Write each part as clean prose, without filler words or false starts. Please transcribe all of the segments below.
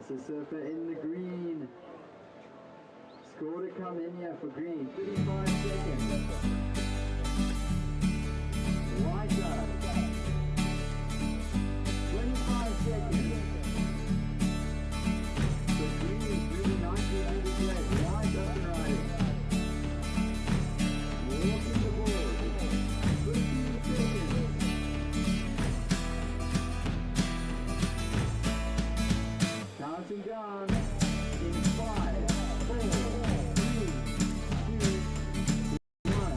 That's a surfer in the green. Score to come in here for green. 35 seconds. Wiser. 25 seconds. The green is really nicely over the red. Wide up and riding. Walking the board. 15 seconds. Counting down in 5, 4, 3, 2, 1.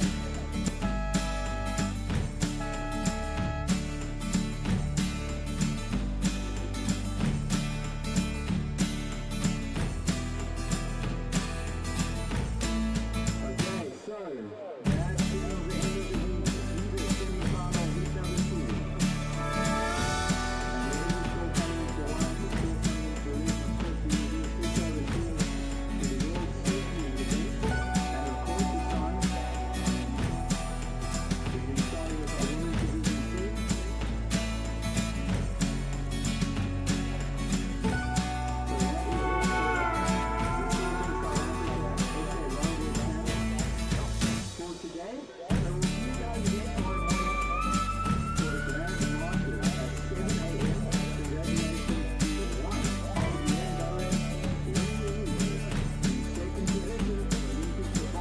Okay, so that signals the end of the heat. Either semi-final heat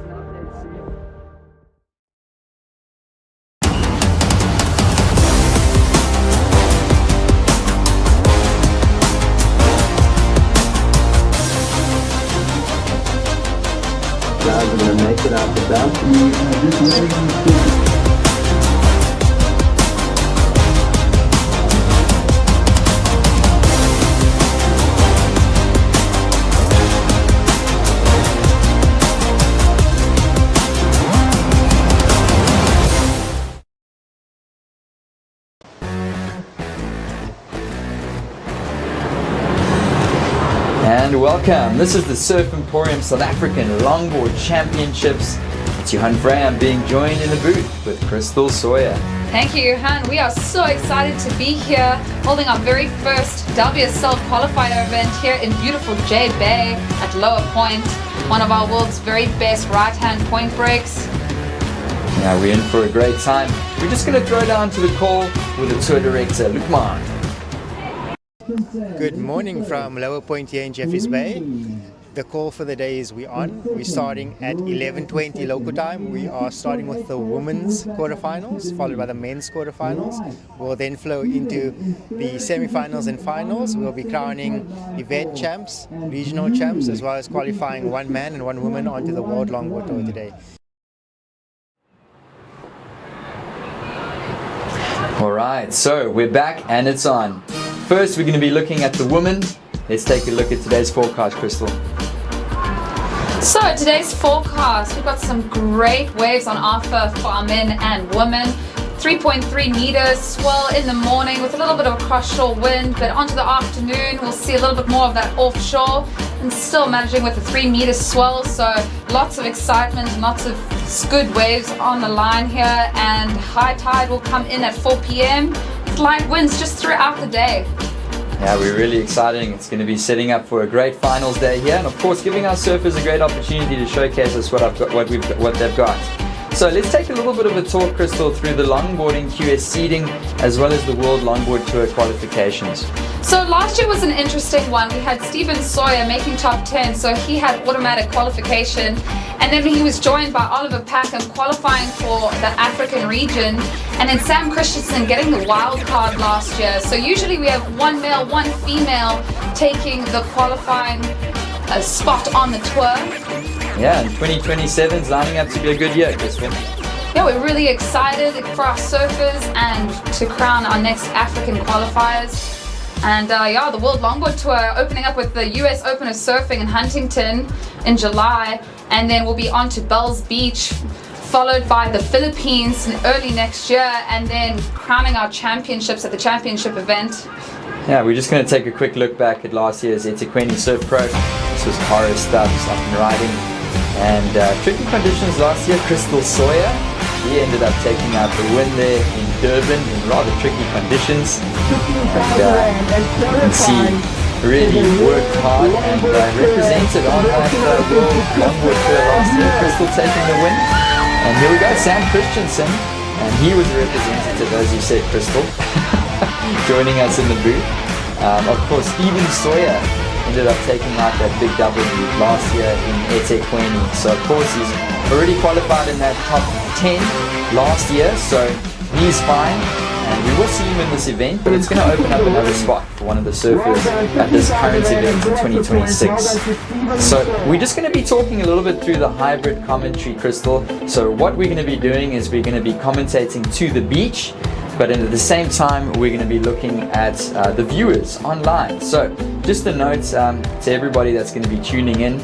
number 2. Guys are going to make it out the balcony. Just letting you And welcome. This is the Surf Emporium South African Longboard Championships. It's Johan Frey. I'm being joined in the booth with Crystal Sawyer. Thank you, Johan. We are so excited to be here holding our very first WSL qualifier event here in beautiful J Bay at Lower Point, one of our world's very best right-hand point breaks. Now we're in for a great time. We're just going to throw down to the call with the tour director, Luke Mann. Good morning from Lower Point here in Jeffreys Bay. The call for the day is we're on. We're starting at 11:20 local time. We are starting with the women's quarterfinals, followed by the men's quarterfinals. We'll then flow into the semifinals and finals. We'll be crowning event champs, regional champs, as well as qualifying one man and one woman onto the World Longboard Tour today. All right, so we're back and it's on. First, we're going to be looking at the women. Let's take a look at today's forecast, Crystal. So today's forecast, we've got some great waves on offer for our men and women. 3.3 meters swell in the morning with a little bit of a cross-shore wind, but onto the afternoon we'll see a little bit more of that offshore and still managing with a 3-meter swell. So lots of excitement, lots of good waves on the line here, and high tide will come in at 4 p.m. with light winds just throughout the day. Yeah, we're really exciting. It's going to be setting up for a great finals day here, and of course giving our surfers a great opportunity to showcase us what they've got. So let's take a little bit of a talk, Crystal, through the longboarding QS seeding as well as the World Longboard Tour qualifications. So last year was an interesting one. We had Stephen Sawyer making top 10, so he had automatic qualification, and then he was joined by Oliver Packham qualifying for the African region, and then Sam Christensen getting the wild card last year. So usually we have one male, one female taking the qualifying spot on the tour. Yeah, and 2027 is lining up to be a good year, Crystal. Yeah, we're really excited for our surfers and to crown our next African qualifiers. And yeah, the World Longboard Tour opening up with the US Open of Surfing in Huntington in July, and then we'll be on to Bells Beach, followed by the Philippines in early next year, and then crowning our championships at the championship event. Yeah, we're just going to take a quick look back at last year's eThekwini Surf Pro. This was horror stuff, up and riding. And tricky conditions last year. Crystal Sawyer, he ended up taking out the win there in Durban in rather tricky conditions. And you can see really worked hard and represented on that World Longboard Tour last year. Crystal taking the win. And here we go, Sam Christensen. And he was a representative, as you said, Crystal, joining us in the booth. Of course, Stephen Sawyer ended up taking out that big W last year in eThekwini. So of course he's already qualified in that top 10 last year, so he's fine. And we will see him in this event, but it's going to open up another spot for one of the surfers at this current event in 2026. So we're just going to be talking a little bit through the hybrid commentary, Crystal. So what we're going to be doing is we're going to be commentating to the beach, but at the same time we're going to be looking at the viewers online. So just a note to everybody that's going to be tuning in,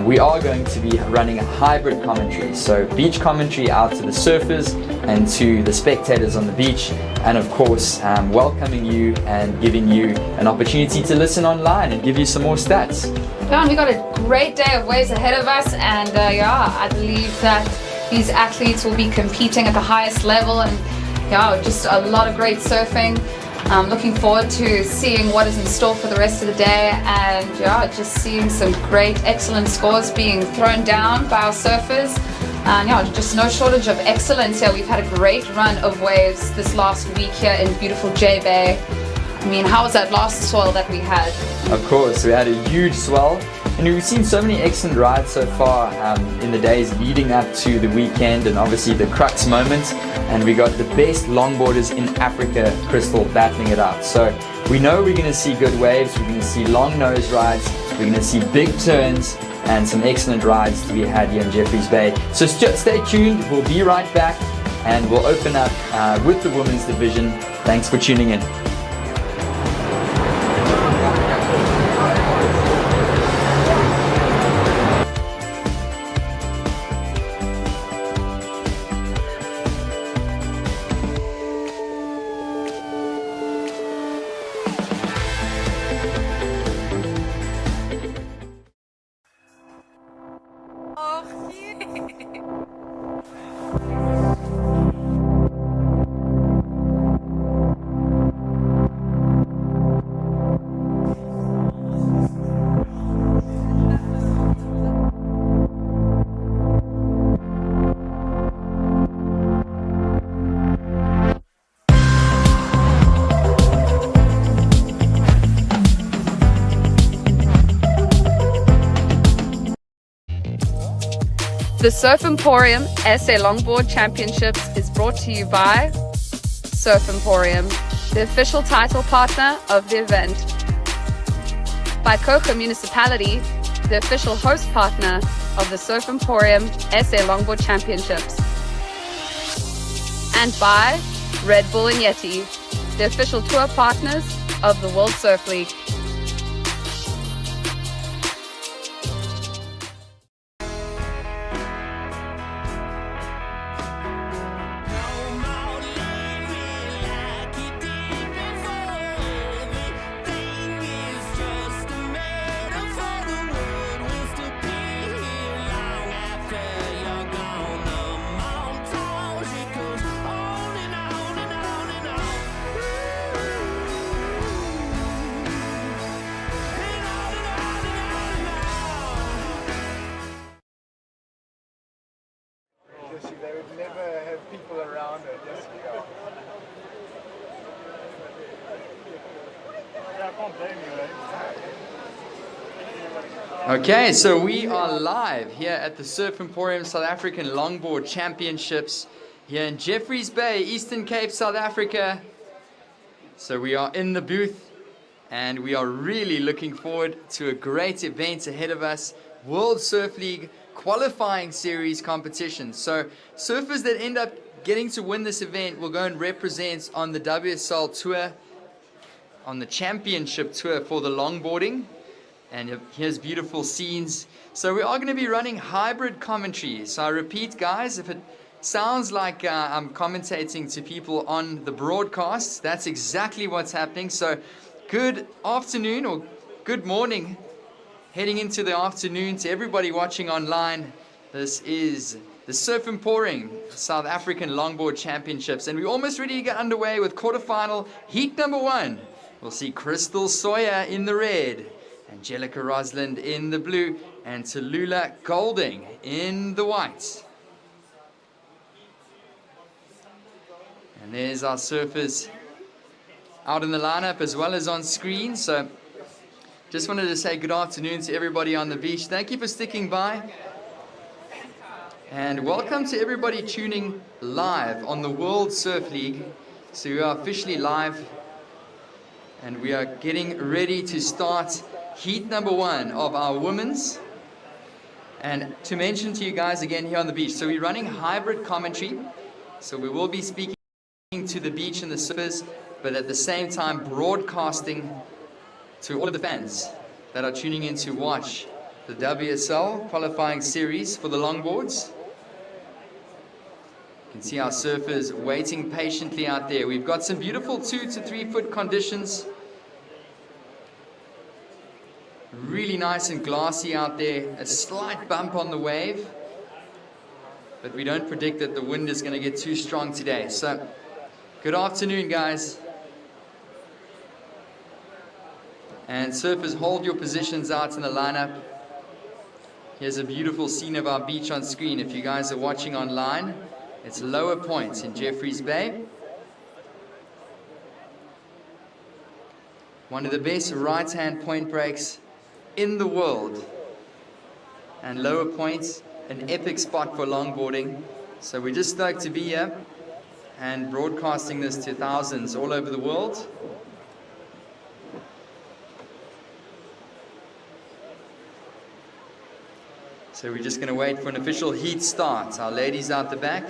we are going to be running a hybrid commentary, so beach commentary out to the surfers and to the spectators on the beach, and of course welcoming you and giving you an opportunity to listen online and give you some more stats. Yeah, and we got a great day of waves ahead of us, and yeah, I believe that these athletes will be competing at the highest level, and yeah, just a lot of great surfing. I'm looking forward to seeing what is in store for the rest of the day, and yeah, just seeing some great, excellent scores being thrown down by our surfers. And yeah, just no shortage of excellence here. We've had a great run of waves this last week here in beautiful J Bay. I mean, how was that last swell that we had? Of course, we had a huge swell, and we've seen so many excellent rides so far in the days leading up to the weekend, and obviously the crux moment. And we got the best longboarders in Africa, Crystal, battling it out. So we know we're going to see good waves, we're going to see long nose rides, we're going to see big turns, and some excellent rides to be had here in Jeffreys Bay. So stay tuned, we'll be right back, and we'll open up with the women's division. Thanks for tuning in. The Surf Emporium SA Longboard Championships is brought to you by Surf Emporium, the official title partner of the event. By Coca Municipality, the official host partner of the Surf Emporium SA Longboard Championships. And by Red Bull and Yeti, the official tour partners of the World Surf League. They would never have people around her. Just, I can't blame you, Okay, so we are live here at the Surf Emporium South African Longboard Championships here in Jeffreys Bay, Eastern Cape, South Africa. So we are in the booth and we are really looking forward to a great event ahead of us. World Surf League qualifying series competition. So surfers that end up getting to win this event will go and represent on the WSL tour, on the championship tour for the longboarding. And here's beautiful scenes. So we are going to be running hybrid commentary. So I repeat, guys, if it sounds like I'm commentating to people on the broadcast, that's exactly what's happening. So good afternoon or good morning, heading into the afternoon to everybody watching online. This is the Surf Emporium South African Longboard Championships, and we're almost ready to get underway with quarterfinal heat number 1. We'll see Crystal Sawyer in the red, Angelica Rosland in the blue, and Tallulah Golding in the white. And there's our surfers out in the lineup as well as on screen. So just wanted to say good afternoon to everybody on the beach. Thank you for sticking by. And welcome to everybody tuning live on the World Surf League. So we are officially live and we are getting ready to start heat number 1 of our women's. And to mention to you guys again here on the beach, so we're running hybrid commentary. So we will be speaking to the beach and the surfers, but at the same time broadcasting to all of the fans that are tuning in to watch the WSL qualifying series for the longboards. You can see our surfers waiting patiently out there. We've got some beautiful 2 to 3 foot conditions. Really nice and glassy out there. A slight bump on the wave, but we don't predict that the wind is going to get too strong today. So good afternoon, guys. And surfers, hold your positions out in the lineup. Here's a beautiful scene of our beach on screen. If you guys are watching online, it's Lower Point in Jeffreys Bay. One of the best right-hand point breaks in the world. And Lower Point, an epic spot for longboarding. So we're just stoked to be here and broadcasting this to thousands all over the world. So we're just going to wait for an official heat start. Our ladies out the back.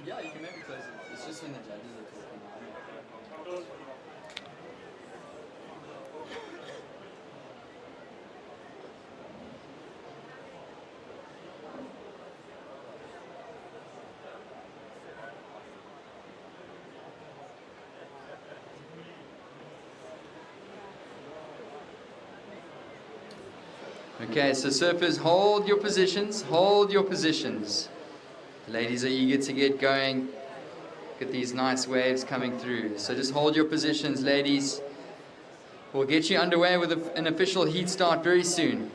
Yeah, you can maybe close it. It's just when the judges are talking. Okay, so surfers, hold your positions, hold your positions. Ladies are eager to get going. Get these nice waves coming through. So just hold your positions, ladies. We'll get you underway with an official heat start very soon.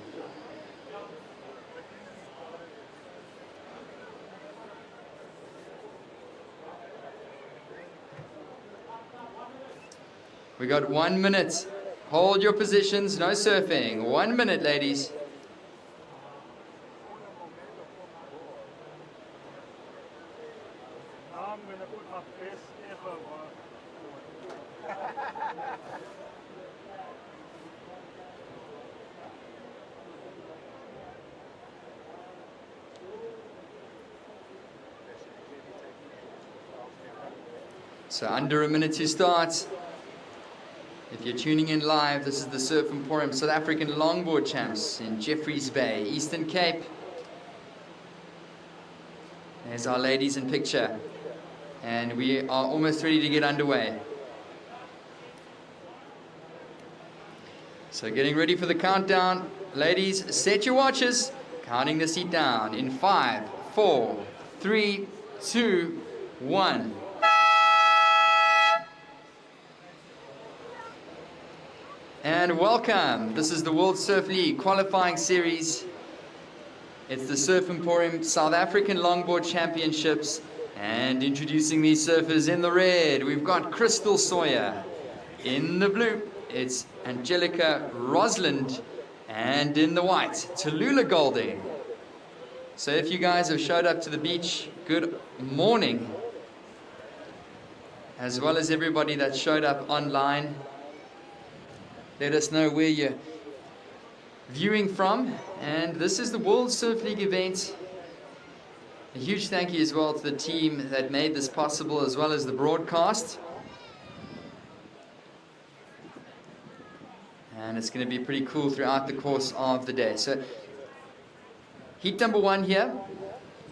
We got 1 minute. Hold your positions, no surfing. 1 minute, ladies. I'm gonna put my best ever work. So under a minute to start. If you're tuning in live, this is the Surf Emporium South African Longboard Champs in Jeffreys Bay, Eastern Cape. There's our ladies in picture. And we are almost ready to get underway. So getting ready for the countdown. Ladies, set your watches. Counting the seat down in 5, 4, 3, 2, 1. And welcome. This is the World Surf League qualifying series. It's the Surf Emporium South African Longboard Championships. And introducing these surfers in the red, we've got Crystal Sawyer. In the blue, it's Angelica Rosland. And in the white, Tallulah Golding. So if you guys have showed up to the beach, good morning. As well as everybody that showed up online. Let us know where you're viewing from. And this is the World Surf League event. A huge thank you as well to the team that made this possible, as well as the broadcast. And it's going to be pretty cool throughout the course of the day. So, heat number 1 here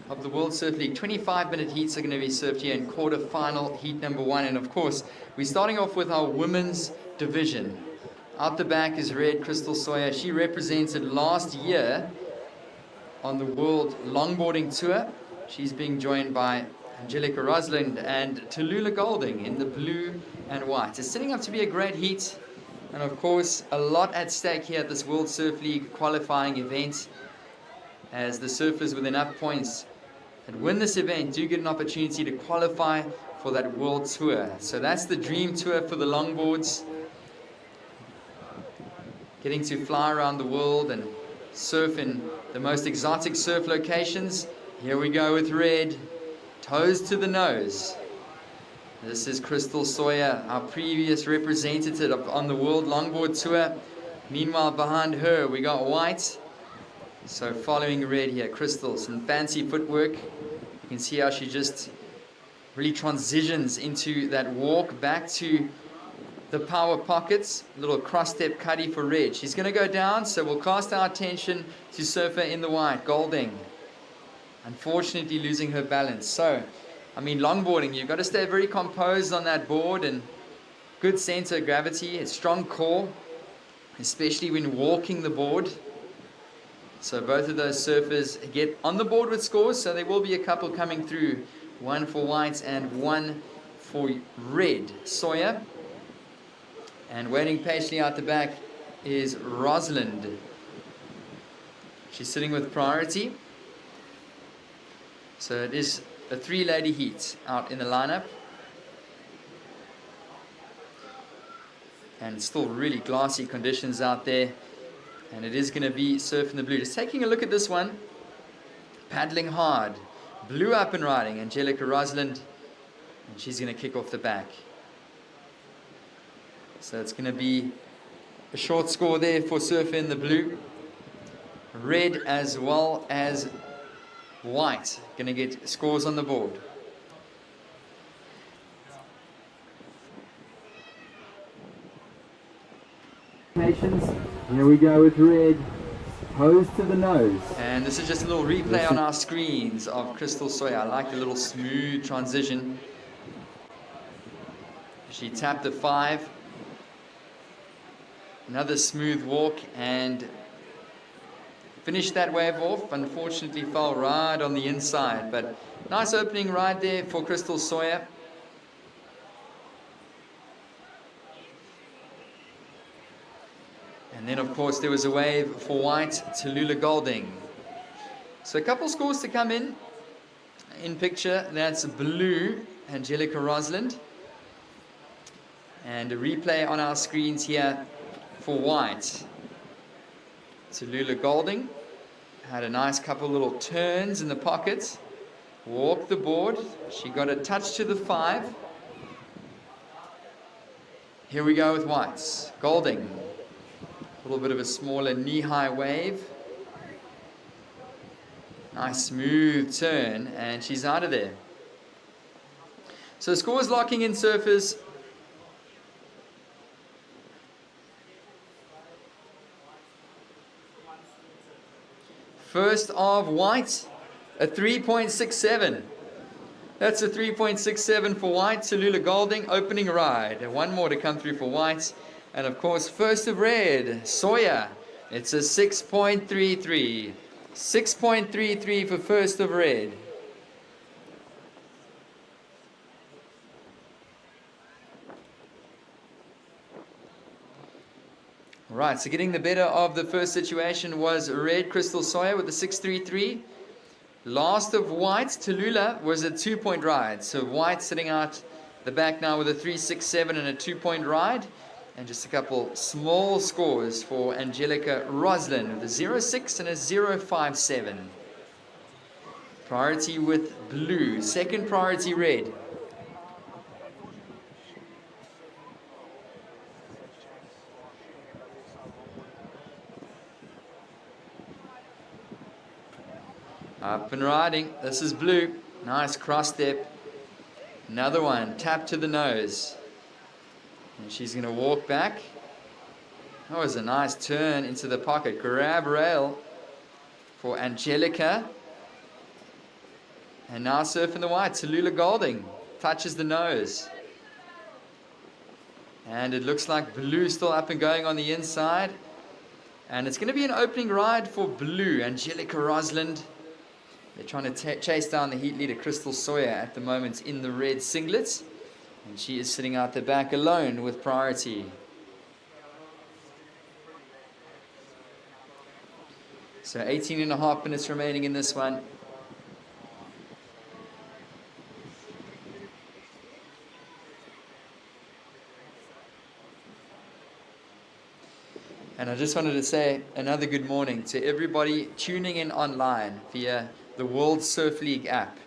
of the World Surf League. 25-minute heats are going to be surfed here in quarterfinal heat number 1. And of course, we're starting off with our women's division. Out the back is red, Crystal Sawyer. She represented last year on the World Longboarding Tour. She's being joined by Angelica Rosland and Tallulah Golding in the blue and white. It's setting up to be a great heat. And of course, a lot at stake here at this World Surf League qualifying event, as the surfers with enough points that win this event do get an opportunity to qualify for that World Tour. So that's the dream tour for the longboards. Getting to fly around the world and surf in the most exotic surf locations. Here we go with red, toes to the nose. This is Crystal Sawyer, our previous representative on the World Longboard Tour. Meanwhile, behind her, we got white. So following red here, Crystal, some fancy footwork. You can see how she just really transitions into that walk back to the power pockets. Little cross-step cutty for red. She's going to go down, so we'll cast our attention to surfer in the white, Golding. Unfortunately losing her balance. So, I mean, longboarding, you've got to stay very composed on that board and good center of gravity, a strong core, especially when walking the board. So both of those surfers get on the board with scores, so there will be a couple coming through. One for white and one for red. Sawyer. And waiting patiently out the back is Rosalind. She's sitting with priority. So it is a 3-lady heat out in the lineup. And still really glassy conditions out there. And it is going to be surf in the blue. Just taking a look at this one. Paddling hard. Blue up and riding. Angelica Rosland. And she's going to kick off the back. So it's going to be a short score there for surf in the blue. Red as well as white going to get scores on the board. Here we go with red, toes to the nose. And this is just a little replay on our screens of Crystal Sawyer. I like the little smooth transition. She tapped the 5. Another smooth walk and finished that wave off. Unfortunately fell right on the inside, but Nice opening ride there for Crystal Sawyer. And then, of course, there was a wave for white, Tallulah Golding. So a couple scores to come in picture. That's blue, Angelica Rosland. And a replay on our screens here for white. Tallulah Golding had a nice couple little turns in the pocket. Walked the board. She got a touch to the 5. Here we go with whites. Golding. A little bit of a smaller knee-high wave. Nice smooth turn, and she's out of there. So scores locking in, surfers. First of white, a 3.67. That's a 3.67 for white. Tallulah Golding, opening ride. One more to come through for white. And of course, first of red, Sawyer. It's a 6.33. 6.33 for first of red. Right, so getting the better of the first situation was red, Crystal Sawyer with a 6.33. Last of white, Tallulah, was a 2-point ride. So white sitting out the back now with a 3.67 and a 2-point ride. And just a couple small scores for Angelica Rosland with a 0.6 and a 0.57. Priority with blue. Second priority red. Up and riding. This is blue. Nice cross step. Another one. Tap to the nose. And she's going to walk back. That was a nice turn into the pocket. Grab rail for Angelica. And now surfing the white. Tallulah Golding touches the nose. And it looks like blue still up and going on the inside. And it's going to be an opening ride for blue. Angelica Rosland. They're trying to chase down the heat leader Crystal Sawyer at the moment in the red singlet. And she is sitting out the back alone with priority. So 18.5 minutes remaining in this one. And I just wanted to say another good morning to everybody tuning in online via the World Surf League app.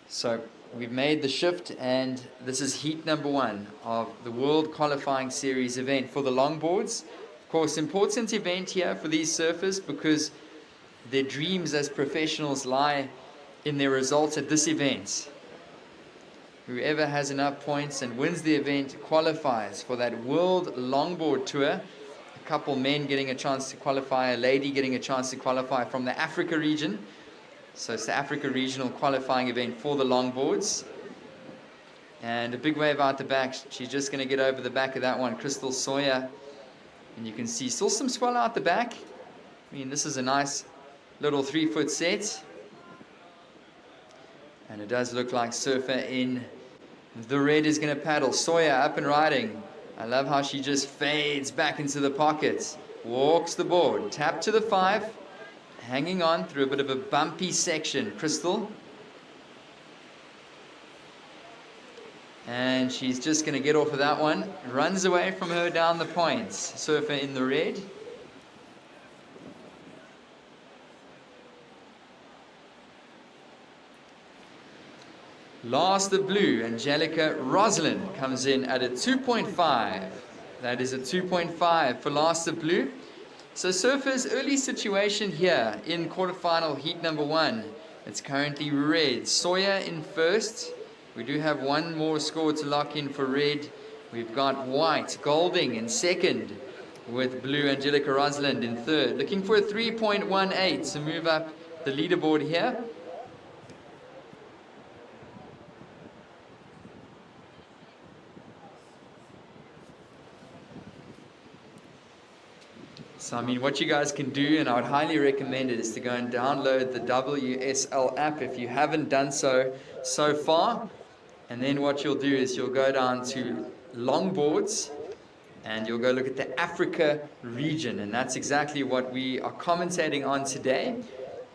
So we've made the shift, and this is heat number 1 of the World Qualifying Series event for the longboards. Of course, important event here for these surfers because their dreams as professionals lie in their results at this event. Whoever has enough points and wins the event qualifies for that World Longboard Tour. A couple men getting a chance to qualify, a lady getting a chance to qualify from the Africa region. So it's the Africa Regional Qualifying event for the longboards. And a big wave out the back. She's just going to get over the back of that one, Crystal Sawyer. And you can see still some swell out the back. I mean, this is a nice little 3-foot set. And it does look like surfer in the red is going to paddle. Sawyer up and riding. I love how she just fades back into the pockets. Walks the board. Tap to the 5. Hanging on through a bit of a bumpy section. Crystal. And she's just going to get off of that one. Runs away from her down the points. Surfer in the red. Last the blue, Angelica Rosland comes in at a 2.5. That is a 2.5 for last the blue. So surfers, early situation here in quarterfinal heat number 1. It's currently red. Sawyer in first. We do have one more score to lock in for red. We've got white, Golding in second, with blue Angelica Rosland in third. Looking for a 3.18 to move up the leaderboard here. So, I mean, what you guys can do, and I would highly recommend it, is to go and download the WSL app if you haven't done so far. And then what you'll do is you'll go down to Longboards and you'll go look at the Africa region. And that's exactly what we are commentating on today.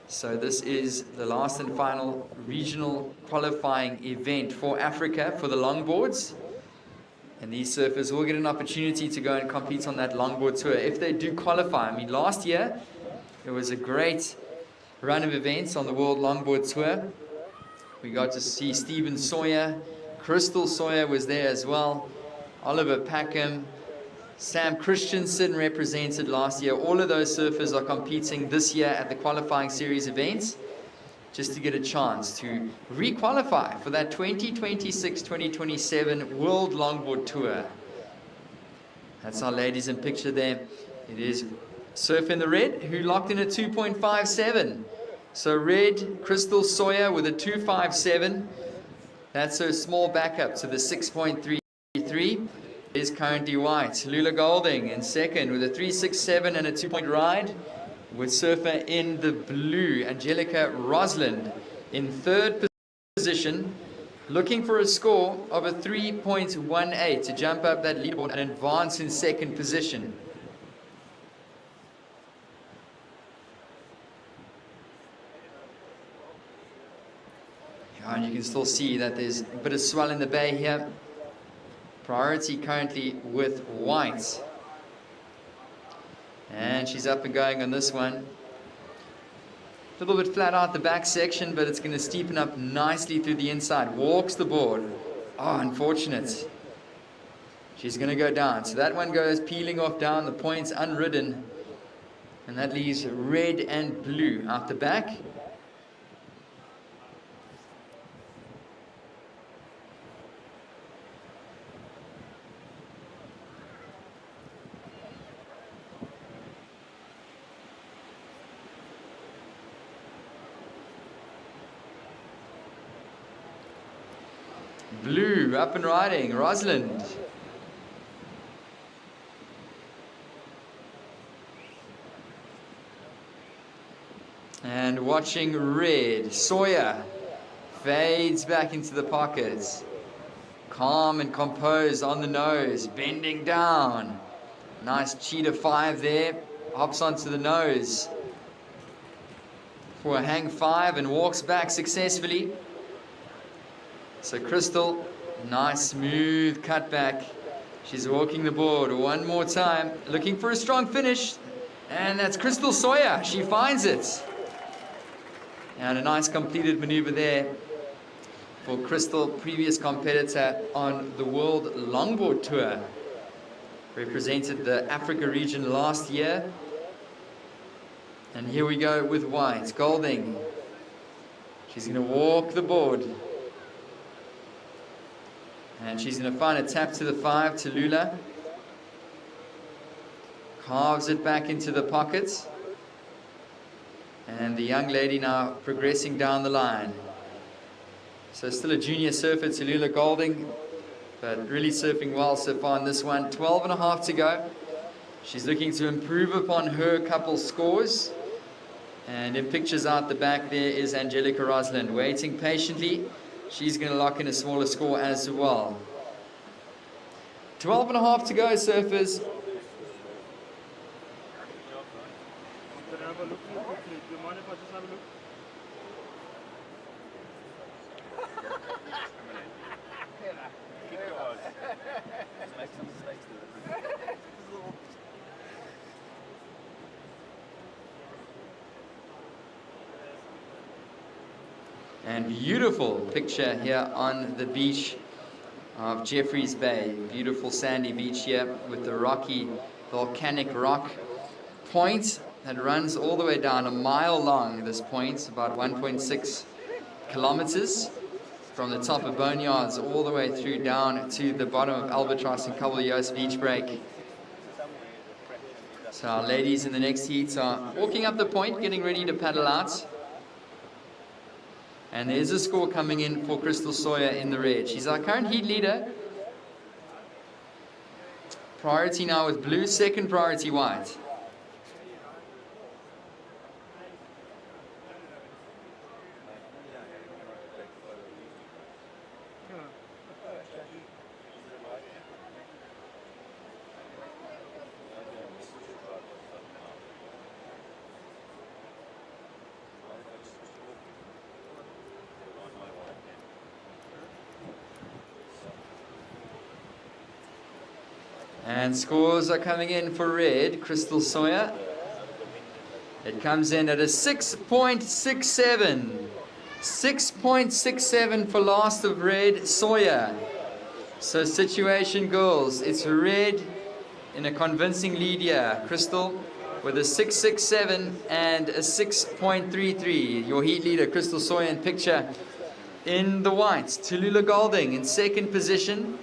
So this is the last and final regional qualifying event for Africa for the longboards. And these surfers will get an opportunity to go and compete on that longboard tour if they do qualify. I mean, last year, it was a great run of events on the World Longboard Tour. We got to see Stephen Sawyer, Crystal Sawyer was there as well, Oliver Packham, Sam Christensen represented last year. All of those surfers are competing this year at the qualifying series events, just to get a chance to re-qualify for that 2026-2027 World Longboard Tour. That's our ladies in picture there. It is Surf in the Red, who locked in a 2.57. So red, Crystal Sawyer with a 2.57. That's her small backup to the 6.33. Is currently white. Lula Golding in second with a 3.67 and a 2-point ride. With surfer in the blue, Angelica Rosland in third position, looking for a score of a 3.18 to jump up that leaderboard and advance in second position. And you can still see that there's a bit of swell in the bay here. Priority currently with white. And she's up and going on this one. A little bit flat out the back section, but it's going to steepen up nicely through the inside. Walks the board. Oh, unfortunate. She's going to go down. So that one goes peeling off down. The points unridden. And that leaves red and blue out the back. Blue up and riding, Rosalind. And watching red, Sawyer fades back into the pockets. Calm and composed on the nose, bending down. Nice cheetah 5 there, hops onto the nose for a hang 5 and walks back successfully. So Crystal, nice smooth cutback. She's walking the board one more time, looking for a strong finish. And that's Crystal Sawyer, she finds it. And a nice completed maneuver there for Crystal, previous competitor on the World Longboard Tour. Represented the Africa region last year. And here we go with white, Golding. She's going to walk the board. And she's going to find a tap to the 5 to Lula. Carves it back into the pockets. And the young lady now progressing down the line. So still a junior surfer to Lula Golding, but really surfing well so far in this one. 12.5 to go. She's looking to improve upon her couple scores. And in pictures out the back there is Angelica Rosland waiting patiently. She's going to lock in a smaller score as well. 12.5 to go, surfers. And beautiful picture here on the beach of Jeffreys Bay. Beautiful sandy beach here with the rocky volcanic rock point that runs all the way down, a mile long. This point, about 1.6 kilometers from the top of Boneyards all the way through down to the bottom of Albatross and Cobbleyost Beach Break. So our ladies in the next heat are walking up the point, getting ready to paddle out. And there's a score coming in for Crystal Sawyer in the red. She's our current heat leader. Priority now with blue, second priority white. And scores are coming in for red, Crystal Sawyer. It comes in at a 6.67. 6.67 for last of red, Sawyer. So situation girls, it's red in a convincing lead here. Crystal with a 6.67 and a 6.33. Your heat leader, Crystal Sawyer, in picture. In the whites, Tallulah Golding in second position.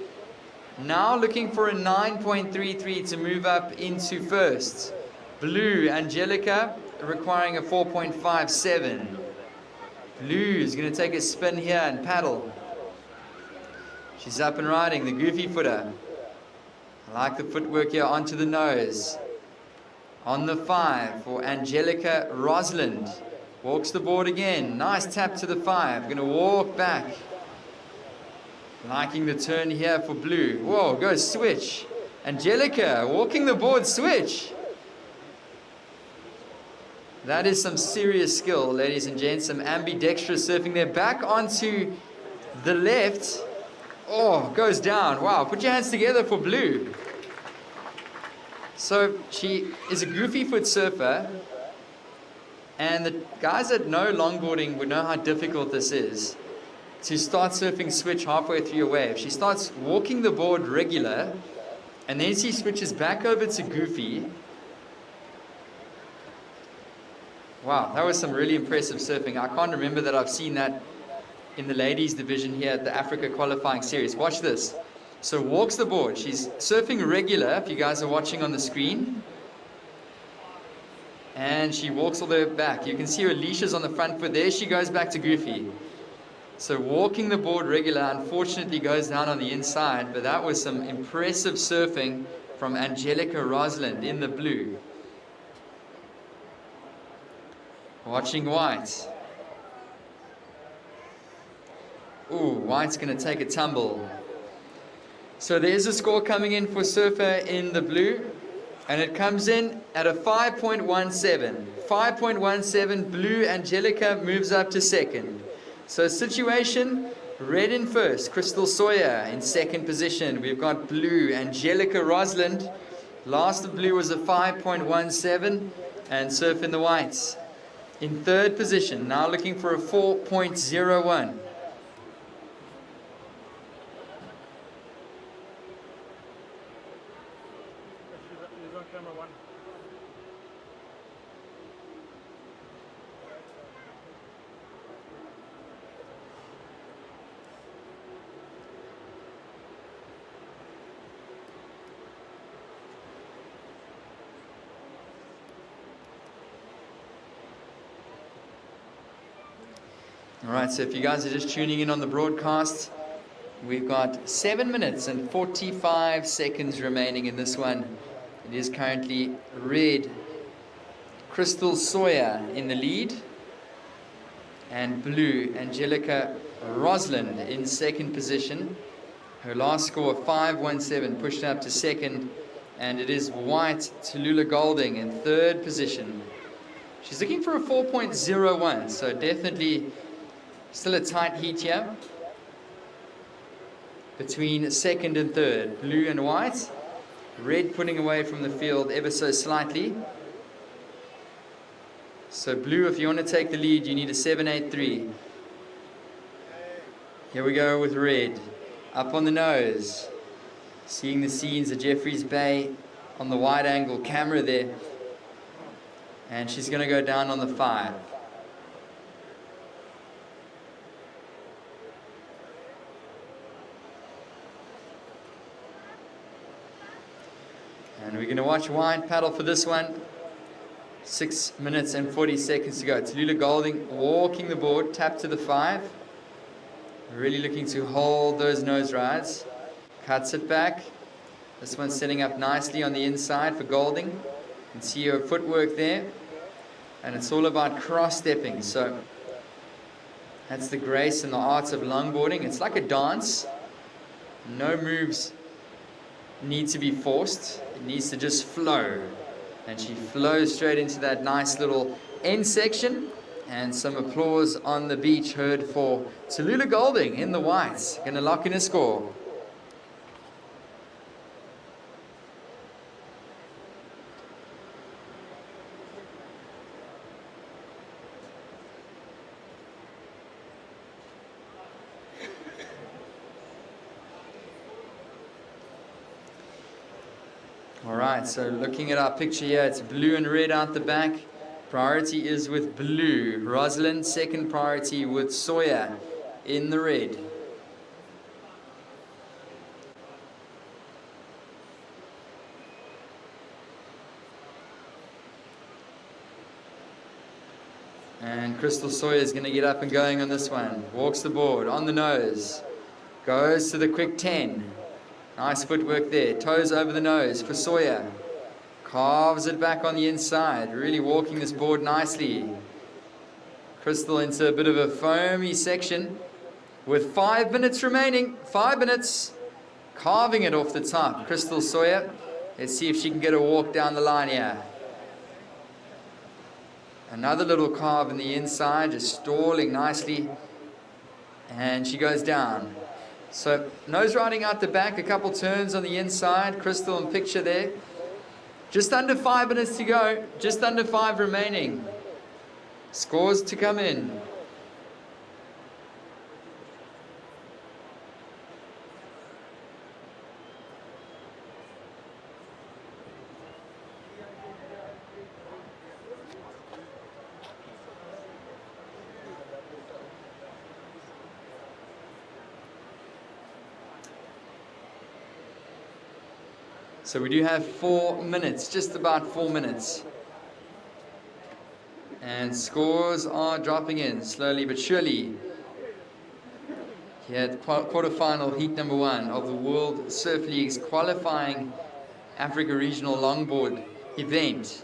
Now looking for a 9.33 to move up into first. Blue, Angelica, requiring a 4.57. Blue is going to take a spin here and paddle. She's up and riding, the goofy footer. I like the footwork here onto the nose. On the 5 for Angelica Rosland. Walks the board again. Nice tap to the 5. Going to walk back. Liking the turn here for Blue. Whoa, go switch. Angelica walking the board, switch. That is some serious skill, ladies and gents. Some ambidextrous surfing there. Back onto the left. Oh, goes down. Wow, put your hands together for Blue. So she is a goofy foot surfer. And the guys that know longboarding would know how difficult this is. To start surfing switch halfway through your wave. She starts walking the board regular, and then she switches back over to goofy. Wow, that was some really impressive surfing. I can't remember that I've seen that in the ladies division here at the Africa qualifying series. Watch this. So walks the board. She's surfing regular, if you guys are watching on the screen. And she walks all the way back. You can see her leashes on the front foot. There she goes back to goofy. So walking the board regular, unfortunately goes down on the inside, but that was some impressive surfing from Angelica Rosland in the blue. Watching White. Ooh, White's going to take a tumble. So there's a score coming in for surfer in the blue, and it comes in at a 5.17. 5.17, blue Angelica moves up to second. So situation, red in first, Crystal Sawyer in second position. We've got blue, Angelica Rosland. Last of blue was a 5.17, and surf in the whites. In third position, now looking for a 4.01. Alright, so if you guys are just tuning in on the broadcast, we've got 7 minutes and 45 seconds remaining in this one. It is currently red, Crystal Sawyer in the lead, and blue, Angelica Rosland in second position. Her last score of 5.17 pushed up to second, and it is white, Tallulah Golding in third position. She's looking for a 4.01, so definitely still a tight heat here between second and third. Blue and white. Red putting away from the field ever so slightly. So blue, if you want to take the lead, you need a 7.83. Here we go with red. Up on the nose. Seeing the scenes of Jeffreys Bay on the wide angle camera there. And she's going to go down on the 5. And we're going to watch White paddle for this one. 6 minutes and 40 seconds to go. Tallulah Golding walking the board, tap to the 5. Really looking to hold those nose rides. Cuts it back. This one's setting up nicely on the inside for Golding. You can see her footwork there. And it's all about cross-stepping. So that's the grace and the arts of longboarding. It's like a dance. No moves need to be forced. It needs to just flow. And she flows straight into that nice little end section. And some applause on the beach heard for Tallulah Golding in the whites. Going to lock in a score. All right, so looking at our picture here, it's blue and red out the back. Priority is with blue. Rosalind, second priority with Sawyer in the red. And Crystal Sawyer is going to get up and going on this one. Walks the board on the nose. Goes to the quick 10. Nice footwork there. Toes over the nose for Sawyer. Carves it back on the inside. Really walking this board nicely. Crystal into a bit of a foamy section. With 5 minutes remaining. 5 minutes. Carving it off the top. Crystal Sawyer. Let's see if she can get a walk down the line here. Another little carve in the inside. Just stalling nicely. And she goes down. So nose riding out the back, a couple turns on the inside. Crystal in picture there. Just under 5 minutes to go. Just under 5 remaining. Scores to come in. So we do have 4 minutes, just about 4 minutes. And scores are dropping in, slowly but surely. Here at quarterfinal heat number 1 of the World Surf League's qualifying Africa Regional Longboard event.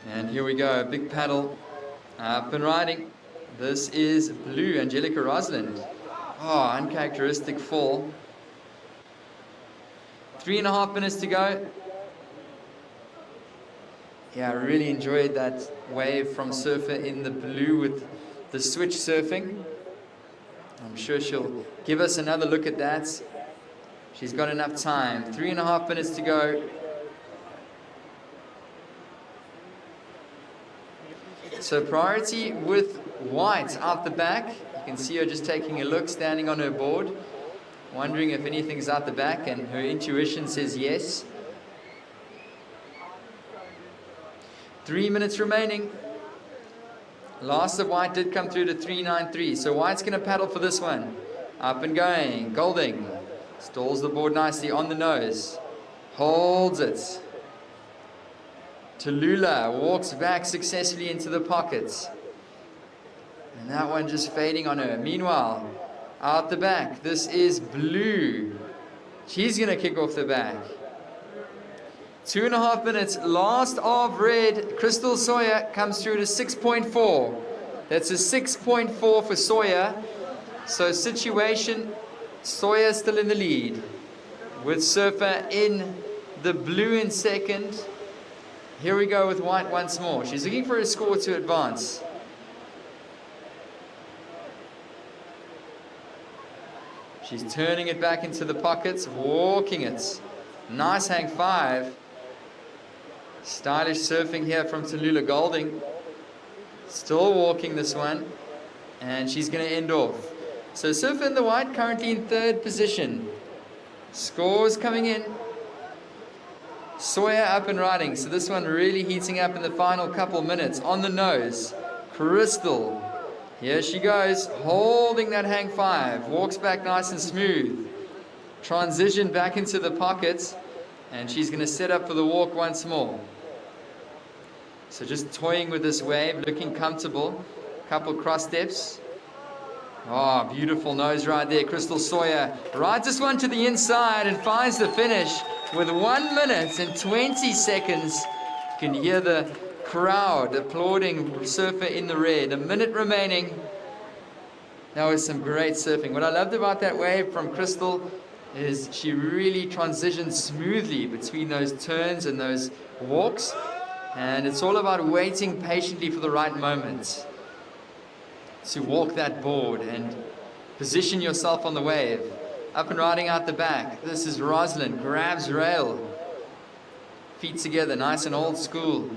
And here we go, big paddle, up and riding. This is blue, Angelica Rosalind. Oh, uncharacteristic fall. 3.5 minutes to go. Yeah, I really enjoyed that wave from Surfer in the blue with the switch surfing. I'm sure she'll give us another look at that. She's got enough time. 3.5 minutes to go. So priority with white out the back. You can see her just taking a look, standing on her board, wondering if anything's out the back, and her intuition says yes. 3 minutes remaining. Last of white did come through to 3.93, so white's going to paddle for this one. Up and going. Golding stalls the board nicely on the nose. Holds it. Tallulah walks back successfully into the pockets. And that one just fading on her. Meanwhile, out the back, this is blue. She's going to kick off the back. 2.5 minutes, last of red. Crystal Sawyer comes through to 6.4. That's a 6.4 for Sawyer. So situation, Sawyer still in the lead. With Surfer in the blue in second. Here we go with white once more. She's looking for a score to advance. She's turning it back into the pockets, walking it. Nice hang 5. Stylish surfing here from Tallulah Golding. Still walking this one. And she's going to end off. So Surfer in the white currently in 3rd position. Scores coming in. Sawyer up and riding. So this one really heating up in the final couple minutes. On the nose. Crystal. Here she goes. Holding that hang 5. Walks back nice and smooth. Transition back into the pockets. And she's going to set up for the walk once more. So just toying with this wave. Looking comfortable. Couple cross steps. Oh, beautiful nose ride there. Crystal Sawyer rides this one to the inside and finds the finish with 1 minute and 20 seconds. You can hear the crowd applauding surfer in the red. A minute remaining. That was some great surfing. What I loved about that wave from Crystal is she really transitioned smoothly between those turns and those walks. And it's all about waiting patiently for the right moment to walk that board and position yourself on the wave. Up and riding out the back. This is Rosalind, grabs rail. Feet together, nice and old school.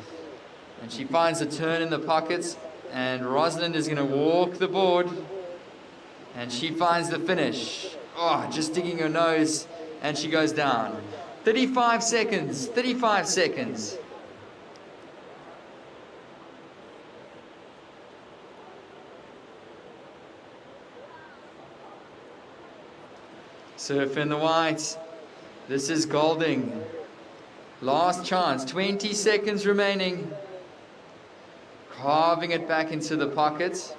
And she finds a turn in the pockets. And Rosalind is going to walk the board. And she finds the finish. Oh, just digging her nose. And she goes down. 35 seconds. 35 seconds. Surf in the white. This is Golding. Last chance. 20 seconds remaining. Carving it back into the pocket.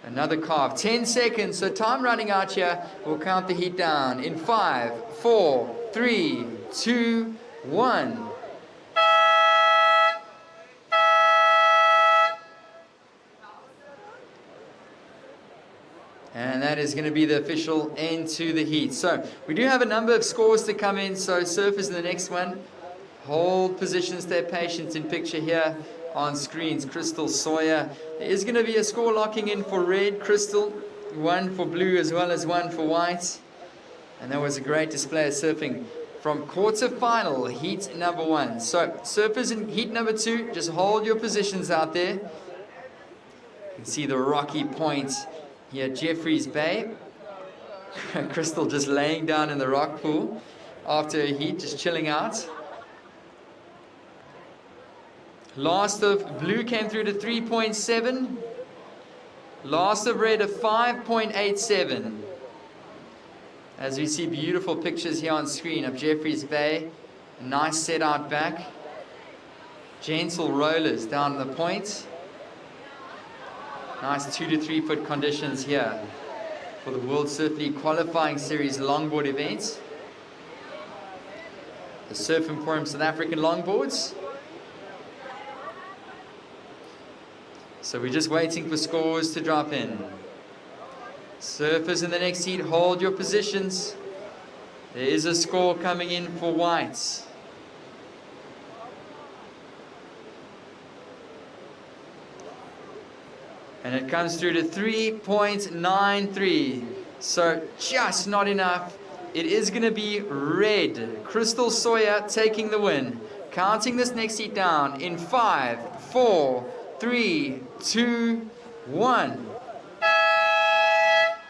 Another carve. 10 seconds. So time running out here. We'll count the heat down. In 5, 4, 3, 2, 1. And that is going to be the official end to the heat. So we do have a number of scores to come in. So surfers in the next one. Hold position, stay patient in picture here on screens. Crystal Sawyer. There is going to be a score locking in for red, Crystal. One for blue as well as one for white. And that was a great display of surfing from quarterfinal, heat number 1. So surfers in heat number 2, just hold your positions out there. You can see the rocky point here at Jeffreys Bay. Crystal just laying down in the rock pool after a heat, just chilling out. Last of blue came through to 3.7. Last of red, a 5.87. As we see beautiful pictures here on screen of Jeffreys Bay. A nice set out back. Gentle rollers down the point. Nice 2 to 3 foot conditions here for the World Surf League Qualifying Series longboard event. The Surf Emporium South African longboards. So we're just waiting for scores to drop in. Surfers in the next heat, hold your positions. There is a score coming in for whites. And it comes through to 3.93. So just not enough. It is going to be red. Crystal Sawyer taking the win. Counting this next heat down in 5, 4, 3, 2, 1.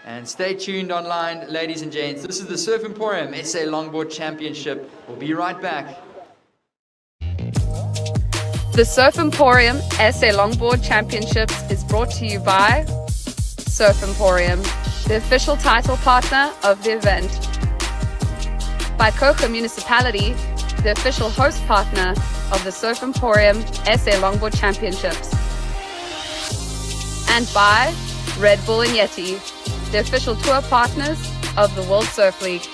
And stay tuned online, ladies and gents. This is the Surf Emporium SA Longboard Championship. We'll be right back. The Surf Emporium SA Longboard Championships is brought to you by Surf Emporium, the official title partner of the event. By Coca Municipality, the official host partner of the Surf Emporium SA Longboard Championships. And by Red Bull and Yeti, the official tour partners of the World Surf League.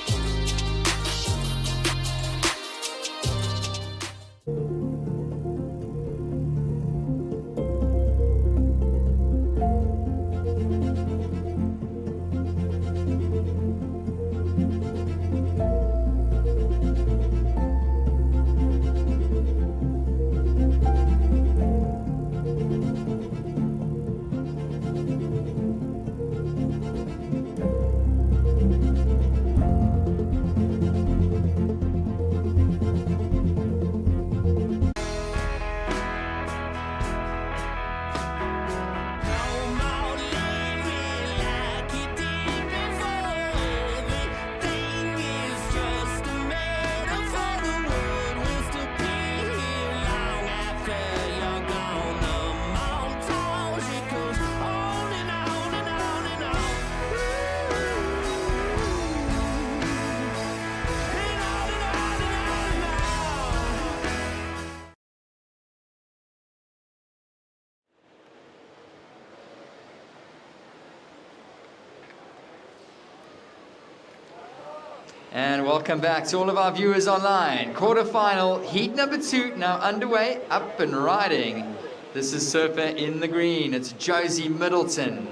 And welcome back to all of our viewers online. Quarterfinal, heat number 2, now underway, up and riding. This is surfer in the green. It's Josie Middleton.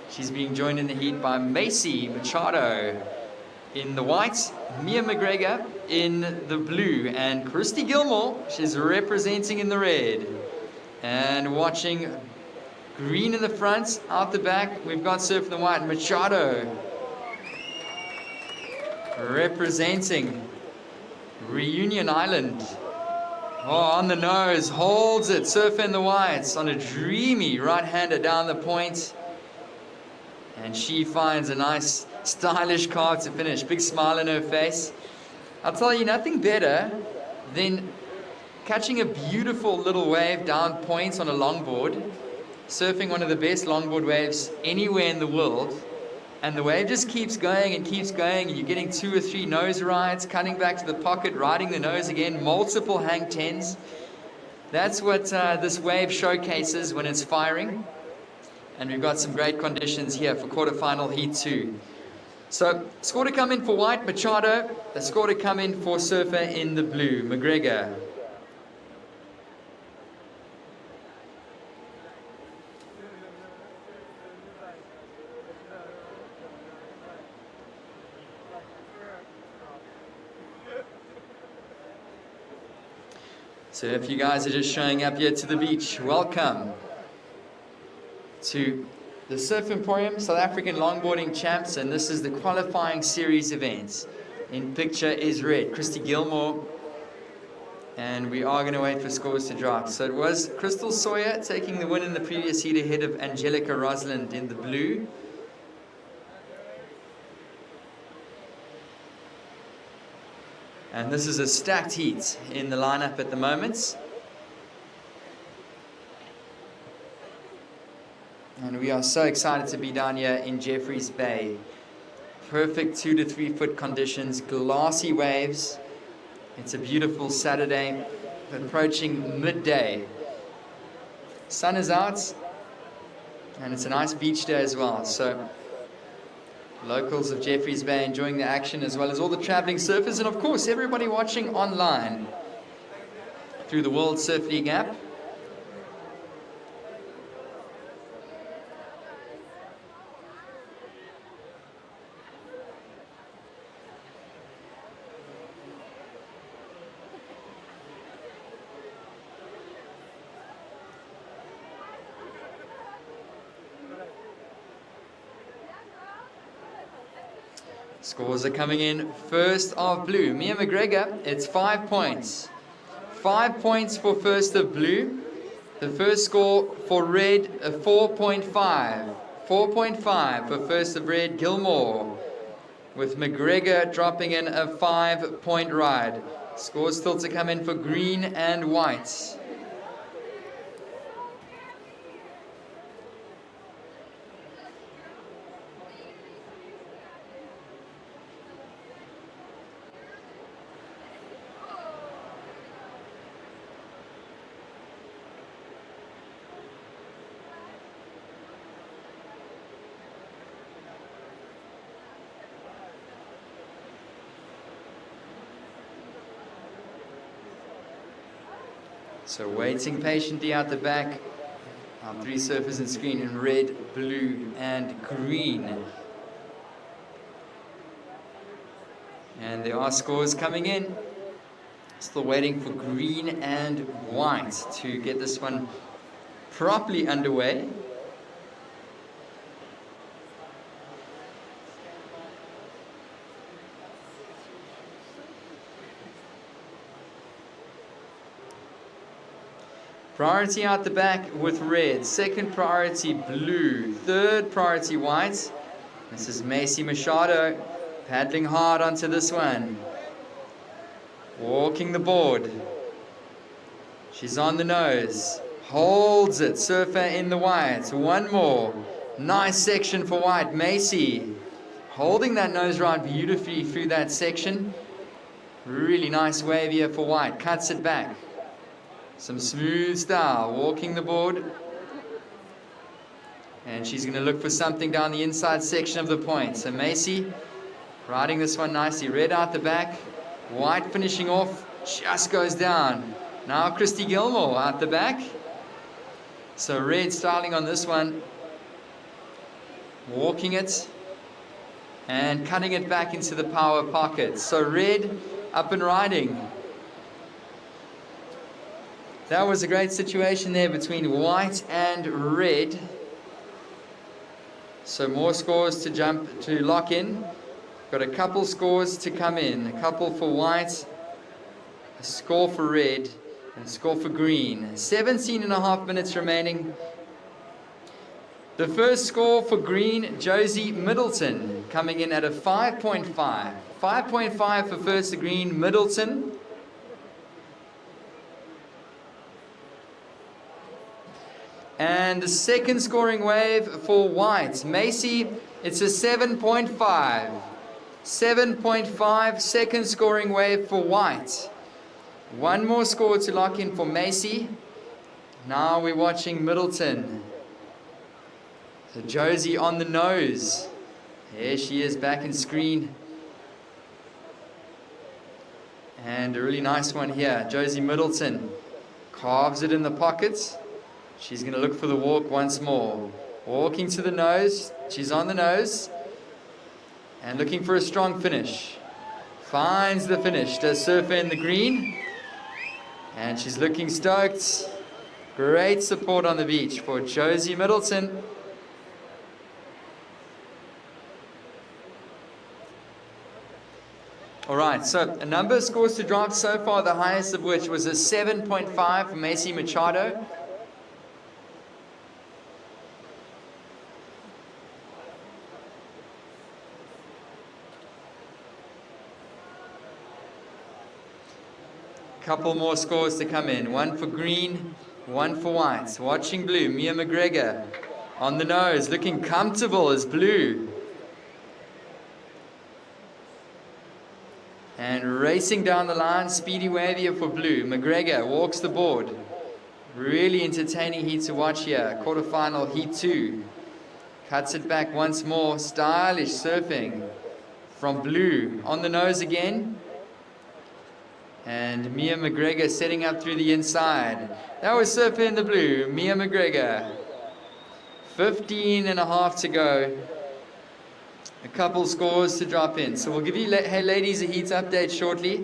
She's being joined in the heat by Macy Machado. In the white, Mia McGregor in the blue. And Christy Gilmore, she's representing in the red. And watching green in the front, out the back, we've got surf in the white, Machado. Representing Reunion Island. Oh, on the nose, holds it, surf in the whites on a dreamy right-hander down the point. And she finds a nice, stylish carve to finish. Big smile on her face. I'll tell you, nothing better than catching a beautiful little wave down point on a longboard, surfing one of the best longboard waves anywhere in the world. And the wave just keeps going, and you're getting 2 or 3 nose rides, cutting back to the pocket, riding the nose again, multiple hang tens. That's what this wave showcases when it's firing. And we've got some great conditions here for quarterfinal heat 2. So, score to come in for white, Machado. The score to come in for surfer in the blue, McGregor. So if you guys are just showing up here to the beach, welcome to the Surf Emporium South African Longboarding Champs, and this is the qualifying series event. In picture is red, Christy Gilmore, and we are going to wait for scores to drop. So it was Crystal Sawyer taking the win in the previous heat ahead of Angelica Rosland in the blue. And this is a stacked heat in the lineup at the moment. And we are so excited to be down here in Jeffreys Bay. Perfect 2 to 3 foot conditions, glassy waves. It's a beautiful Saturday, approaching midday. Sun is out, and it's a nice beach day as well. So locals of Jeffreys Bay enjoying the action, as well as all the traveling surfers, and of course everybody watching online through the World Surf League app. Scores are coming in. First of blue, Mia McGregor, it's 5 points. 5 points for first of blue. The first score for red, a 4.5. 4.5 for first of red, Gilmore. With McGregor dropping in a 5-point ride. Scores still to come in for green and white. So waiting patiently out the back, our 3 surfers in screen in red, blue, and green. And there are scores coming in. Still waiting for green and white to get this one properly underway. Priority out the back with red, second priority blue, third priority white. This is Macy Machado paddling hard onto this one. Walking the board. She's on the nose, holds it, surfer in the white. One more, nice section for white. Macy holding that nose ride beautifully through that section. Really nice wave here for white, cuts it back. Some smooth style, walking the board. And she's going to look for something down the inside section of the point. So Macy Riding this one nicely. Red out the back. White finishing off. Just goes down. Now Christy Gilmore out the back. So red styling on this one. Walking it. And cutting it back into the power pocket. So red up and riding. That was a great situation there between white and red. So more scores to lock in. Got a couple scores to come in. A couple for white, a score for red, and a score for green. 17.5 minutes remaining. The first score for green, Josie Middleton, coming in at a 5.5. 5.5 for first green, Middleton. And the second scoring wave for white, Macy, it's a 7.5. 7.5, second scoring wave for white. One more score to lock in for Macy. Now we're watching Middleton. So Josie on the nose. There she is back in screen. And a really nice one here. Josie Middleton carves it in the pockets. She's going to look for the walk once more. Walking to the nose. She's on the nose. And looking for a strong finish. Finds the finish. Does Surfer in the green. And she's looking stoked. Great support on the beach for Josie Middleton. Alright, so a number of scores to drop so far, the highest of which was a 7.5 for Macy Machado. Couple more scores to come in. One for green, one for white. Watching blue, Mia McGregor on the nose, looking comfortable as blue. And racing down the line, speedy wavy for blue. McGregor walks the board. Really entertaining heat to watch here. Quarterfinal heat 2. Cuts it back once more. Stylish surfing from blue. On the nose again. And Mia McGregor setting up through the inside. That was Surfer in the blue, Mia McGregor. 15.5 to go. A couple scores to drop in. So we'll give you, hey ladies, a heat update shortly.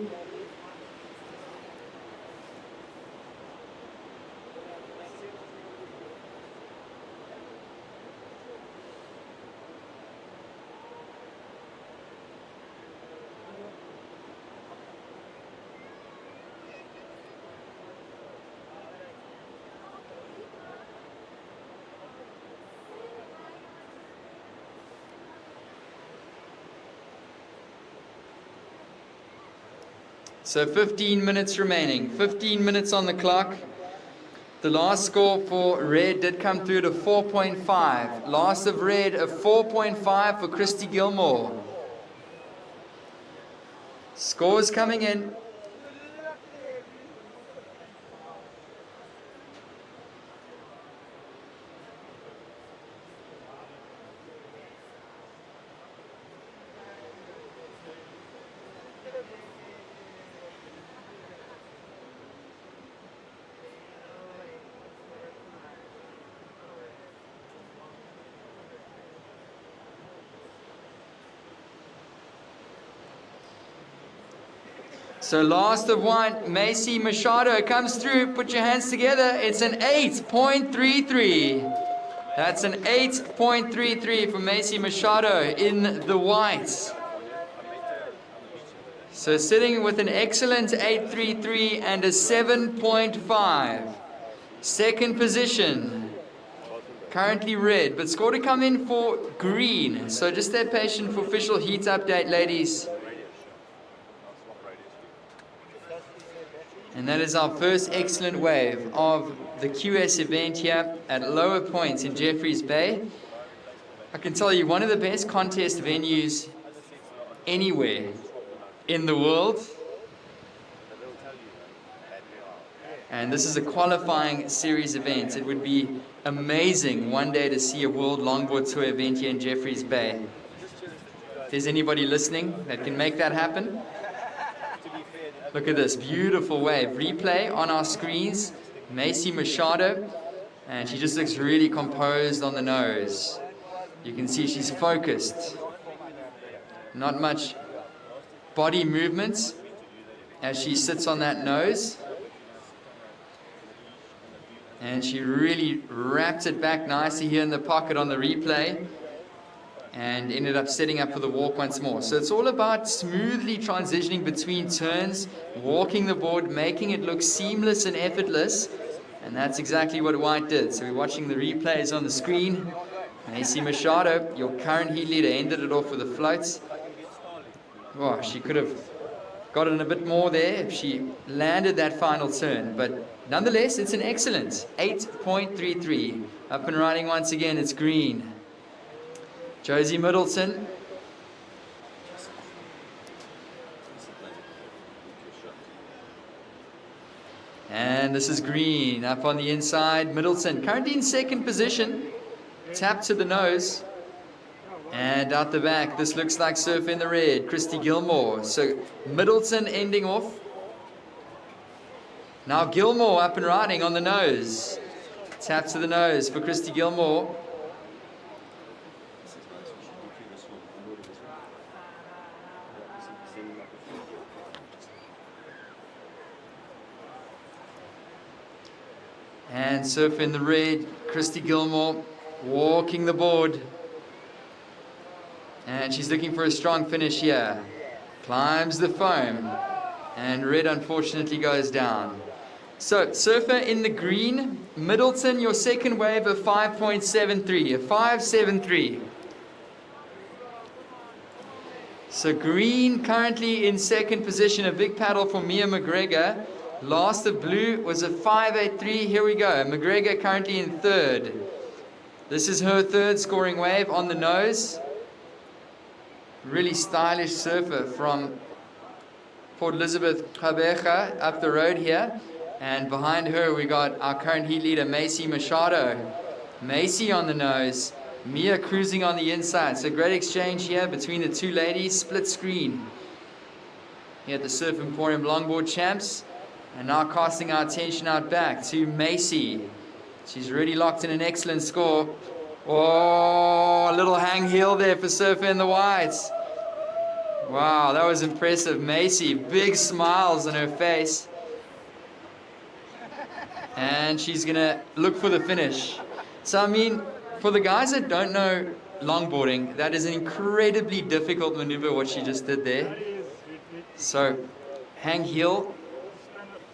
So 15 minutes remaining, 15 minutes on the clock. The last score for red did come through to 4.5. Last of red, a 4.5 for Christy Gilmore. Scores coming in. So last of one, Macy Machado comes through. Put your hands together. It's an 8.33. That's an 8.33 for Macy Machado in the whites. So sitting with an excellent 8.33 and a 7.5. Second position. Currently red, but score to come in for green. So just stay patient for official heat update, ladies. And that is our first excellent wave of the QS event here at Lower Point in Jeffreys Bay. I can tell you, one of the best contest venues anywhere in the world. And this is a qualifying series event. It would be amazing one day to see a World Longboard Tour event here in Jeffreys Bay. If there's anybody listening that can make that happen. Look at this beautiful wave. Replay on our screens. Macy Machado. And she just looks really composed on the nose. You can see she's focused. Not much body movements as she sits on that nose. And she really wrapped it back nicely here in the pocket on the replay. And ended up setting up for the walk once more. So it's all about smoothly transitioning between turns, walking the board, making it look seamless and effortless. And that's exactly what White did. So we're watching the replays on the screen. Macy Machado, your current heat leader, ended it off with a float. Oh, she could have gotten a bit more there if she landed that final turn. But nonetheless, it's an excellent 8.33. Up and riding once again, it's green. Josie Middleton. And this is green up on the inside. Middleton currently in second position. Tap to the nose. And out the back, this looks like surf in the red. Christy Gilmore. So Middleton ending off. Now Gilmore up and riding on the nose. Tap to the nose for Christy Gilmore. And surf in the red, Christy Gilmore walking the board. And she's looking for a strong finish here. Climbs the foam. And red unfortunately goes down. So surfer in the green, Middleton, your second wave of 5.73, a 5.73. So green currently in second position, a big paddle for Mia McGregor. Last of blue was a 5.83. Here we go. McGregor currently in third. This is her third scoring wave on the nose. Really stylish surfer from Port Elizabeth, Qabeja, up the road here. And behind her we got our current heat leader, Macy Machado. Macy on the nose. Mia cruising on the inside. So great exchange here between the two ladies. Split screen here at the Surf Emporium Longboard Champs. And now casting our attention out back to Macy. She's already locked in an excellent score. Oh, a little hang heel there for Surfer in the Whites. Wow, that was impressive. Macy, big smiles on her face. And she's going to look for the finish. So, I mean, for the guys that don't know longboarding, that is an incredibly difficult maneuver, what she just did there. So, hang heel.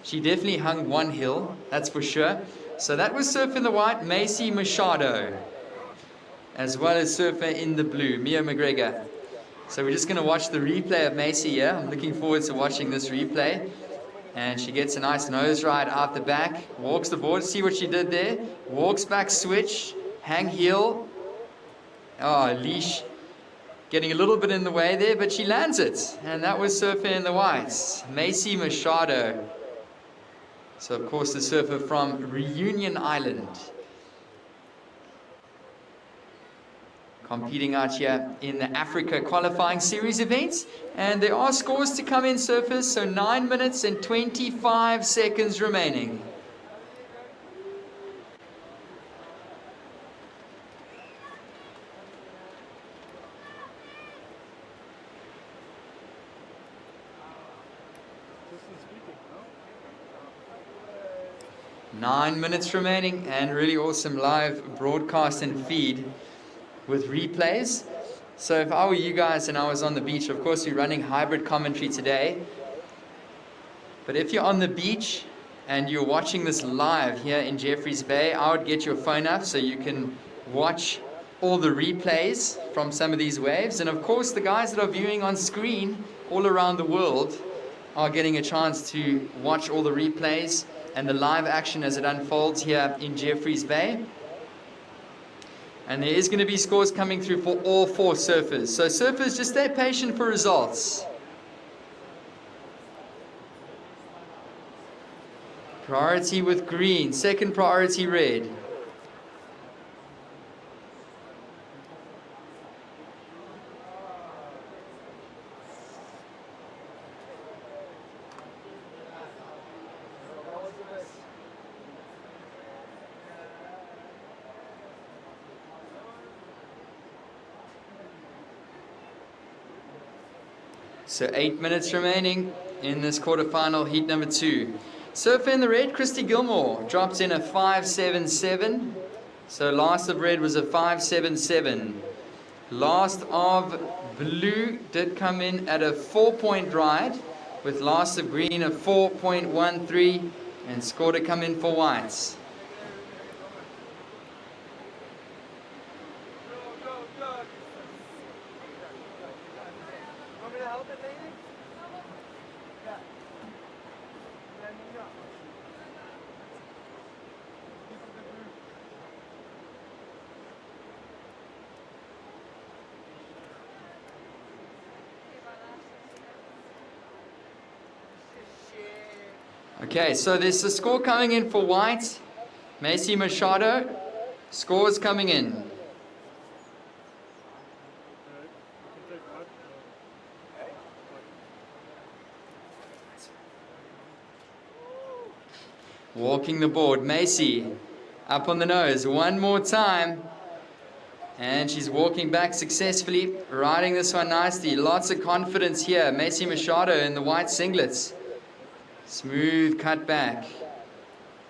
She definitely hung one heel, that's for sure. So that was Surfer in the White, Macy Machado, as well as Surfer in the Blue, Mia McGregor. So we're just going to watch the replay of Macy here. I'm looking forward to watching this replay. And she gets a nice nose ride out the back, walks the board, see what she did there. Walks back, switch, hang heel. Oh, leash getting a little bit in the way there, but she lands it. And that was Surfer in the Whites, Macy Machado. So, of course, the surfer from Reunion Island. Competing out here in the Africa Qualifying Series events. And there are scores to come in, surfers. So 9 minutes and 25 seconds remaining. Nine minutes remaining, and really awesome live broadcast and feed with replays. So if I were you guys and I was on the beach, of course we're running hybrid commentary today. But if you're on the beach and you're watching this live here in Jeffreys Bay, I would get your phone up so you can watch all the replays from some of these waves. And of course the guys that are viewing on screen all around the world are getting a chance to watch all the replays and the live action as it unfolds here in Jeffreys Bay. And there is going to be scores coming through for all four surfers. So surfers, just stay patient for results. Priority with green, second priority red. So 8 minutes remaining in this quarterfinal heat number 2. Surfer in the red, Christy Gilmore, drops in a 5.77. So last of red was a 5.77. Last of blue did come in at a 4-point ride, with last of green a 4.13, and score to come in for whites. Okay, so there's the score coming in for white. Macy Machado, scores coming in. Walking the board, Macy up on the nose one more time. And she's walking back successfully, riding this one nicely. Lots of confidence here. Macy Machado in the white singlets. Smooth cut back.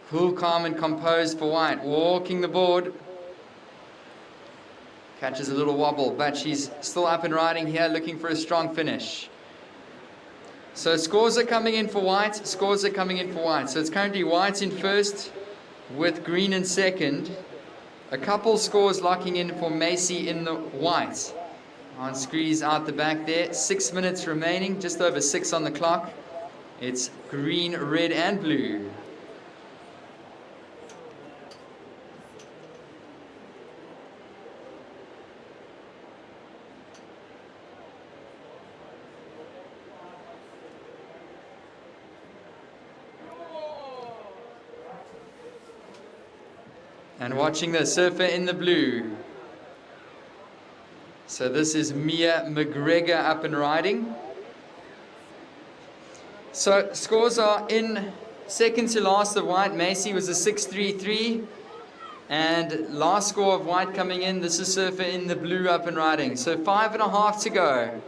Cool, calm, and composed for white. Walking the board. Catches a little wobble, but she's still up and riding here, looking for a strong finish. So scores are coming in for white. Scores are coming in for white. So it's currently white in first with green in second. A couple scores locking in for Macy in the white. On squeeze out the back there. 6 minutes remaining, just over 6 on the clock. It's green, red, and blue. And watching the surfer in the blue. So this is Mia McGregor up and riding. So scores are in second to last of white. Macy was a 6.33. And last score of white coming in. This is surfer in the blue up and riding. So 5.5 to go.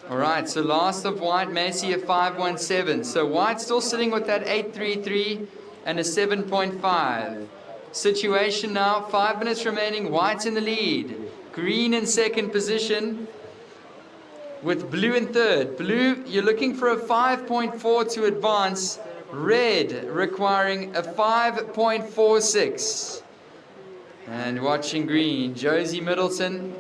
Alright, so last of white, Macy a 5.17. So white still sitting with that 8.33 and a 7.5. Situation now, 5 minutes remaining, white's in the lead. Green in second position with blue in third. Blue, you're looking for a 5.4 to advance. Red requiring a 5.46. And watching green, Josie Middleton.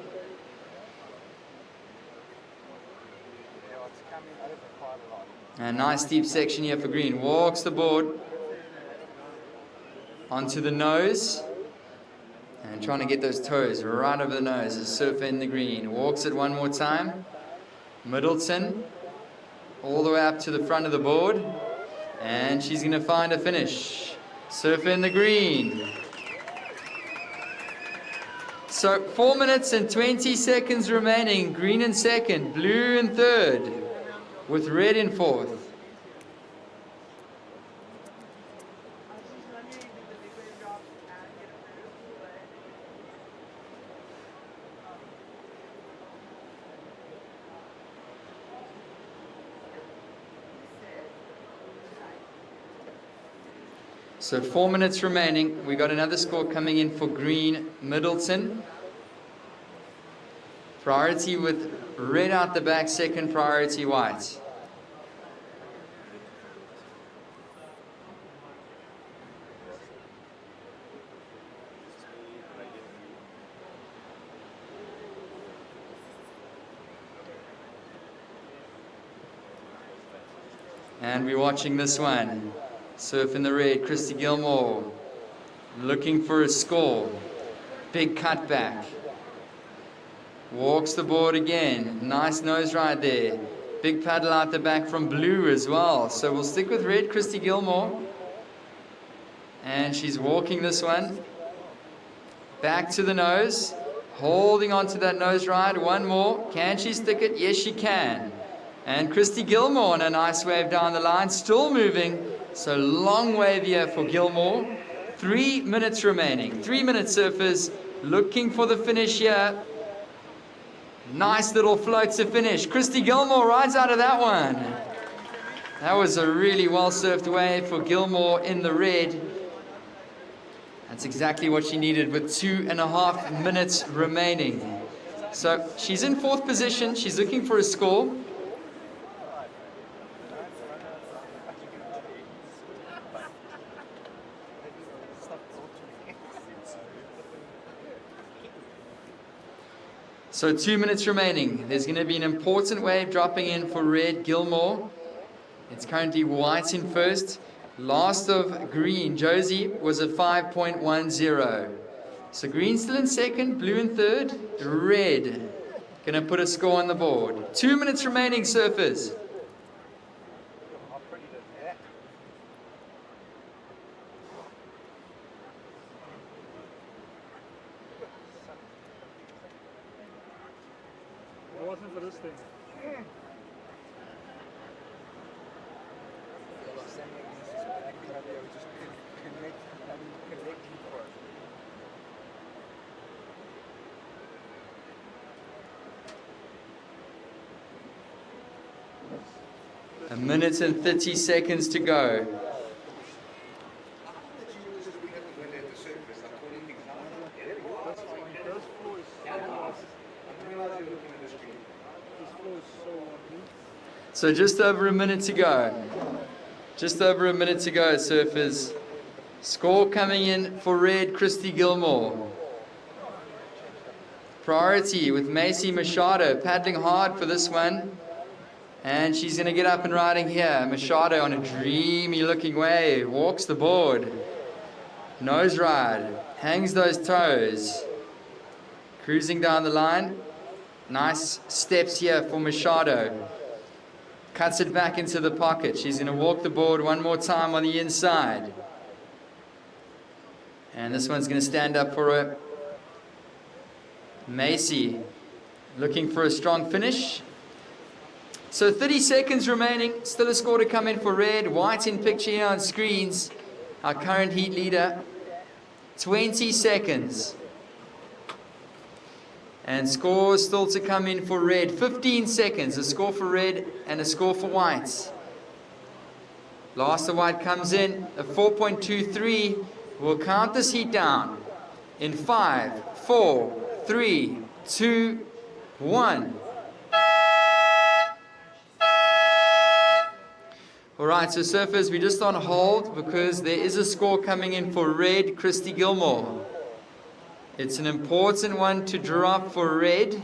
A nice deep section here for green. Walks the board onto the nose. And trying to get those toes right over the nose. A surfer in the green. Walks it one more time. Middleton. All the way up to the front of the board. And she's going to find a finish. Surfer in the green. So 4 minutes and 20 seconds remaining. Green in second. Blue in third. With red in fourth. So 4 minutes remaining. We got another score coming in for green, Middleton. Priority with red out the back, second priority white. And we're watching this one. Surf in the red, Christy Gilmore. Looking for a score. Big cutback. Walks the board again. Nice nose ride there. Big paddle out the back from blue as well. So we'll stick with red, Christy Gilmore. And she's walking this one. Back to the nose. Holding on to that nose ride. One more. Can she stick it? Yes, she can. And Christy Gilmore on a nice wave down the line, still moving. So long wave here for Gilmore. 3 minutes remaining. 3 minute surfers looking for the finish here. Nice little float to finish. Christy Gilmore rides out of that one. That was a really well surfed wave for Gilmore in the red. That's exactly what she needed with 2.5 minutes remaining. So she's in 4th position. She's looking for a score. So 2 minutes remaining. There's going to be an important wave dropping in for red Gilmore. It's currently white in first. Last of green, Josie, was a 5.10. So green still in second, blue in third, red going to put a score on the board. 2 minutes remaining, surfers. Wasn't for this thing. A minute and 30 seconds to go. So just over a minute to go. Just over a minute to go, surfers. Score coming in for red, Christy Gilmore. Priority with Macy Machado paddling hard for this one. And she's going to get up and riding here. Machado on a dreamy looking wave. Walks the board. Nose ride. Hangs those toes. Cruising down the line. Nice steps here for Machado. Cuts it back into the pocket. She's going to walk the board one more time on the inside. And this one's going to stand up for her. Macy looking for a strong finish. So 30 seconds remaining. Still a score to come in for red. White in picture here on screens. Our current heat leader. 20 seconds. And scores still to come in for red. 15 seconds. A score for red and a score for white. Last of white comes in. A 4.23. We'll count this heat down. In 5, 4, 3, 2, 1. Alright, so surfers, we're just on hold because there is a score coming in for red, Christy Gilmore. It's an important one to drop for red.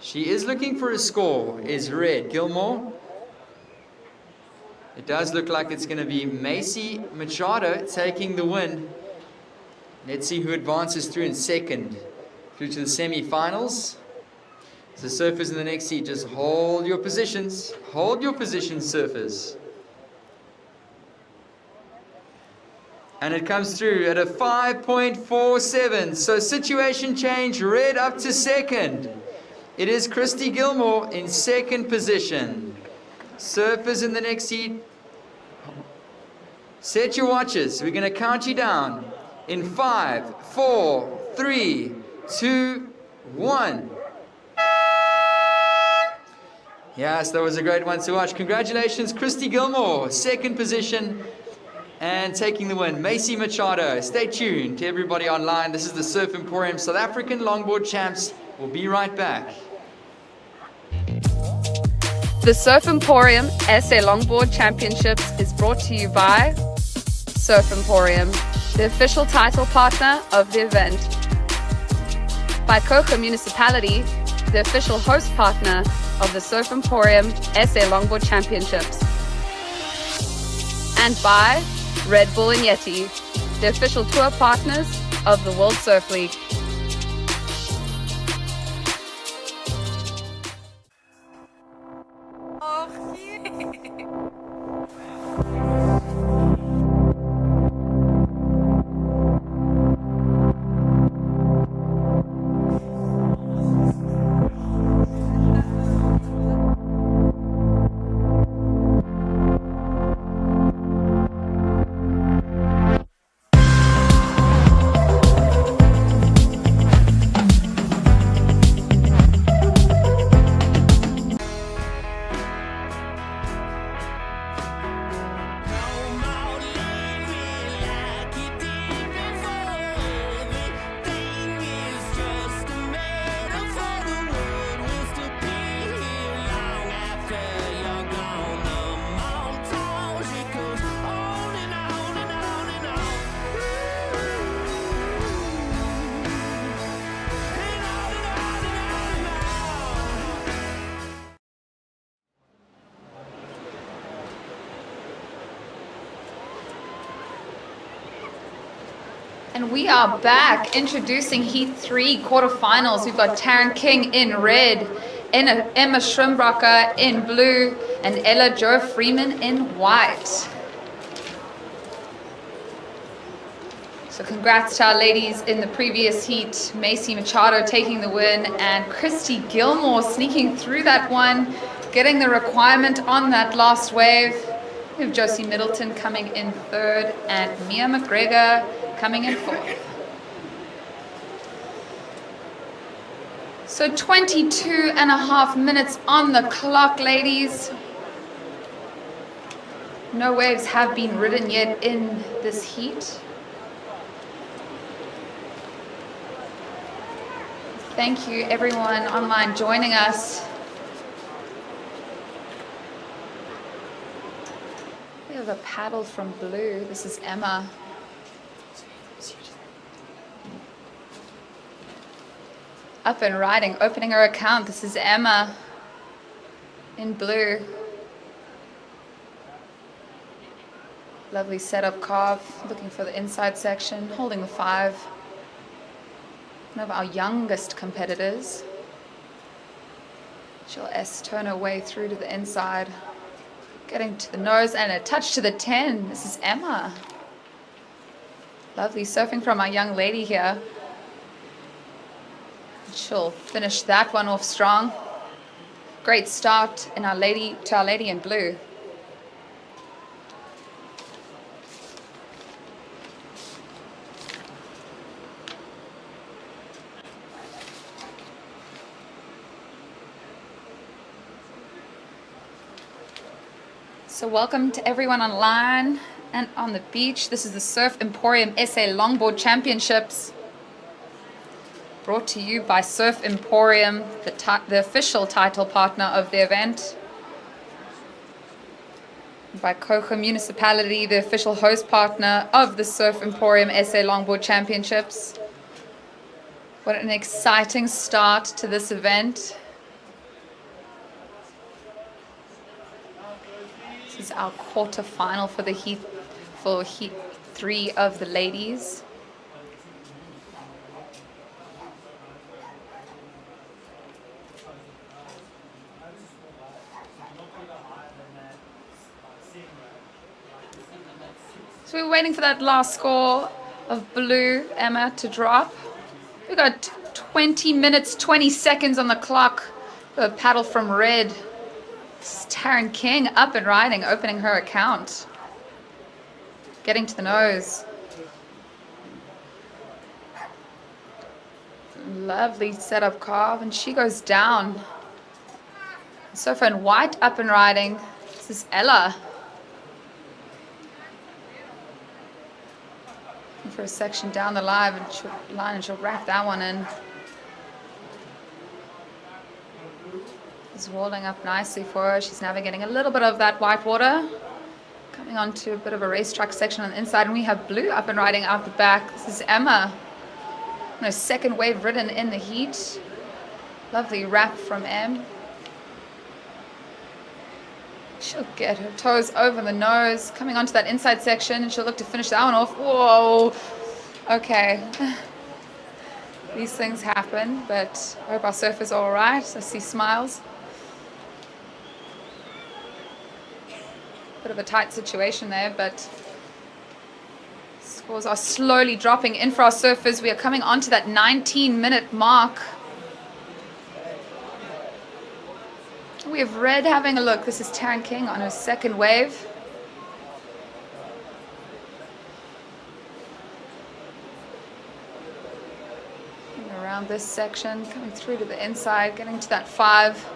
She is looking for a score, is red. Gilmore. It does look like it's going to be Macy Machado taking the win. Let's see who advances through in second, through to the semi-finals. So surfers in the next heat, just hold your positions. Hold your positions, surfers. And it comes through at a 5.47. So situation change, red up to second. It is Christy Gilmore in second position. Surfers in the next heat, set your watches. We're going to count you down in 5, 4, 3, 2, 1. Yes, that was a great one to watch. Congratulations, Christy Gilmore, second position and taking the win. Macy Machado. Stay tuned to everybody online. This is the Surf Emporium South African Longboard Champs. We'll be right back. The Surf Emporium SA Longboard Championships is brought to you by Surf Emporium, the official title partner of the event. By Coca Municipality, the official host partner of the Surf Emporium SA Longboard Championships. And by Red Bull and Yeti, the official tour partners of the World Surf League. And we are back introducing Heat 3 quarterfinals. We've got Taryn King in red, Emma Schrimbrocker in blue, and Ella Jo Freeman in white. So congrats to our ladies in the previous heat. Macy Machado taking the win and Christy Gilmore sneaking through that one, getting the requirement on that last wave. We have Josie Middleton coming in third and Mia McGregor coming in fourth. So 22 and a half minutes on the clock, ladies. No waves have been ridden yet in this heat. Thank you everyone online joining us. We have a paddle from blue. This is Emma. Up and riding, opening her account. This is Emma in blue. Lovely setup carve, looking for the inside section, holding the 5. One of our youngest competitors. She'll S-turn her way through to the inside. Getting to the nose and a touch to the 10. This is Emma. Lovely surfing from our young lady here. She'll finish that one off strong. Great start in our lady in blue. So welcome to everyone online and on the beach. This is the Surf Emporium SA Longboard Championships, brought to you by Surf Emporium, the official title partner of the event. By Cocha Municipality, the official host partner of the Surf Emporium SA Longboard Championships. What an exciting start to this event. This is our quarterfinal for Heat 3 of the ladies. So we're waiting for that last score of blue, Emma, to drop. We've got 20 minutes, 20 seconds on the clock. A paddle from red. This is Taryn King up and riding, opening her account. Getting to the nose. Lovely setup carve, and she goes down. Sofa in white up and riding. This is Ella. For a section down the line, and she'll wrap that one in. Is walling up nicely for her. She's navigating a little bit of that white water. Coming onto a bit of a racetrack section on the inside, and we have blue up and riding out the back. This is Emma. No second wave ridden in the heat. Lovely wrap from Em. She'll get her toes over the nose, coming onto that inside section, and she'll look to finish that one off. Whoa. Okay. These things happen, but I hope our surfer's all right. I see smiles. Bit of a tight situation there, but scores are slowly dropping in for our surfers. We are coming onto that 19-minute mark. We have red having a look. This is Taryn King on her second wave. And around this section, coming through to the inside, getting to that 5.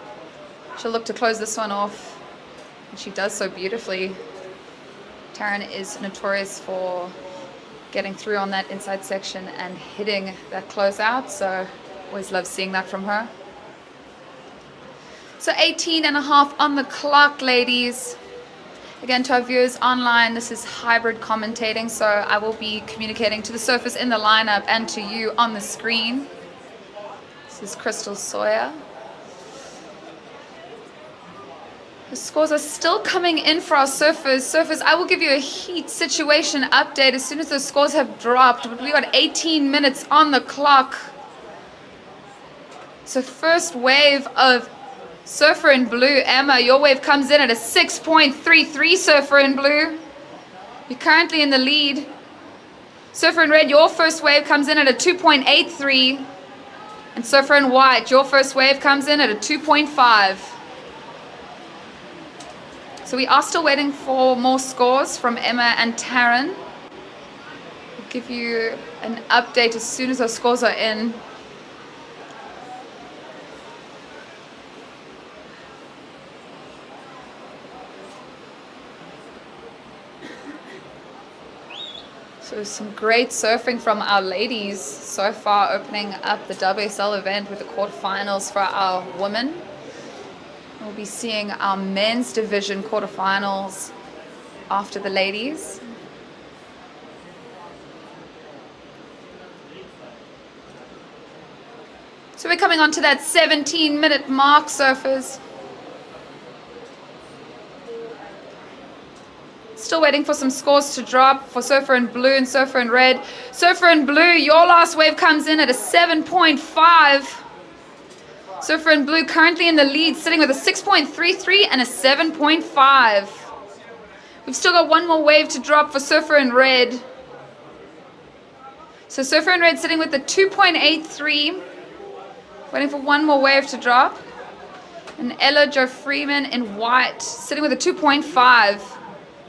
She'll look to close this one off. And she does so beautifully. Taryn is notorious for getting through on that inside section and hitting that closeout, so always love seeing that from her. So 18 and a half on the clock, ladies. Again, to our viewers online, this is hybrid commentating, so I will be communicating to the surfers in the lineup and to you on the screen. This is Crystal Sawyer. The scores are still coming in for our surfers. Surfers, I will give you a heat situation update as soon as the scores have dropped. But we got 18 minutes on the clock. So first wave of surfer in blue. Emma, your wave comes in at a 6.33 surfer in blue. You're currently in the lead. Surfer in red, your first wave comes in at a 2.83. And surfer in white, your first wave comes in at a 2.5. So we are still waiting for more scores from Emma and Taryn. I'll give you an update as soon as those scores are in. So some great surfing from our ladies so far, opening up the WSL event with the quarterfinals for our women. We'll be seeing our men's division quarterfinals after the ladies. So we're coming on to that 17-minute mark, surfers. Still waiting for some scores to drop for surfer in blue and surfer in red. Surfer in blue, your last wave comes in at a 7.5. Surfer in blue currently in the lead, sitting with a 6.33 and a 7.5. We've still got one more wave to drop for surfer in red. So surfer in red sitting with the 2.83. Waiting for one more wave to drop. And Ella Jo Freeman in white, sitting with a 2.5.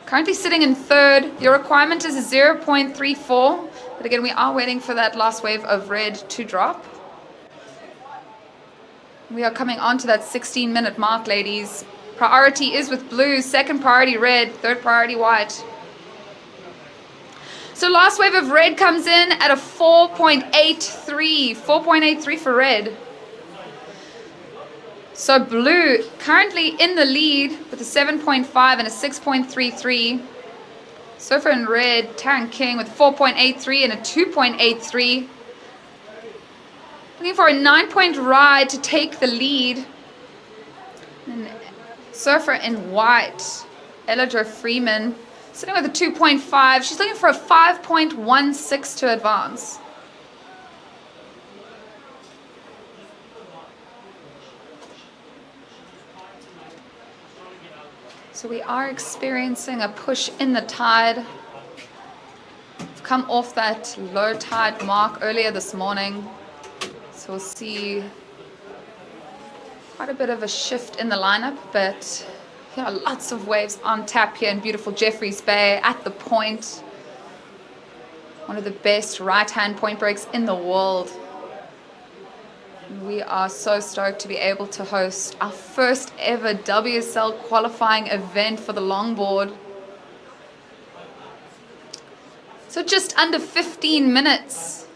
Currently sitting in third. Your requirement is a 0.34. But again, we are waiting for that last wave of red to drop. We are coming on to that 16-minute mark, ladies. Priority is with blue, second priority red, third priority white. So last wave of red comes in at a 4.83. 4.83 for red. So blue currently in the lead with a 7.5 and a 6.33. Surfer in red, Taryn King with 4.83 and a 2.83. Looking for a 9-point ride to take the lead. And surfer in white, Ella Jo Freeman, sitting with a 2.5. She's looking for a 5.16 to advance. So we are experiencing a push in the tide. We've come off that low tide mark earlier this morning. So we'll see quite a bit of a shift in the lineup, but lots of waves on tap here in beautiful Jeffreys Bay at the point. One of the best right-hand point breaks in the world. We are so stoked to be able to host our first ever WSL qualifying event for the longboard. So just under 15 minutes.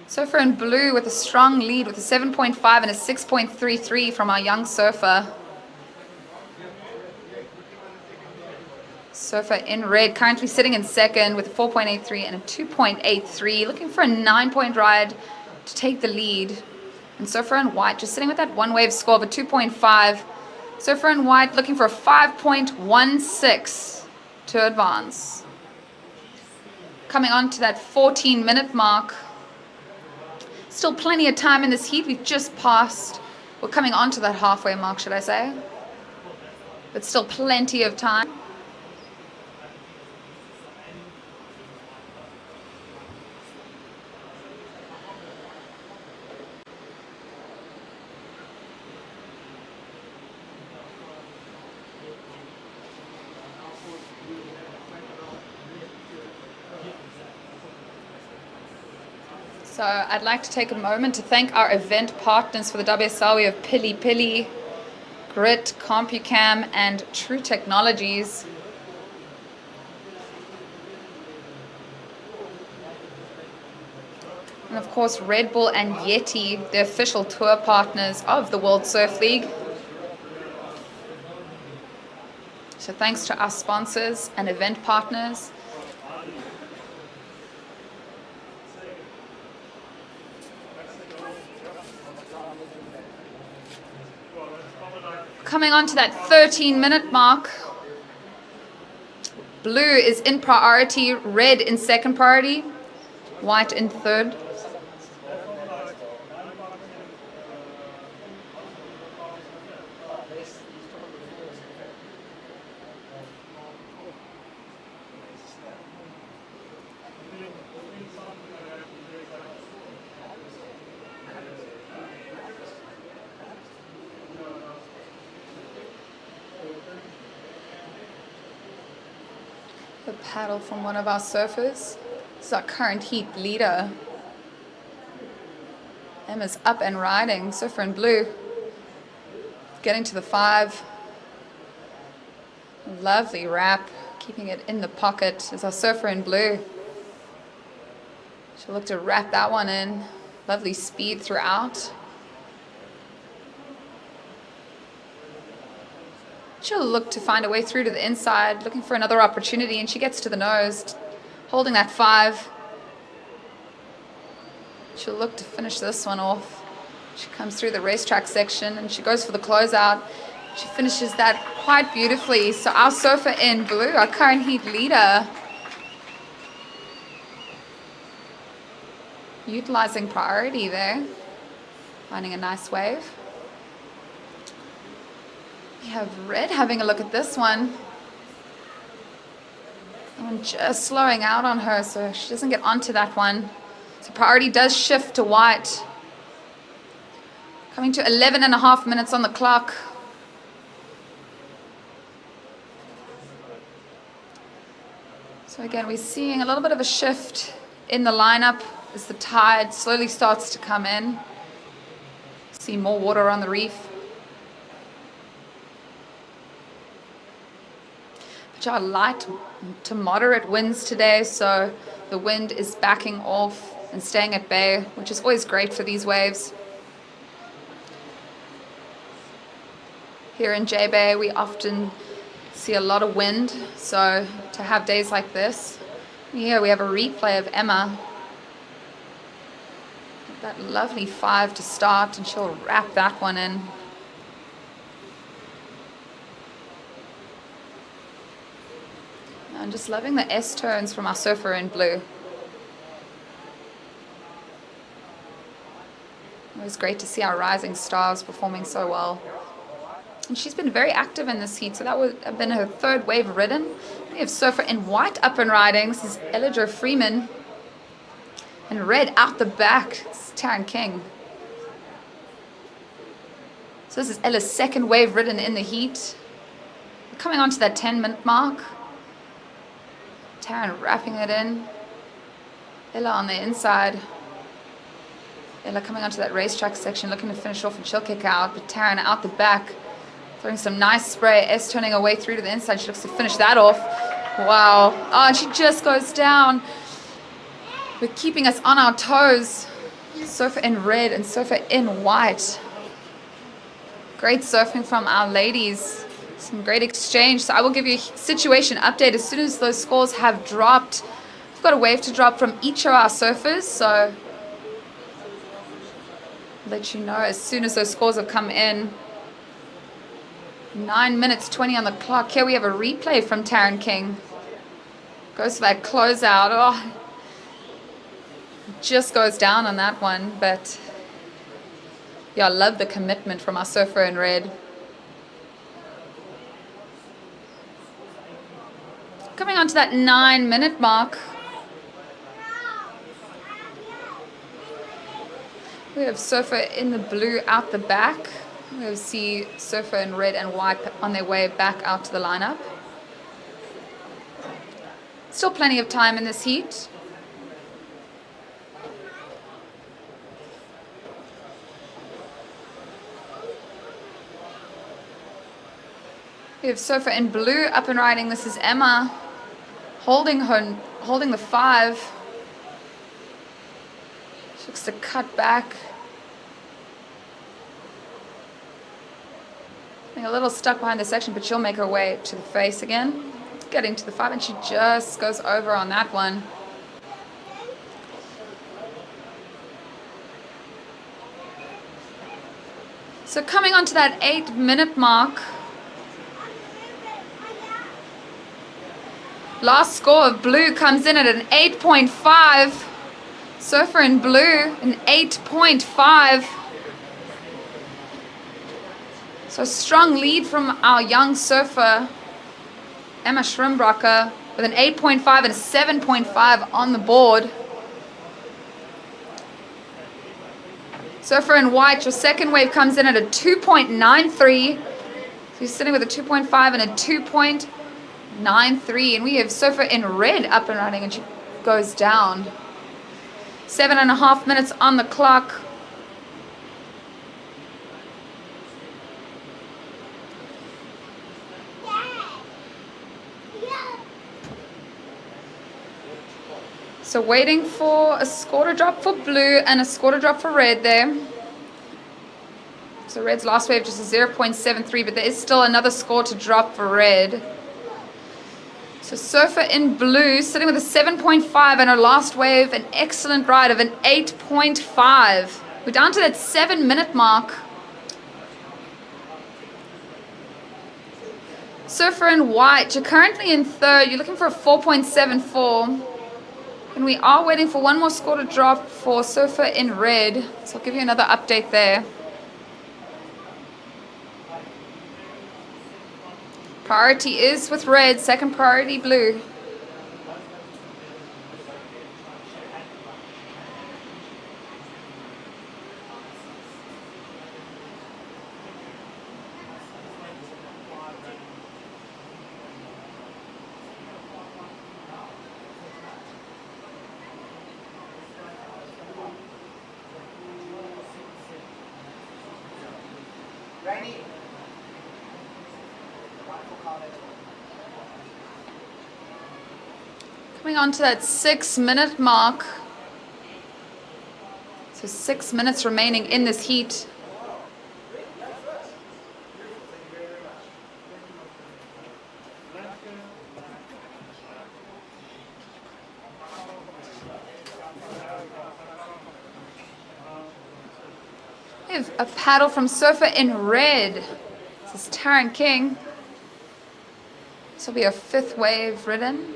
Surfer in blue with a strong lead with a 7.5 and a 6.33 from our young surfer. Surfer in red currently sitting in second with a 4.83 and a 2.83. Looking for a 9-point ride to take the lead. And surfer in white just sitting with that one wave score of a 2.5. Surfer in white looking for a 5.16 to advance. Coming on to that 14-minute mark. Still plenty of time in this heat. We've just passed. We're coming on to that halfway mark, should I say. But still plenty of time. So I'd like to take a moment to thank our event partners for the WSL. We have Pili Pili, Grit, CompuCam, and True Technologies. And of course, Red Bull and Yeti, the official tour partners of the World Surf League. So thanks to our sponsors and event partners. Coming on to that 13-minute mark. Blue is in priority, red in second priority, white in third. A paddle from one of our surfers. This is our current heat leader. Emma's up and riding, surfer in blue. Getting to the 5. Lovely wrap, keeping it in the pocket is our surfer in blue. She'll look to wrap that one in. Lovely speed throughout. She'll look to find a way through to the inside, looking for another opportunity, and she gets to the nose, holding that 5. She'll look to finish this one off. She comes through the racetrack section, and she goes for the closeout. She finishes that quite beautifully. So our surfer in blue, our current heat leader, utilizing priority there, finding a nice wave. We have red having a look at this one. That one just slowing out on her so she doesn't get onto that one. So priority does shift to white. Coming to 11.5 minutes on the clock. So again, we're seeing a little bit of a shift in the lineup as the tide slowly starts to come in. See more water on the reef. But our light to moderate winds today, so the wind is backing off and staying at bay, which is always great for these waves. Here in J Bay, we often see a lot of wind, so to have days like this. Here we have a replay of Emma. That lovely 5 to start, and she'll wrap that one in. I'm just loving the S turns from our surfer in blue. It was great to see our rising stars performing so well. And she's been very active in this heat, so that would have been her 3rd wave ridden. We have surfer in white up and riding. This is Ella Jo Freeman. And red out the back, it's Taryn King. So this is Ella's 2nd wave ridden in the heat. We're coming on to that 10-minute mark. Taryn wrapping it in. Ella on the inside. Ella coming onto that racetrack section, looking to finish off and she'll kick out, but Taryn out the back, throwing some nice spray. S turning her way through to the inside. She looks to finish that off. Wow. Oh, and she just goes down. We're keeping us on our toes. Surfer in red and surfer in white. Great surfing from our ladies. Some great exchange. So I will give you a situation update as soon as those scores have dropped. We've got a wave to drop from each of our surfers, so I'll let you know as soon as those scores have come in. 9 minutes 20 on the clock. Here we have a replay from Taryn King. Goes for that closeout. Oh, just goes down on that one, but yeah, I love the commitment from our surfer in red. Coming on to that 9-minute mark. We have surfer in the blue out the back. We see surfer in red and white on their way back out to the lineup. Still plenty of time in this heat. We have surfer in blue up and riding. This is Emma holding the 5. She looks to cut back. Being a little stuck behind the section, but she'll make her way to the face again. Getting to the 5, and she just goes over on that one. So coming on to that 8-minute mark. Last score of blue comes in at an 8.5. Surfer in blue, an 8.5. So strong lead from our young surfer, Emma Schrimbrocker, with an 8.5 and a 7.5 on the board. Surfer in white, your second wave comes in at a 2.93. So you're sitting with a 2.5 and a 2.93. And we have surfer in red up and running, and she goes down. 7.5 minutes on the clock. So waiting for a score to drop for blue and a score to drop for red there. So red's last wave just a 0.73, but there is still another score to drop for red. So surfer in blue sitting with a 7.5 and her last wave an excellent ride of an 8.5. We're down to that 7-minute mark. Surfer in white, you're currently in third. You're looking for a 4.74. And we are waiting for one more score to drop for surfer in red. So I'll give you another update there. Priority is with red, second priority blue. Coming on to that 6-minute mark. So 6 minutes remaining in this heat. We have a paddle from surfer in red. This is Taryn King. This will be a 5th wave ridden.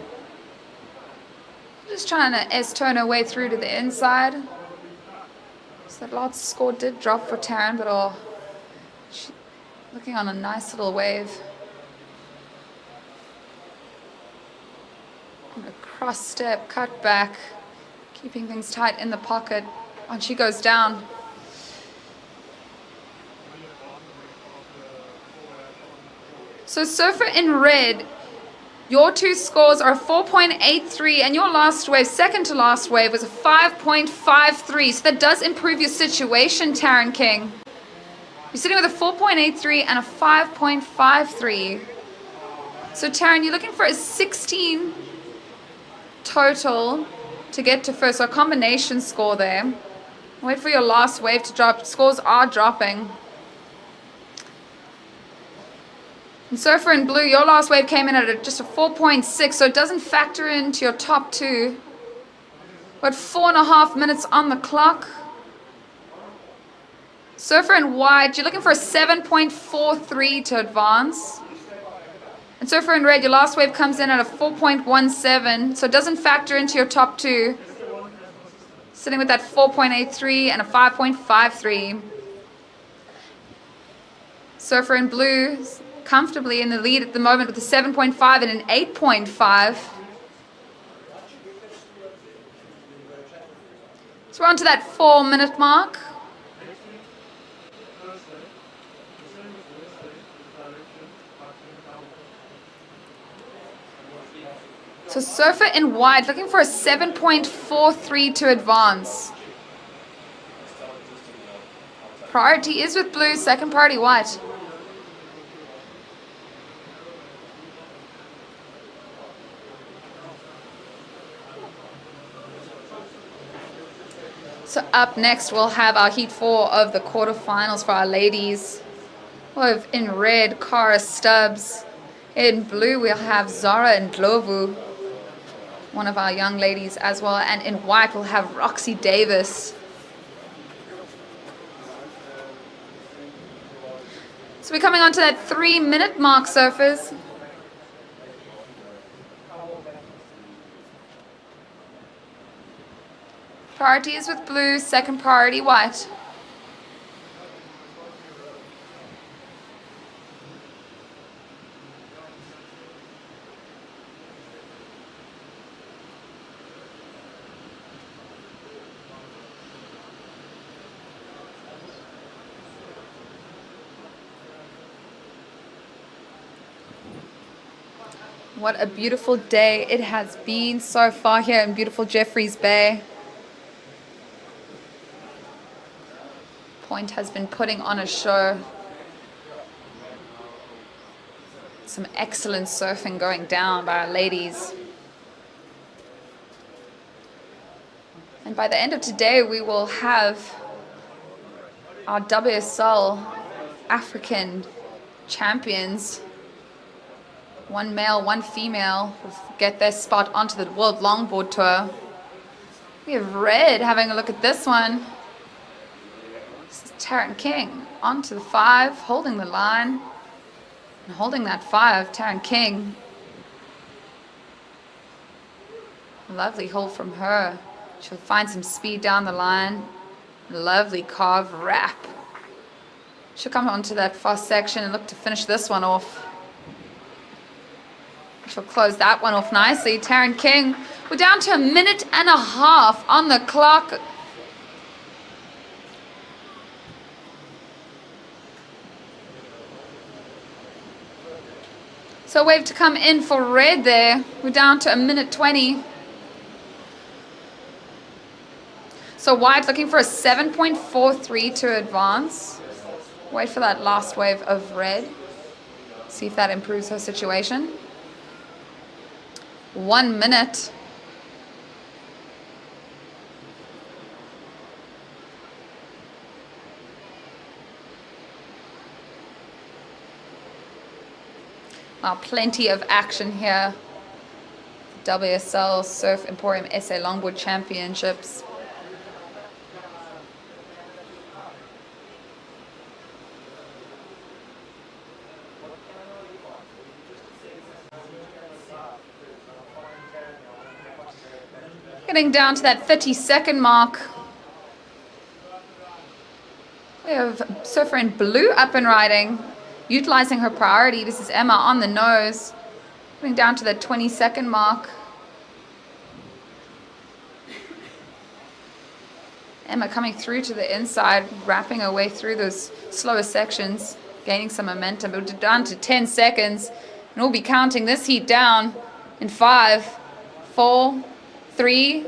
Just trying to S-turn her way through to the inside. So that last score did drop for Taryn, but she's looking on a nice little wave. And a cross step, cut back, keeping things tight in the pocket. And she goes down. So surfer in red, your two scores are 4.83 and your last wave, second to last wave, was a 5.53. So that does improve your situation, Taryn King. You're sitting with a 4.83 and a 5.53. So Taryn, you're looking for a 16 total to get to first. So a combination score there. Wait for your last wave to drop. Scores are dropping. And surfer in blue, your last wave came in at just a 4.6, so it doesn't factor into your top two. We're at 4.5 minutes on the clock. Surfer in white, you're looking for a 7.43 to advance. And surfer in red, your last wave comes in at a 4.17, so it doesn't factor into your top two. Sitting with that 4.83 and a 5.53. Surfer in blue, comfortably in the lead at the moment with a 7.5 and an 8.5. So we're on to that 4-minute mark. So surfer in white looking for a 7.43 to advance. Priority is with blue, second priority white. So up next, we'll have our Heat 4 of the quarterfinals for our ladies. We'll have in red, Cara Stubbs. In blue, we'll have Zara and Ndlovu, one of our young ladies as well. And in white, we'll have Roxy Davis. So we're coming on to that 3-minute mark, surfers. Priority is with blue, second priority white. What a beautiful day it has been so far here in beautiful Jeffreys Bay. Point has been putting on a show. Some excellent surfing going down by our ladies. And by the end of today, we will have our WSL African champions. One male, one female will get their spot onto the World Longboard Tour. We have Red having a look at this one. This is Taryn King onto the 5, holding the line. And holding that 5, Taryn King. Lovely hold from her. She'll find some speed down the line. Lovely carve wrap. She'll come onto that fast section and look to finish this one off. She'll close that one off nicely. Taryn King, we're down to 1.5 minutes on the clock. So wave to come in for Red there. We're down to 1:20. So white looking for a 7.43 to advance. Wait for that last wave of Red. See if that improves her situation. 1 minute. Wow, plenty of action here. WSL Surf Emporium SA Longboard Championships. Getting down to that 30-second mark. We have surfer in blue up and riding, utilizing her priority. This is Emma on the nose. Getting down to the 20-second mark. Emma coming through to the inside, wrapping her way through those slower sections, gaining some momentum. But we're down to 10 seconds, and we'll be counting this heat down in 5, 4, 3,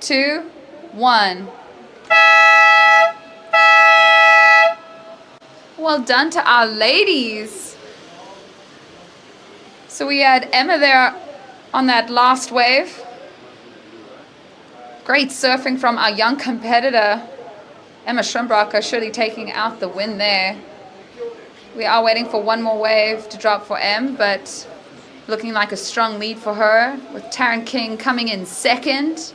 2, 1. Well done to our ladies. So we had Emma there on that last wave. Great surfing from our young competitor, Emma Schrimbracher, surely taking out the win there. We are waiting for one more wave to drop for Em, but looking like a strong lead for her, with Taryn King coming in second.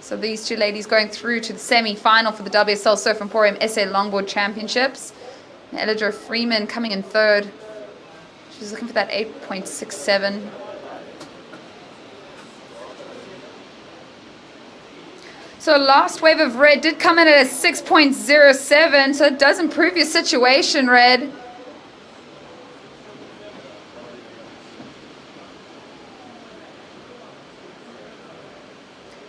So these two ladies going through to the semi-final for the WSL Surf Emporium SA Longboard Championships. And Elidra Freeman coming in third. She's looking for that 8.67. So last wave of Red did come in at a 6.07, so it does improve your situation, Red.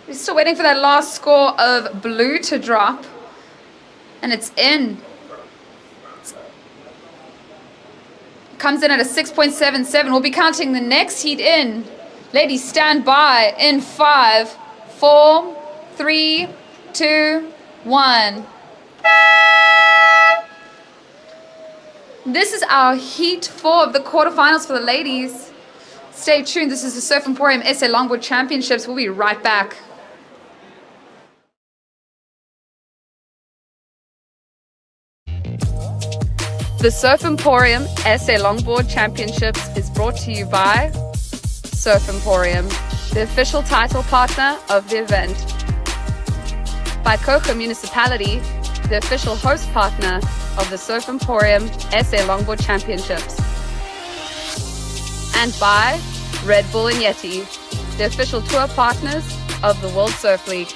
We're still waiting for that last score of blue to drop. And it's in. Comes in at a 6.77. We'll be counting the next heat in. Ladies, stand by in 5, 4, 3, 2, 1. This is our heat 4 of the quarterfinals for the ladies. Stay tuned. This is the Surf Emporium SA Longboard Championships. We'll be right back. The Surf Emporium SA Longboard Championships is brought to you by Surf Emporium, the official title partner of the event. By Coco Municipality, the official host partner of the Surf Emporium SA Longboard Championships. And by Red Bull and Yeti, the official tour partners of the World Surf League.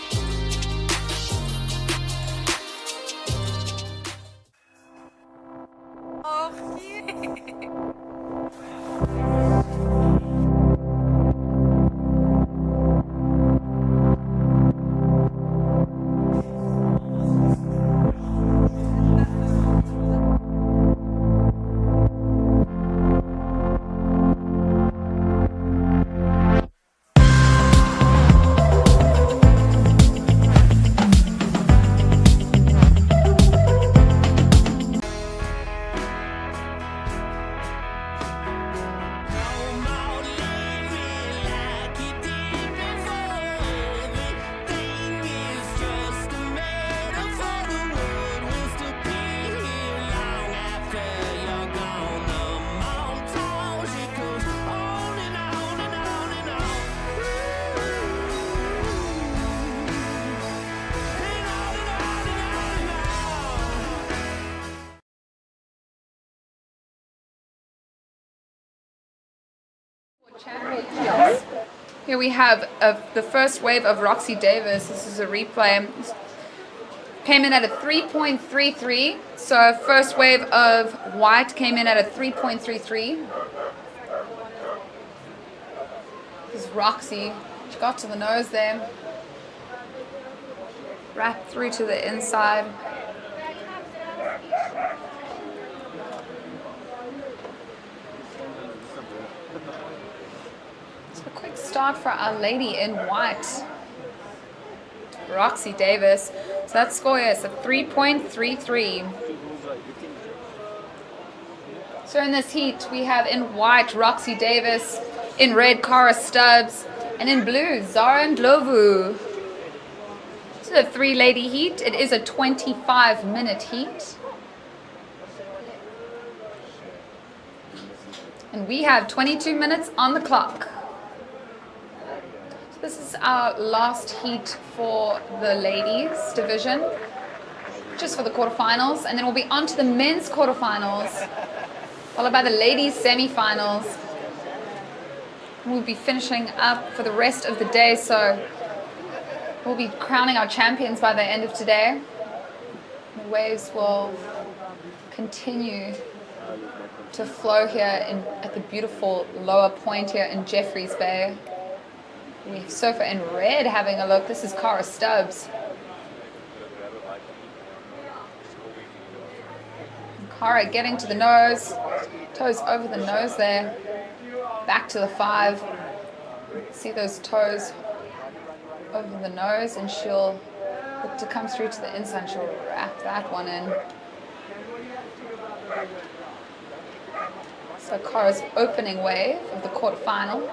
Championships. Here we have the first wave of Roxy Davis. This is a replay. Came in at a 3.33. So first wave of white came in at a 3.33. This is Roxy. She got to the nose there. Wrapped through to the inside. A quick start for our lady in white, Roxy Davis. So that score is a 3.33. So in this heat, we have in white Roxy Davis, in red Cara Stubbs, and in blue Zara Ndlovu. This is a 3-lady heat. It is a 25-minute heat. And we have 22 minutes on the clock. This is our last heat for the ladies division, just for the quarterfinals, and then we'll be on to the men's quarterfinals, followed by the ladies semifinals. We'll be finishing up for the rest of the day, so we'll be crowning our champions by the end of today. The waves will continue to flow here at the beautiful lower point here in Jeffreys Bay. We have Surfer in red having a look. This is Cara Stubbs. Cara getting to the nose. Toes over the nose there. Back to the 5. See those toes over the nose, and she'll look to come through to the inside. She'll wrap that one in. So Cara's opening wave of the quarterfinal.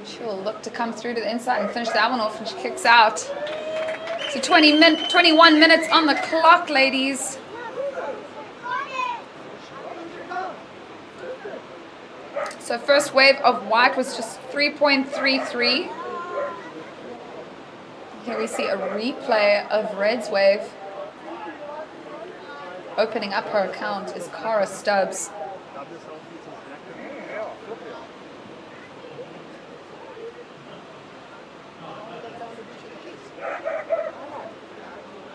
She'll look to come through to the inside and finish that one off, and she kicks out. So 21 minutes on the clock, ladies. So first wave of white was just 3.33. Here we see a replay of red's wave. Opening up her account is Cara Stubbs.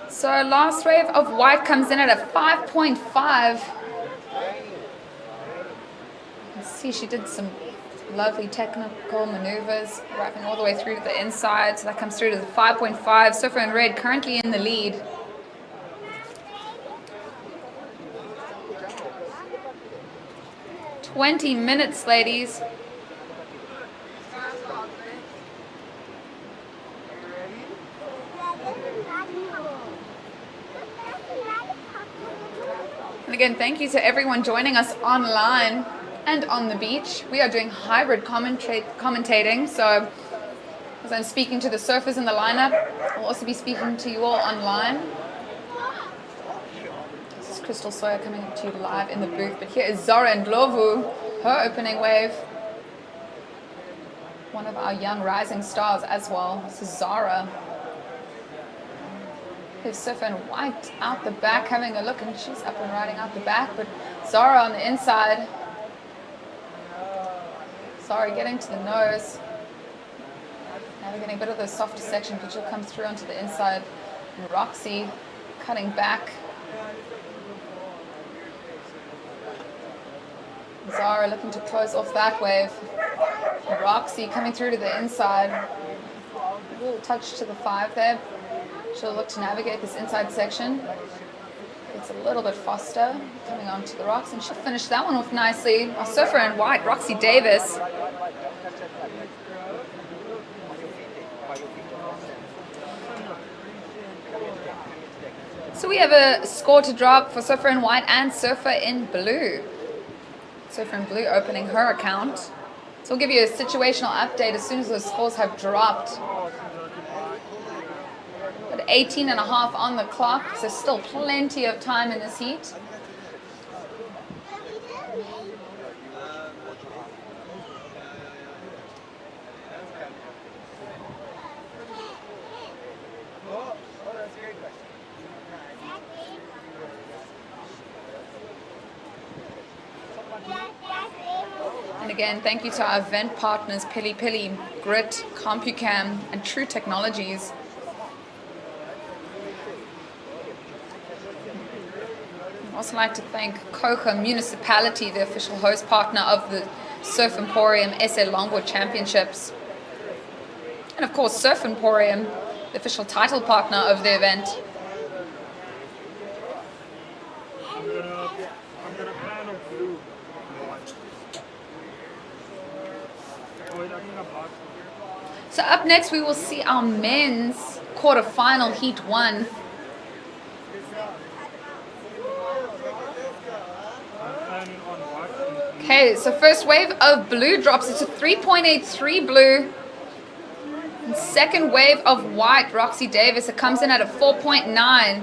So last wave of white comes in at a 5.5. See, she did some lovely technical maneuvers, wrapping all the way through to the inside. So that comes through to the 5.5. Surfer in red currently in the lead. "20 minutes, ladies." And again, thank you to everyone joining us online and on the beach. We are doing hybrid commentating, so as I'm speaking to the surfers in the lineup, I'll also be speaking to you all online. This is Crystal Sawyer coming up to you live in the booth, but here is Zara Ndlovu, her opening wave. one of our young rising stars as well. This is Zara. His surfer in white out the back having a look, and she's up and riding out the back, but Zara on the inside. Sorry, getting to the nose. Navigating a bit of the softer section, but she'll come through onto the inside. And Roxy cutting back. Zara looking to close off that wave. Roxy coming through to the inside. A little touch to the 5 there. She'll look to navigate this inside section. It's a little bit faster coming onto the rocks, and she'll finish that one off nicely. Our surfer in white, Roxy Davis. So we have a score to drop for surfer in white and surfer in blue. Surfer in blue opening her account. So we'll give you a situational update as soon as those scores have dropped. But 18 and a half on the clock, so still plenty of time in this heat. And again, thank you to our event partners, Pili Pili, Grit, CompuCam, and True Technologies. I'd also like to thank Coca Municipality, the official host partner of the Surf Emporium SA Longboard Championships. And of course, Surf Emporium, the official title partner of the event. So up next we will see our men's quarterfinal heat 1. Okay, so first wave of blue drops it to 3.83 blue. And second wave of white, Roxy Davis, it comes in at a 4.9.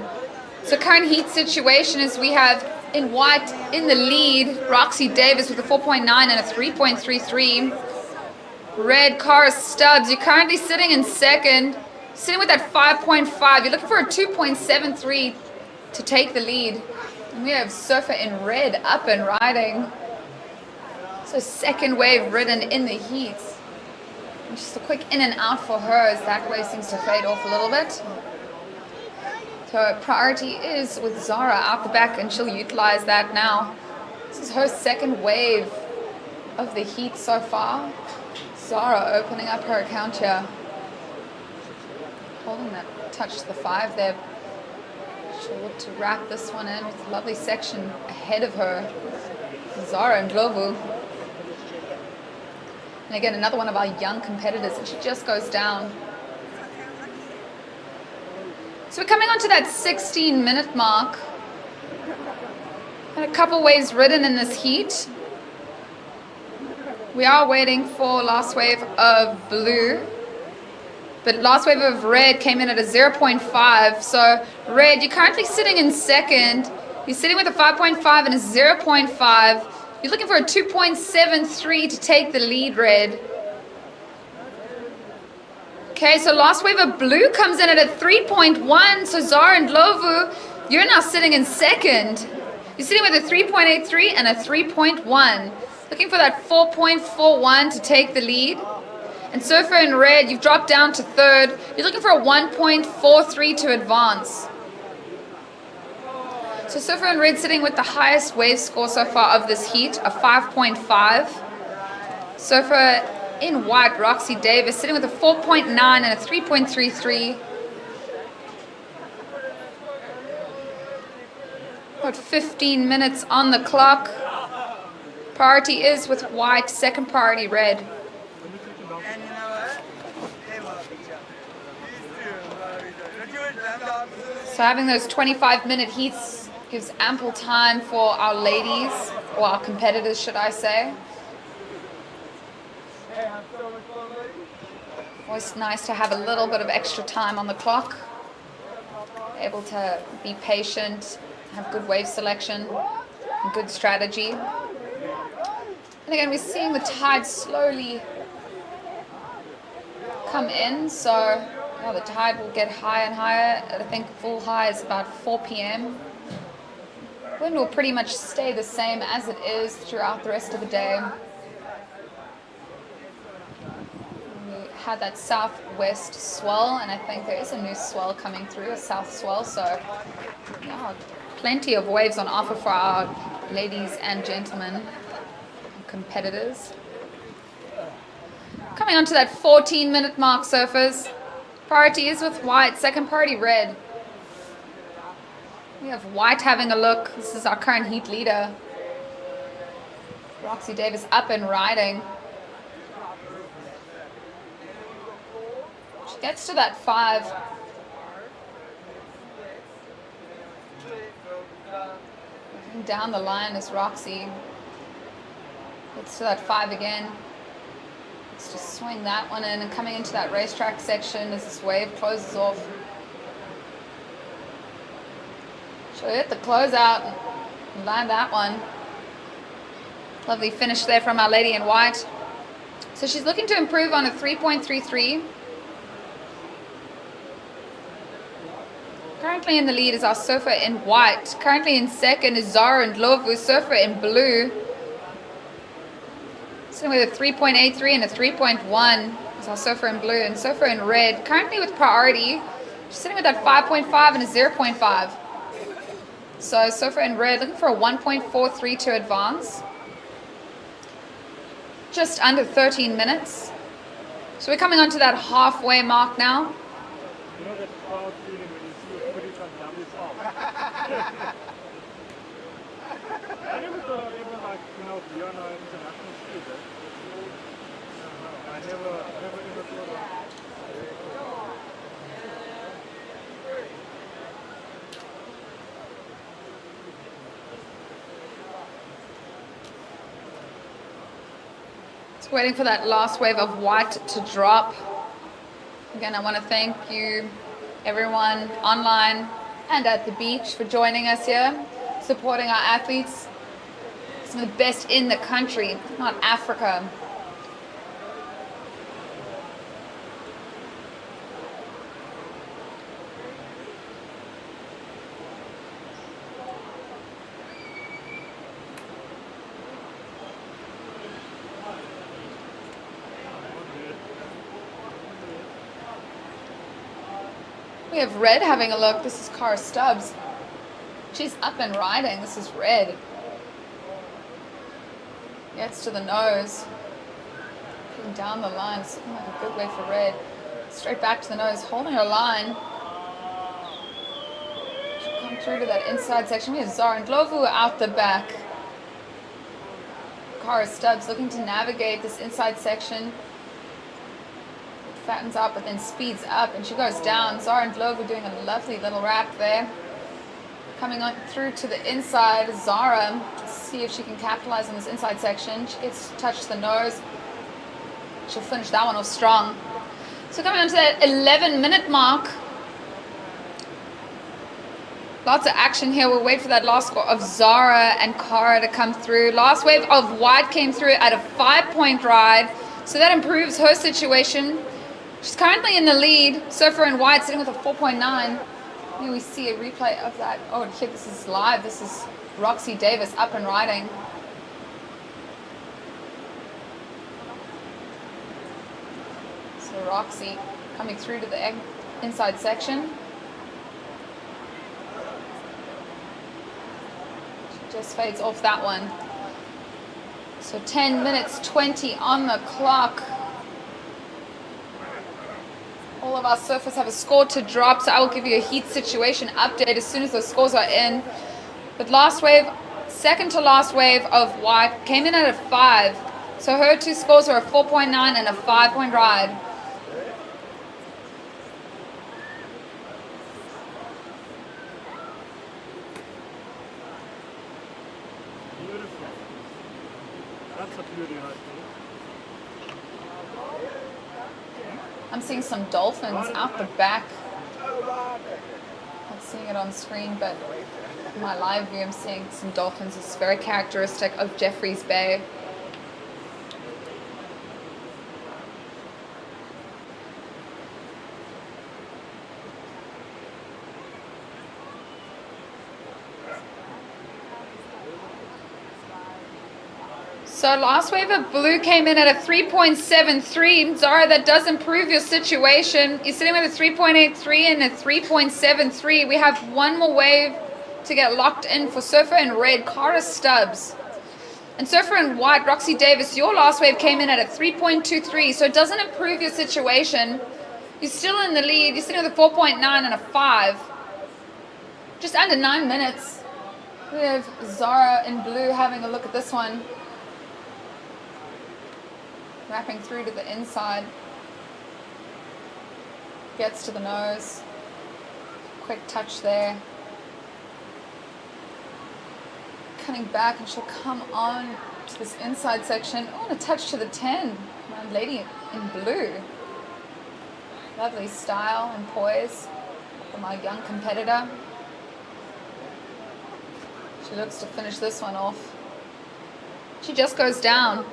So current heat situation is we have in white in the lead, Roxy Davis with a 4.9 and a 3.33. Red, Cara Stubbs, you're currently sitting in second, sitting with that 5.5. You're looking for a 2.73 to take the lead. And we have Surfer in red up and riding. So second wave ridden in the heat. And just a quick in and out for her as that wave seems to fade off a little bit. So priority is with Zara out the back, and she'll utilize that now. This is her second wave of the heat so far. Zara opening up her account here. Holding that touch to the 5 there. She'll look to wrap this one in with a lovely section ahead of her. Zara and Glovu. And again, another one of our young competitors, and she just goes down. So we're coming on to that 16-minute mark. And a couple waves ridden in this heat. We are waiting for last wave of blue. But last wave of red came in at a 0.5. So red, you're currently sitting in second. You're sitting with a 5.5 and a 0.5. You're looking for a 2.73 to take the lead, red. Okay, so last wave of blue comes in at a 3.1. So Zara and Lovu, you're now sitting in second. You're sitting with a 3.83 and a 3.1. Looking for that 4.41 to take the lead. And Surfer in red, you've dropped down to third. You're looking for a 1.43 to advance. So Surfer in red sitting with the highest wave score so far of this heat, a 5.5. Surfer in white, Roxy Davis, sitting with a 4.9 and a 3.33. About 15 minutes on the clock. Priority is with white, second priority red. So having those 25-minute heats gives ample time for our ladies, or our competitors, should I say. Always nice to have a little bit of extra time on the clock. Able to be patient, have good wave selection, and good strategy. And again, we're seeing the tide slowly come in, so the tide will get higher and higher. I think full high is about 4 p.m. Wind will pretty much stay the same as it is throughout the rest of the day. We had that southwest swell, and I think there is a new swell coming through, a south swell, so yeah, plenty of waves on offer for our ladies and gentlemen competitors. Coming on to that 14-minute mark, surfers. Priority is with white, second priority red. We have white having a look. This is our current heat leader. Roxy Davis up and riding. She gets to that 5. Looking down the line is Roxy. Gets to that 5 again. Let's just swing that one in, and coming into that racetrack section as this wave closes off. She'll hit the closeout and land that one. Lovely finish there from our lady in white. So she's looking to improve on a 3.33. Currently in the lead is our surfer in white. Currently in second is Zara and Ndlovu, surfer in blue. Sitting with a 3.83 and a 3.1 is our surfer in blue, and surfer in red. Currently with priority, she's sitting with that 5.5 and a 0.5. So surfer in red looking for a 1.43 to advance. Just under 13 minutes. So we're coming on to that halfway mark now. You know that proud feeling when you see your footage on doubles off. I never thought I'd ever be on an international stage. I never ever thought of it. Just waiting for that last wave of white to drop. Again, I want to thank you, everyone online and at the beach, for joining us here, supporting our athletes. Some of the best in the country, if not Africa. We have red having a look. This is Cara Stubbs. She's up and riding. This is red. Gets to the nose. Looking down the line. It's looking like a good way for red. Straight back to the nose, holding her line. She'll come through to that inside section. We have Zara Ndlovu out the back. Cara Stubbs looking to navigate this inside section. Fattens up, but then speeds up, and she goes down. Zara Ndlovu doing a lovely little wrap there. Coming on through to the inside, Zara. Let's see if she can capitalize on this inside section. She gets to touch the nose. She'll finish that one off strong. So coming on to that 11-minute mark. Lots of action here. We'll wait for that last score of Zara and Cara to come through. Last wave of white came through at a 5-point ride, so that improves her situation. She's currently in the lead. Surfer in white sitting with a 4.9. Here we see a replay of that. Oh, here, this is live. This is Roxy Davis up and riding. So Roxy coming through to the inside section. She just fades off that one. So 10 minutes 20 on the clock. All of our surfers have a score to drop, so I will give you a heat situation update as soon as those scores are in. But last wave, second to last wave of white came in at a 5. So her two scores are a 4.9 and a 5-point ride. Beautiful. That's a beauty right there. I'm seeing some dolphins out the back. Not seeing it on screen, but in my live view I'm seeing some dolphins. It's very characteristic of Jeffreys Bay. So last wave of blue came in at a 3.73. Zara, that does improve your situation. You're sitting with a 3.83 and a 3.73. We have one more wave to get locked in for Surfer in red, Cara Stubbs. And Surfer in white, Roxy Davis, your last wave came in at a 3.23. So it doesn't improve your situation. You're still in the lead. You're sitting with a 4.9 and a 5. Just under 9 minutes. We have Zara in blue having a look at this one. Wrapping through to the inside. Gets to the nose. Quick touch there. Cutting back, and she'll come on to this inside section. Oh, and a touch to the 10. My lady in blue. Lovely style and poise from our young competitor. She looks to finish this one off. She just goes down.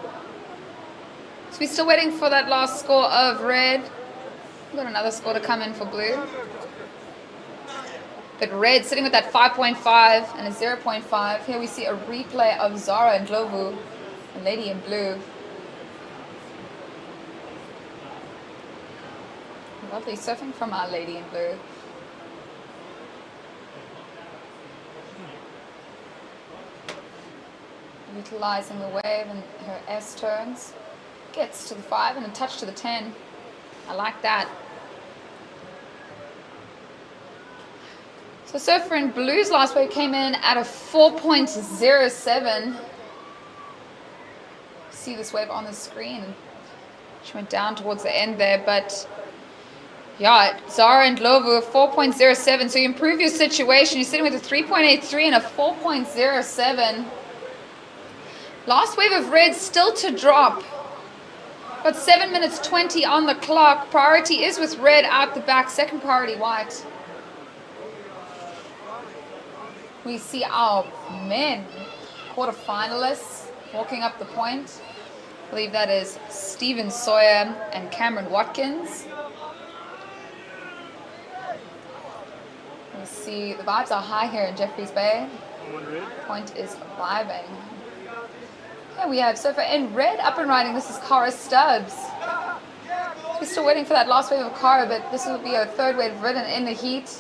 So we're still waiting for that last score of red. We've got another score to come in for blue. But red sitting with that 5.5 and a 0.5. Here we see a replay of Zara and Glovu, a lady in blue. Lovely surfing from our lady in blue. Utilizing the wave and her S turns. Gets to the 5 and a touch to the 10. I like that. So Surfer in blue's last wave came in at a 4.07. See this wave on the screen. She went down towards the end there, but yeah, Zara and Glovu 4.07. So you improve your situation. You're sitting with a 3.83 and a 4.07. Last wave of red still to drop. Got 7 minutes 20 on the clock. Priority is with red out the back. Second priority white. We see our men quarterfinalists walking up the point. I believe that is Steven Sawyer and Cameron Watkins. We see the vibes are high here in Jeffreys Bay. Point is vibing. Okay, we have Surfer in red up and riding. This is Cara Stubbs. We're still waiting for that last wave of Cara, but this will be a third wave ridden in the heat.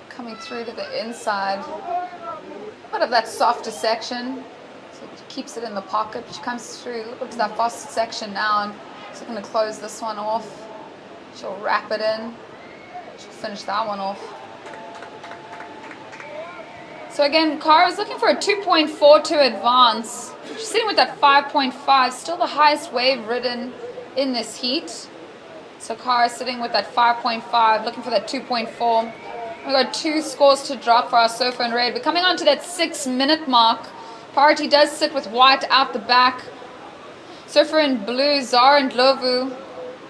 Coming through to the inside. A bit of that softer section. So it keeps it in the pocket. She comes through. Look to that faster section now. And she's going to close this one off. She'll wrap it in. She'll finish that one off. So again, Cara's looking for a 2.4 to advance. She's sitting with that 5.5. Still the highest wave ridden in this heat. So Cara's sitting with that 5.5, looking for that 2.4. We've got 2 scores to drop for our Surfer in red. We're coming on to that 6-minute mark. Priority does sit with white out the back. Surfer in blue, Zara and Glovu,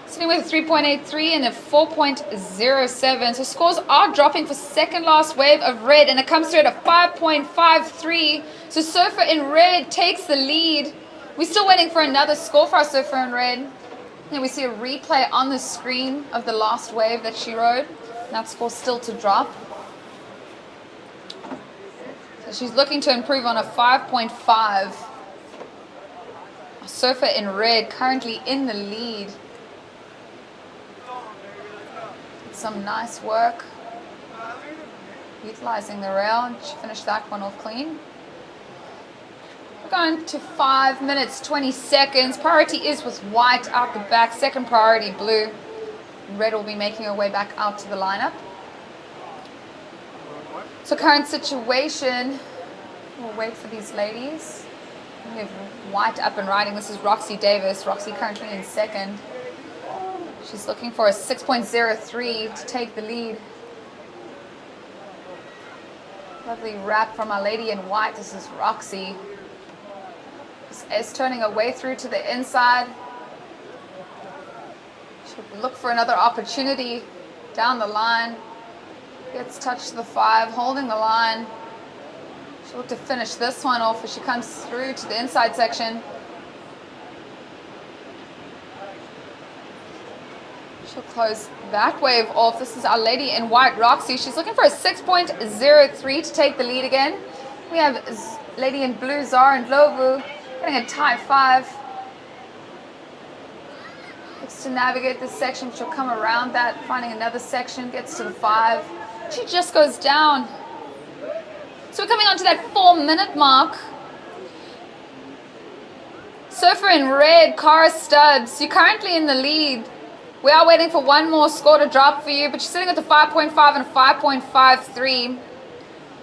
sitting with a 3.83 and a 4.07. So scores are dropping for second last wave of red, and it comes through at a 5.53. So Surfer in red takes the lead. We're still waiting for another score for our Surfer in red. And we see a replay on the screen of the last wave that she rode. That score still to drop. So she's looking to improve on a 5.5. Surfer in red currently in the lead. Some nice work. Utilizing the rail, and she finished that one off clean. We're going to 5 minutes 20 seconds. Priority is with white out the back. Second priority blue. Red will be making her way back out to the lineup. So current situation, we'll wait for these ladies. We have white up and riding. This is Roxy Davis. Roxy currently in second. She's looking for a 6.03 to take the lead. Lovely wrap from our lady in white. This is Roxy. This is turning her way through to the inside. She'll look for another opportunity down the line. Gets touched to the 5, holding the line. She'll look to finish this one off as she comes through to the inside section. She'll close that wave off. This is our lady in white, Roxy. She's looking for a 6.03 to take the lead again. We have lady in blue, Zara and Lovu, getting a tie 5. Looks to navigate this section. She'll come around that, finding another section, gets to the 5. She just goes down. So we're coming on to that 4-minute mark. Surfer in red, Cara Stubbs, you're currently in the lead. We are waiting for one more score to drop for you, but you're sitting at the 5.5 and a 5.53.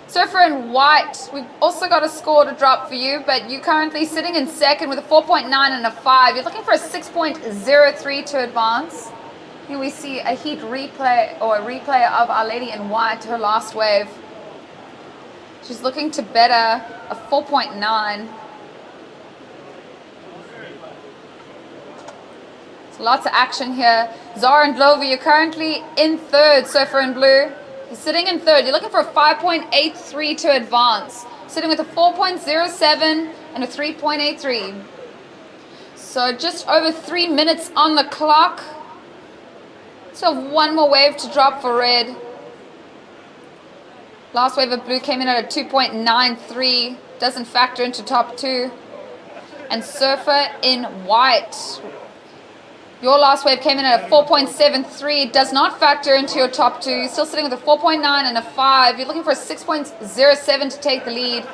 Surfer in white, we've also got a score to drop for you, but you're currently sitting in second with a 4.9 and a 5. You're looking for a 6.03 to advance. Here we see a heat replay, or a replay of Our Lady in White, her last wave. She's looking to better a 4.9. Lots of action here. Zara and Glover, you're currently in third. Surfer in blue, you're sitting in third. You're looking for a 5.83 to advance. Sitting with a 4.07 and a 3.83. So just over 3 minutes on the clock. So one more wave to drop for red. Last wave of blue came in at a 2.93. Doesn't factor into top 2. And Surfer in white, your last wave came in at a 4.73. It does not factor into your top 2. You're still sitting with a 4.9 and a 5. You're looking for a 6.07 to take the lead.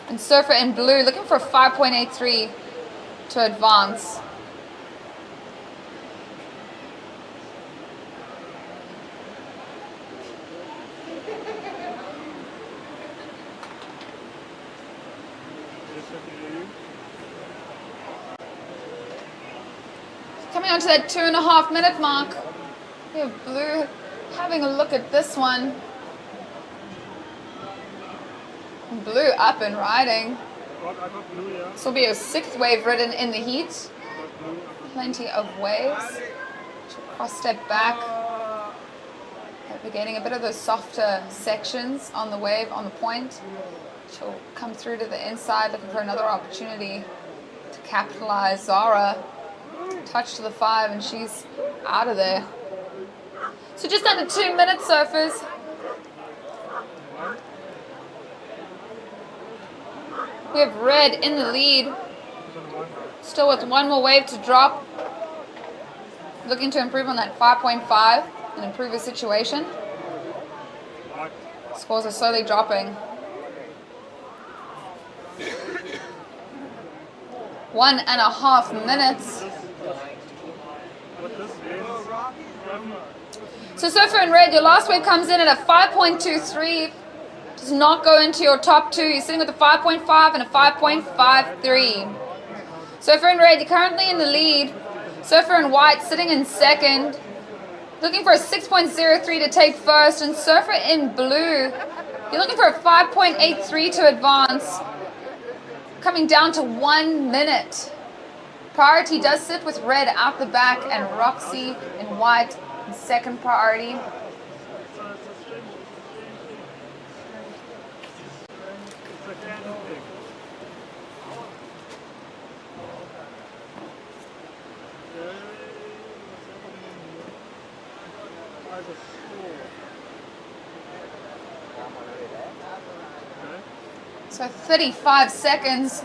And Surfer in blue looking for a 5.83 to advance. Coming on to that 2.5 minute mark. We have blue having a look at this one. Blue up and riding. This will be a 6th wave ridden in the heat. Plenty of waves. She'll cross step back. We're getting a bit of those softer sections on the wave, on the point. She'll come through to the inside looking for another opportunity to capitalize. Zara, touch to the 5 and she's out of there. So just under 2 minutes, surfers. We have red in the lead. Still with one more wave to drop. Looking to improve on that 5.5 and improve the situation. Scores are slowly dropping. 1.5 minutes. So Surfer in red, your last wave comes in at a 5.23. Does not go into your top 2. You're sitting with a 5.5 and a 5.53. Surfer in red, you're currently in the lead. Surfer in white sitting in second. Looking for a 6.03 to take first. And Surfer in blue, you're looking for a 5.83 to advance. Coming down to 1 minute. Priority does sit with red out the back and Roxy in white in second priority. So 35 seconds.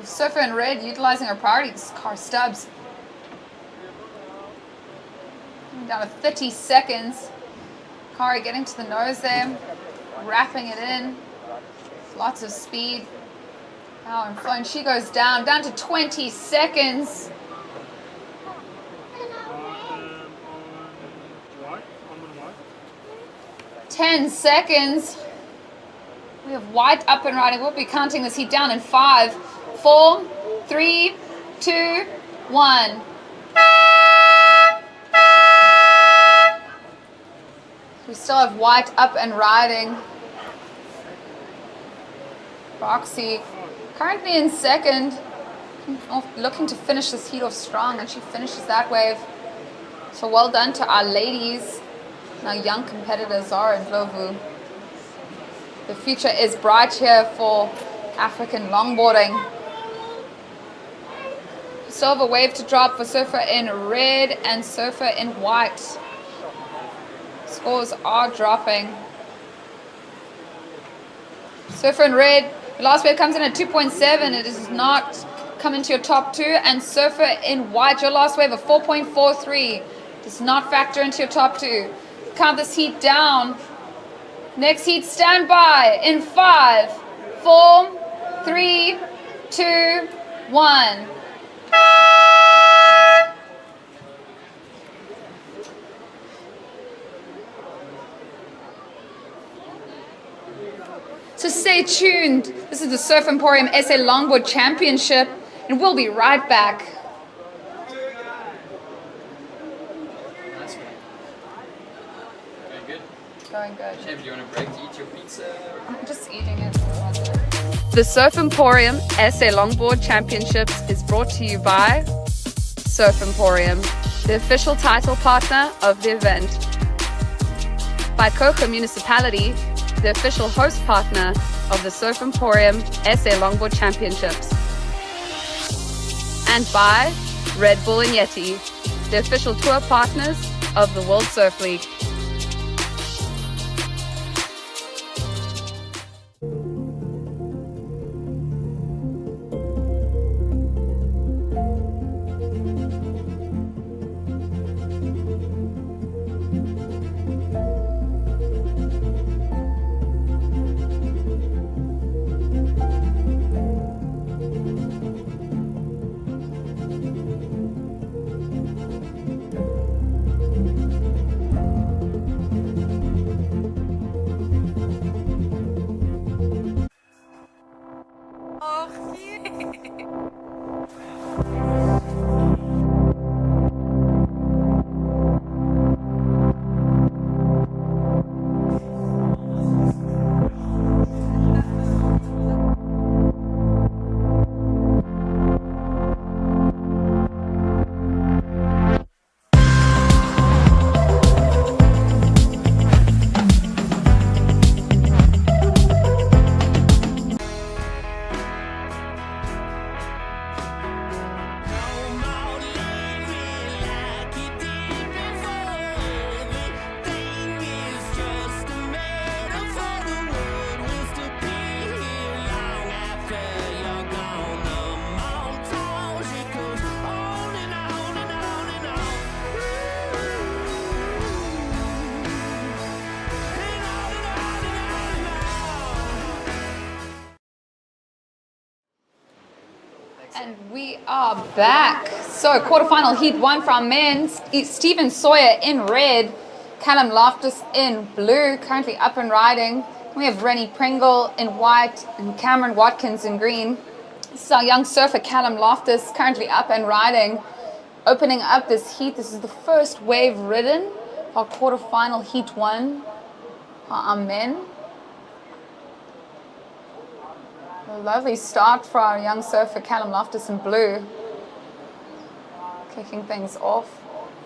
Surfer in red utilizing her priority. This is Car Stubbs. Down to 30 seconds. Kari getting to the nose there, wrapping it in. Lots of speed. Now and flow, and she goes down to 20 seconds. Ten seconds. We have white up and riding. We'll be counting this heat down in 5, 4, 3, 2, 1. We still have white up and riding. Roxy currently in second. Looking to finish this heat off strong, and she finishes that wave. So well done to our ladies. Now young competitor Zara and Lovu. The future is bright here for African longboarding. Silver wave to drop for surfer in red and surfer in white. Scores are dropping. Surfer in red, the last wave comes in at 2.7. It does not come into your top two. And surfer in white, your last wave of 4.43 does not factor into your top two. Count this heat down. Next heat, stand by in 5, 4, 3, 2, 1. So stay tuned. This is the Surf Emporium SA Longboard Championship, and we'll be right back. Going good. Going good. Chef, do you want a break to eat your pizza? I'm just eating it. The Surf Emporium SA Longboard Championships is brought to you by Surf Emporium, the official title partner of the event. By Coca Municipality, the official host partner of the Surf Emporium SA Longboard Championships. And by Red Bull and Yeti, the official tour partners of the World Surf League. And we are back. So quarterfinal heat 1 for our men. Stephen Sawyer in red, Callum Loftus in blue, currently up and riding. We have Rennie Pringle in white and Cameron Watkins in green. This is our young surfer Callum Loftus, currently up and riding. Opening up this heat, this is the first wave ridden for quarterfinal heat 1 for our men. A lovely start for our young surfer Callum Loftus in blue. Kicking things off.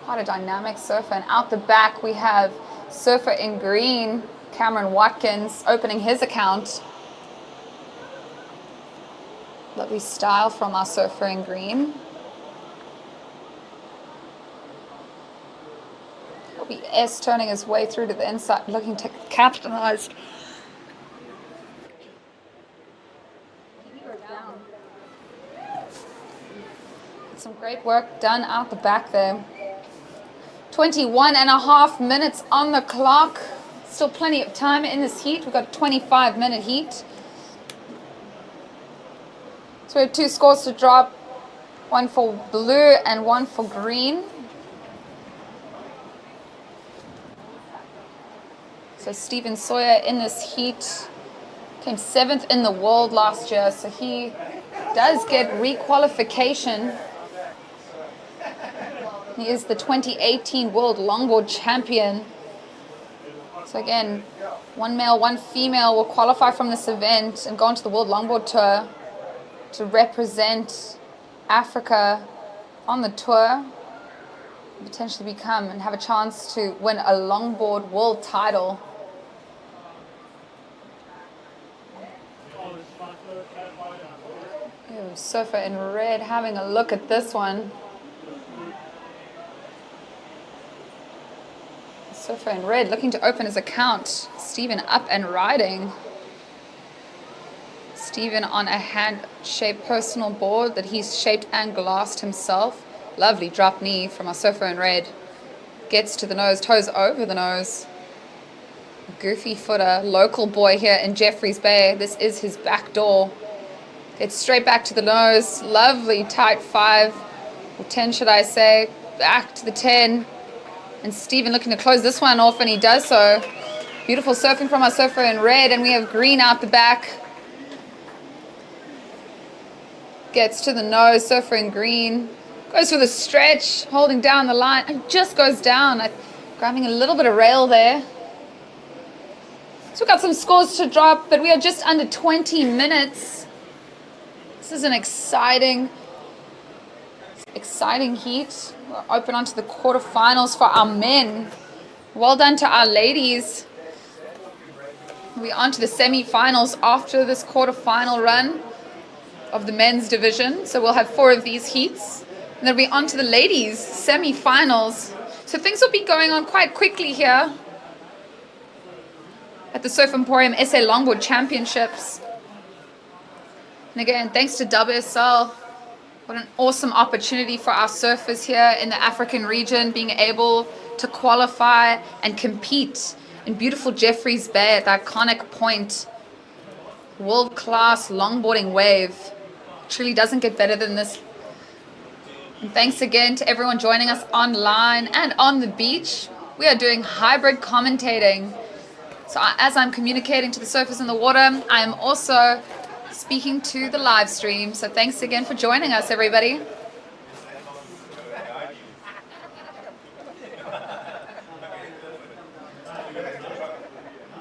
Quite a dynamic surfer. And out the back we have surfer in green, Cameron Watkins, opening his account. Lovely style from our surfer in green. He'll be S turning his way through to the inside, looking to capitalize. Some great work done out the back there. 21.5 minutes on the clock. Still plenty of time in this heat. We've got a 25-minute heat. So we have 2 scores to drop. One for blue and one for green. So Stephen Sawyer in this heat came 7th in the world last year. So he does get requalification. He is the 2018 World Longboard Champion. So again, 1 male, 1 female will qualify from this event and go on to the World Longboard Tour to represent Africa on the tour, potentially become and have a chance to win a longboard world title. Surfer in red having a look at this one. Surfer in red looking to open his account. Stephen up and riding. Stephen on a hand-shaped personal board that he's shaped and glassed himself. Lovely drop knee from our surfer in red. Gets to the nose, toes over the nose. Goofy footer, local boy here in Jeffreys Bay. This is his back door. Gets straight back to the nose. Lovely tight 5, or 10 should I say. Back to the 10. And Stephen looking to close this one off, and he does so. Beautiful surfing from our surfer in red, and we have green out the back. Gets to the nose, surfer in green. Goes for the stretch, holding down the line, and just goes down. Grabbing a little bit of rail there. So we've got some scores to drop, but we are just under 20 minutes. This is an exciting heat. We're open onto the quarterfinals for our men. Well done to our ladies. We're on to the semifinals after this quarterfinal run of the men's division. So we'll have 4 of these heats. And then we'll be on to the ladies' semifinals. So things will be going on quite quickly here at the Surf Emporium SA Longboard Championships. And again, thanks to WSL. What an awesome opportunity for our surfers here in the African region, being able to qualify and compete in beautiful Jeffreys Bay at the iconic point. World-class longboarding wave. Truly doesn't get better than this. And thanks again to everyone joining us online and on the beach. We are doing hybrid commentating. So as I'm communicating to the surfers in the water, I am also speaking to the live stream. So thanks again for joining us, everybody.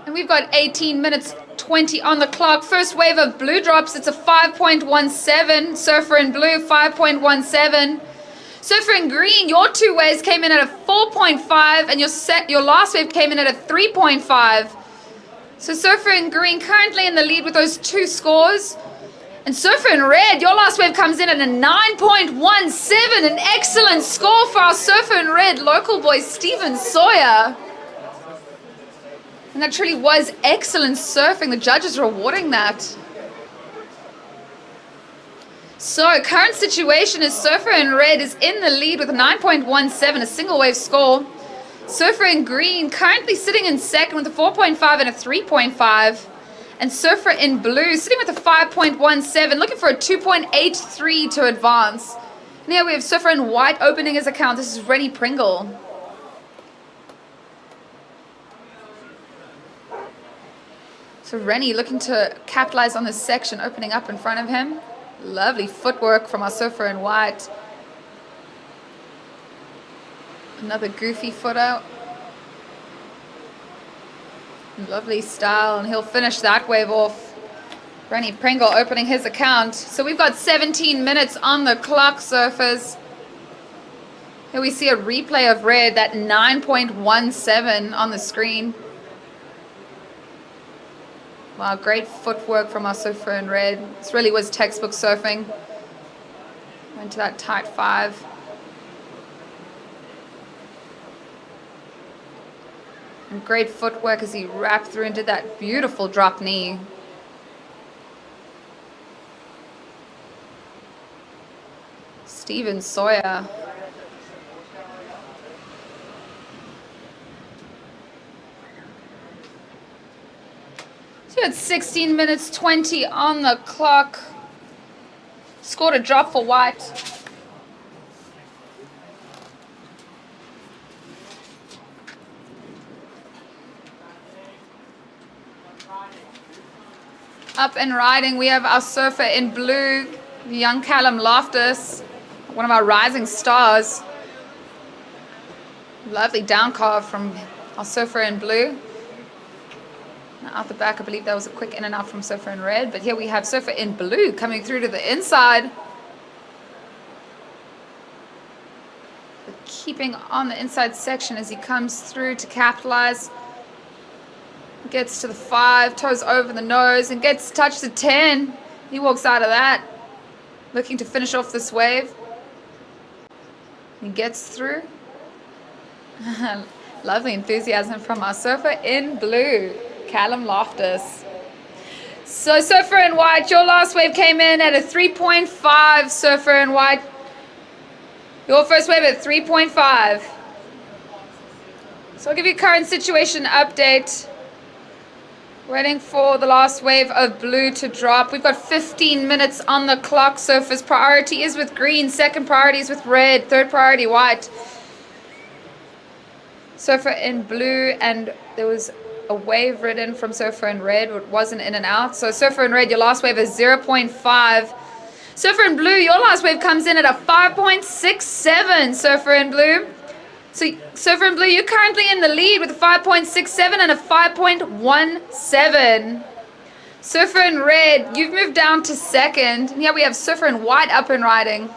And we've got 18 minutes 20 on the clock. First wave of blue drops. It's a 5.17. Surfer in blue, 5.17. Surfer in green, your 2 waves came in at a 4.5, and your last wave came in at a 3.5. So Surfer in green currently in the lead with those 2 scores. And Surfer in red, your last wave comes in at a 9.17. An excellent score for our Surfer in red local boy, Stephen Sawyer. And that truly was excellent surfing. The judges rewarding that. So current situation is Surfer in red is in the lead with a 9.17, a single wave score. Surfer in green currently sitting in second with a 4.5 and a 3.5. And Surfer in blue sitting with a 5.17, looking for a 2.83 to advance. And here we have Surfer in white opening his account. This is Rennie Pringle. So Rennie looking to capitalize on this section, opening up in front of him. Lovely footwork from our Surfer in white. Another goofy footer. Lovely style, and he'll finish that wave off. Rennie Pringle opening his account. So we've got 17 minutes on the clock, surfers. Here we see a replay of red, that 9.17 on the screen. Wow, great footwork from our Surfer in red. This really was textbook surfing. Went to that tight 5. And great footwork as he wrapped through and did that beautiful drop knee. Stephen Sawyer. So it's 16 minutes 20 on the clock. Scored a drop for white. Up and riding, we have our Surfer in blue, young Callum Loftus, one of our rising stars. Lovely down carve from our Surfer in blue. Out the back, I believe that was a quick in and out from Surfer in red, but here we have Surfer in blue coming through to the inside. But keeping on the inside section as he comes through to capitalize. Gets to the 5, toes over the nose, and gets touched to 10. He walks out of that. looking to finish off this wave. He gets through. Lovely enthusiasm from our surfer in blue, Callum Loftus. So surfer in white, your last wave came in at a 3.5. Surfer in white, your first wave at 3.5. So I'll give you current situation update. Waiting for the last wave of blue to drop. We've got 15 minutes on the clock. Surfer's priority is with green. Second priority is with red. Third priority white. Surfer in blue, and there was a wave ridden from surfer in red. It wasn't in and out. So surfer in red, your last wave is 0.5. Surfer in blue, your last wave comes in at a 5.67. Surfer in blue. So surfer in blue, you're currently in the lead with a 5.67 and a 5.17. Surfer in red, you've moved down to second. And here we have surfer in white up and riding.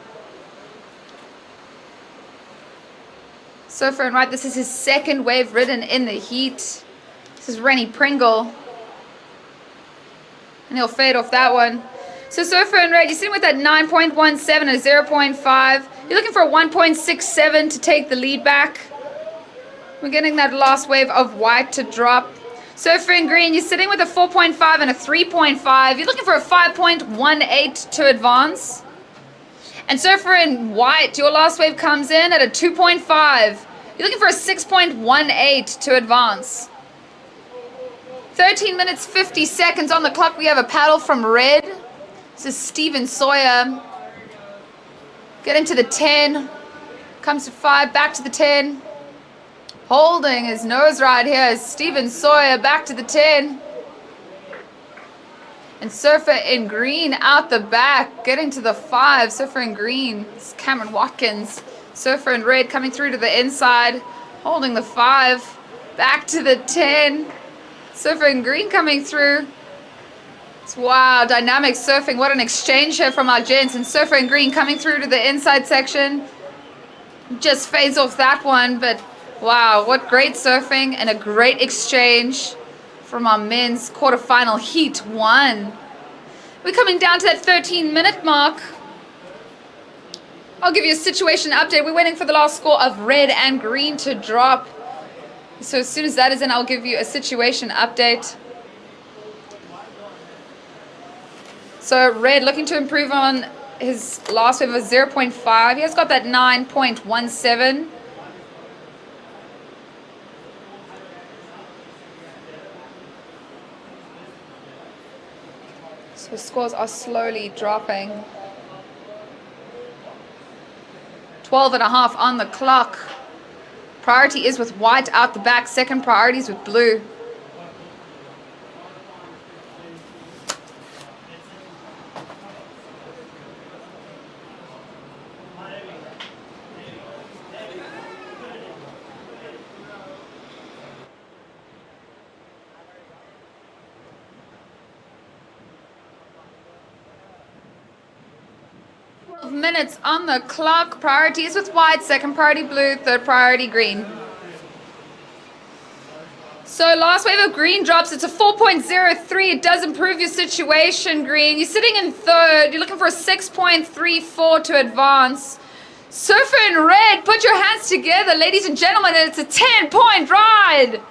Surfer in white, this is his second wave ridden in the heat. This is Rennie Pringle. And he'll fade off that one. So surfer in red, you're sitting with that 9.17 and a 0.5. You're looking for a 1.67 to take the lead back. We're getting that last wave of white to drop. Surfer in green, you're sitting with a 4.5 and a 3.5. You're looking for a 5.18 to advance. And surfer in white, your last wave comes in at a 2.5. You're looking for a 6.18 to advance. 13 minutes 50 seconds on the clock. We have a paddle from red. This is Stephen Sawyer. Getting to the 10. Comes to 5, back to the 10. Holding his nose right here is Stephen Sawyer, back to the 10. And surfer in green out the back, getting to the 5. Surfer in green, it's Cameron Watkins. Surfer in red coming through to the inside, holding the 5. Back to the 10. Surfer in green coming through. Wow, dynamic surfing. What an exchange here from our gents. And surfer in green coming through to the inside section. Just fades off that one, but wow, what great surfing and a great exchange from our men's quarterfinal heat 1. We're coming down to that 13-minute mark. I'll give you a situation update. We're waiting for the last score of red and green to drop. So as soon as that is in, I'll give you a situation update. So red looking to improve on his last wave of 0.5. He has got that 9.17. So scores are slowly dropping. 12.5 on the clock. Priority is with white out the back. Second priority is with blue. Minutes on the clock. Priority is with white, second priority blue, third priority green. So last wave of green drops. It's a 4.03. It does improve your situation, green. You're sitting in third. You're looking for a 6.34 to advance. Surfer in red, put your hands together, ladies and gentlemen, and it's a 10-point ride.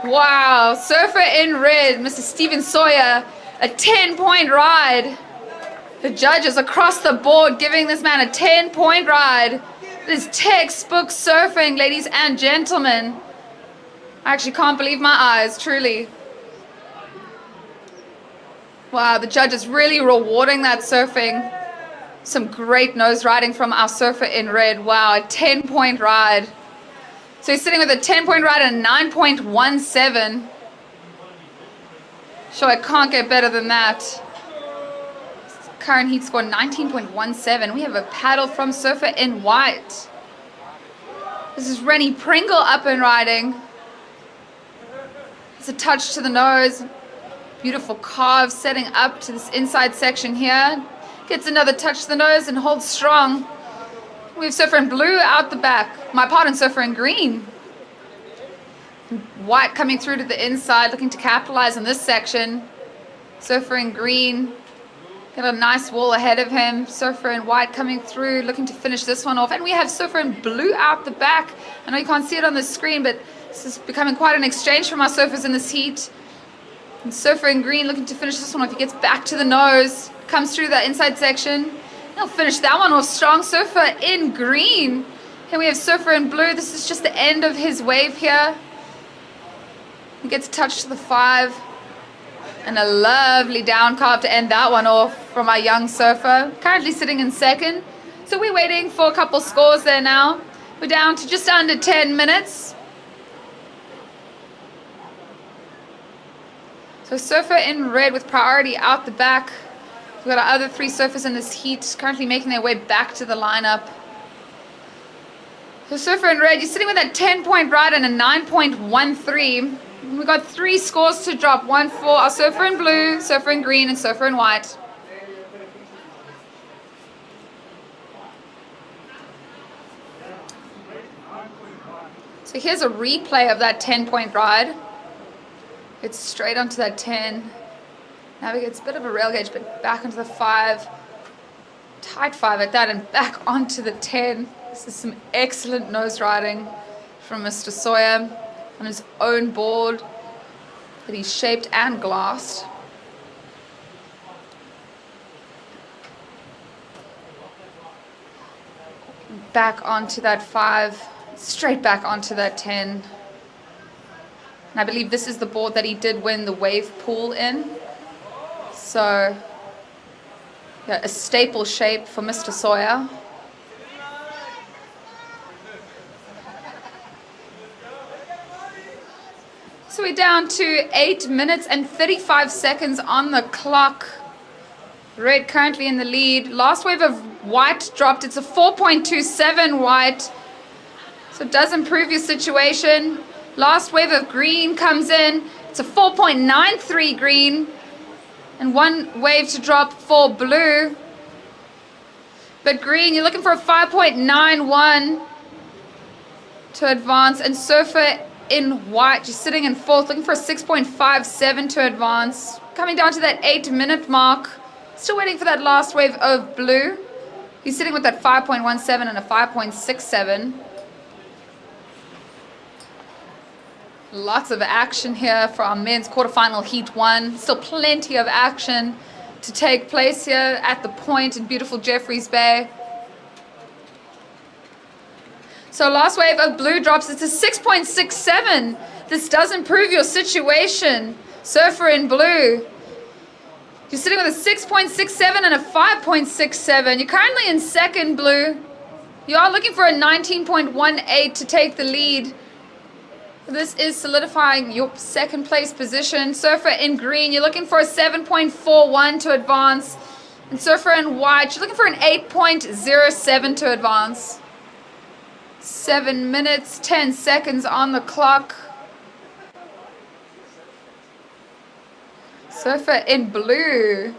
Wow, surfer in red, Mr. Stephen Sawyer, a 10-point ride. The judges across the board giving this man a 10-point ride. This textbook surfing, ladies and gentlemen. I actually can't believe my eyes, truly. Wow, the judges really rewarding that surfing. Some great nose riding from our surfer in red. Wow, a 10-point ride. So he's sitting with a 10-point ride and a 9.17. Sure, I can't get better than that. Current heat score 19.17. We have a paddle from surfer in white. This is Rennie Pringle up and riding. It's a touch to the nose. Beautiful carve setting up to this inside section here. Gets another touch to the nose and holds strong. We have surfer in blue out the back. My pardon, surfer in green. White coming through to the inside, looking to capitalize on this section. Surfer in green. Got a nice wall ahead of him. Surfer in white coming through, looking to finish this one off. And we have Surfer in blue out the back. I know you can't see it on the screen, but this is becoming quite an exchange from our surfers in this heat. And Surfer in green looking to finish this one off. He gets back to the nose, comes through that inside section. He'll finish that one off strong. Surfer in green. Here we have Surfer in blue. This is just the end of his wave here. He gets touched to the 5. And a lovely down carve to end that one off from our young surfer. Currently sitting in second. So we're waiting for a couple scores there now. We're down to just under 10 minutes. So surfer in red with priority out the back. We've got our other 3 surfers in this heat currently making their way back to the lineup. So surfer in red, you're sitting with that 10-point ride and a 9.13. We've got 3 scores to drop. One for our surfer in blue, surfer in green, and surfer in white. So here's a replay of that 10-point ride. It's straight onto that 10. Navigates a bit of a rail gauge, but back onto the 5. Tight 5 at that, and back onto the 10. This is some excellent nose riding from Mr. Sawyer on his own board that he's shaped and glassed. Back onto that 5, straight back onto that 10. And I believe this is the board that he did win the wave pool in. So, yeah, a staple shape for Mr. Sawyer. So we're down to 8 minutes and 35 seconds on the clock. Red currently in the lead. Last wave of white dropped. It's a 4.27 white. So it does improve your situation. Last wave of green comes in. It's a 4.93 green. And 1 wave to drop for blue. But green, you're looking for a 5.91 to advance. And surfer in white, you're sitting in 4th, looking for a 6.57 to advance. Coming down to that 8-minute mark. Still waiting for that last wave of blue. He's sitting with that 5.17 and a 5.67. Lots of action here for our men's quarterfinal heat 1. Still plenty of action to take place here at the point in beautiful Jeffreys Bay. So last wave of blue drops. It's a 6.67. This does improve your situation. Surfer in blue. You're sitting with a 6.67 and a 5.67. You're currently in second, blue. You are looking for a 19.18 to take the lead. This is solidifying your second place position. Surfer in green, you're looking for a 7.41 to advance. And surfer in white, you're looking for an 8.07 to advance. 7 minutes, 10 seconds on the clock. Surfer in blue.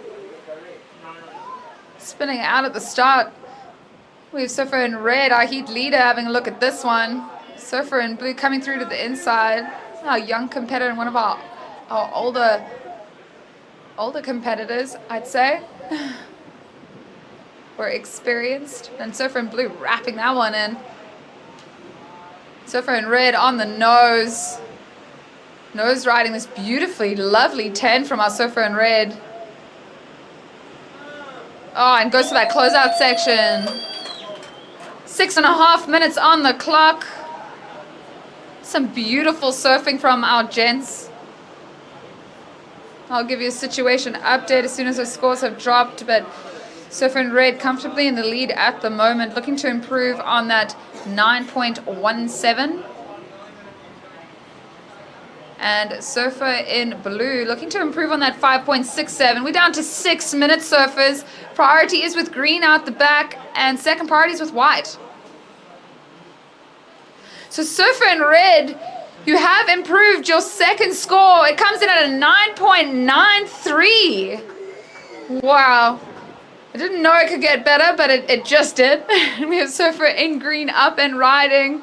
Spinning out at the start. We have Surfer in red, our heat leader, having a look at this one. Surfer in blue coming through to the inside. Our young competitor and one of our older competitors, I'd say. We're experienced. And Surfer in blue wrapping that one in. Surfer in red on the nose. Nose riding this beautifully lovely 10 from our Surfer in red. Oh, and goes to that closeout section. 6.5 minutes on the clock. Some beautiful surfing from our gents. I'll give you a situation update as soon as the scores have dropped, but Surfer in red comfortably in the lead at the moment, looking to improve on that 9.17. And Surfer in blue looking to improve on that 5.67. We're down to 6 minutes, surfers. Priority is with green out the back, and second priority is with white. So Surfer in red, you have improved your second score. It comes in at a 9.93. Wow. I didn't know it could get better, but it just did. We have Surfer in green up and riding.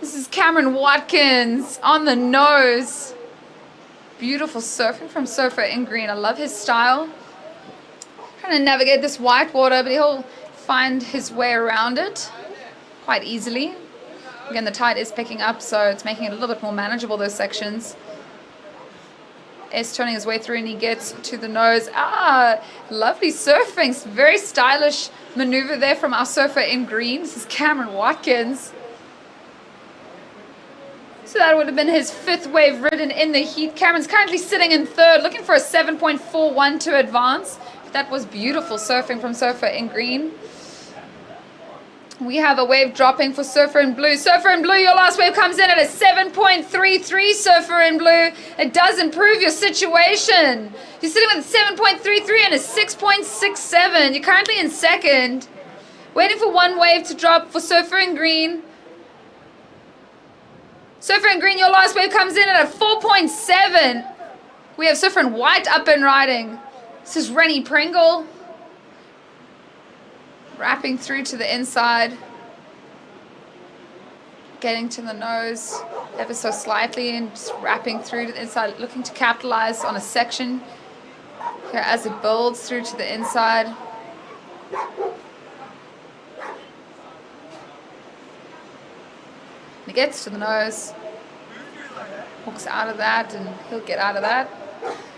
This is Cameron Watkins on the nose. Beautiful surfing from Surfer in green. I love his style. Trying Trying to navigate this white water, but he'll find his way around it quite easily. Again, the tide is picking up, so it's making it a little bit more manageable, those sections. S turning his way through, and he gets to the nose. Lovely surfing. Very stylish maneuver there from our surfer in green. This is Cameron Watkins. So that would have been his 5th wave ridden in the heat. Cameron's currently sitting in 3rd, looking for a 7.41 to advance. That was beautiful surfing from surfer in green. We have a wave dropping for surfer in blue. Surfer in blue, your last wave comes in at a 7.33. Surfer in blue, it does improve your situation. You're sitting with a 7.33 and a 6.67. You're currently in 2nd. Waiting for one wave to drop for surfer in green. Surfer in green, your last wave comes in at a 4.7. We have surfer in white up and riding. This is Rennie Pringle. Wrapping through to the inside. Getting to the nose ever so slightly and just wrapping through to the inside, looking to capitalize on a section here as it builds through to the inside. He gets to the nose, walks out of that, and he'll get out of that.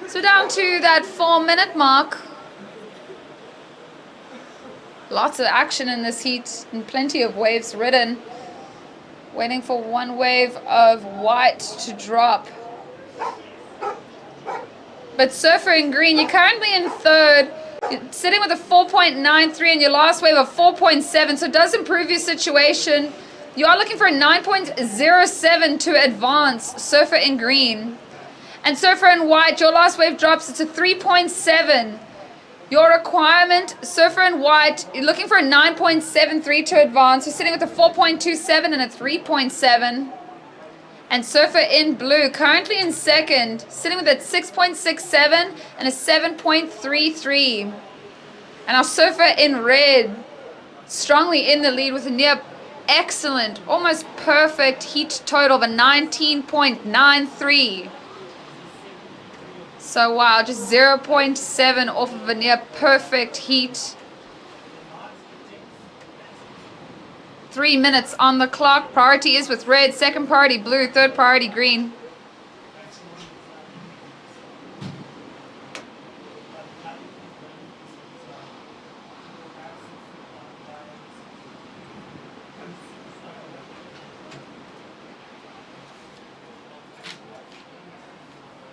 So down to that 4-minute mark. Lots of action in this heat and plenty of waves ridden. Waiting for one wave of white to drop. But surfer in green, you're currently in 3rd. You're sitting with a 4.93 and your last wave of 4.7, so it does improve your situation. You are looking for a 9.07 to advance, surfer in green. And surfer in white, your last wave drops, it's a 3.7. Your requirement, surfer in white, you're looking for a 9.73 to advance. You're sitting with a 4.27 and a 3.7. And surfer in blue, currently in 2nd, sitting with a 6.67 and a 7.33. And our surfer in red, strongly in the lead with a near excellent, almost perfect heat total of a 19.93. So wow, just 0.7 off of a near perfect heat. 3 minutes on the clock. Priority is with red, 2nd priority blue, 3rd priority green.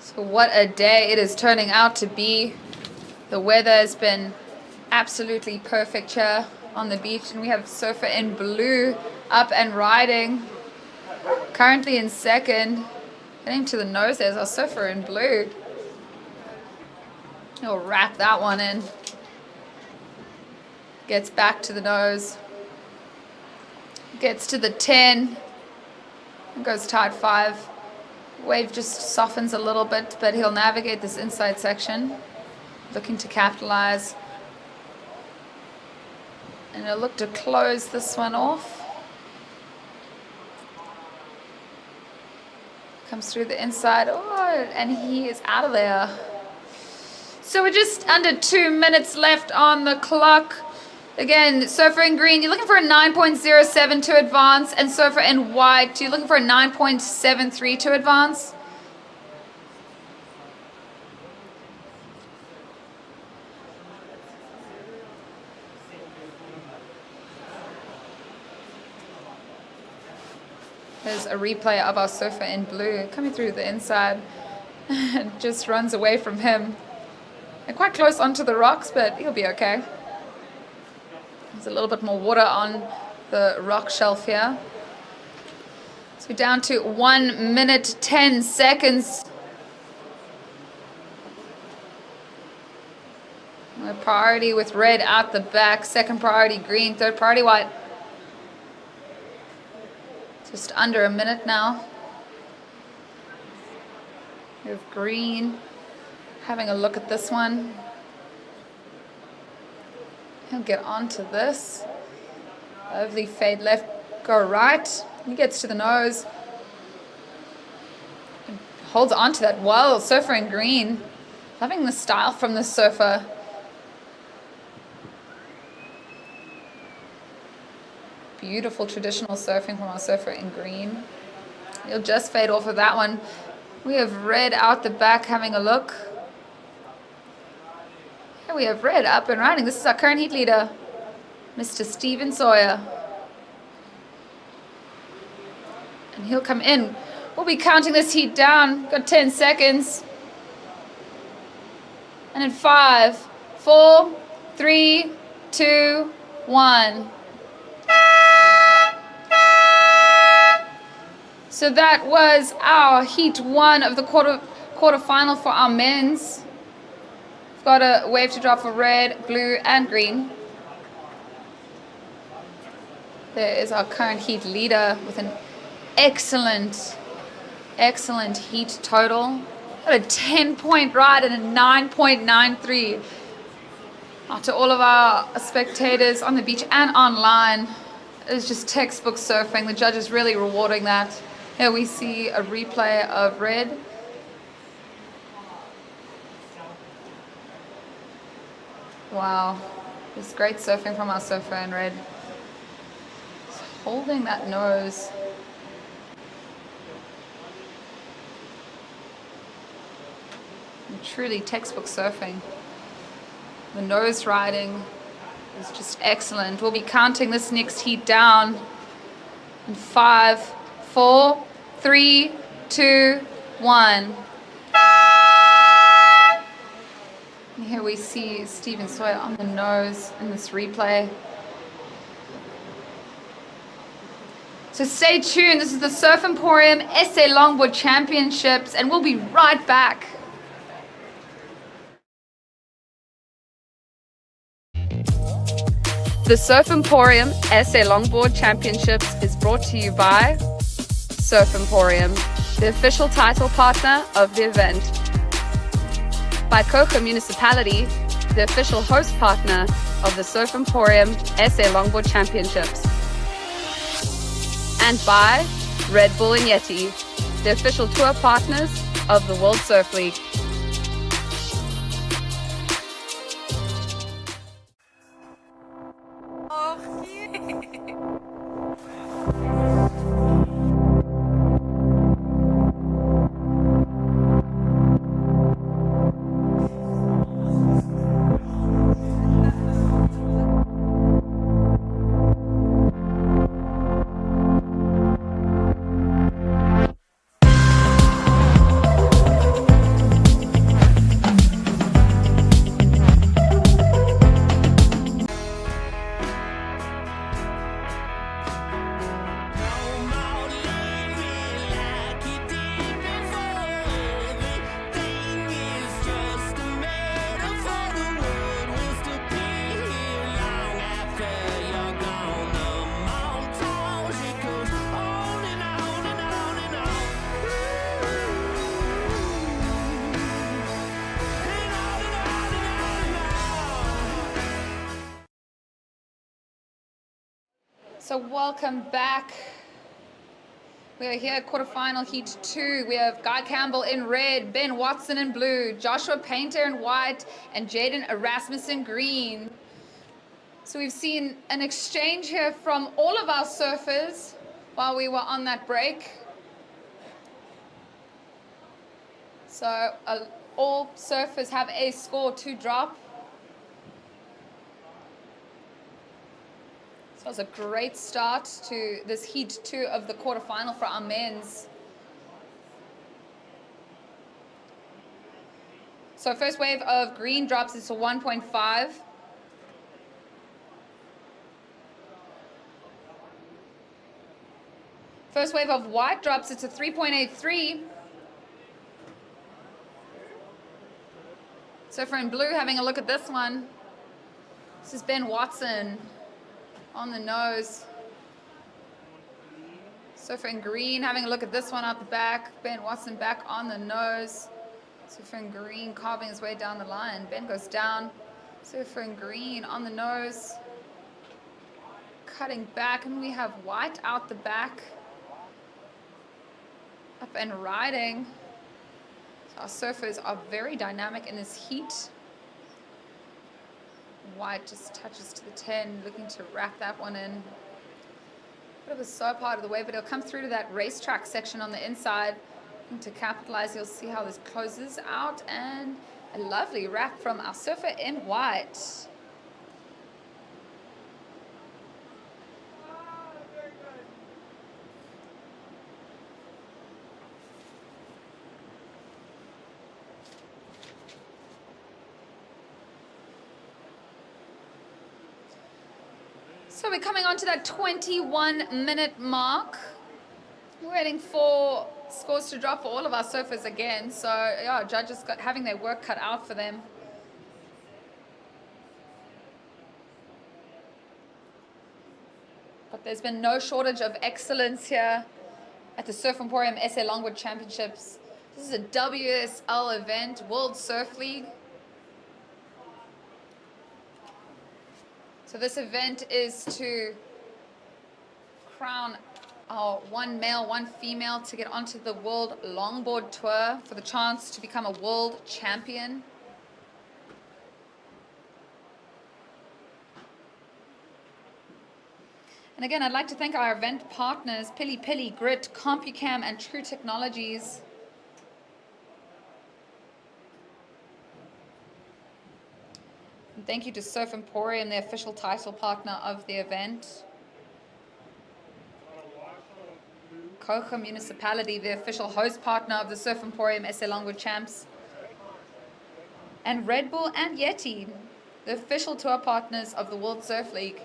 So what a day it is turning out to be. The weather has been absolutely perfect here on the beach, and we have surfer in blue up and riding. Currently in 2nd. Getting to the nose, there's our surfer in blue. He'll wrap that one in. Gets back to the nose. Gets to the 10. And goes tide 5. Wave just softens a little bit, but he'll navigate this inside section. Looking to capitalize. And he'll look to close this one off. Comes through the inside. Oh, and he is out of there. So we're just under 2 minutes left on the clock. Again, surfer in green, you're looking for a 9.07 to advance, and surfer in white, you're looking for a 9.73 to advance. There's a replay of our surfer in blue coming through the inside and just runs away from him. And quite close onto the rocks, but he'll be okay. There's a little bit more water on the rock shelf here. So we're down to 1 minute, 10 seconds. The priority with red out the back, 2nd priority green, 3rd priority white. Just under a minute now. We have green. Having a look at this one. He'll get onto this. Lovely fade left, go right. He gets to the nose. And holds on to that well. Surfer in green. Loving the style from the surfer. Beautiful traditional surfing from our surfer in green. He'll just fade off of that one. We have red out the back having a look. Here we have red up and riding. This is our current heat leader, Mr. Steven Sawyer. And he'll come in. We'll be counting this heat down. Got 10 seconds. And in 5, 4, 3, 2, 1. So that was our heat 1 of the quarterfinal for our men's. We've got a wave to drop for red, blue, and green. There is our current heat leader with an excellent heat total. Got a 10-point ride and a 9.93. To all of our spectators on the beach and online, it's just textbook surfing. The judges really rewarding that. Here we see a replay of red. Wow, it's great surfing from our surfer in red. Just holding that nose. And truly textbook surfing. The nose riding is just excellent. We'll be counting this next heat down in 5, 4, 3, 2, 1. And here we see Steven Sawyer on the nose in this replay. So stay tuned. This is the Surf Emporium SA Longboard Championships, and we'll be right back. The Surf Emporium SA Longboard Championships is brought to you by Surf Emporium, the official title partner of the event. By Coca Municipality, the official host partner of the Surf Emporium SA Longboard Championships. And by Red Bull and Yeti, the official tour partners of the World Surf League. So welcome back. We are here at quarterfinal heat 2. We have Guy Campbell in red, Ben Watson in blue, Joshua Painter in white, and Jaden Erasmus in green. So we've seen an exchange here from all of our surfers while we were on that break. So all surfers have a score to drop. So it's a great start to this heat 2 of the quarterfinal for our men's. So first wave of green drops is to 1.5. First wave of white drops it to 3.83. Surfer in blue having a look at this one. This is Ben Watson on the nose. Surfer in green having a look at this one out the back. Ben Watson back on the nose. Surfer in green carving his way down the line. Ben goes down. Surfer in green on the nose. Cutting back, and we have white out the back. Up and riding. So our surfers are very dynamic in this heat. White just touches to the 10, looking to wrap that one in. Bit of a slow part of the wave, but it'll come through to that racetrack section on the inside. And to capitalize, you'll see how this closes out, and a lovely wrap from our surfer in white. So we're coming on to that 21-minute mark. We're waiting for scores to drop for all of our surfers again. So yeah, judges having their work cut out for them. But there's been no shortage of excellence here at the Surf Emporium SA Longboard Championships. This is a WSL event, World Surf League. So this event is to crown one male, one female to get onto the World Longboard Tour for the chance to become a world champion. And again, I'd like to thank our event partners, Pili Pili, Grit, CompuCam, and True Technologies. And thank you to Surf Emporium, the official title partner of the event. Kocha Municipality, the official host partner of the Surf Emporium SA Longboard Champs. And Red Bull and Yeti, the official tour partners of the World Surf League.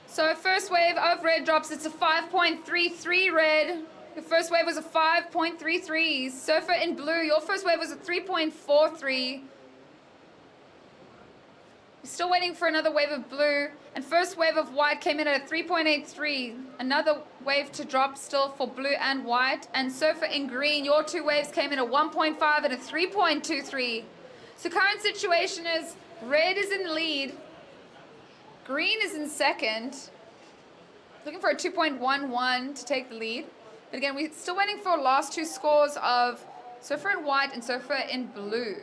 So first wave of red drops, it's a 5.33 red. The first wave was a 5.33. Surfer in blue, your first wave was a 3.43. You're still waiting for another wave of blue. And first wave of white came in at a 3.83. Another wave to drop still for blue and white. And surfer in green, your two waves came in at 1.5 and a 3.23. So current situation is red is in the lead. Green is in second. Looking for a 2.11 to take the lead. But again, we're still waiting for last two scores of surfer in white and surfer in blue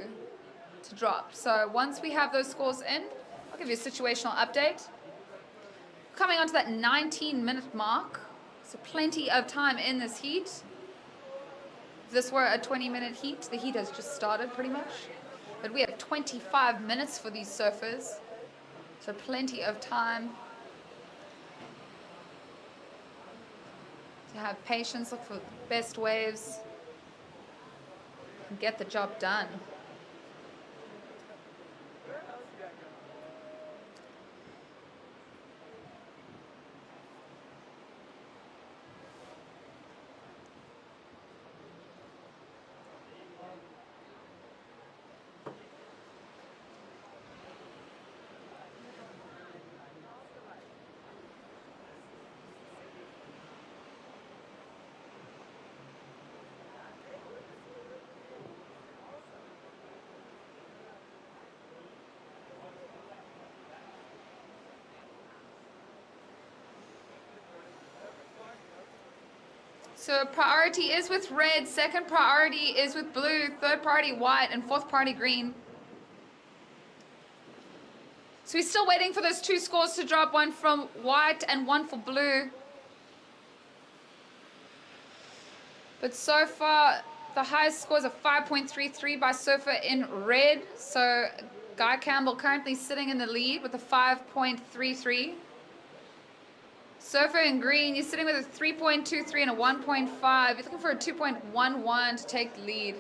to drop. So once we have those scores in, I'll give you a situational update. Coming on to that 19-minute mark. So plenty of time in this heat. If this were a 20-minute heat, the heat has just started pretty much. But we have 25 minutes for these surfers. So plenty of time to have patience, look for the best waves, and get the job done. So priority is with red, second priority is with blue, third priority white, and fourth priority green. So we're still waiting for those two scores to drop, one from white and one for blue. But so far, the highest score is a 5.33 by surfer in red. So Guy Campbell currently sitting in the lead with a 5.33. Surfer in green, you're sitting with a 3.23 and a 1.5. You're looking for a 2.11 to take the lead.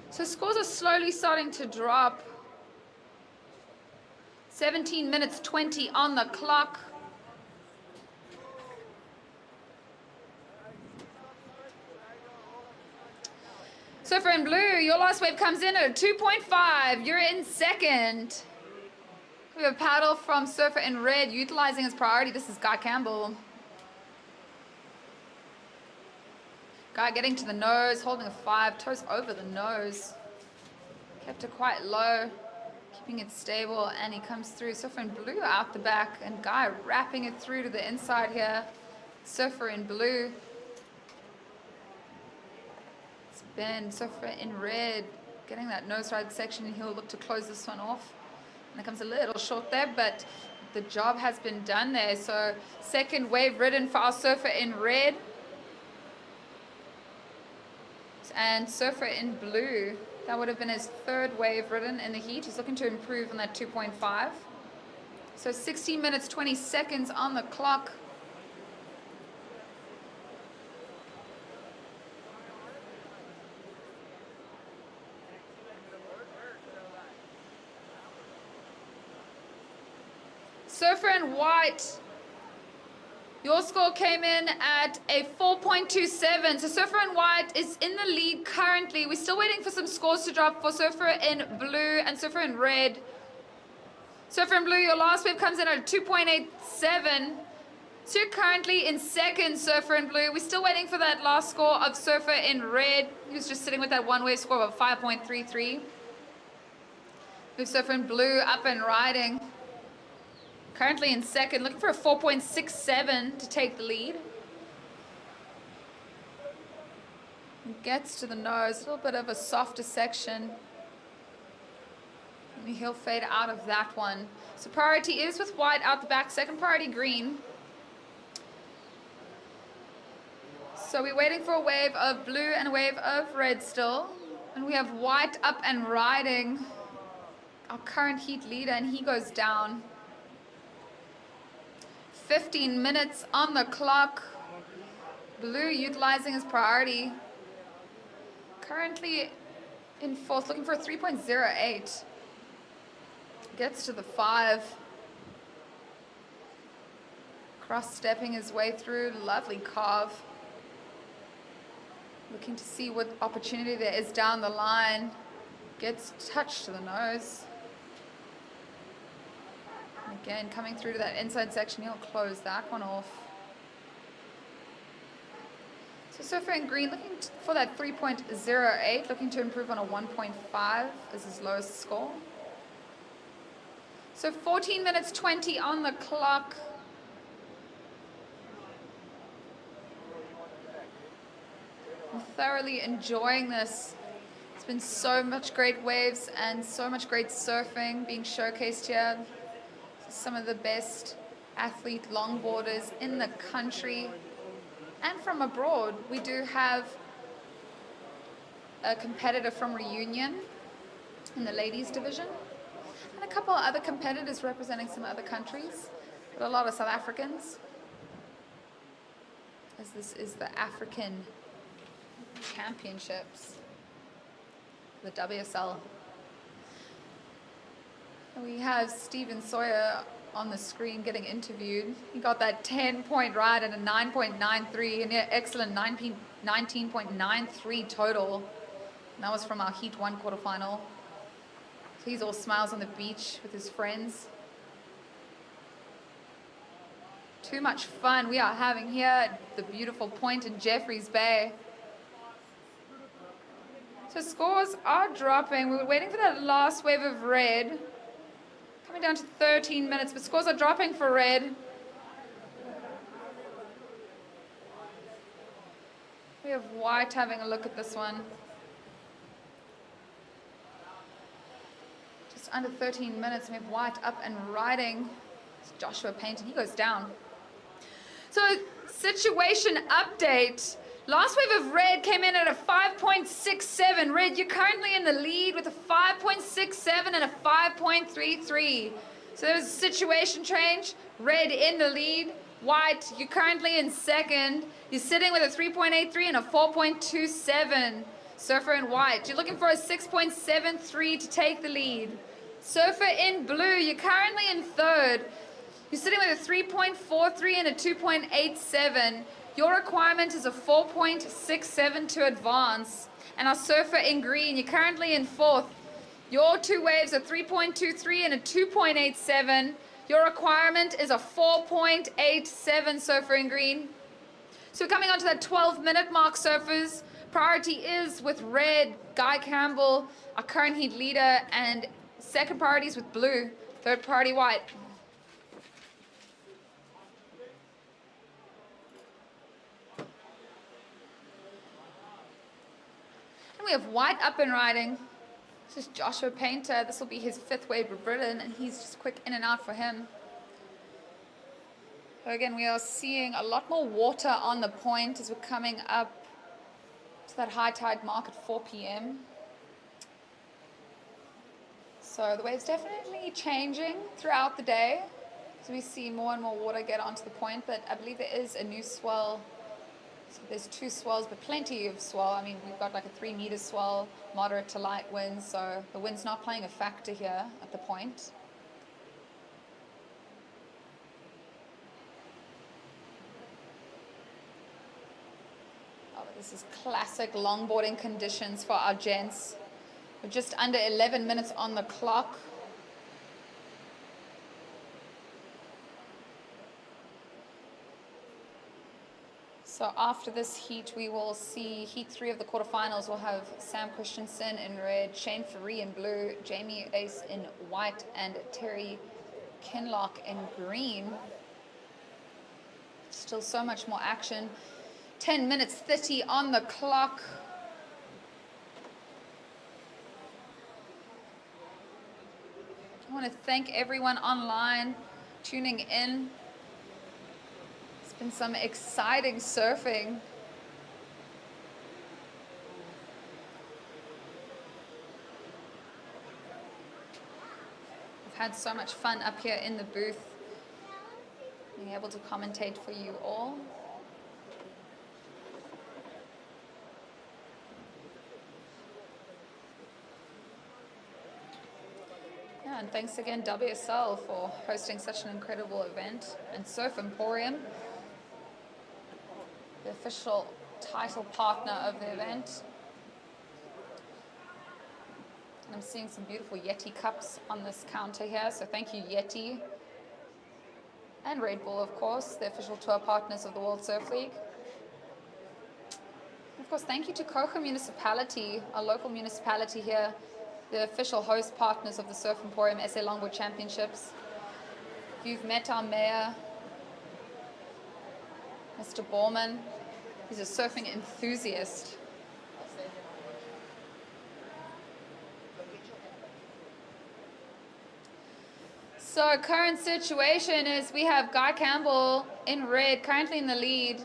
So scores are slowly starting to drop. 17 minutes 20 on the clock. Surfer in blue, your last wave comes in at a 2.5. You're in second. We have a paddle from surfer in red, utilizing his priority. This is Guy Campbell. Guy getting to the nose, holding a 5, toes over the nose. Kept it quite low, keeping it stable, and he comes through. Surfer in blue out the back, and Guy wrapping it through to the inside here. Surfer in blue. Spin, surfer in red, getting that nose ride section, and he'll look to close this one off. And it comes a little short there, but the job has been done there. So second wave ridden for our surfer in red. And surfer in blue, that would have been his third wave ridden in the heat. He's looking to improve on that 2.5. So 16 minutes, 20 seconds on the clock. Surfer in white, your score came in at a 4.27. So Surfer in white is in the lead currently. We're still waiting for some scores to drop for Surfer in blue and Surfer in red. Surfer in blue, your last wave comes in at 2.87. So you're currently in second, Surfer in blue. We're still waiting for that last score of Surfer in red. He was just sitting with that one wave score of 5.33. With Surfer in blue up and riding. Currently in second, looking for a 4.67 to take the lead. Gets to the nose, a little bit of a softer section. And he'll fade out of that one. So priority is with white out the back, second priority green. So we're waiting for a wave of blue and a wave of red still. And we have white up and riding our current heat leader, and he goes down. 15 minutes on the clock. Blue utilizing his priority. Currently in fourth, looking for a 3.08. Gets to the 5. Cross-stepping his way through. Lovely carve. Looking to see what opportunity there is down the line. Gets touched to the nose. Again, coming through to that inside section, he'll close that one off. So Surfer in green looking for that 3.08, looking to improve on a 1.5 as his lowest score. So 14 minutes 20 on the clock. I'm thoroughly enjoying this. It's been so much great waves and so much great surfing being showcased here. Some of the best athlete longboarders in the country and from abroad. We do have a competitor from Reunion in the ladies division and a couple of other competitors representing some other countries, but a lot of South Africans, as this is the African Championships, the WSL. We have Stephen Sawyer on the screen getting interviewed. He got that 10-point ride and a 9.93 and an excellent 19.93 total. And that was from our Heat 1 quarterfinal. So he's all smiles on the beach with his friends. Too much fun we are having here at the beautiful point in Jeffreys Bay. So scores are dropping. We were waiting for that last wave of red. Coming down to 13 minutes, but scores are dropping for red. We have white having a look at this one. Just under 13 minutes, we have white up and riding. It's Joshua Painton, he goes down. So situation update. Last wave of red came in at a 5.67. Red, you're currently in the lead with a 5.67 and a 5.33. So there's a situation change. Red in the lead. White, you're currently in second. You're sitting with a 3.83 and a 4.27. Surfer in white, you're looking for a 6.73 to take the lead. Surfer in blue, you're currently in third. You're sitting with a 3.43 and a 2.87. Your requirement is a 4.67 to advance. And our surfer in green, you're currently in fourth. Your two waves are 3.23 and a 2.87. Your requirement is a 4.87 surfer in green. So coming on to that 12-minute mark, surfers. Priority is with red, Guy Campbell, our current heat leader, and second priority is with blue, third priority white. We have white up and riding. This is Joshua Painter. This will be his 5th wave Britain, and he's just quick in and out for him. So again, we are seeing a lot more water on the point as we're coming up to that high tide mark at 4 p.m. So the wave's definitely changing throughout the day. So we see more and more water get onto the point, but I believe there is a new swell. So there's 2 swells, but plenty of swell. I mean, we've got like a 3-meter swell, moderate to light winds, so the wind's not playing a factor here at the point. Oh, but this is classic longboarding conditions for our gents. We're just under 11 minutes on the clock. So after this heat, we will see heat 3 of the quarterfinals. We'll have Sam Christensen in red, Shane Ferree in blue, Jamie Ace in white, and Terry Kinlock in green. Still so much more action. 10 minutes 30 on the clock. I want to thank everyone online tuning in. It's been some exciting surfing. I've had so much fun up here in the booth, being able to commentate for you all. Yeah, and thanks again WSL for hosting such an incredible event, and Surf Emporium, the official title partner of the event. And I'm seeing some beautiful Yeti cups on this counter here, so thank you Yeti. And Red Bull, of course, the official tour partners of the World Surf League. And of course, thank you to Cocha Municipality, our local municipality here, the official host partners of the Surf Emporium SA Longboard Championships. If you've met our mayor, Mr. Borman, he's a surfing enthusiast. So current situation is we have Guy Campbell in red, currently in the lead,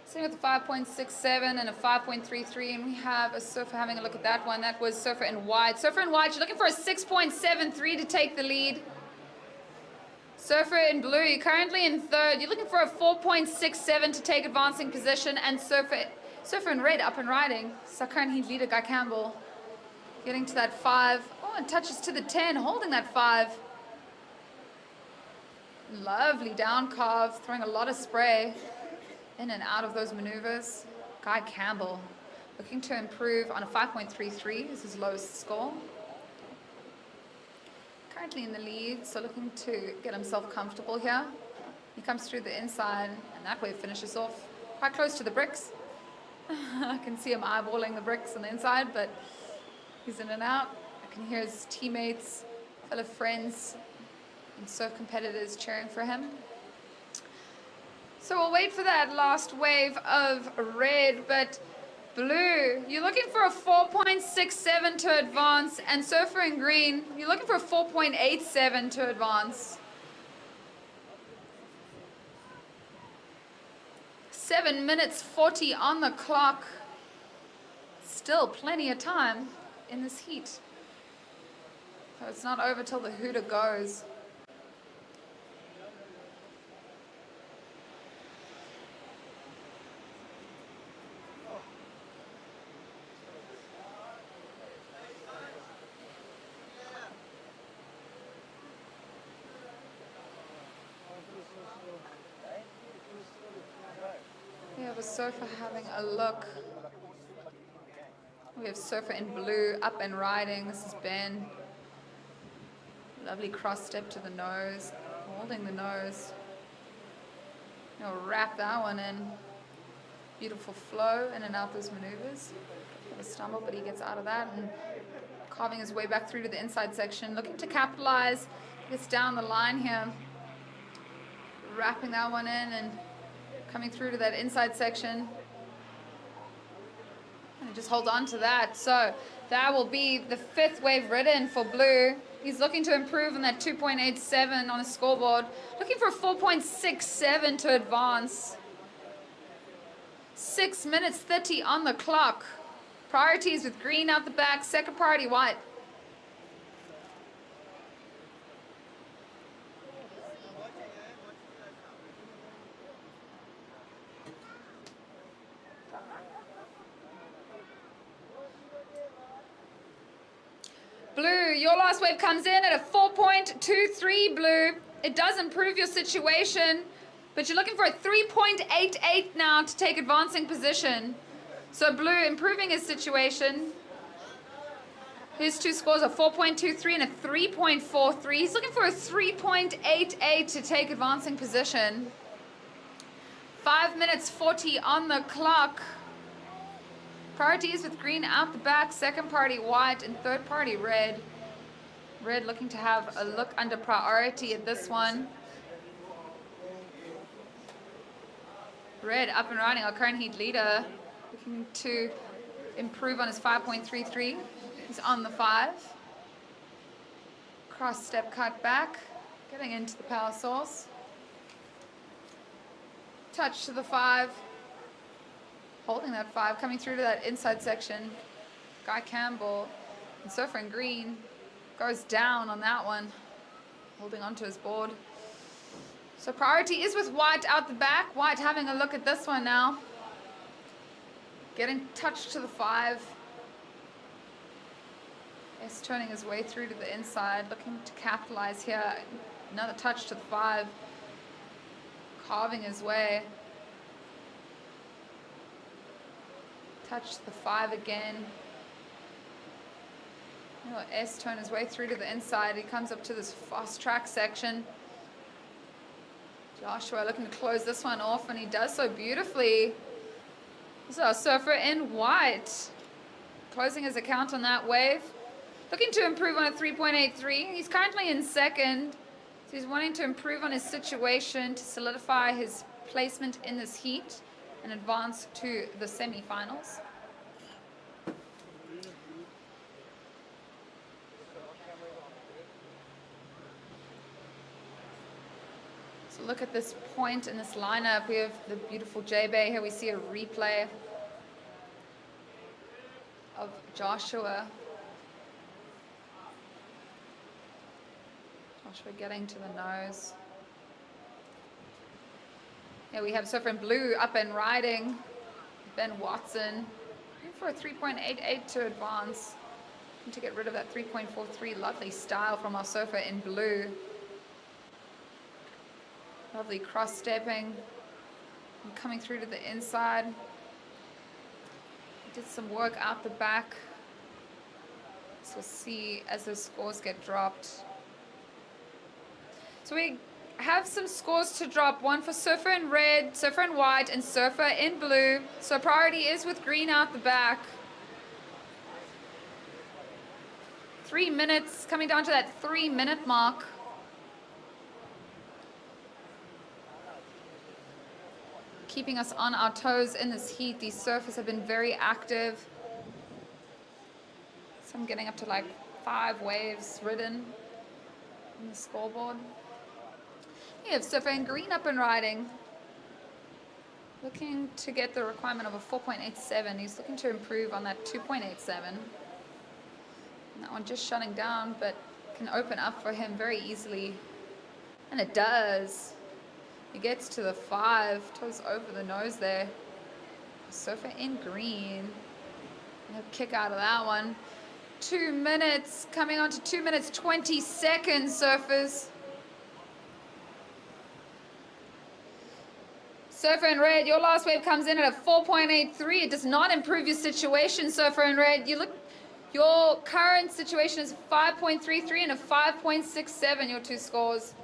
sitting with a 5.67 and a 5.33, and we have a surfer having a look at that one. That was surfer in white. Surfer in white, you're looking for a 6.73 to take the lead. Surfer in blue, you're currently in third. You're looking for a 4.67 to take advancing position, and surfer in red up and riding. So currently leader Guy Campbell getting to that 5. Oh, and touches to the 10, holding that 5. Lovely down carve, throwing a lot of spray in and out of those maneuvers. Guy Campbell looking to improve on a 5.33 is his lowest score. Currently in the lead, so looking to get himself comfortable here. He comes through the inside, and that wave finishes off quite close to the bricks. I can see him eyeballing the bricks on the inside, but he's in and out. I can hear his teammates, fellow friends, and surf competitors cheering for him. So we'll wait for that last wave of red, but blue, you're looking for a 4.67 to advance, and surfer in green, you're looking for a 4.87 to advance. 7 minutes 40 on the clock. Still plenty of time in this heat. So it's not over till the hooter goes. We have a surfer having a look. We have surfer in blue up and riding. This is Ben. Lovely cross step to the nose, holding the nose. He'll wrap that one in. Beautiful flow in and out those maneuvers. A stumble, but he gets out of that and carving his way back through to the inside section. Looking to capitalize. Gets down the line here. Wrapping that one in and coming through to that inside section. And just hold on to that. So That will be the 5th wave ridden for Blue. He's looking to improve on that 2.87 on his scoreboard. Looking for a 4.67 to advance. 6 minutes 30 on the clock. Priorities with green out the back, second priority white. Blue, your last wave comes in at a 4.23, Blue. It does improve your situation, but you're looking for a 3.88 now to take advancing position. So Blue improving his situation. His two scores are 4.23 and a 3.43. He's looking for a 3.88 to take advancing position. 5 minutes 40 on the clock. Priority is with green out the back, second party white, and third party red. Red looking to have a look under priority at this one. Red up and riding, our current heat leader, looking to improve on his 5.33. He's on the 5. Cross step cut back, getting into the power source. Touch to the 5. Holding that 5, coming through to that inside section. Guy Campbell and Surfer in green goes down on that one, holding onto his board. So priority is with white out the back. White having a look at this one now. Getting touched to the 5. S turning his way through to the inside, looking to capitalize here. Another touch to the 5. Carving his way. Touch the 5 again. S turn his way through to the inside. He comes up to this fast track section. Joshua looking to close this one off, and he does so beautifully. This is our Surfer in white. Closing his account on that wave. Looking to improve on a 3.83. He's currently in second. So he's wanting to improve on his situation to solidify his placement in this heat and advance to the semifinals. So look at this point in this lineup. We have the beautiful J-Bay. Here we see a replay of Joshua. Joshua getting to the nose. Yeah, we have Surfer in blue up and riding. Ben Watson looking for a 3.88 to advance. And to get rid of that 3.43. Lovely style from our Surfer in blue. Lovely cross stepping. And coming through to the inside. He did some work out the back. So we'll see as those scores get dropped. So we have some scores to drop. One for Surfer in red, Surfer in white, and Surfer in blue. So priority is with green out the back. 3 minutes, coming down to that 3-minute mark. Keeping us on our toes in this heat. These surfers have been very active. Some getting up to like 5 waves ridden on the scoreboard. We have Surfer in green up and riding. Looking to get the requirement of a 4.87. He's looking to improve on that 2.87. And that one just shutting down, but can open up for him very easily. And it does. He gets to the 5, toes over the nose there. Surfer in green. No kick out of that one. 2 minutes, coming on to 2 minutes 20 seconds, surfers. Surfer in red, your last wave comes in at a 4.83. It does not improve your situation, Surfer in red. Your current situation is 5.33 and a 5.67, your 2 scores.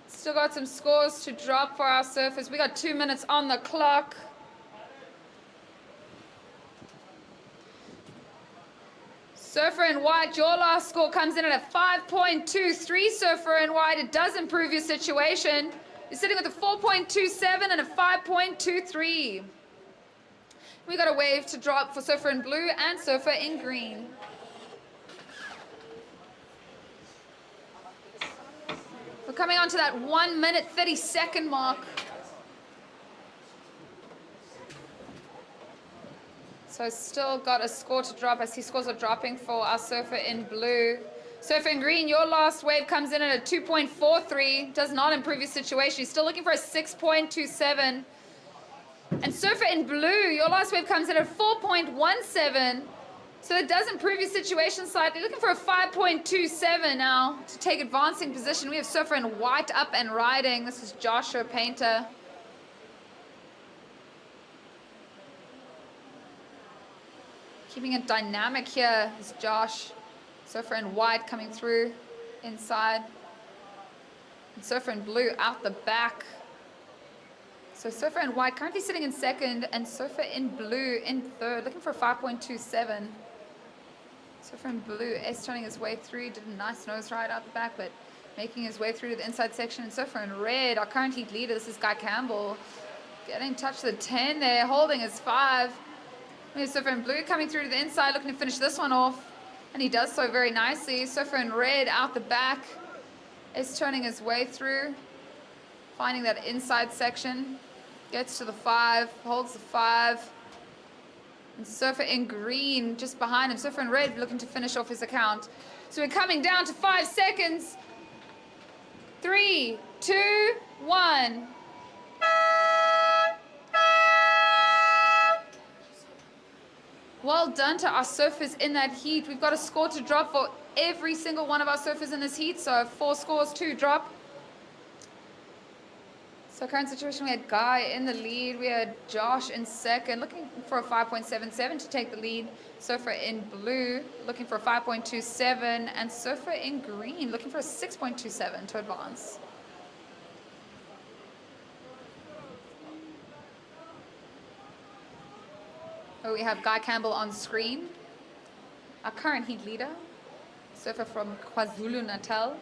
Still got some scores to drop for our surfers. We got 2 minutes on the clock. Surfer in white, your last score comes in at a 5.23, Surfer in white. It does improve your situation. You're sitting with a 4.27 and a 5.23. We got a wave to drop for surfer in blue and surfer in green. We're coming on to that 1 minute 30-second mark. So still got a score to drop. I see scores are dropping for our surfer in blue. Surfer in green, your last wave comes in at a 2.43. Does not improve your situation. You're still looking for a 6.27. And surfer in blue, your last wave comes in at 4.17. So it does improve your situation slightly. Looking for a 5.27 now to take advancing position. We have surfer in white up and riding. This is Joshua Painter. Keeping it dynamic here is Josh. Surfer in white coming through inside. And surfer in blue out the back. So surfer in white currently sitting in second and surfer in blue in third. Looking for a 5.27. Surfer in blue, S turning his way through. Did a nice nose ride out the back, but making his way through to the inside section. And surfer in red, our current heat leader, this is Guy Campbell. Getting in touch with the 10 there, holding his 5. We have surfer in blue coming through to the inside, looking to finish this one off. And he does so very nicely. Surfer in red out the back. Is turning his way through. Finding that inside section. Gets to the 5. Holds the 5. And surfer in green just behind him. Surfer in red looking to finish off his account. So we're coming down to 5 seconds. 3, 2, 1. Well done to our surfers in that heat. We've got a score to drop for every single one of our surfers in this heat. So 4 scores to drop. So current situation, we had Guy in the lead. We had Josh in second, looking for a 5.77 to take the lead. Surfer in blue, looking for a 5.27. And surfer in green, looking for a 6.27 to advance. Oh, we have Guy Campbell on screen, our current heat leader, surfer from KwaZulu-Natal.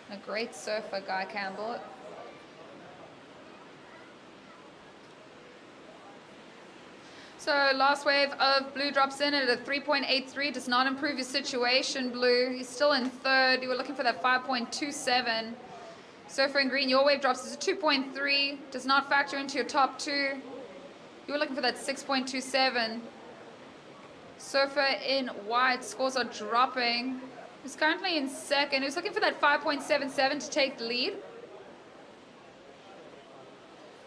A great surfer, Guy Campbell. So last wave of blue drops in at a 3.83. Does not improve your situation, blue. You're still in third. You were looking for that 5.27. Surfer in green, your wave drops is a 2.3. Does not factor into your top 2. You were looking for that 6.27. Surfer in white, scores are dropping. He's currently in second. He was looking for that 5.77 to take the lead.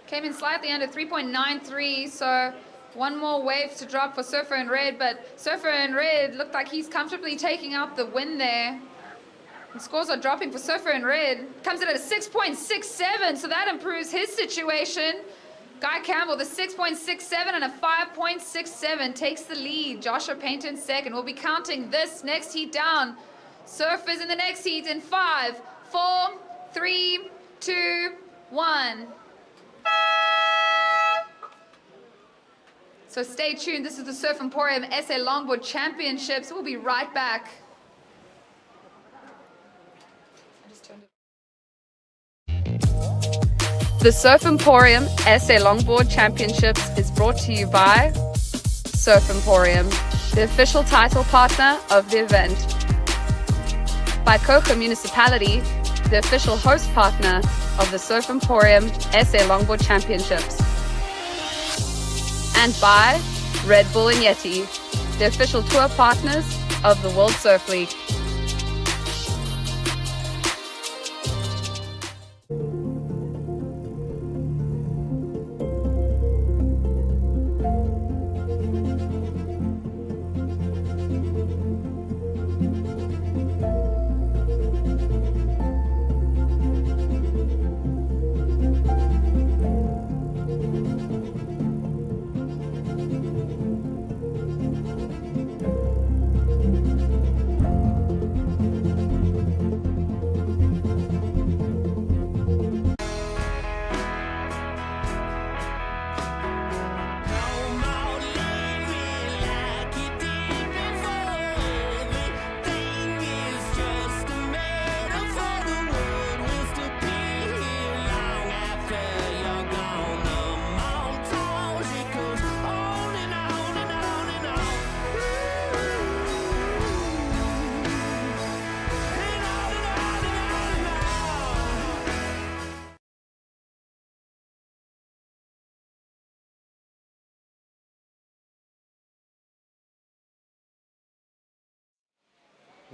Came in slightly under 3.93, so one more wave to drop for surfer in red, but surfer in red looked like he's comfortably taking out the win there. And scores are dropping for surfer in red. Comes in at a 6.67, so that improves his situation. Guy Campbell, the 6.67 and a 5.67 takes the lead. Joshua Painter in second. We'll be counting this next heat down. Surfers in the next heat in 5, 4, 3, 2, 1. So stay tuned. This is the Surf Emporium SA Longboard Championships. We'll be right back. The Surf Emporium SA Longboard Championships is brought to you by Surf Emporium, the official title partner of the event. By Coca Municipality, the official host partner of the Surf Emporium SA Longboard Championships. And by Red Bull and Yeti, the official tour partners of the World Surf League.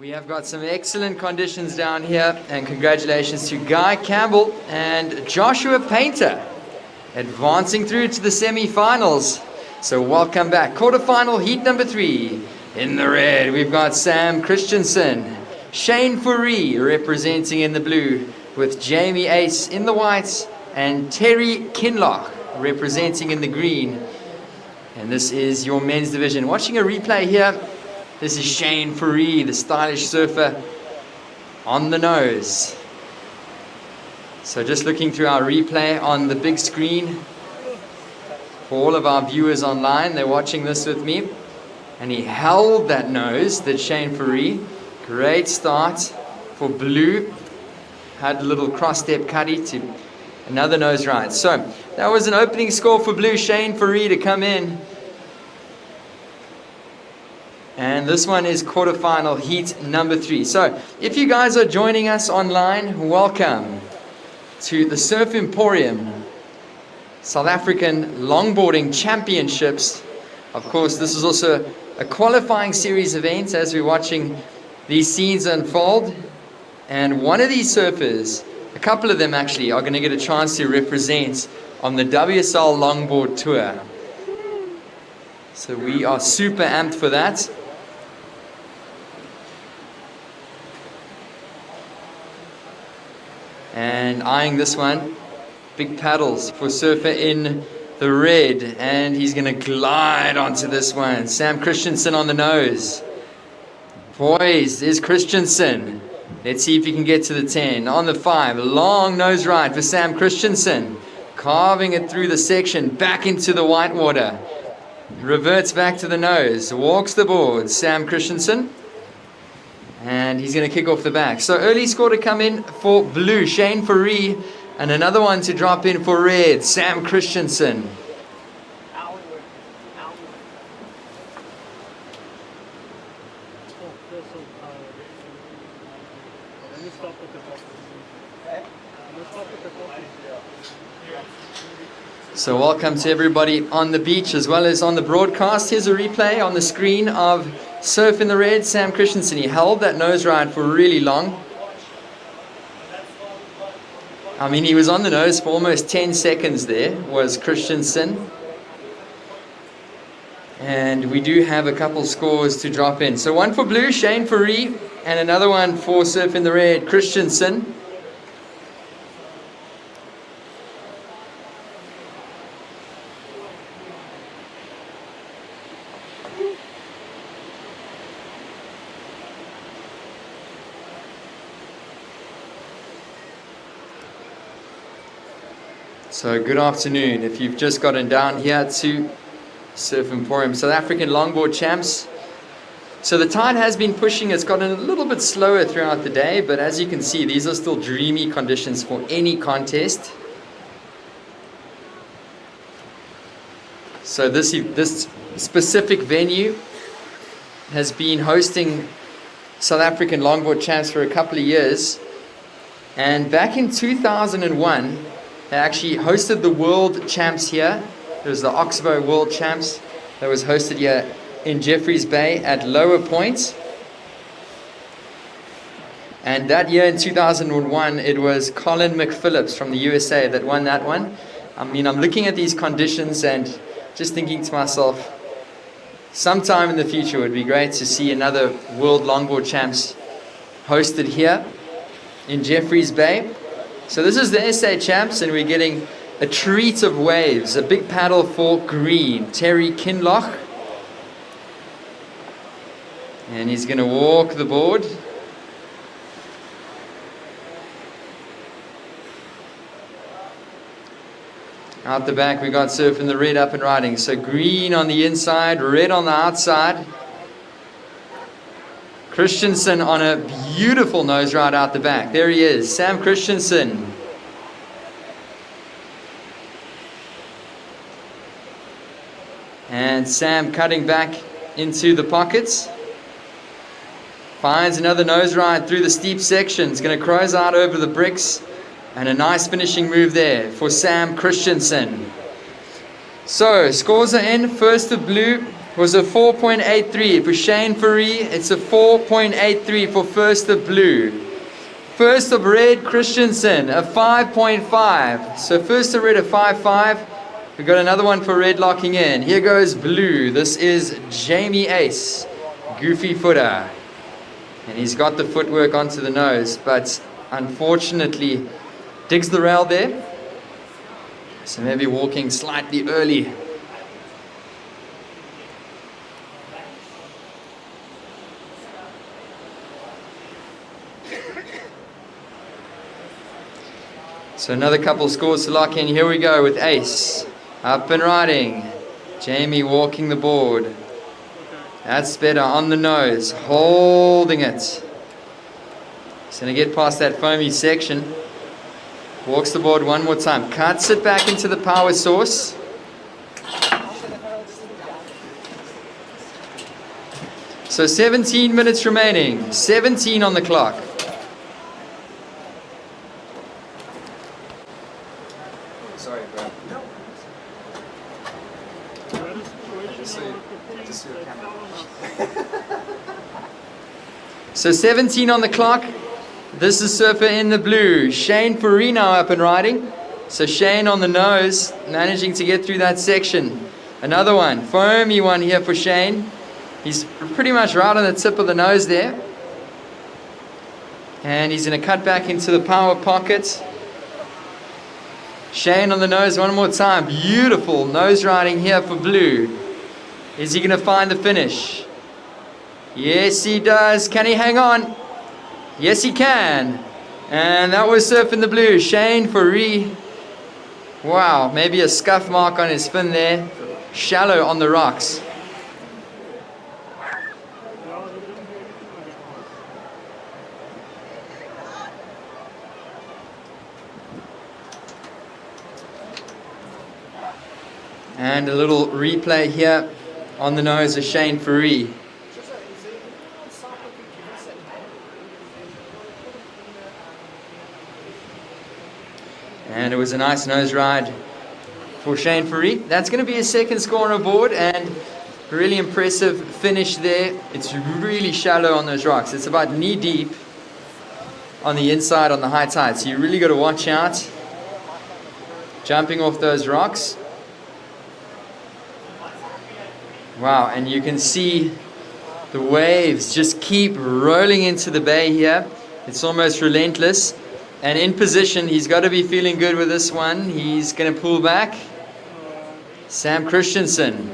We have got some excellent conditions down here, and congratulations to Guy Campbell and Joshua Painter advancing through to the semi-finals. So welcome back. Quarterfinal heat number 3. In the red, we've got Sam Christensen, Shane Fourie representing in the blue, with Jamie Ace in the whites and Terry Kinloch representing in the green. And this is your men's division. Watching a replay here, this is Shane Fourie, the stylish surfer, on the nose. So just looking through our replay on the big screen for all of our viewers online, they're watching this with me. And he held that nose, that Shane Fourie. Great start for blue. Had a little cross-step cuddy to another nose ride. So that was an opening score for blue, Shane Fourie to come in. And this one is quarterfinal heat number 3. So if you guys are joining us online, welcome to the Surf Emporium South African Longboarding Championships. Of course, this is also a qualifying series event as we're watching these scenes unfold. And one of these surfers, a couple of them actually, are going to get a chance to represent on the WSL Longboard Tour. So we are super amped for that. And eyeing this one, big paddles for surfer in the red, and he's going to glide onto this one. Sam Christensen on the nose. Boys, there's Christensen. Let's see if he can get to the 10. On the 5, long nose ride for Sam Christensen. Carving it through the section, back into the white water. Reverts back to the nose, walks the board, Sam Christensen. And he's going to kick off the back. So early score to come in for blue, Shane Fourie. And another one to drop in for red, Sam Christensen. So welcome to everybody on the beach as well as on the broadcast. Here's a replay on the screen of Surf in the Red, Sam Christensen. He held that nose ride for really long. I mean, he was on the nose for almost 10 seconds there, was Christensen. And we do have a couple scores to drop in. So one for blue, Shane Fourie, and another one for Surf in the Red, Christensen. So good afternoon. If you've just gotten down here to Surf Emporium, South African Longboard Champs. So the tide has been pushing. It's gotten a little bit slower throughout the day, but as you can see, these are still dreamy conditions for any contest. So this specific venue has been hosting South African Longboard Champs for a couple of years. And back in 2001, they actually hosted the World Champs here. It was the Oxbow World Champs that was hosted here in Jeffreys Bay at Lower Point. And that year in 2001, it was Colin McPhillips from the USA that won that one. I mean, I'm looking at these conditions and just thinking to myself, sometime in the future it would be great to see another World Longboard Champs hosted here in Jeffreys Bay. So this is the SA Champs, and we're getting a treat of waves. A big paddle for green, Terry Kinloch. And he's going to walk the board. Out the back, we got Surf in the Red up and riding. So green on the inside, red on the outside. Christensen on a beautiful nose ride out the back. There he is, Sam Christensen. And Sam cutting back into the pockets. Finds another nose ride through the steep sections. Going to cruise out over the bricks. And a nice finishing move there for Sam Christensen. So, scores are in. First of blue, was a 4.83. For Shane Furry, it's a 4.83 for first of blue. First of red, Christensen, a 5.5. So first of red, a 5.5. We've got another one for red locking in. Here goes blue. This is Jamie Ace, goofy footer. And he's got the footwork onto the nose, but unfortunately digs the rail there. So maybe walking slightly early. So another couple scores to lock in. Here we go with Ace. Up and riding. Jamie walking the board. That's better on the nose. Holding it. He's going to get past that foamy section. Walks the board one more time. Cuts it back into the power source. So 17 minutes remaining. 17 on the clock. Sorry, bro. So 17 on the clock. This is Surfer in the blue. Shane Farino up and riding. So Shane on the nose, managing to get through that section. Another one, foamy one here for Shane. He's pretty much right on the tip of the nose there. And he's going to cut back into the power pocket. Shane on the nose one more time. Beautiful nose riding here for blue. Is he going to find the finish? Yes, he does. Can he hang on? Yes, he can. And that was Surf in the blue. Shane Furry. Wow, maybe a scuff mark on his fin there. Shallow on the rocks. And a little replay here on the nose of Shane Furry. And it was a nice nose ride for Shane Furry. That's going to be his second score on the board, and really impressive finish there. It's really shallow on those rocks. It's about knee deep on the inside on the high tide. So you really got to watch out jumping off those rocks. Wow, and you can see the waves just keep rolling into the bay here. It's almost relentless. And in position, he's got to be feeling good with this one. He's going to pull back. Sam Christensen.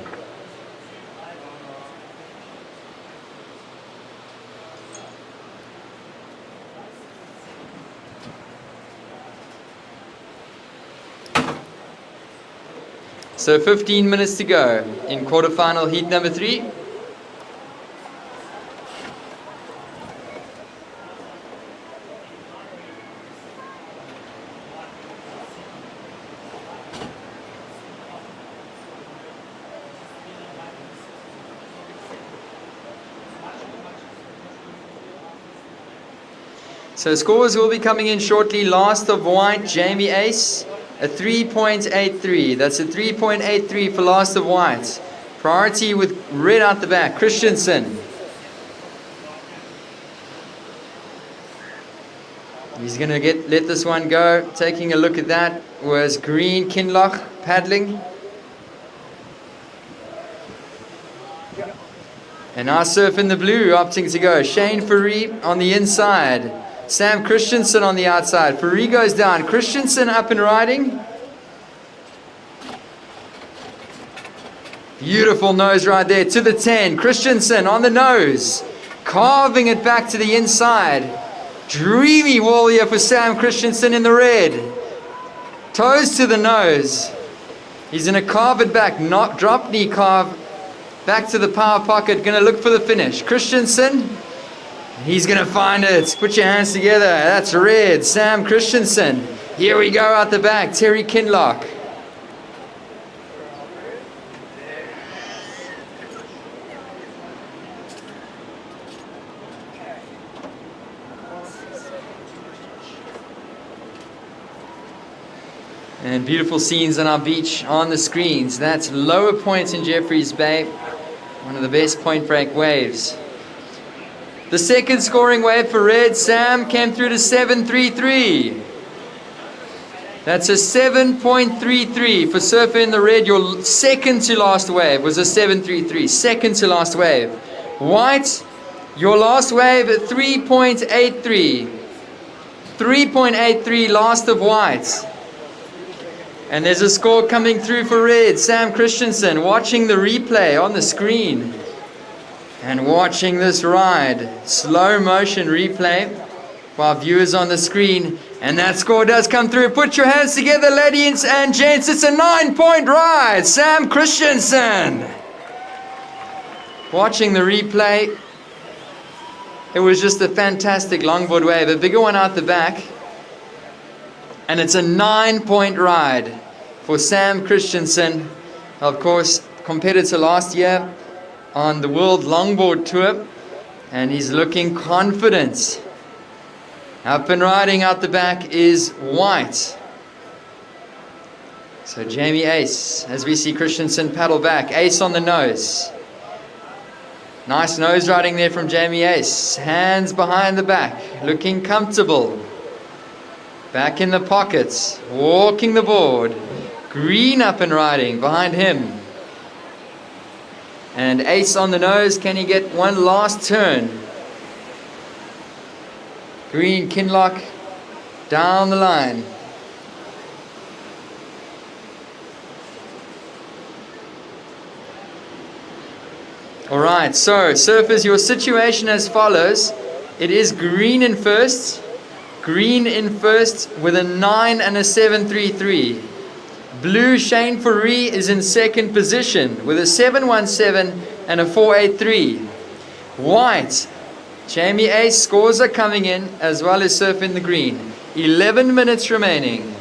So 15 minutes to go in quarterfinal heat number 3. So scores will be coming in shortly. Last of white, Jamie Ace, a 3.83. That's a 3.83 for last of white. Priority with red out the back, Christensen. He's going to let this one go. Taking a look at that was green Kinloch paddling. And now Surf in the blue opting to go. Shane Furry on the inside. Sam Christensen on the outside. Furry goes down. Christensen up and riding. Beautiful nose ride there to the 10. Christensen on the nose. Carving it back to the inside. Dreamy wall here for Sam Christensen in the red. Toes to the nose. He's going to carve it back. Not drop knee carve. Back to the power pocket. Going to look for the finish. Christensen. He's going to find it. Put your hands together. That's red. Sam Christensen. Here we go out the back. Terry Kinloch. And beautiful scenes on our beach on the screens. That's Lower Point in Jeffreys Bay. One of the best point break waves. The second scoring wave for red, Sam, came through to 7.33. That's a 7.33 for surfer in the red. Your second to last wave was a 7.33. Second to last wave. White, your last wave at 3.83. 3.83 last of white. And there's a score coming through for red. Sam Christensen watching the replay on the screen. And watching this ride. Slow motion replay while viewers on the screen. And that score does come through. Put your hands together, ladies and gents. It's a 9-point ride. Sam Christensen. Watching the replay. It was just a fantastic longboard wave. A bigger one out the back. And it's a 9-point ride for Sam Christensen. Of course, competitor last year on the World Longboard Tour. And he's looking confident. Up and riding out the back is white. So Jamie Ace, as we see Christensen paddle back. Ace on the nose. Nice nose riding there from Jamie Ace. Hands behind the back, looking comfortable. Back in the pockets, walking the board. Green up and riding behind him. And Ace on the nose, can he get one last turn? Green Kinlock down the line. Alright, so surfers, your situation as follows. It is green in first. Green in first with a 9 and a 7.33. Blue Shane Fourie is in second position with a 7.17 and a 4.83. White Jamie Ace, scores are coming in as well as surf in the green. 11 minutes remaining.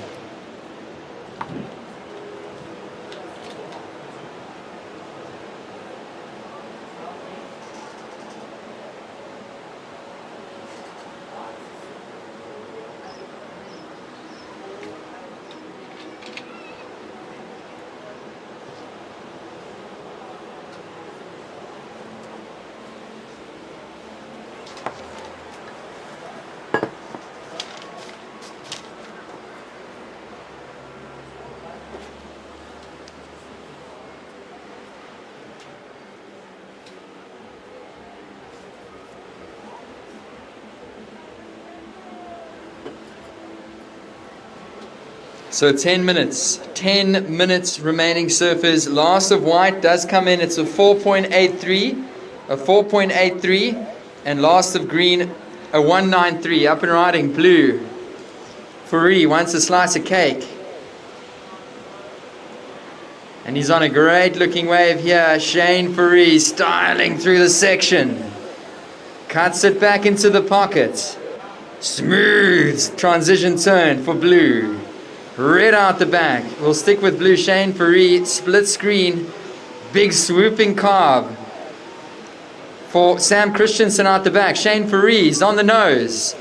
So 10 minutes. 10 minutes remaining, surfers. Last of white does come in. It's a 4.83. A 4.83. And last of green, a 1.93. Up and riding, blue. Fourie wants a slice of cake. And he's on a great looking wave here. Shane Fourie styling through the section. Cuts it back into the pocket. Smooth transition turn for blue. Red out the back. We'll stick with blue. Shane Fourie, split screen. Big swooping carve for Sam Christensen out the back. Shane Fourie's on the nose.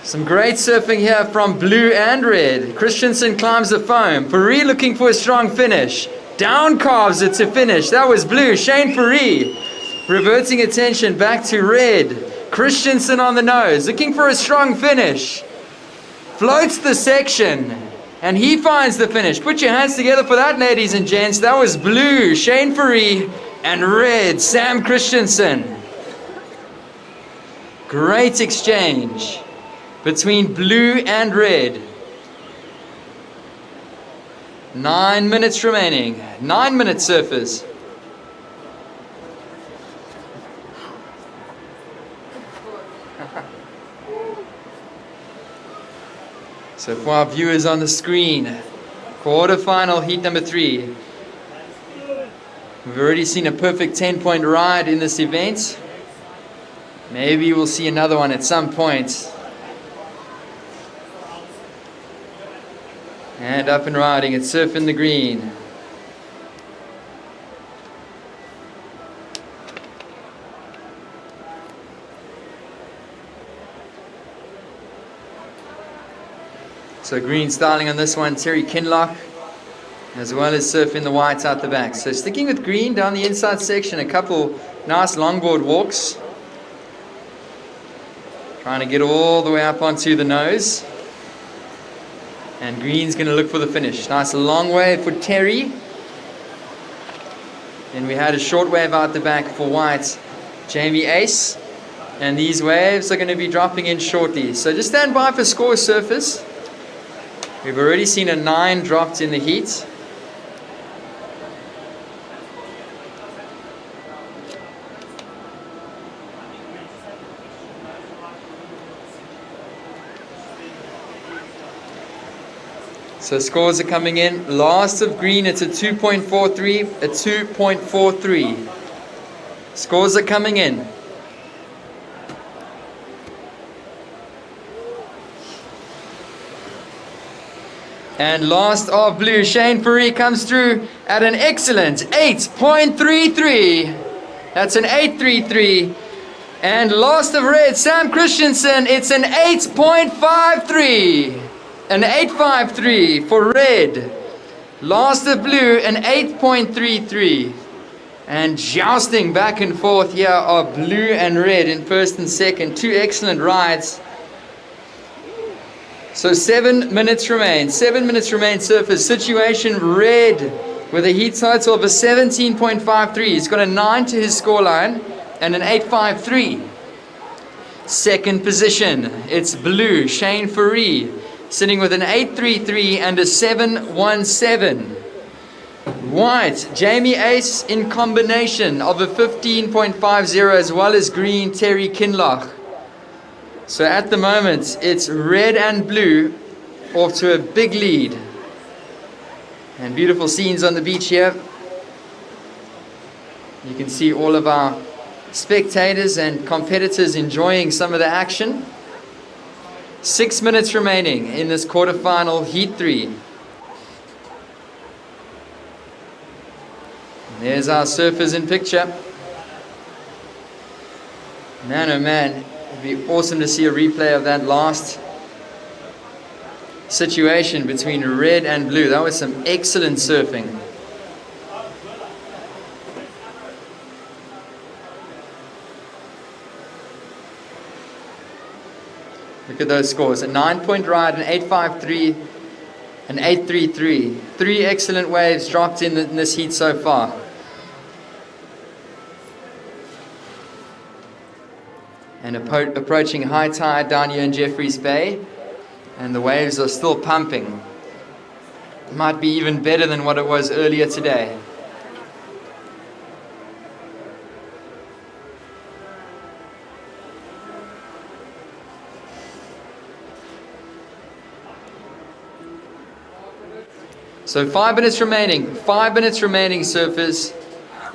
Some great surfing here from blue and red. Christensen climbs the foam. Fourie looking for a strong finish. Down carves it to finish. That was blue. Shane Fourie reverting attention back to red. Christensen on the nose, looking for a strong finish. Floats the section, and he finds the finish. Put your hands together for that, ladies and gents. That was blue, Shane Fourie, and red, Sam Christensen. Great exchange between blue and red. 9 minutes remaining. 9 minutes, surfers. So for our viewers on the screen, quarterfinal heat number 3. We've already seen a perfect 10-point ride in this event. Maybe we'll see another one at some point. And up and riding, it's surf in the green. So green styling on this one, Terry Kinlock. as well as surfing the white out the back. So sticking with green down the inside section, a couple nice longboard walks. Trying to get all the way up onto the nose. And green's going to look for the finish. Nice long wave for Terry. And we had a short wave out the back for white, Jamie Ace. And these waves are going to be dropping in shortly. So just stand by for score, surfers. We've already seen a 9 dropped in the heat. So scores are coming in. Last of green, it's a 2.43, a 2.43. Scores are coming in. And last of blue, Shane Fourie comes through at an excellent 8.33. That's an 8.33. And last of red, Sam Christensen, it's an 8.53. An 8.53 for red. Last of blue, an 8.33. And jousting back and forth here are blue and red in first and second. 2 excellent rides. So 7 minutes remain. 7 minutes remain, surfers. Situation red with a heat total of a 17.53. He's got a 9 to his scoreline and an 8.53. Second position, it's blue, Shane Fourie, sitting with an 8.33 and a 7.17. White, Jamie Ace in combination of a 15.50 as well as green, Terry Kinloch. So at the moment, it's red and blue off to a big lead. And beautiful scenes on the beach here. You can see all of our spectators and competitors enjoying some of the action. 6 minutes remaining in this quarterfinal Heat 3. There's our surfers in picture. Man, oh man, it'd be awesome to see a replay of that last situation between red and blue. That was some excellent surfing. Look at those scores. A 9-point ride, an 8.53, an 8.33. 3 excellent waves dropped in this heat so far. And approaching high tide down here in Jeffreys Bay. And the waves are still pumping. Might be even better than what it was earlier today. So 5 minutes remaining. 5 minutes remaining, surfers.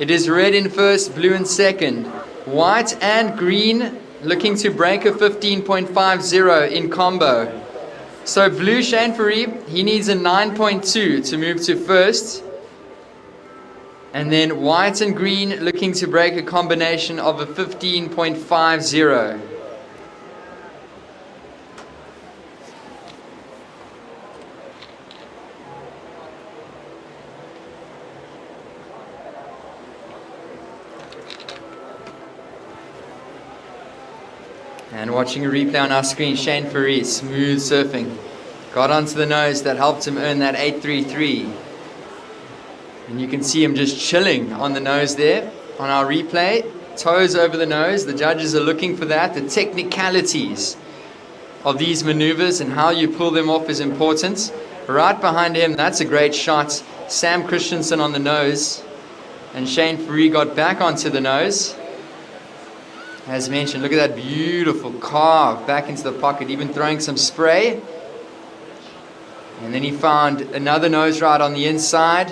It is red in first, blue in second. White and green looking to break a 15.50 in combo. So blue, Shane Fourie, he needs a 9.2 to move to first. And then white and green looking to break a combination of a 15.50. And watching a replay on our screen, Shane Fourie, smooth surfing. Got onto the nose, that helped him earn that 8.33. And you can see him just chilling on the nose there on our replay. Toes over the nose, the judges are looking for that. The technicalities of these maneuvers and how you pull them off is important. Right behind him, that's a great shot. Sam Christensen on the nose. And Shane Fourie got back onto the nose. As mentioned, look at that beautiful carve back into the pocket, even throwing some spray. And then he found another nose ride on the inside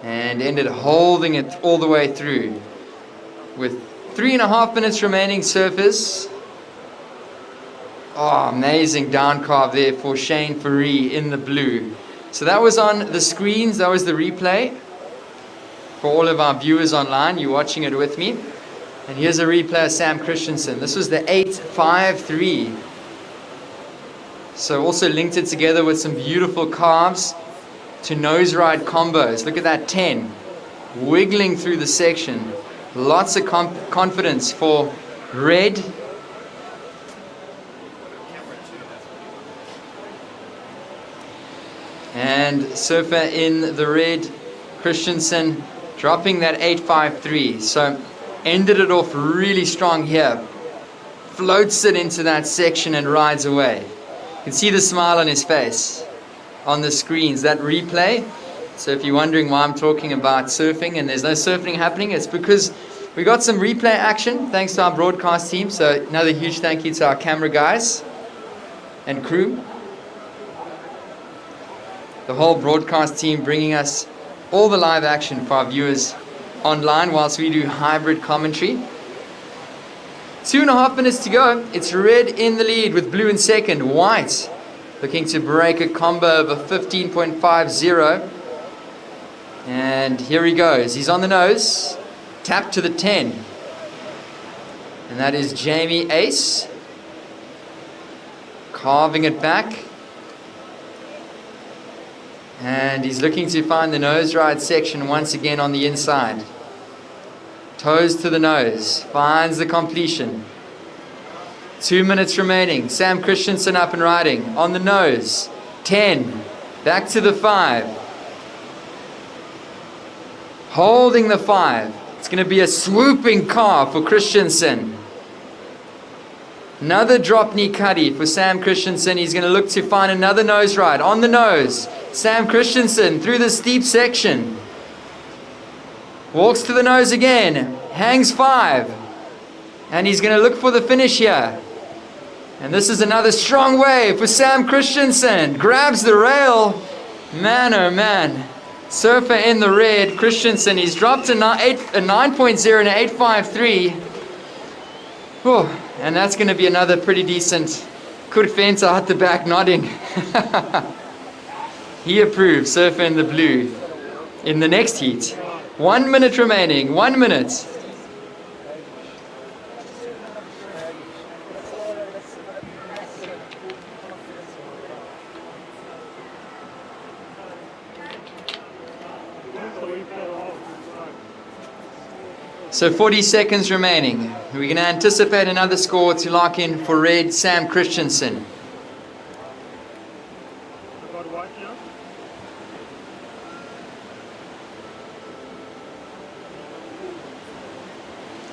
and ended holding it all the way through. With 3.5 minutes remaining, surfers. Oh, amazing down carve there for Shane Fourie in the blue. So that was on the screens, that was the replay. For all of our viewers online, you're watching it with me. And here's a replay of Sam Christensen. This was the 8.53. So also linked it together with some beautiful carves. to nose ride combos. Look at that 10. Wiggling through the section. Lots of confidence for red. And surfer in the red, Christensen, dropping that 8.53. So ended it off really strong here. Floats it into that section and rides away. You can see the smile on his face on the screens, that replay. So if you're wondering why I'm talking about surfing and there's no surfing happening, it's because we got some replay action thanks to our broadcast team. So another huge thank you to our camera guys and crew. The whole broadcast team bringing us all the live action for our viewers online whilst we do hybrid commentary. 2.5 minutes to go. It's red in the lead with blue in second. White looking to break a combo of a 15.50. And here he goes. He's on the nose. Tap to the 10. And that is Jamie Ace. Carving it back. And he's looking to find the nose ride section once again on the inside. Toes to the nose. Finds the completion. 2 minutes remaining. Sam Christensen up and riding. On the nose. 10. Back to the 5. Holding the 5. It's going to be a swooping carve for Christensen. Another drop knee cuddy for Sam Christensen. He's going to look to find another nose ride. On the nose. Sam Christensen through the steep section. Walks to the nose again. Hangs 5. And he's going to look for the finish here. And this is another strong wave for Sam Christensen. Grabs the rail. Man, oh man. Surfer in the red. Christensen, he's dropped a 9.0 and an 8.53. Whew. And that's going to be another pretty decent Kurfenta at the back nodding. He approves. Surfer in the blue in the next heat. 1 minute remaining. 1 minute. So 40 seconds remaining. We're going to anticipate another score to lock in for red, Sam Christensen.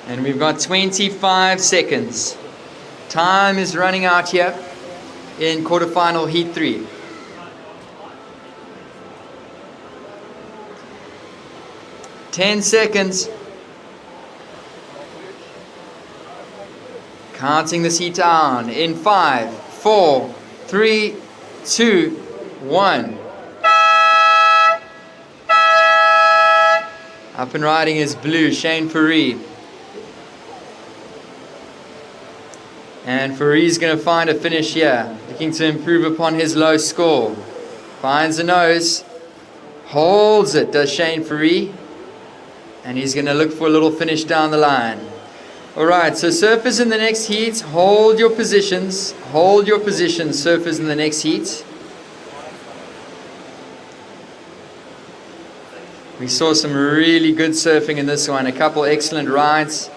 And we've got 25 seconds. Time is running out here in quarterfinal heat 3. Ten seconds. Counting this heat down in 5, 4, 3, 2, 1. Up and riding is blue, Shane Faree. And Faree's going to find a finish here, looking to improve upon his low score. Finds the nose, holds it, does Shane Faree. And he's going to look for a little finish down the line. Alright, so surfers in the next heat, hold your positions. Hold your positions, surfers in the next heat. We saw some really good surfing in this one, a couple excellent rides.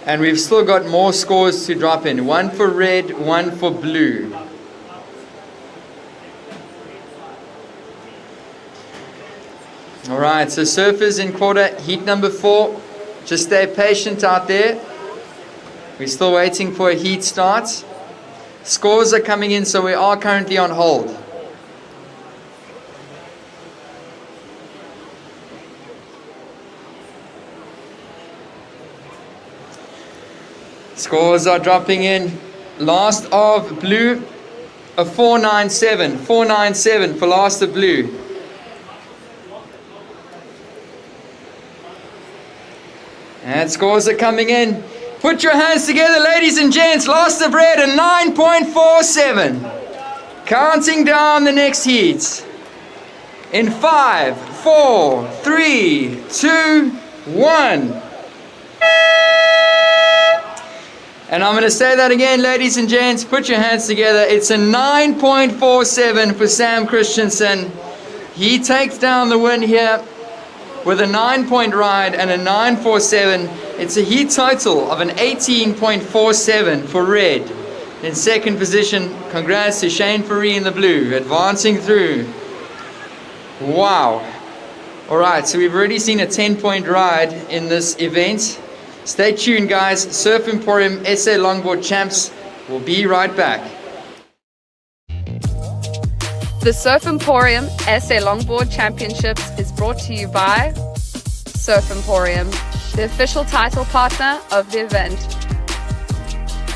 And we've still got more scores to drop in. One for red, one for blue. Alright, so surfers in quarter heat number 4. Just stay patient out there. We're still waiting for a heat start. Scores are coming in, so we are currently on hold. Scores are dropping in. Last of blue, a 497. 497 for last of blue. And scores are coming in. Put your hands together, ladies and gents. Last of red, a 9.47. Counting down the next heat. In 5, 4, 3, 2, 1. And I'm going to say that again, ladies and gents. Put your hands together. It's a 9.47 for Sam Christensen. He takes down the win here with a 9-point ride and a 9.47. It's a heat total of an 18.47 for red. In second position, congrats to Shane Faree in the blue, advancing through. Wow. Alright, so we've already seen a 10-point ride in this event. Stay tuned, guys. Surf Emporium SA Longboard Champs. We'll be right back. The Surf Emporium SA Longboard Championships is brought to you by Surf Emporium, the official title partner of the event.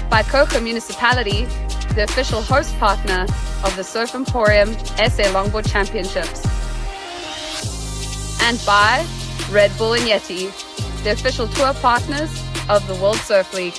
By Coca Municipality, the official host partner of the Surf Emporium SA Longboard Championships. And by Red Bull and Yeti, the official tour partners of the World Surf League.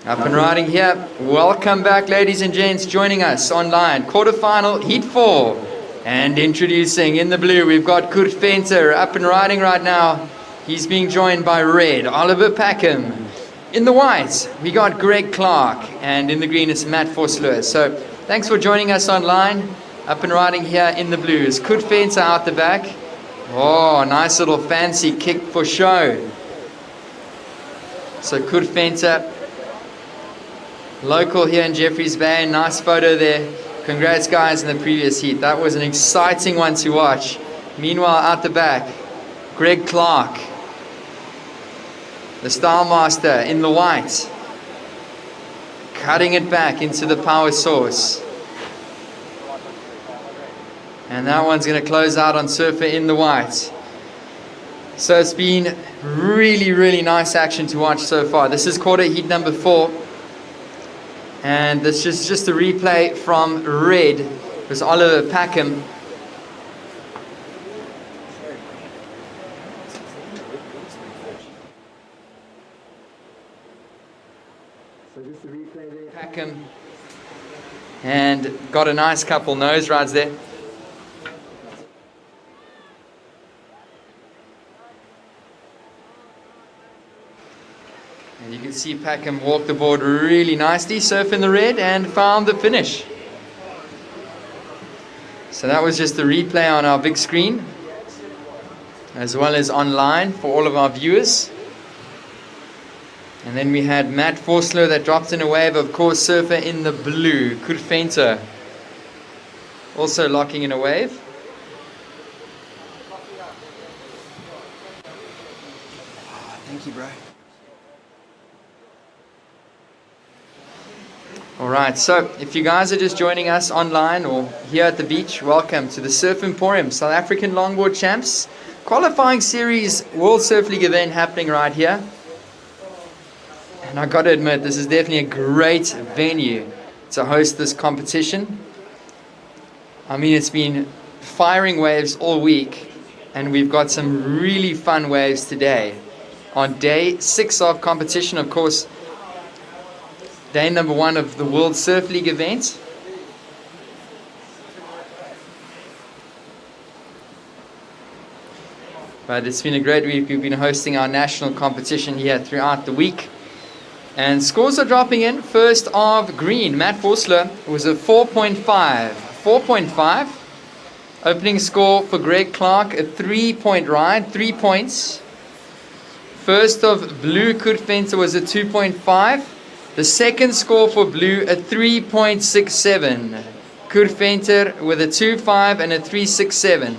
Up and riding here. Welcome back, ladies and gents, joining us online. Quarterfinal, Heat 4. And introducing in the blue, we've got Kurt Venter up and riding right now. He's being joined by red, Oliver Packham. In the white, we got Greg Clark. And in the green, it's Matt Vosloo. So thanks for joining us online. Up and riding here in the blues. Kurt Venter out the back. Oh, nice little fancy kick for show. So Kurt Venter, local here in Jeffreys Bay. Nice photo there. Congrats, guys, in the previous heat. That was an exciting one to watch. Meanwhile, out the back, Greg Clark, the Style Master in the white, cutting it back into the power source. And that one's going to close out on Surfer in the white. So it's been really, really nice action to watch so far. This is quarter heat number 4. And this is just a replay from red. It was Oliver Packham. So just a replay there. Packham. And got a nice couple nose rides there. And you can see Packham walk the board really nicely, surf in the red, and found the finish. So that was just the replay on our big screen, as well as online for all of our viewers. And then we had Matt Vosloo that dropped in a wave, of course, surfer in the blue. Kurt Venter also locking in a wave. Thank you, bro. Alright, so if you guys are just joining us online or here at the beach, welcome to the Surf Emporium South African Longboard Champs Qualifying Series World Surf League event happening right here. And I got to admit, this is definitely a great venue to host this competition. I mean, it's been firing waves all week, and we've got some really fun waves today. On day 6 of competition, of course, day number 1 of the World Surf League event. But it's been a great week. We've been hosting our national competition here throughout the week. And scores are dropping in. First of green, Matt Vosloo was a 4.5. 4.5. Opening score for Greg Clark, a 3-point ride, 3 points. First of blue, Kurt Venter was a 2.5. The second score for blue, a 3.67. Kurventer with a 2.5 and a 3.67.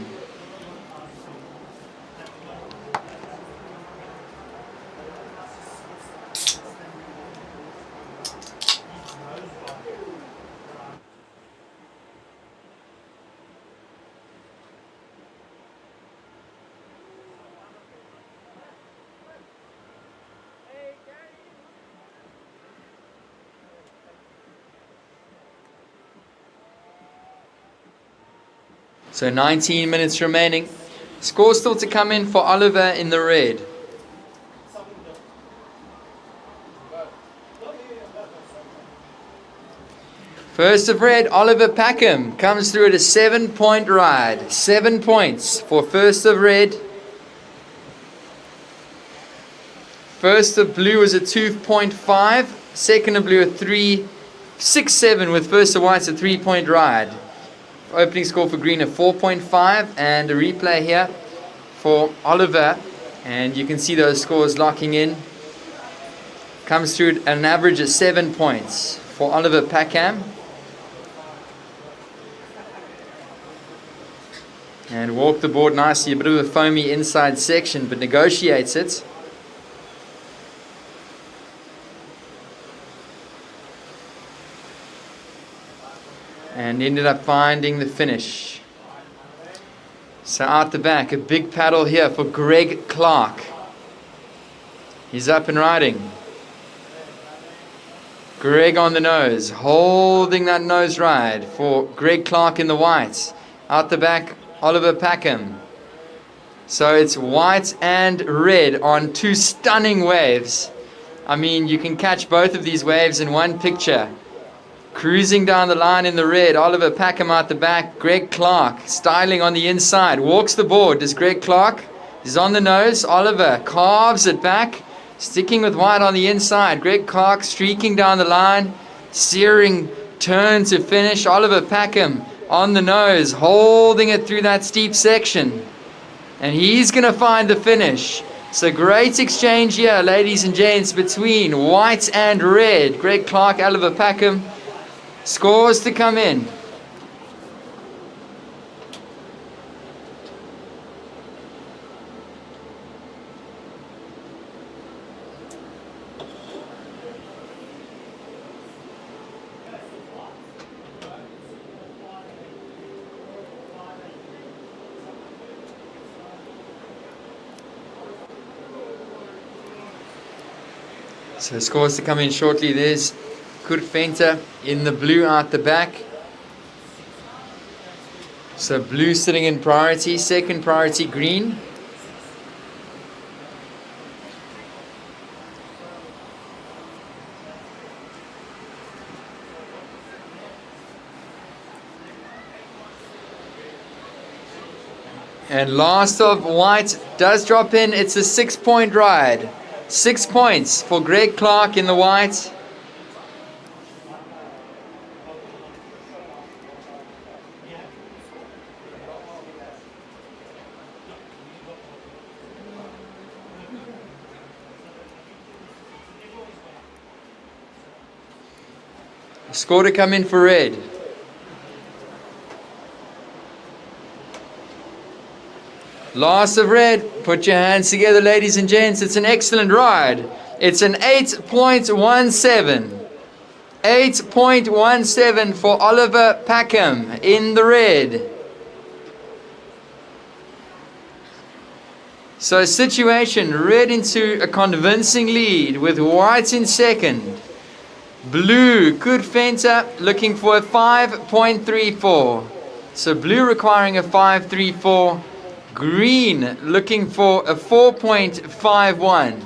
So 19 minutes remaining. Score still to come in for Oliver in the red. First of red, Oliver Packham comes through at a 7-point ride. 7 points for first of red. First of blue is a 2.5. Second of blue a 3.67 with first of white's a 3-point ride. Opening score for green a 4.5 and a replay here for Oliver, and you can see those scores locking in. Comes through at an average of 7 points for Oliver Packham. And walked the board nicely, a bit of a foamy inside section, but negotiates it. And ended up finding the finish. So out the back, a big paddle here for Greg Clark. He's up and riding. Greg on the nose, holding that nose ride for Greg Clark in the whites. Out the back, Oliver Packham. So it's white and red on two stunning waves. I mean, you can catch both of these waves in one picture. Cruising down the line in the red, Oliver Packham out the back, Greg Clark styling on the inside, walks the board. Does Greg Clark? He's on the nose. Oliver carves it back, sticking with white on the inside. Greg Clark streaking down the line, steering turn to finish. Oliver Packham on the nose, holding it through that steep section. And he's going to find the finish. So great exchange here, ladies and gents, between white and red. Greg Clark, Oliver Packham. Scores to come in. So scores to come in shortly. There's Kurventer in the blue out the back. So blue sitting in priority, second priority green. And last of white does drop in. It's a 6-point ride. 6 points for Greg Clark in the white. Score to come in for red. Last of red. Put your hands together, ladies and gents. It's an excellent ride. It's an 8.17. 8.17 for Oliver Packham in the red. So situation, red into a convincing lead with white in second. Blue, Kurventer looking for a 5.34. So blue requiring a 5.34. Green looking for a 4.51.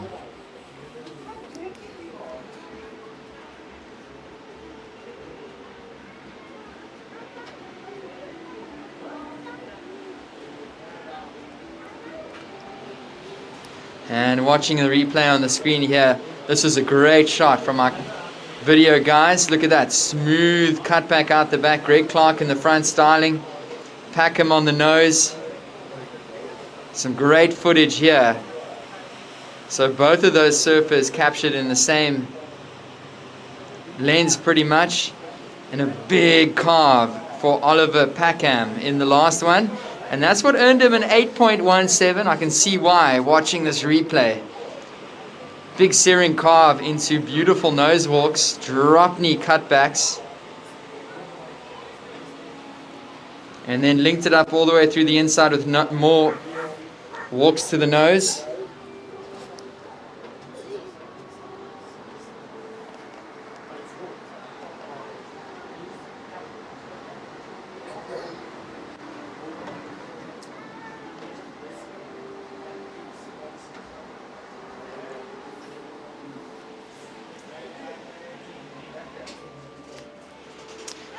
And watching the replay on the screen here, this is a great shot from our video guys. Look at that smooth cutback out the back. Greg Clark in the front styling. Packham on the nose. Some great footage here. So both of those surfers captured in the same lens pretty much, and a big carve for Oliver Packham in the last one. And that's what earned him an 8.17. I can see why watching this replay. Big searing carve into beautiful nose walks, drop knee cutbacks. And then linked it up all the way through the inside with more walks to the nose.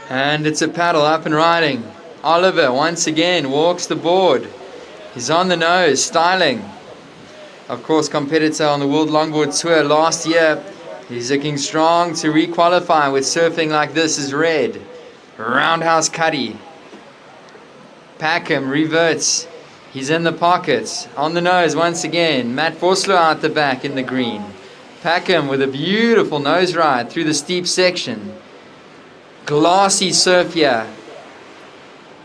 And it's a paddle up and riding. Oliver once again walks the board. He's on the nose, styling. Of course, competitor on the World Longboard Tour last year. He's looking strong to requalify with surfing like this is red. Roundhouse cutty. Packham reverts. He's in the pockets. On the nose once again. Matt Vorsler out the back in the green. Packham with a beautiful nose ride through the steep section. Glassy surf here.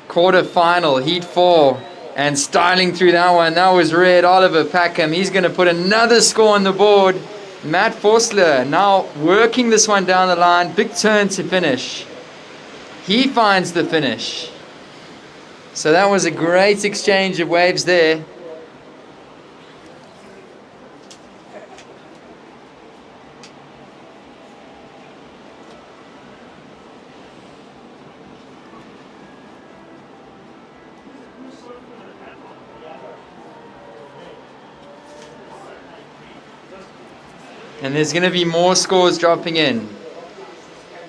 Quarterfinal, heat 4, and styling through that one. That was red. Oliver Packham. He's going to put another score on the board. Matt Vorsler now working this one down the line. Big turn to finish. He finds the finish. So that was a great exchange of waves there. And there's going to be more scores dropping in.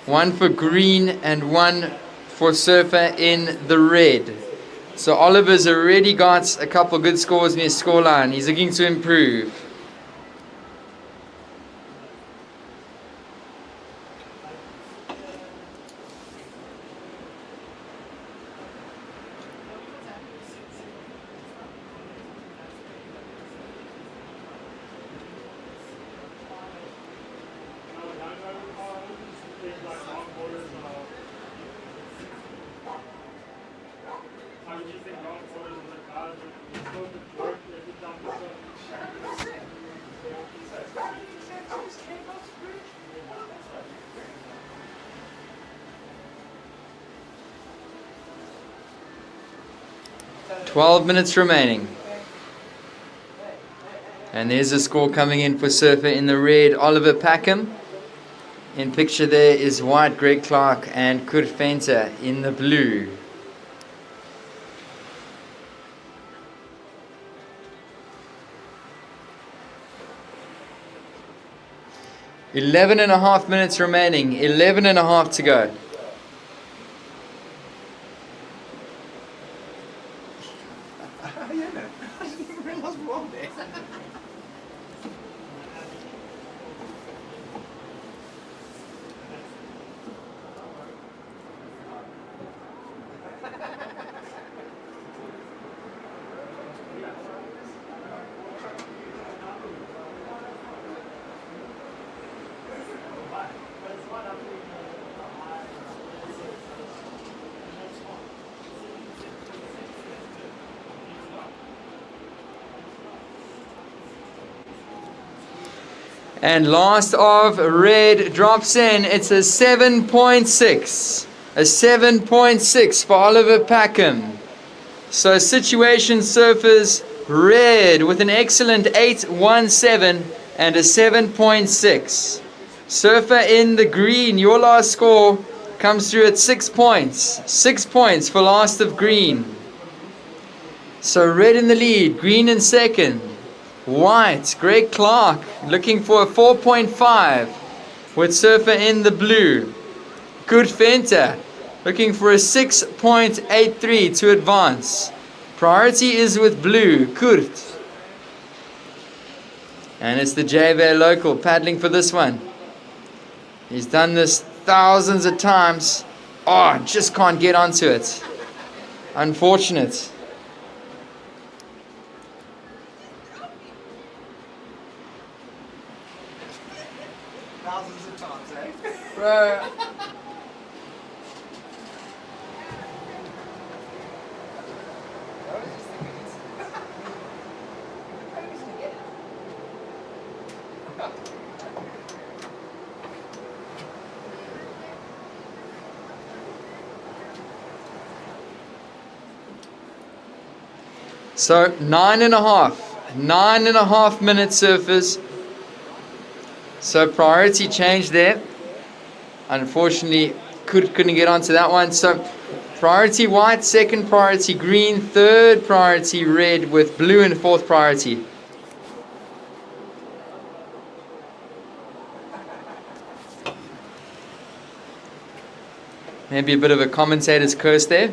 One for green and one for surfer in the red. So Oliver's already got a couple good scores in his scoreline. He's looking to improve. "12 minutes remaining." And there's a score coming in for surfer in the red, Oliver Packham. In picture there is white, Greg Clark, and Kurt Venter in the blue. "11 and a half minutes remaining, 11 and a half to go." And last of red drops in. It's a 7.6. A 7.6 for Oliver Packham. So situation surfers red with an excellent 8.17 and a 7.6. Surfer in the green, your last score comes through at 6 points. 6 points for last of green. So red in the lead, green in second. White, Greg Clark looking for a 4.5 with surfer in the blue. Kurt Venter looking for a 6.83 to advance. Priority is with blue, Kurt. And it's the JV local paddling for this one. He's done this thousands of times. Oh, just can't get onto it. Unfortunate. Thousands of times, eh? Bro. So 9.5 minute surfers. So priority change there. Unfortunately, couldn't get onto that one. So priority white, second priority green, third priority red, with blue in fourth priority. Maybe a bit of a commentator's curse there.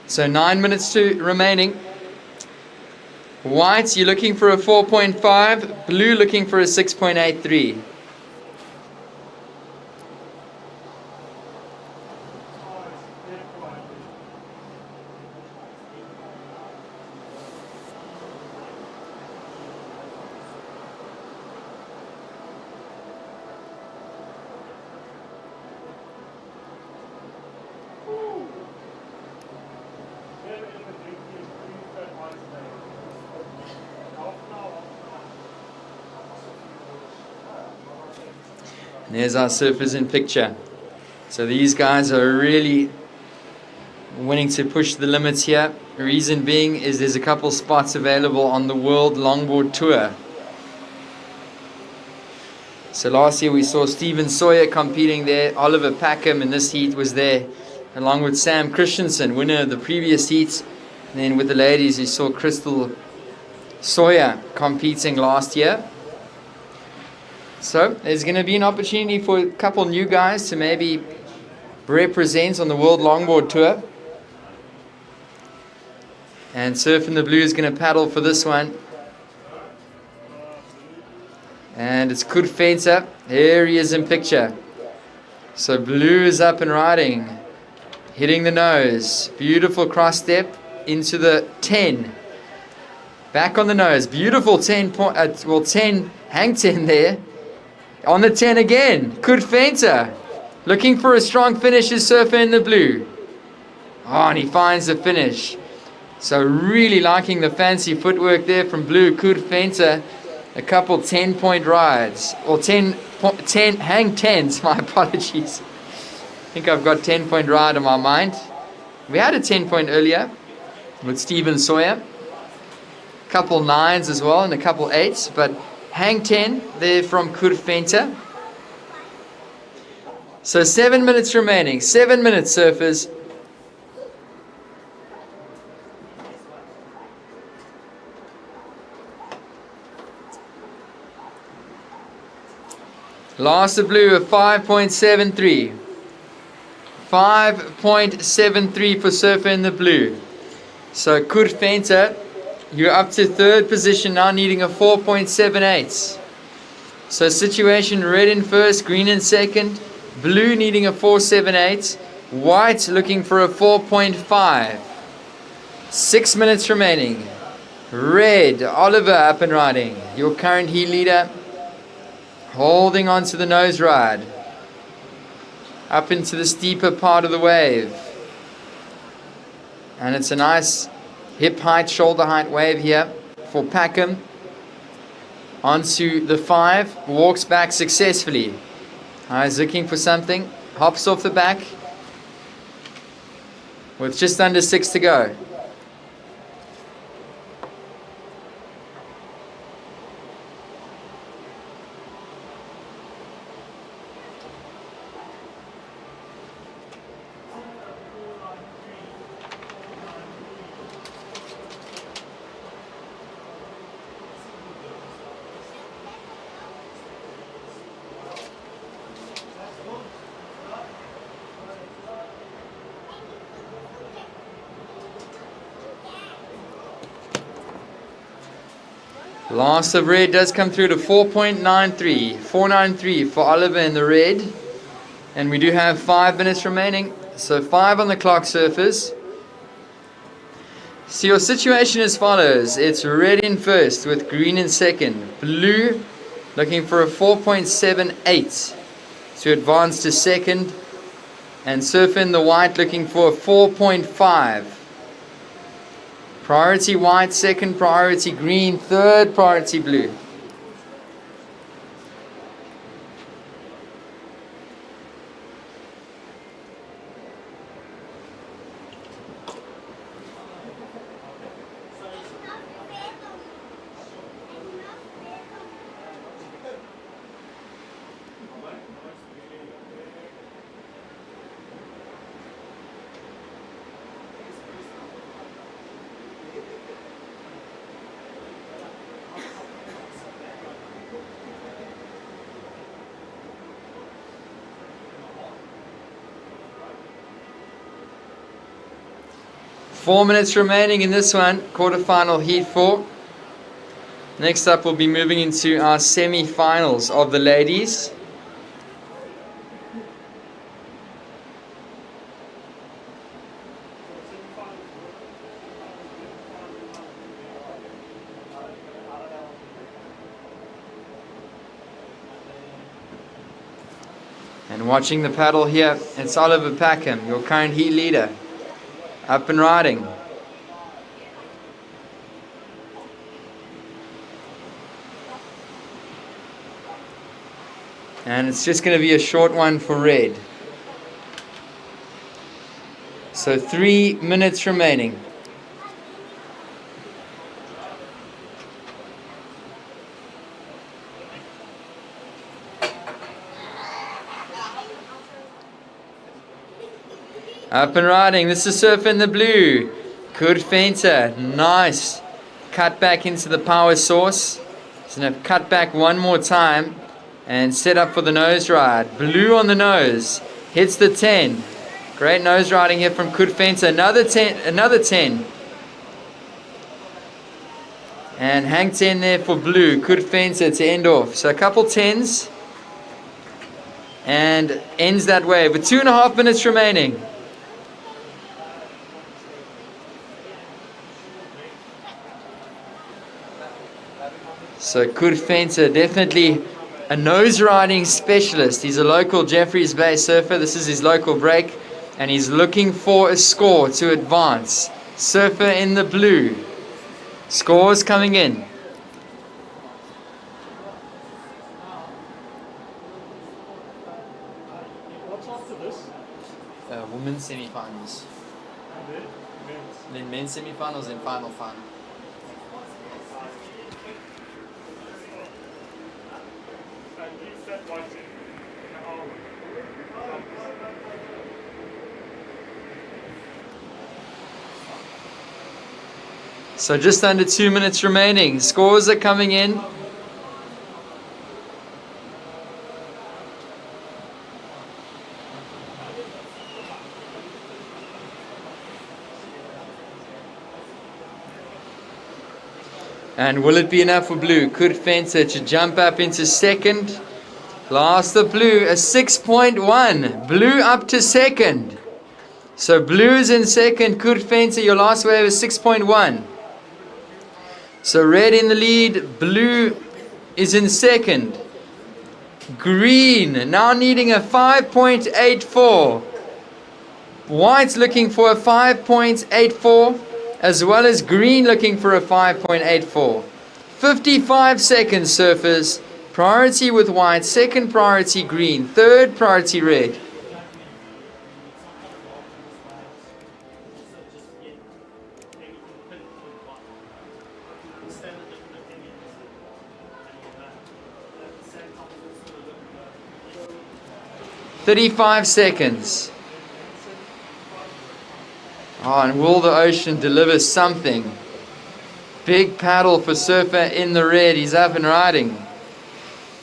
So 9 minutes remaining. White, you're looking for a 4.5. Blue, looking for a 6.83. And there's our surfers in picture. So these guys are really wanting to push the limits here. The reason being is there's a couple spots available on the World Longboard Tour. So last year we saw Stephen Sawyer competing there. Oliver Packham in this heat was there, along with Sam Christensen, winner of the previous heats. And then with the ladies, you saw Crystal Sawyer competing last year. So there's going to be an opportunity for a couple new guys to maybe represent on the World Longboard Tour. And Surf in the Blue is going to paddle for this one. And it's Kurt Fenter. There he is in picture. So Blue is up and riding. Hitting the nose. Beautiful cross step into the 10. Back on the nose. Beautiful 10, hang 10 there. On the 10 again. Kurt Fenter. Looking for a strong finish is Surfer in the Blue. Oh, and he finds the finish. So really liking the fancy footwork there from Blue. Kurt Fenter. A couple 10-point rides. Or 10 hang 10s. My apologies. I think I've got 10-point ride in my mind. We had a 10-point earlier with Stephen Sawyer. A couple 9s as well and a couple 8s. But hang 10 there from Kurt Fenter. So 7 minutes remaining. 7 minutes, surfers. Last of Blue at 5.73. 5.73 for Surfer in the Blue. So Kurt Fenter, you're up to third position now, needing a 4.78. So situation red in first, green in second, blue needing a 4.78, white looking for a 4.5. 6 minutes remaining. Red, Oliver up and riding, your current heat leader, holding on to the nose ride. Up into the steeper part of the wave. And it's a nice hip height, shoulder height wave here for Packham. Onto the 5, walks back successfully. He's looking for something, hops off the back with just under 6 to go. Last of red does come through to 4.93. 4.93 for Oliver in the red. And we do have 5 minutes remaining. So 5 on the clock, surfers. So your situation is follows. It's red in first with green in second. Blue looking for a 4.78 to advance to second. And Surfer in the white looking for a 4.5. Priority white, second priority green, third priority blue. Four minutes remaining in this one, quarterfinal heat 4. Next up we'll be moving into our semi-finals of the ladies. And watching the paddle here, it's Oliver Packham, your current heat leader. Up and riding. And it's just going to be a short one for red. So 3 minutes remaining. Up and riding. This is Surfer in the blue. Good feinter. Nice. Cut back into the power source. He's going to cut back one more time and set up for the nose ride. Blue on the nose. Hits the 10. Great nose riding here from Good feinter. Another 10. Another 10. And hang 10 there for blue. Good feinter to end off. So a couple 10s. And ends that way with 2.5 minutes remaining. So Good feinter, definitely a nose riding specialist. He's a local Jeffreys Bay surfer. This is his local break. And he's looking for a score to advance. Surfer in the blue. Scores coming in. What's after this? Women's semi-finals. Then men's semi-finals and final. And you said right in the arm. So just under 2 minutes remaining. Scores are coming in. And will it be enough for blue? Good feinter to jump up into second. Last of blue, a 6.1. Blue up to second. So blue is in second. Good feinter, your last wave is 6.1. So red in the lead. Blue is in second. Green now needing a 5.84. White's looking for a 5.84. As well as green looking for a 5.84. 55 seconds, surfers. Priority with white, second priority green, third priority red. "35 seconds. Oh, and will the ocean deliver something? Big paddle for Surfer in the red. He's up and riding.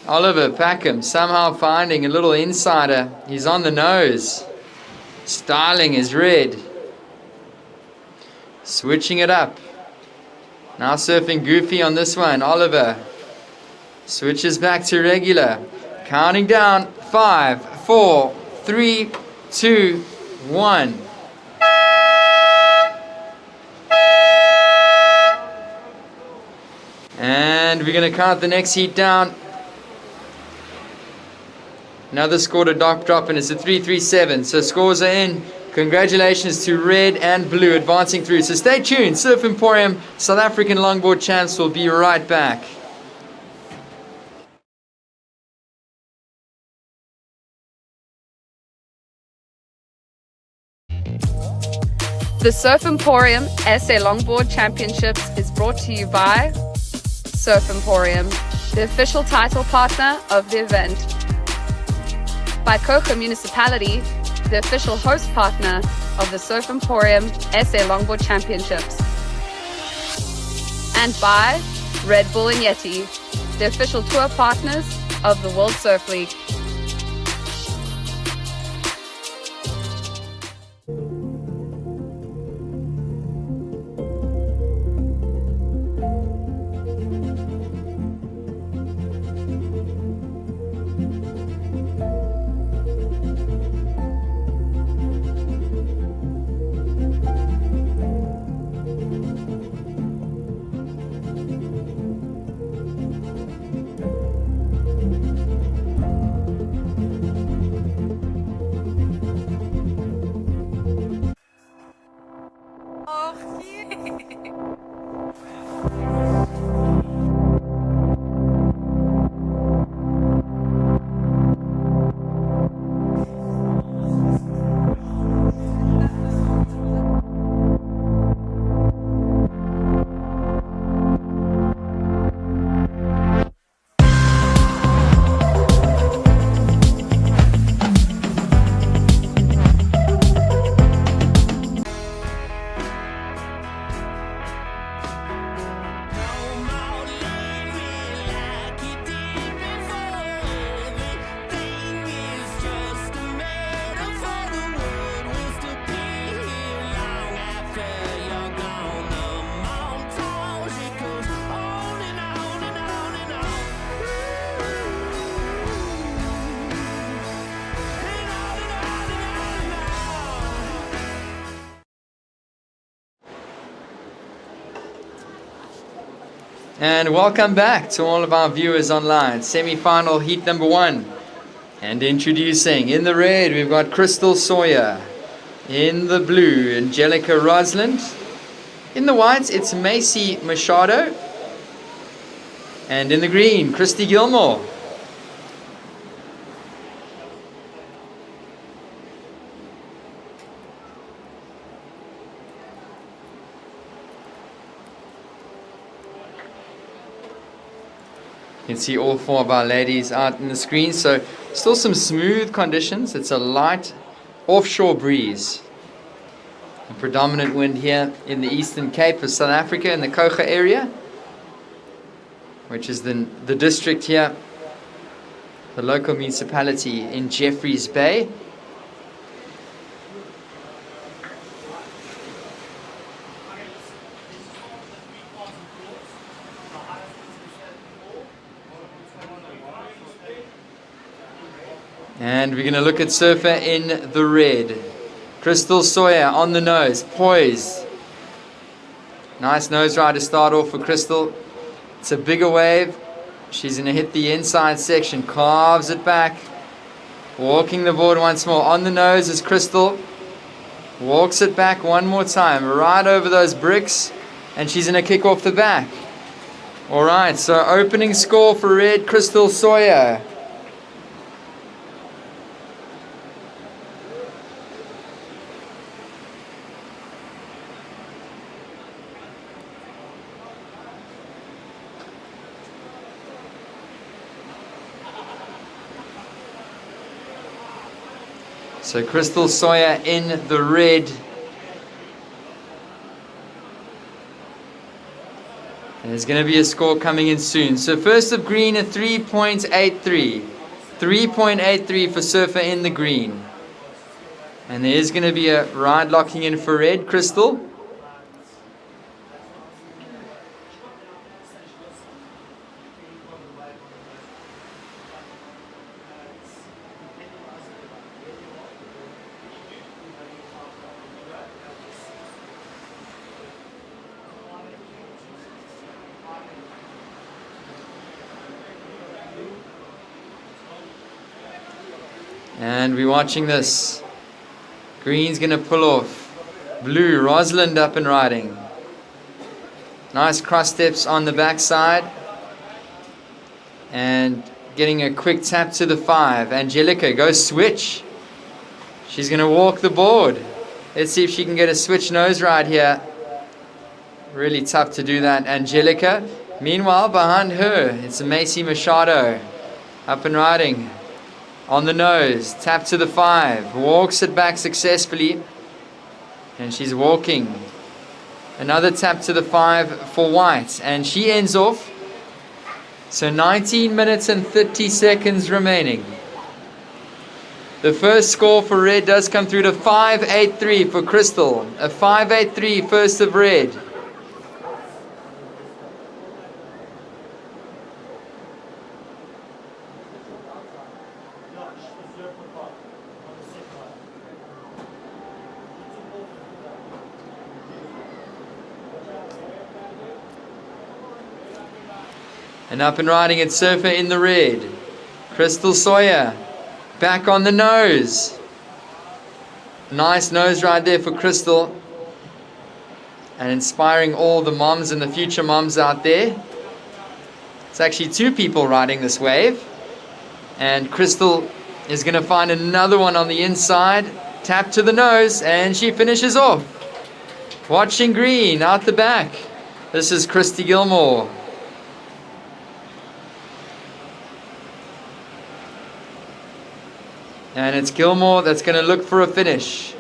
Oliver Packham somehow finding a little insider. He's on the nose. Styling is red. Switching it up. Now surfing goofy on this one. Oliver switches back to regular. Counting down. 5, 4, 3, 2, 1. And we're going to count the next heat down. Another score to drop, and it's a 3-3-7. So scores are in. Congratulations to red and blue advancing through. So stay tuned. Surf Emporium, South African longboard champs will be right back. The Surf Emporium SA Longboard Championships is brought to you by Surf Emporium, the official title partner of the event. By Coca Municipality, the official host partner of the Surf Emporium SA Longboard Championships. And by Red Bull and Yeti, the official tour partners of the World Surf League. And welcome back to all of our viewers online. Semi-final heat number 1. And introducing, in the red, we've got Crystal Sawyer. In the blue, Angelica Rosland. In the whites, it's Macy Machado. And in the green, Christy Gilmore. You can see all 4 of our ladies out in the screen. So still some smooth conditions. It's a light offshore breeze. A predominant wind here in the Eastern Cape of South Africa in the Coga area, which is the district here, the local municipality in Jeffreys Bay. And we're going to look at surfer in the red. Crystal Sawyer on the nose, poised. Nice nose ride to start off for Crystal. It's a bigger wave. She's going to hit the inside section, carves it back. Walking the board once more. On the nose is Crystal. Walks it back one more time, right over those bricks. And she's going to kick off the back. Alright, so opening score for red, Crystal Sawyer. So Crystal Sawyer in the red. And there's going to be a score coming in soon. So first of green at 3.83. 3.83 for surfer in the green. And there is going to be a ride locking in for red, Crystal. And we're watching this. Green's going to pull off. Blue, Rosalind up and riding. Nice cross steps on the backside. And getting a quick tap to the 5. Angelica, go switch. She's going to walk the board. Let's see if she can get a switch nose ride here. Really tough to do that. Angelica. Meanwhile, behind her, it's Macy Machado. Up and riding. On the nose. Tap to the 5. Walks it back successfully. And she's walking. Another tap to the 5 for White. And she ends off. So 19 minutes and 30 seconds remaining. The first score for red does come through to 5.83 for Crystal. A 5.83 first of red. And up and riding at Surfer in the red. Crystal Sawyer. Back on the nose. Nice nose ride there for Crystal. And inspiring all the moms and the future moms out there. It's actually 2 people riding this wave. And Crystal is going to find another one on the inside. Tap to the nose and she finishes off. Watching Green out the back. This is Christy Gilmore. And it's Gilmore that's going to look for a finish.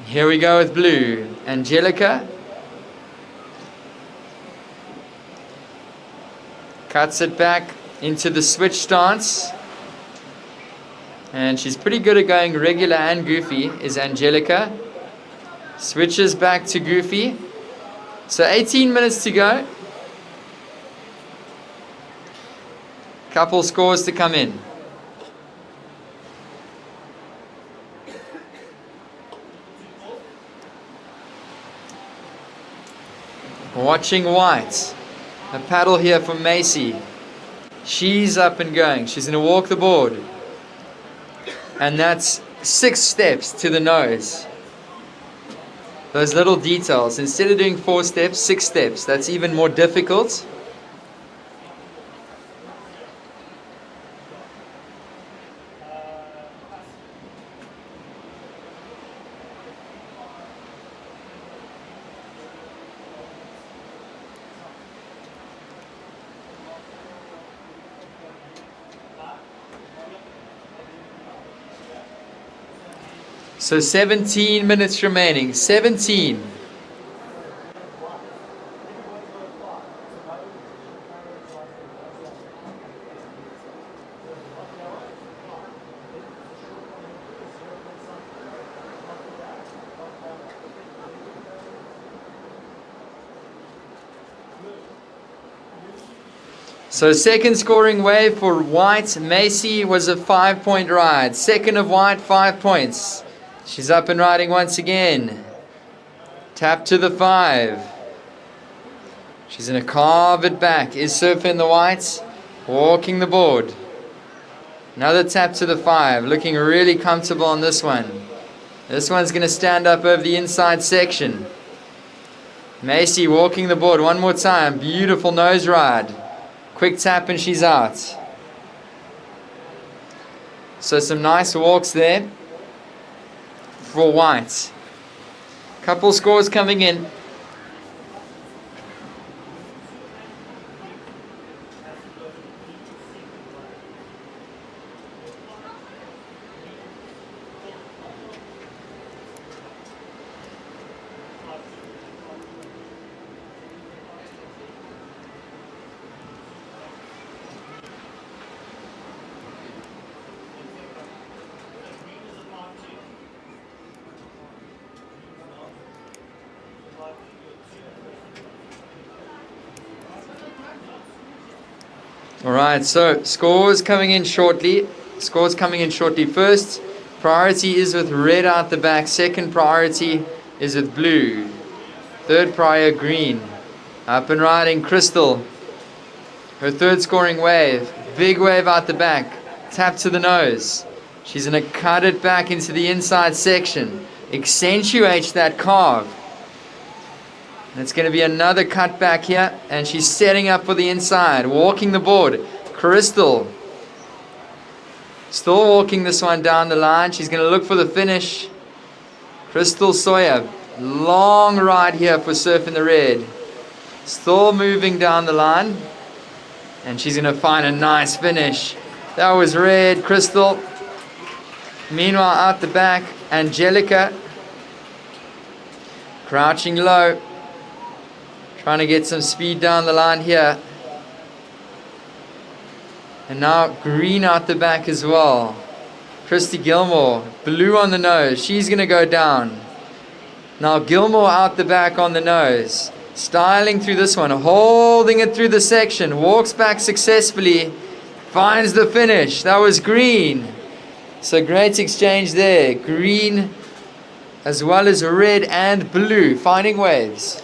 Here we go with blue. Angelica. Cuts it back into the switch stance. And she's pretty good at going regular and goofy, is Angelica. Switches back to goofy. So 18 minutes to go. Couple scores to come in. Watching White. A paddle here from Macy. She's up and going. She's going to walk the board. And that's 6 steps to the nose. Those little details. Instead of doing 4 steps, 6 steps. That's even more difficult. So 17 minutes remaining. 17. So second scoring wave for White. Macy was a 5-point ride. Second of White, 5 points. She's up and riding once again. Tap to the 5. She's going to carve it back. Is Surfer in the Whites. Walking the board. Another tap to the 5. Looking really comfortable on this one. This one's going to stand up over the inside section. Macy walking the board one more time. Beautiful nose ride. Quick tap and she's out. So some nice walks there for White. Couple scores coming in. Alright, so scores coming in shortly. First priority is with red out the back. Second priority is with blue. Third prior green. Up and riding Crystal. Her third scoring wave. Big wave out the back. Tap to the nose. She's going to cut it back into the inside section. Accentuate that carve. And it's going to be another cut back here. And she's setting up for the inside. Walking the board. Crystal. Still walking this one down the line. She's going to look for the finish. Crystal Sawyer. Long ride here for Surf in the Red. Still moving down the line. And she's going to find a nice finish. That was Red, Crystal. Meanwhile, out the back, Angelica. Crouching low. Trying to get some speed down the line here. And now green out the back as well. Christy Gilmore, blue on the nose. She's going to go down. Now Gilmore out the back on the nose. Styling through this one. Holding it through the section. Walks back successfully. Finds the finish. That was green. So great exchange there. Green as well as red and blue. Finding waves.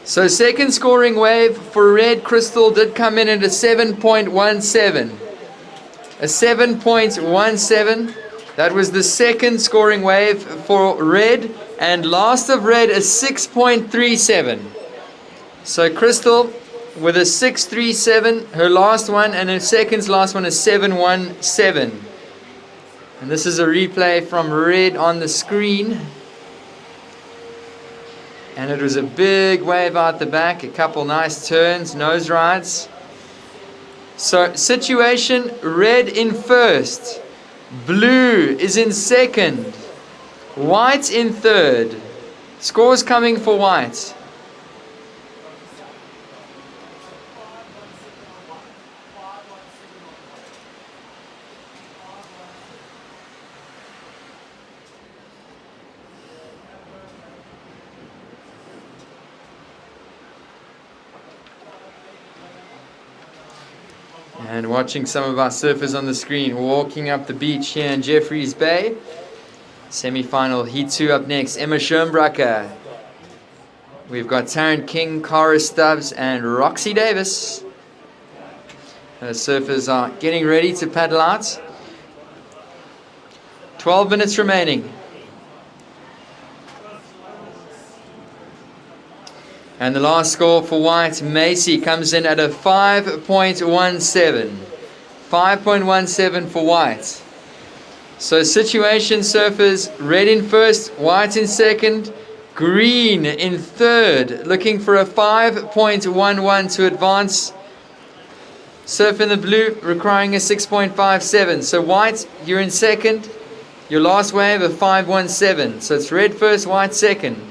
So second scoring wave for Red Crystal did come in at a 7.17. A 7.17. That was the second scoring wave for Red. And last of Red a 6.37. So Crystal with a 6.37. Her last one, and her second's last one is 7.17. And this is a replay from Red on the screen. And it was a big wave out the back, a couple nice turns, nose rides. So situation, red in first, blue is in second, white in third. Scores coming for white. And watching some of our surfers on the screen walking up the beach here in Jeffreys Bay. Semi-final Heat 2 up next. Emma Schoenbrucker. We've got Taryn King, Cara Stubbs, and Roxy Davis. The surfers are getting ready to paddle out. 12 minutes remaining. And the last score for white, Macy, comes in at a 5.17. 5.17 for white. So situation, surfers, red in first, white in second, green in third. Looking for a 5.11 to advance. Surf in the blue requiring a 6.57. So white, you're in second. Your last wave a 5.17. So it's red first, white second.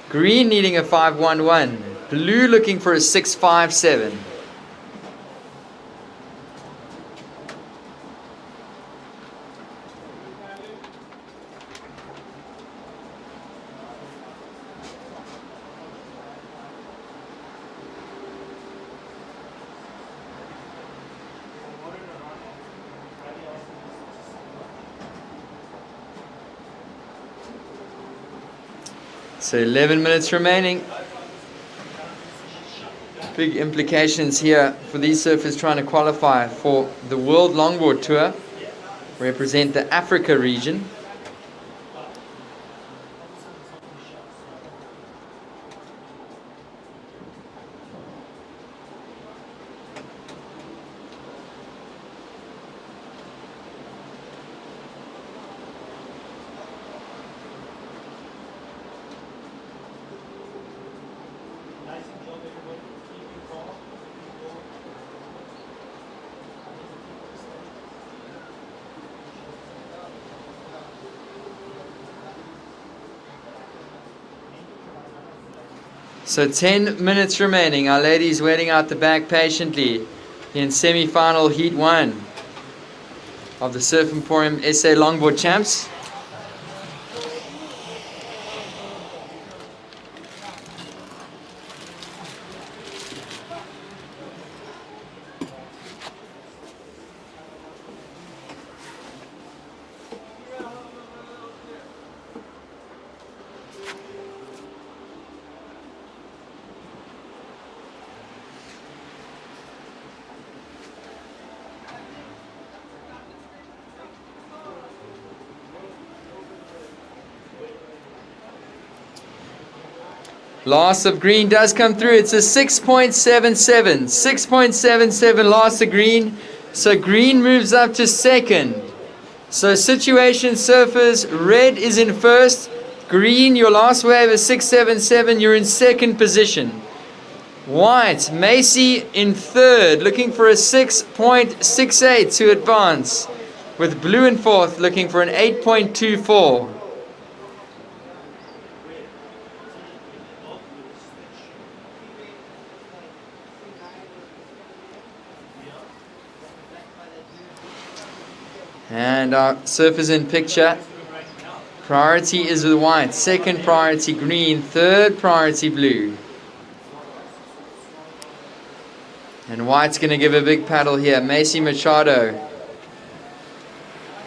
Green needing a 5.11. Blue looking for a 6.57. So 11 minutes remaining. Big implications here for these surfers trying to qualify for the World Longboard Tour. Represent the Africa region. So 10 minutes remaining. Our ladies waiting out the back patiently in semi-final heat 1 of the Surf Emporium SA Longboard Champs. Loss of green does come through. It's a 6.77. 6.77 loss of green. So green moves up to second. So situation surfers, red is in first. Green, your last wave is 6.77. You're in second position. White, Macy in third, looking for a 6.68 to advance. With blue in fourth, looking for an 8.24. And our surfers in picture. Priority is with white, second priority green, third priority blue. And white's going to give a big paddle here. Macy Machado.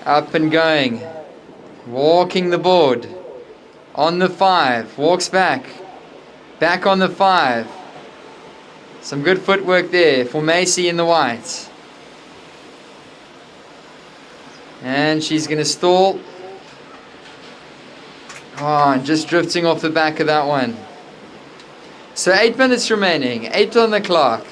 Up and going. Walking the board. On the 5. Walks back. Back on the 5. Some good footwork there for Macy in the white. And she's going to stall. Oh, and just drifting off the back of that one. So 8 minutes remaining. 8 on the clock.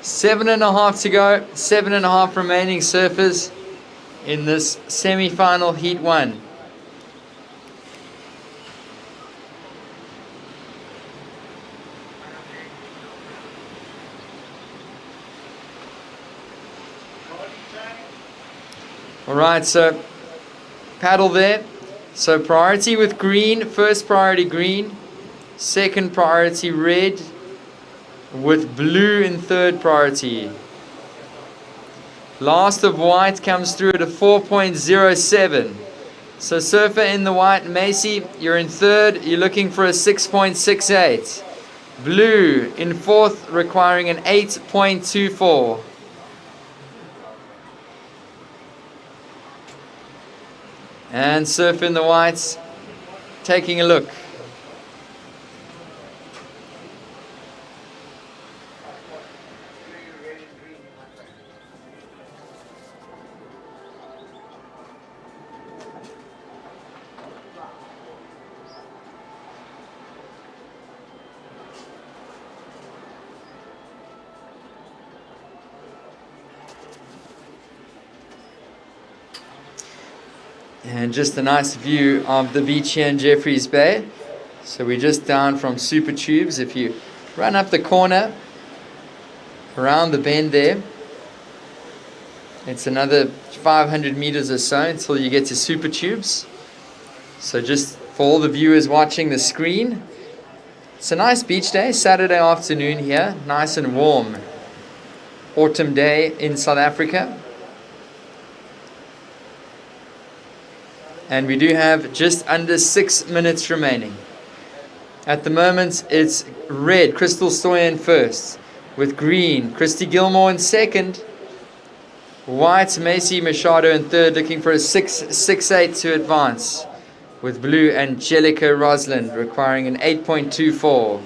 Seven and a half to go. 7.5 remaining surfers in this semi-final heat 1. Alright, so paddle there. So priority with green, first priority green, second priority red, with blue in third priority. Last of white comes through at a 4.07. So surfer in the white, Macy, you're in third, you're looking for a 6.68. Blue in fourth, requiring an 8.24. And surfer in the whites, taking a look. And just a nice view of the beach here in Jeffreys Bay. So we're just down from Super Tubes. If you run up the corner, around the bend there, it's another 500 meters or so until you get to Super Tubes. So just for all the viewers watching the screen, it's a nice beach day, Saturday afternoon here, nice and warm. Autumn day in South Africa. And we do have just under 6 minutes remaining. At the moment, it's red, Crystal Sawyer in first, with green, Christy Gilmore in second, white, Macy Machado in third, looking for a 6.68 to advance, with blue, Angelica Rosland, requiring an 8.24.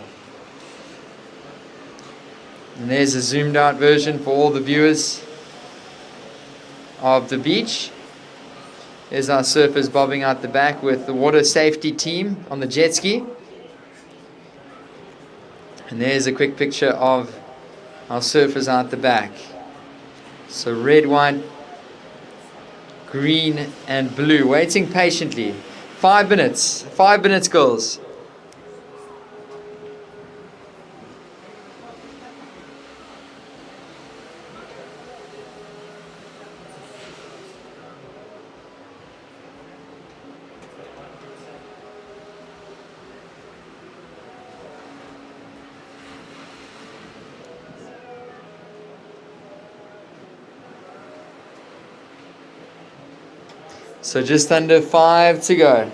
And there's a zoomed out version for all the viewers of the beach. There's our surfers bobbing out the back with the water safety team on the jet ski. And there's a quick picture of our surfers out the back. So red, white, green and blue, waiting patiently. 5 minutes. 5 minutes, girls. So just under 5 to go.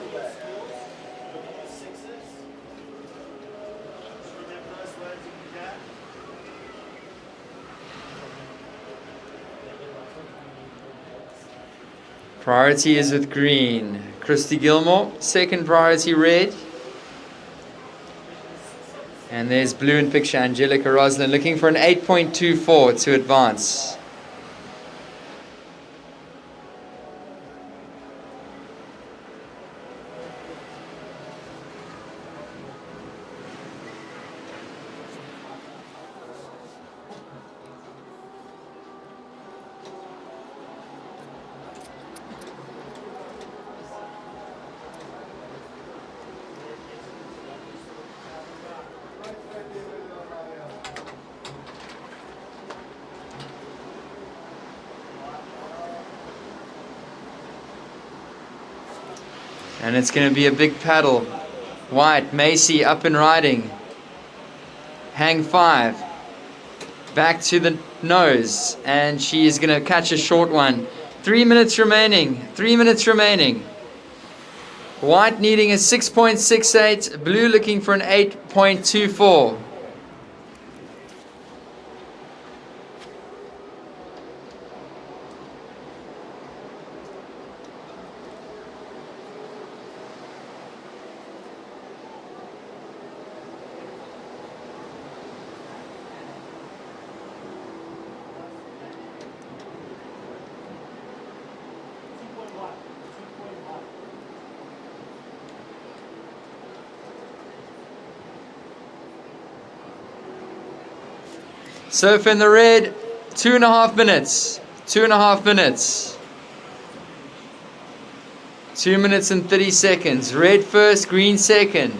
Priority is with green. Christy Gilmore, second priority red. And there's blue in picture, Angelica Roslin, looking for an 8.24 to advance. And it's going to be a big paddle. White, Macy up and riding. Hang 5. Back to the nose. And she is going to catch a short one. 3 minutes remaining. 3 minutes remaining. White needing a 6.68. Blue looking for an 8.24. Surf in the red, 2.5 minutes. 2.5 minutes. 2 minutes and 30 seconds. Red first, green second.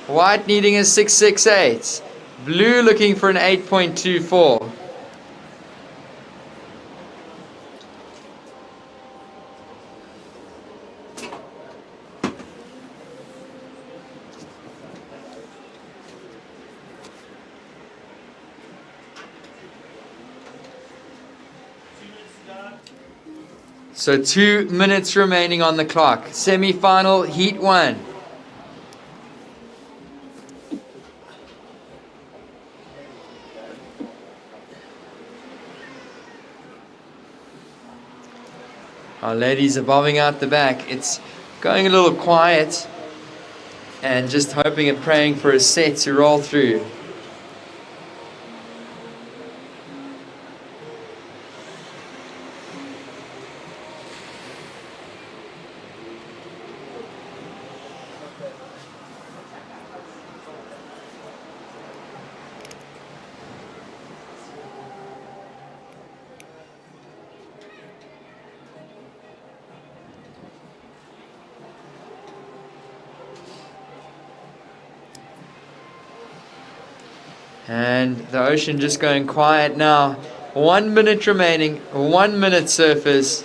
White needing a 6.68. Blue looking for an 8.24. So 2 minutes remaining on the clock. Semi-final, heat 1. Our ladies are bobbing out the back. It's going a little quiet and just hoping and praying for a set to roll through. And the ocean just going quiet now. 1 minute remaining. 1 minute, surfers.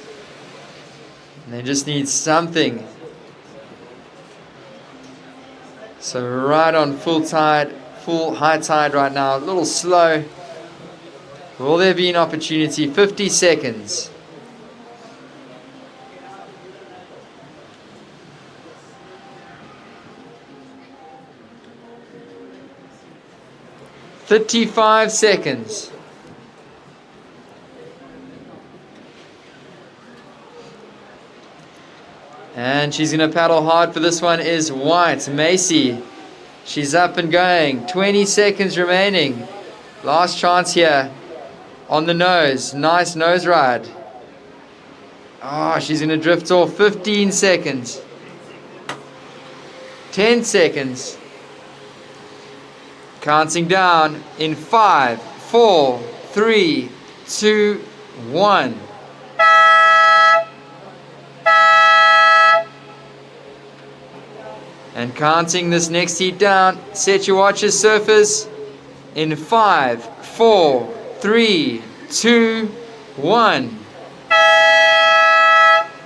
And they just need something. So right on full tide, full high tide right now. A little slow. Will there be an opportunity? 50 seconds. $35 seconds. And she's going to paddle hard for this one is White. Macy. She's up and going. 20 seconds remaining. Last chance here. On the nose. Nice nose ride. Oh, she's going to drift off. 15 seconds. 10 seconds. Counting down in 5, 4, 3, 2, 1. And counting this next heat down. Set your watches, surfers. In 5, 4, 3, 2, 1.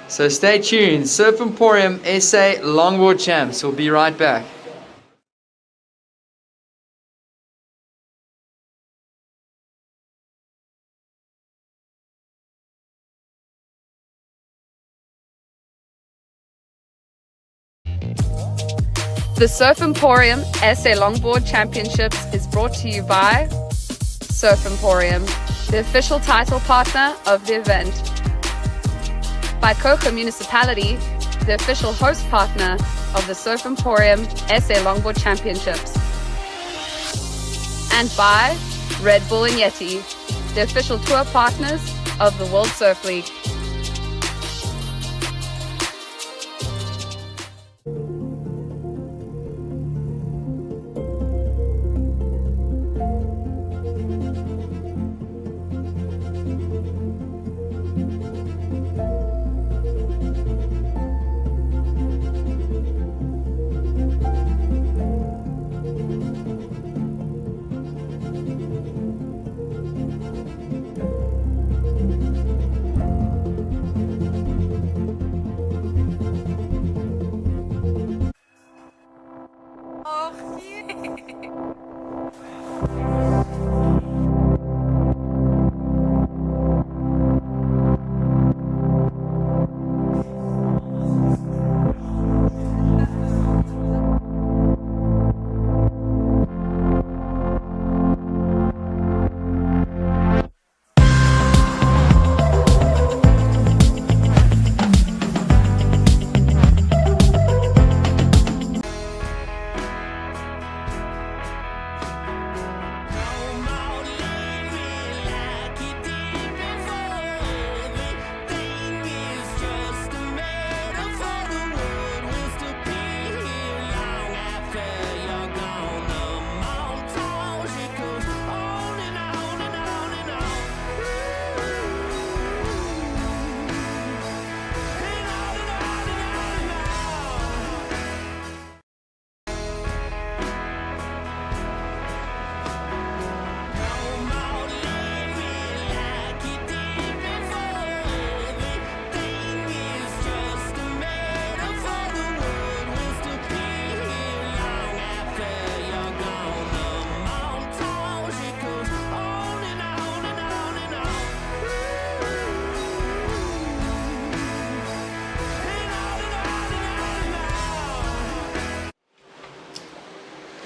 So stay tuned. Surf Emporium SA Longboard Champs. We'll be right back. The Surf Emporium SA Longboard Championships is brought to you by Surf Emporium, the official title partner of the event. By Coca Municipality, the official host partner of the Surf Emporium SA Longboard Championships. And by Red Bull and Yeti, the official tour partners of the World Surf League.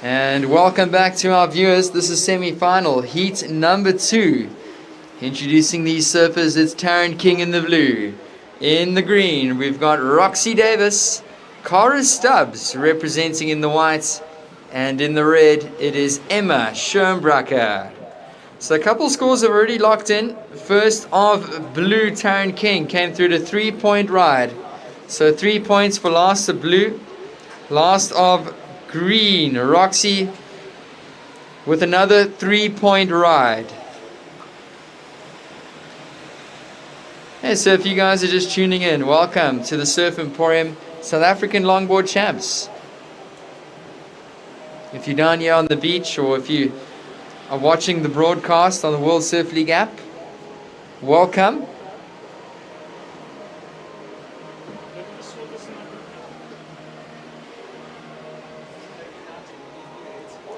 And welcome back to our viewers. This is semi-final, heat number 2. Introducing these surfers, it's Taryn King in the blue. In the green, we've got Roxy Davis, Cara Stubbs representing in the white, and in the red, it is Emma Schoenbracker. So a couple scores have already locked in. First of blue, Taryn King came through to 3-point ride. So 3 points for last of blue. Last of green, Roxy with another 3-point ride. Hey, so if you guys are just tuning in, welcome to the Surf Emporium South African Longboard Champs. If you're down here on the beach, or if you are watching the broadcast on the World Surf League app, welcome.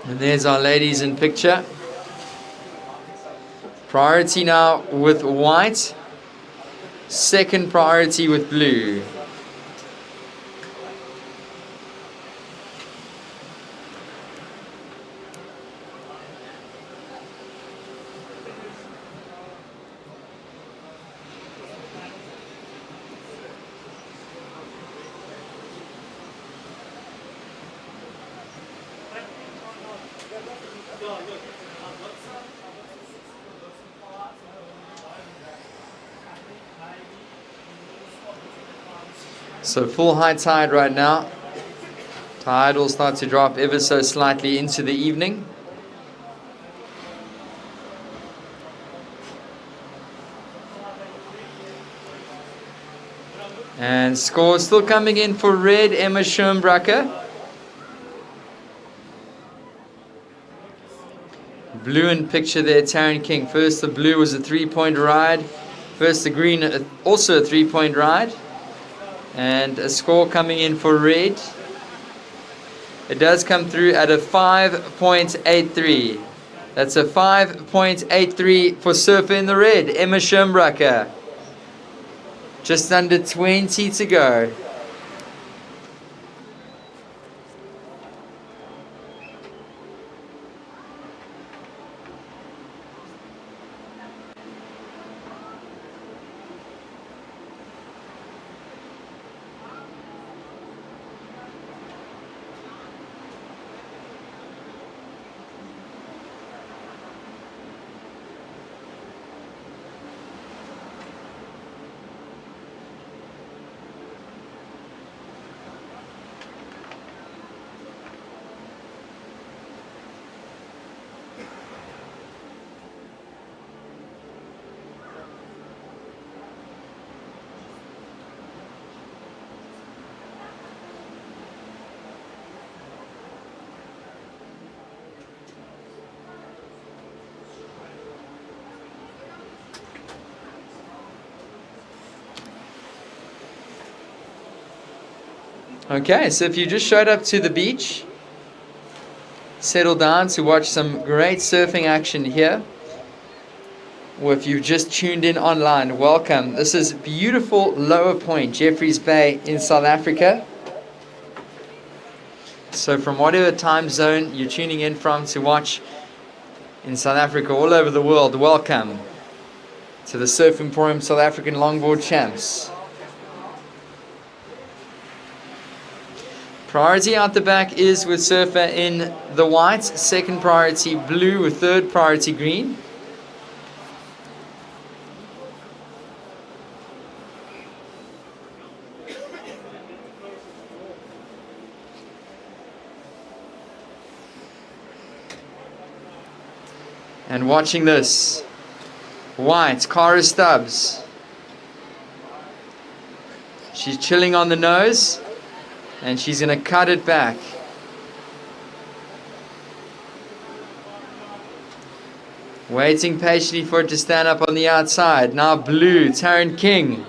And there's our ladies in picture. Priority now with white. Second priority with blue. So full high tide right now. Tide will start to drop ever so slightly into the evening. And score still coming in for red, Emma Schoenbracker. Blue in picture there, Taryn King. First the blue was a 3-point ride. First the green, also a 3-point ride. And a score coming in for red. It does come through at a 5.83. That's a 5.83 for surfer in the red, Emma Schoenbracker. Just under 20 to go. Okay, so if you just showed up to the beach, settle down to watch some great surfing action here, or if you've just tuned in online, welcome. This is beautiful Lower Point, Jeffreys Bay in South Africa. So from whatever time zone you're tuning in from to watch in South Africa, all over the world, welcome to the Surf Emporium South African Longboard Champs. Priority out the back is with surfer in the white, second priority blue with third priority green. And watching this, white, Cara Stubbs. She's chilling on the nose. And she's going to cut it back. Waiting patiently for it to stand up on the outside. Now blue, Taryn King.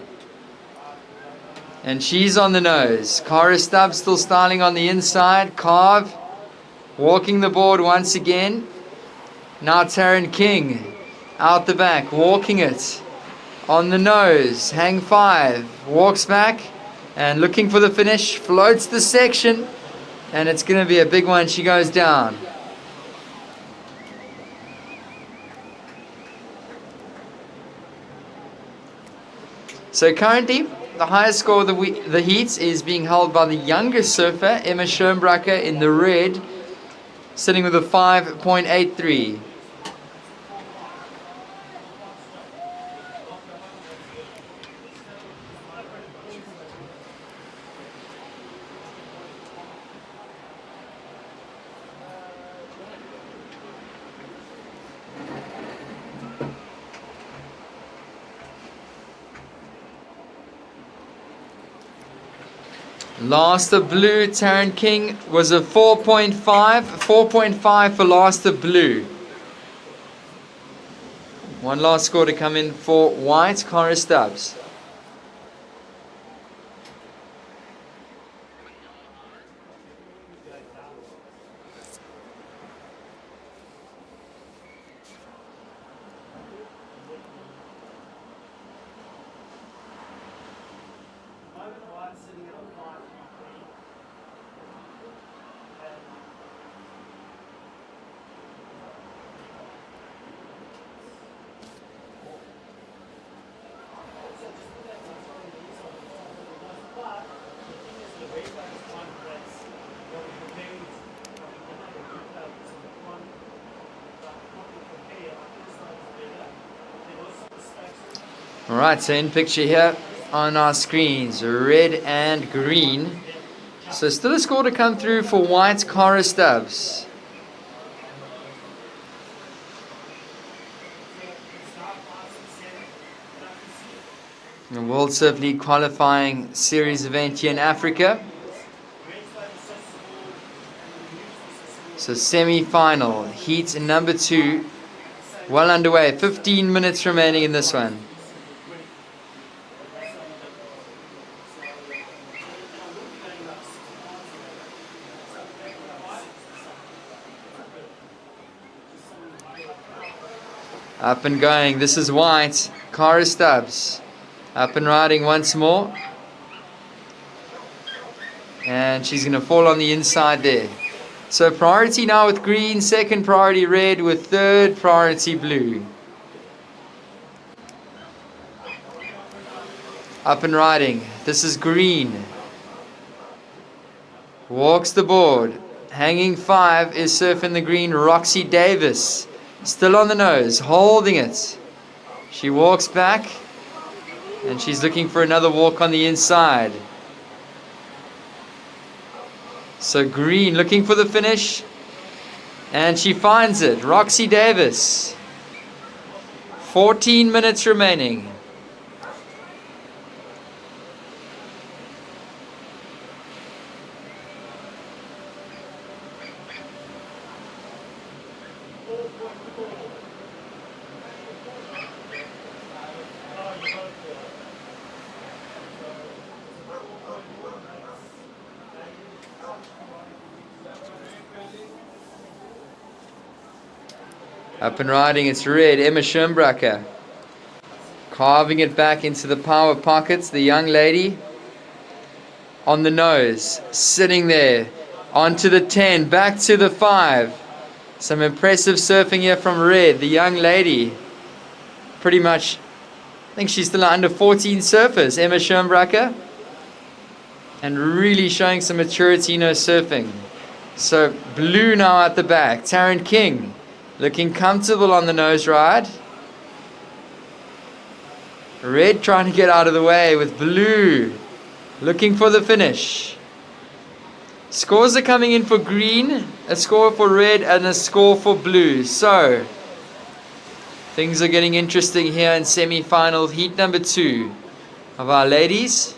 And she's on the nose. Cara Stubbs still styling on the inside. Carve. Walking the board once again. Now Taryn King. Out the back. Walking it. On the nose. Hang 5. Walks back. And looking for the finish, floats the section, and it's going to be a big one. She goes down. So currently, the highest score of the heats is being held by the youngest surfer, Emma Schoenbracker in the red, sitting with a 5.83. Last of blue, Taryn King was a 4.5. 4.5 for last of blue. One last score to come in for white, Cara Stubbs. Alright, so in picture here on our screens, red and green. So still a score to come through for white, Cara Stubbs. The World Surf League qualifying series event here in Africa. So semi-final, heat number 2, well underway. 15 minutes remaining in this one. Up and going. This is White. Cara Stubbs. Up and riding once more. And she's going to fall on the inside there. So priority now with green, second priority red, with third priority blue. Up and riding. This is green. Walks the board. Hanging 5 is surfing the green, Roxy Davis. Still on the nose, holding it. She walks back, and she's looking for another walk on the inside. So green looking for the finish, and she finds it. Roxy Davis. 14 minutes remaining. Up and riding, it's red, Emma Schirmbracker. Carving it back into the power pockets, the young lady. On the nose, sitting there. Onto the 10, back to the 5. Some impressive surfing here from red, the young lady. Pretty much, I think she's still under 14 surfers, Emma Schirmbracker. And really showing some maturity in her surfing. So blue now at the back, Taryn King. Looking comfortable on the nose ride. Red trying to get out of the way with blue. Looking for the finish. Scores are coming in for green, a score for red, and a score for blue. So, things are getting interesting here in semi-final heat number 2 of our ladies.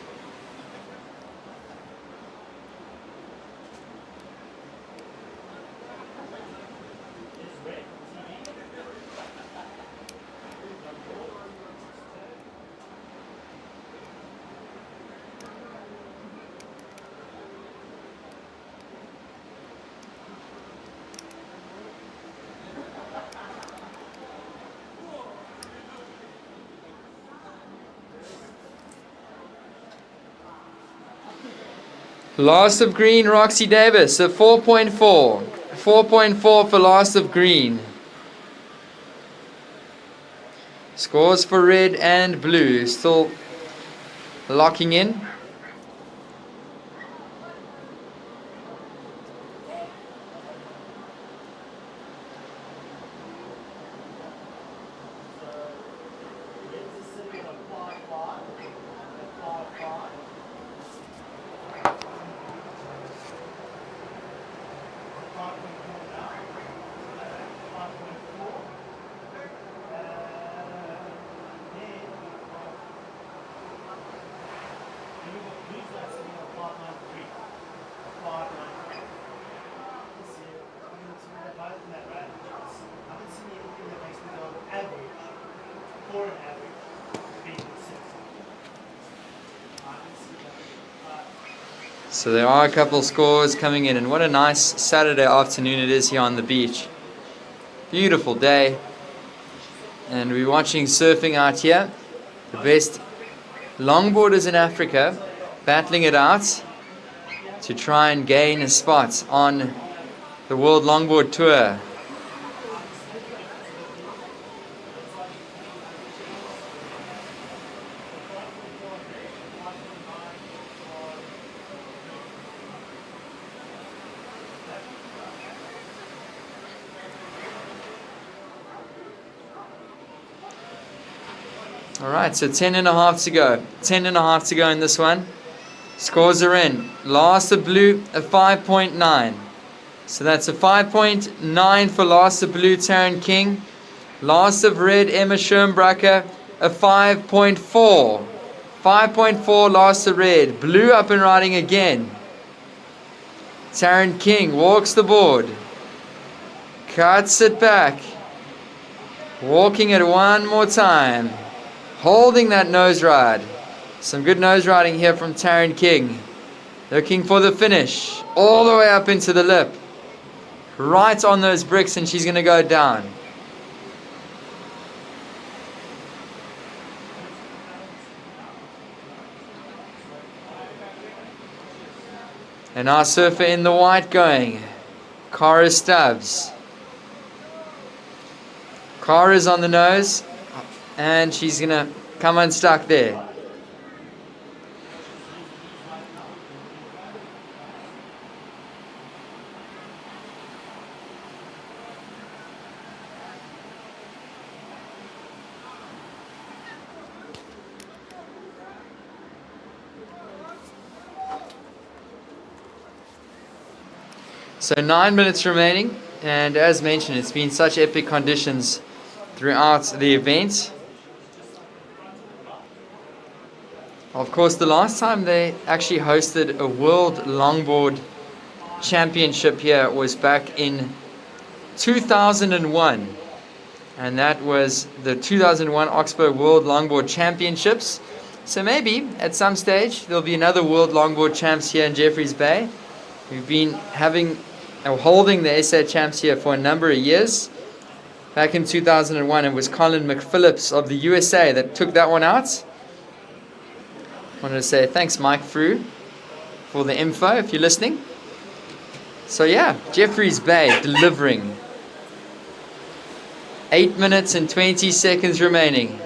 Last of green, Roxy Davis, a 4.4. 4.4 for last of green. Scores for red and blue still locking in. So there are a couple scores coming in, and what a nice Saturday afternoon it is here on the beach. Beautiful day, and we're watching surfing out here. The best longboarders in Africa battling it out to try and gain a spot on the World Longboard Tour. Alright, so 10.5 to go. 10.5 to go in this one. Scores are in. Last of blue, a 5.9. So that's a 5.9 for last of blue, Taryn King. Last of red, Emma Schirmbracker, a 5.4. 5.4 lost the red. Blue up and riding again. Taryn King walks the board. Cuts it back. Walking it one more time. Holding that nose ride. Some good nose riding here from Taryn King. Looking for the finish. All the way up into the lip. Right on those bricks, and she's going to go down. And our surfer in the white going. Cara Stubbs. Cara's on the nose, and she's going to come unstuck there. So 9 minutes remaining, and as mentioned, it's been such epic conditions throughout the event. Of course, the last time they actually hosted a World Longboard Championship here was back in 2001, and that was the 2001 Oxbow World Longboard Championships. So maybe at some stage there'll be another World Longboard Champs here in Jeffreys Bay. We've been holding the SA Champs here for a number of years. Back in 2001, it was Colin McPhillips of the USA that took that one out. Wanted to say thanks, Mike Frew, for the info, if you're listening. So yeah, Jeffreys Bay delivering. 8 minutes and 20 seconds remaining.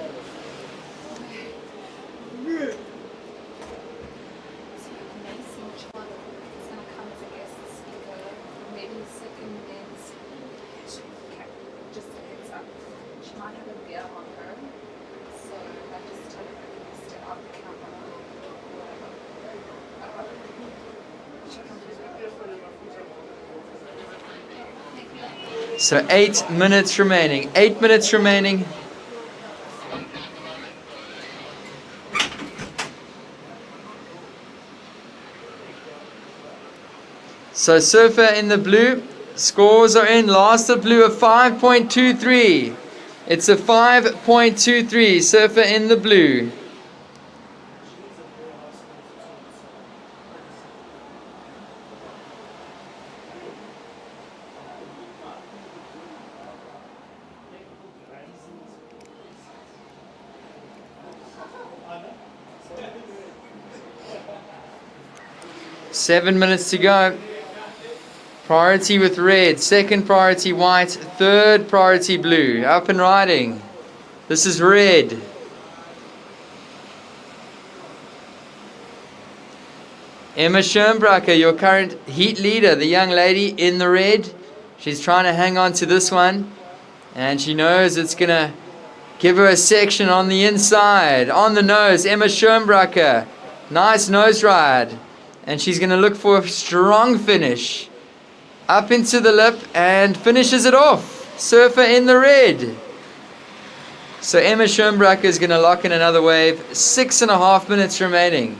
So 8 minutes remaining. 8 minutes remaining. So surfer in the blue. Scores are in. Last of blue, a 5.23. It's a 5.23. Surfer in the blue. Seven minutes to go. Priority with red, second priority white, third priority blue. Up and riding. This is red. Emma Schoenbracker, your current heat leader, the young lady in the red. She's trying to hang on to this one, and she knows it's going to give her a section on the inside. On the nose, Emma Schoenbracker. Nice nose ride. And she's going to look for a strong finish. Up into the lip and finishes it off. Surfer in the red. So Emma Schoenbracker is going to lock in another wave. 6.5 minutes remaining.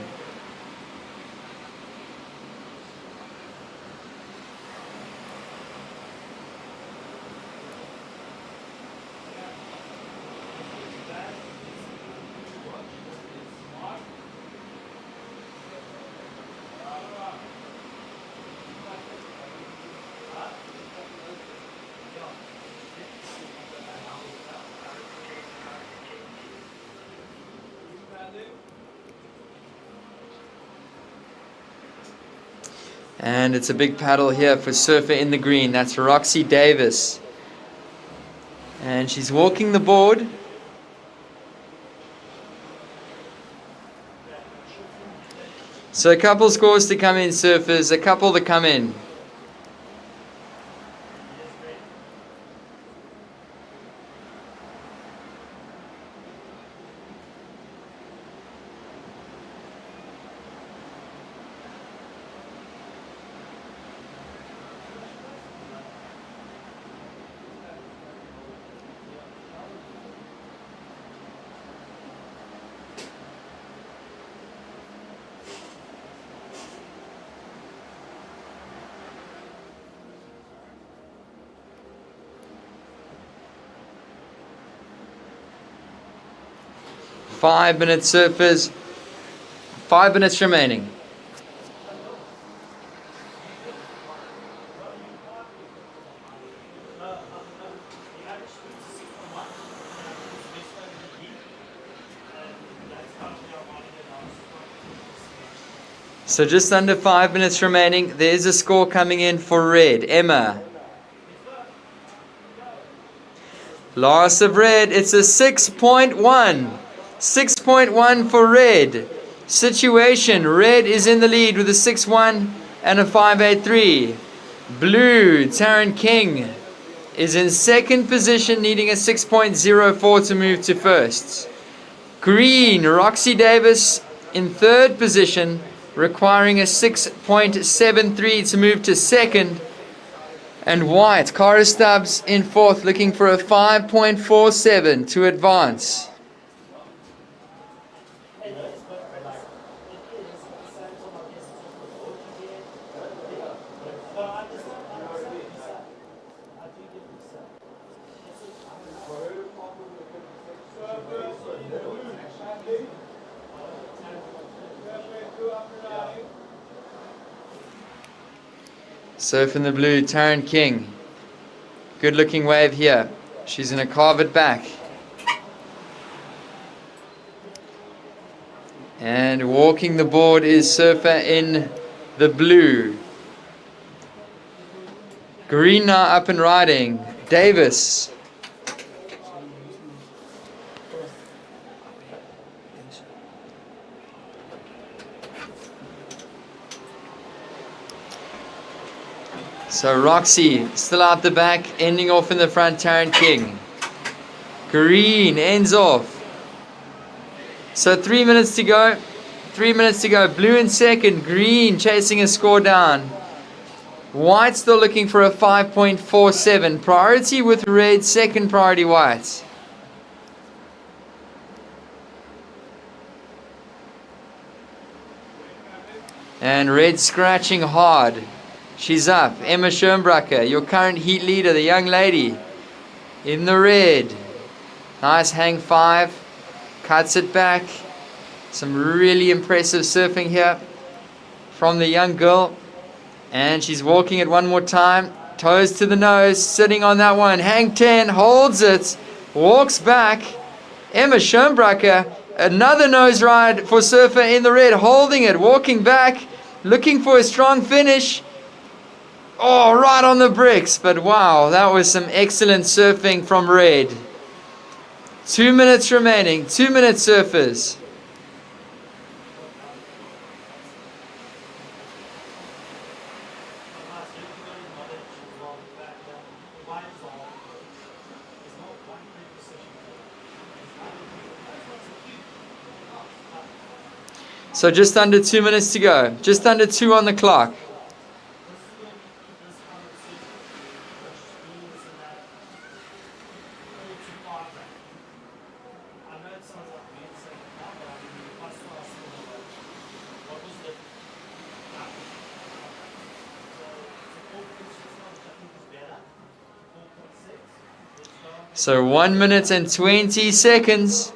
And it's a big paddle here for surfer in the green. That's Roxy Davis. And she's walking the board. So a couple scores to come in, surfers. A couple to come in. 5-minute surfers. 5 minutes remaining. So just under 5 minutes remaining. There's a score coming in for red. Emma. Loss of red. It's a 6.1. 6.1 for red. Situation. Red is in the lead with a 6.1 and a 5.83. Blue, Taryn King, is in second position, needing a 6.04 to move to first. Green, Roxy Davis, in third position, requiring a 6.73 to move to second. And white, Cara Stubbs, in fourth, looking for a 5.47 to advance. Surf in the blue, Taryn King. Good looking wave here. She's going to carve it back. And walking the board is surfer in the blue. Green now up and riding. Davis. So Roxy still out the back, ending off in the front, Taryn King. Green ends off. So 3 minutes to go. 3 minutes to go. Blue in second, green chasing a score down. White still looking for a 5.47. Priority with red, second priority white. And red scratching hard. She's up. Emma Schoenbracker, your current heat leader, the young lady in the red. Nice hang five. Cuts it back. Some really impressive surfing here from the young girl. And she's walking it one more time. Toes to the nose. Sitting on that one. Hang 10. Holds it. Walks back. Emma Schoenbracker. Another nose ride for surfer in the red. Holding it. Walking back. Looking for a strong finish. Oh, right on the bricks. But wow, that was some excellent surfing from red. 2 minutes remaining. 2 minute surfers. So just under 2 minutes to go. Just under 2 on the clock. So 1 minute and 20 seconds.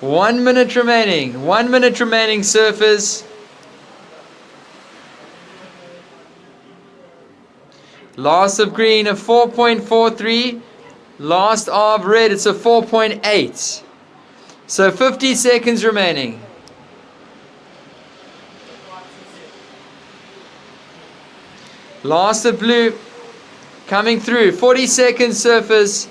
One minute remaining. 1 minute remaining, surfers. Last of green, a 4.43. Last of red, it's a 4.8. So 50 seconds remaining. Last of blue coming through. 40 seconds, surfers.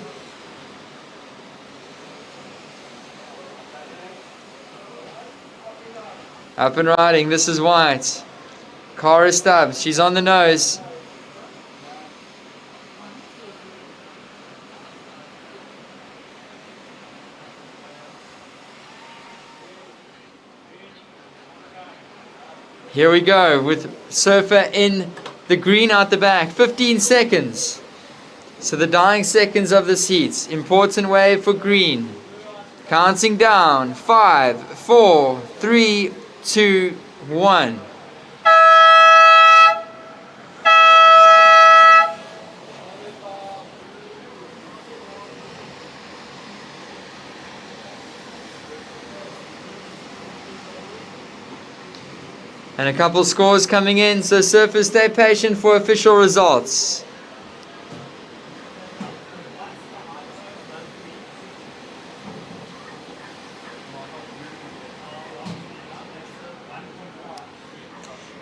Up and riding. This is white. Cara Stubbs. She's on the nose. Here we go with surfer in the green out the back. 15 seconds. So the dying seconds of this heat. Important wave for green. Counting down. 5, 4, 3, 2, 1. And a couple scores coming in, so surfers, stay patient for official results.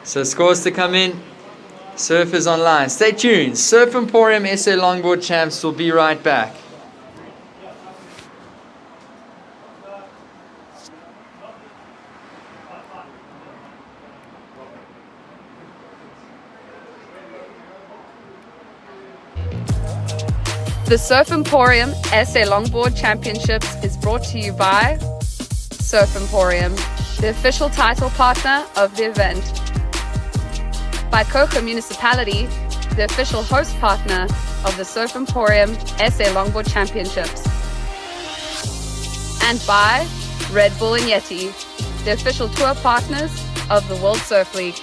So scores to come in, surfers online. Stay tuned. Surf Emporium SA Longboard Champs will be right back. The Surf Emporium SA Longboard Championships is brought to you by Surf Emporium, the official title partner of the event. By Coca Municipality, the official host partner of the Surf Emporium SA Longboard Championships. And by Red Bull and Yeti, the official tour partners of the World Surf League.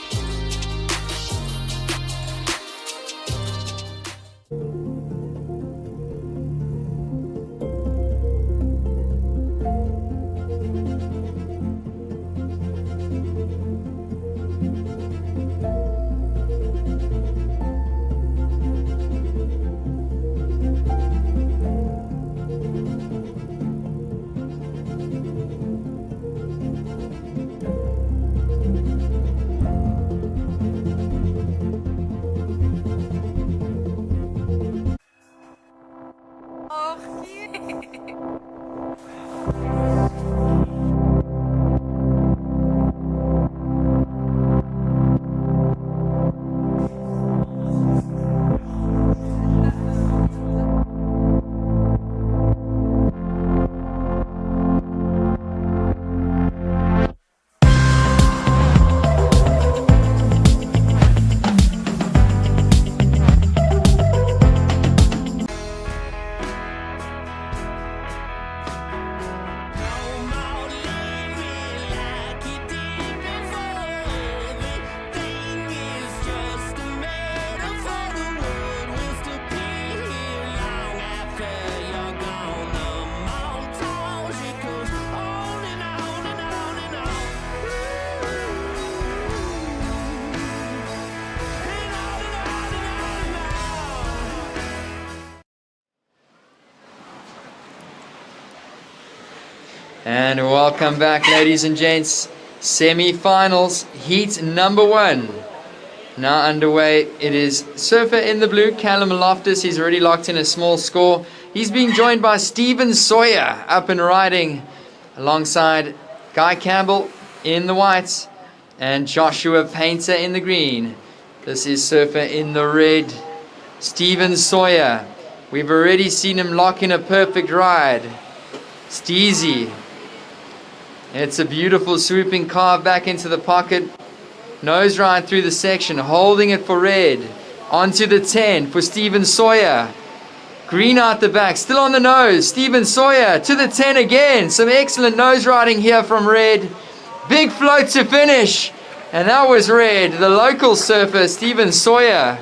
And welcome back, ladies and gents. Semi-finals, heat number 1. Now underway. It is surfer in the blue, Callum Loftus. He's already locked in a small score. He's being joined by Stephen Sawyer up and riding alongside Guy Campbell in the whites and Joshua Painter in the green. This is surfer in the red, Stephen Sawyer. We've already seen him lock in a perfect ride. Steezy. It's a beautiful swooping carve back into the pocket. Nose ride through the section, holding it for red. Onto the 10 for Stephen Sawyer. Green out the back, still on the nose. Stephen Sawyer to the 10 again. Some excellent nose riding here from red. Big float to finish. And that was red. The local surfer, Stephen Sawyer.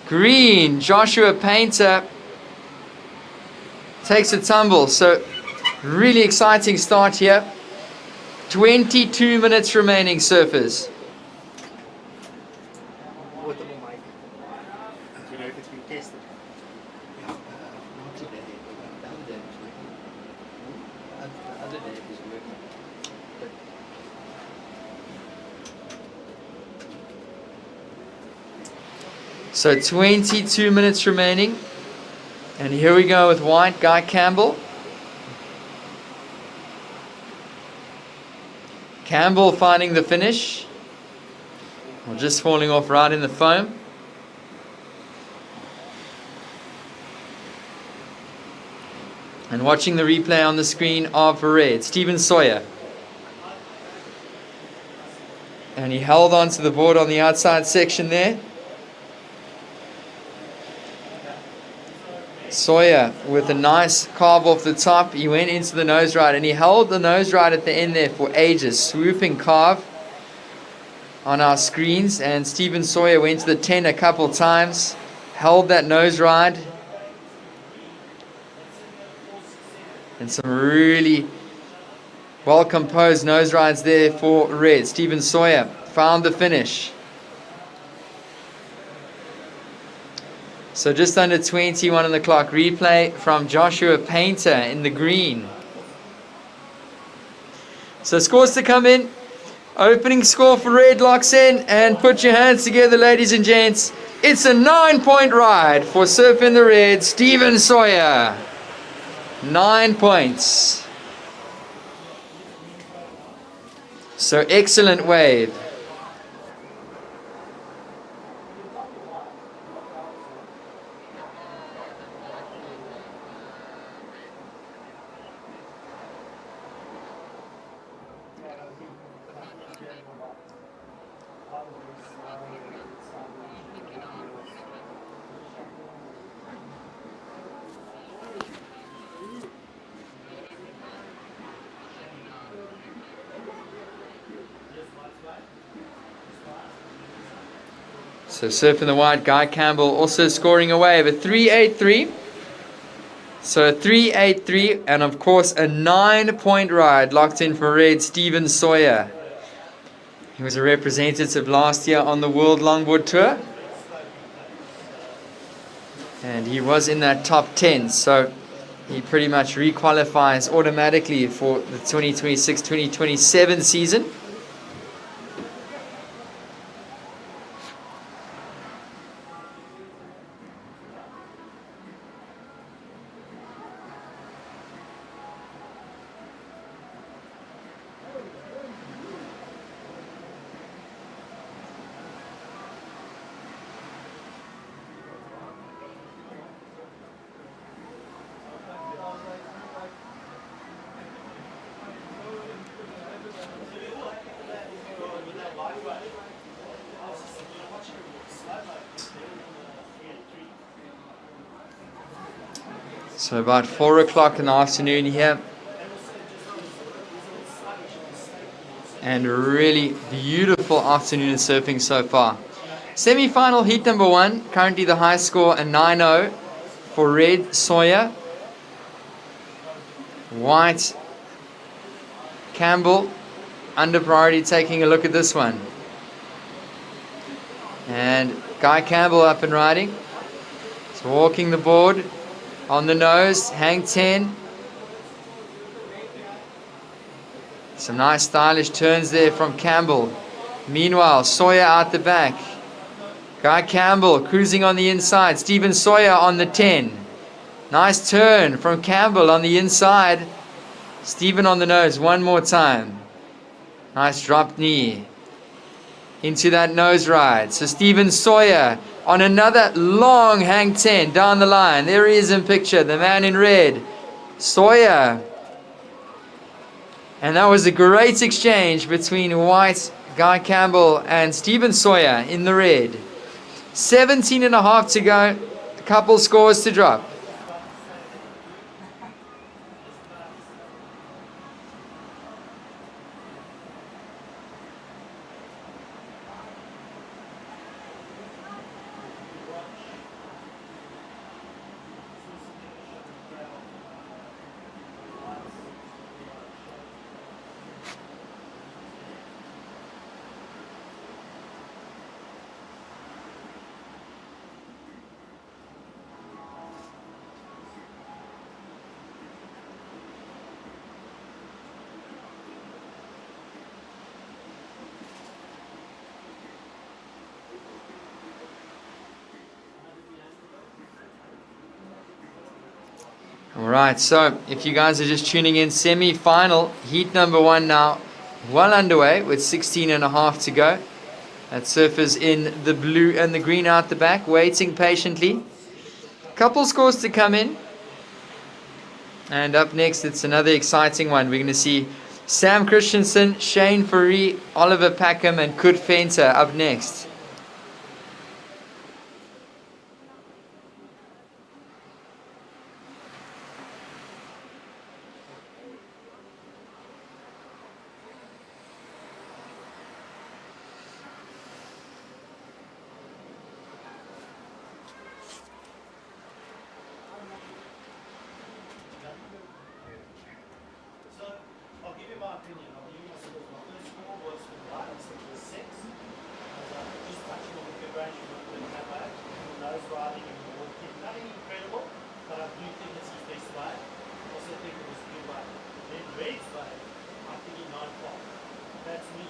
Green, Joshua Painter takes a tumble. So really exciting start here. 22 minutes remaining, surfers. So 22 minutes remaining. And here we go with white, Guy Campbell. Campbell finding the finish. Or just falling off right in the foam. And watching the replay on the screen of red, Stephen Sawyer. And he held on to the board on the outside section there. Sawyer with a nice carve off the top. He went into the nose ride and he held the nose ride at the end there for ages. Swooping carve on our screens. And Stephen Sawyer went to the 10 a couple times. Held that nose ride. And some really well composed nose rides there for red. Stephen Sawyer found the finish. So just under 21 on the clock. Replay from Joshua Painter in the green. So scores to come in. Opening score for red locks in. And put your hands together, ladies and gents. It's a 9-point ride for Surf in the Red, Stephen Sawyer. 9 points. So excellent wave. So surfing the white, Guy Campbell also scoring a wave, a 3.83. So a 3.83 and of course a 9-point ride locked in for red, Stephen Sawyer. He was a representative last year on the World Longboard Tour. And he was in that top 10, so he pretty much requalifies automatically for the 2026-2027 season. So about 4 o'clock in the afternoon here. And a really beautiful afternoon of surfing so far. Semi-final heat number 1. Currently the high score a 9-0 for red, Sawyer. White, Campbell. Under priority taking a look at this one. And Guy Campbell up and riding. So walking the board. On the nose, hang 10. Some nice stylish turns there from Campbell. Meanwhile, Sawyer out the back. Guy Campbell cruising on the inside. Stephen Sawyer on the 10. Nice turn from Campbell on the inside. Stephen on the nose one more time. Nice dropped knee. Into that nose ride. So Stephen Sawyer on another long hang 10 down the line. There he is in picture, the man in red, Sawyer. And that was a great exchange between white, Guy Campbell, and Stephen Sawyer in the red. 17.5 to go, a couple scores to drop. Alright, so if you guys are just tuning in, semi-final, heat number 1 now, well underway with 16.5 to go. That surfers in the blue and the green out the back, waiting patiently. Couple scores to come in. And up next, it's another exciting one. We're going to see Sam Christensen, Shane Fourie, Oliver Packham, and Kurt Venter up next. That's me.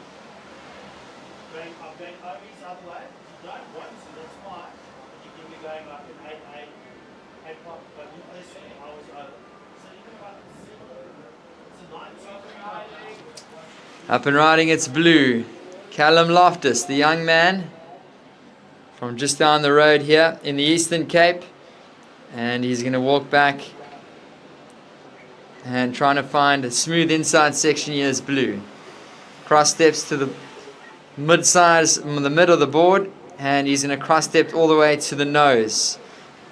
I'm going over his other way. You don't want to, that's fine. But you can be going like an 8-8, 8 pop. But this one, I was over. So you can about it's a 9. Up and riding, it's blue. Callum Loftus, the young man from just down the road here in the Eastern Cape. And he's going to walk back and trying to find a smooth inside section here is blue. Cross steps to the the mid of the board, and he's going to cross step all the way to the nose.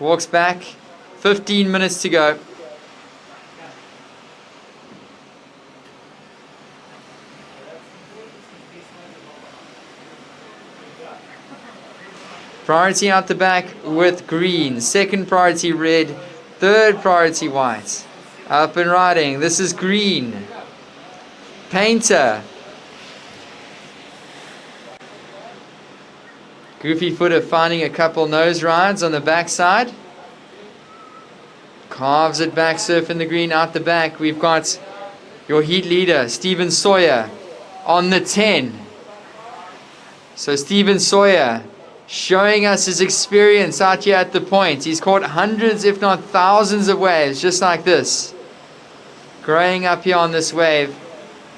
Walks back, 15 minutes to go. Priority out the back with green, second priority red, third priority white. Up and riding, this is green. Painter. Goofy Footer finding a couple nose rides on the backside. Carves it back, surfing the green out the back. We've got your heat leader, Stephen Sawyer, on the 10. So Stephen Sawyer showing us his experience out here at the point. He's caught hundreds, if not thousands of waves just like this. Growing up here on this wave.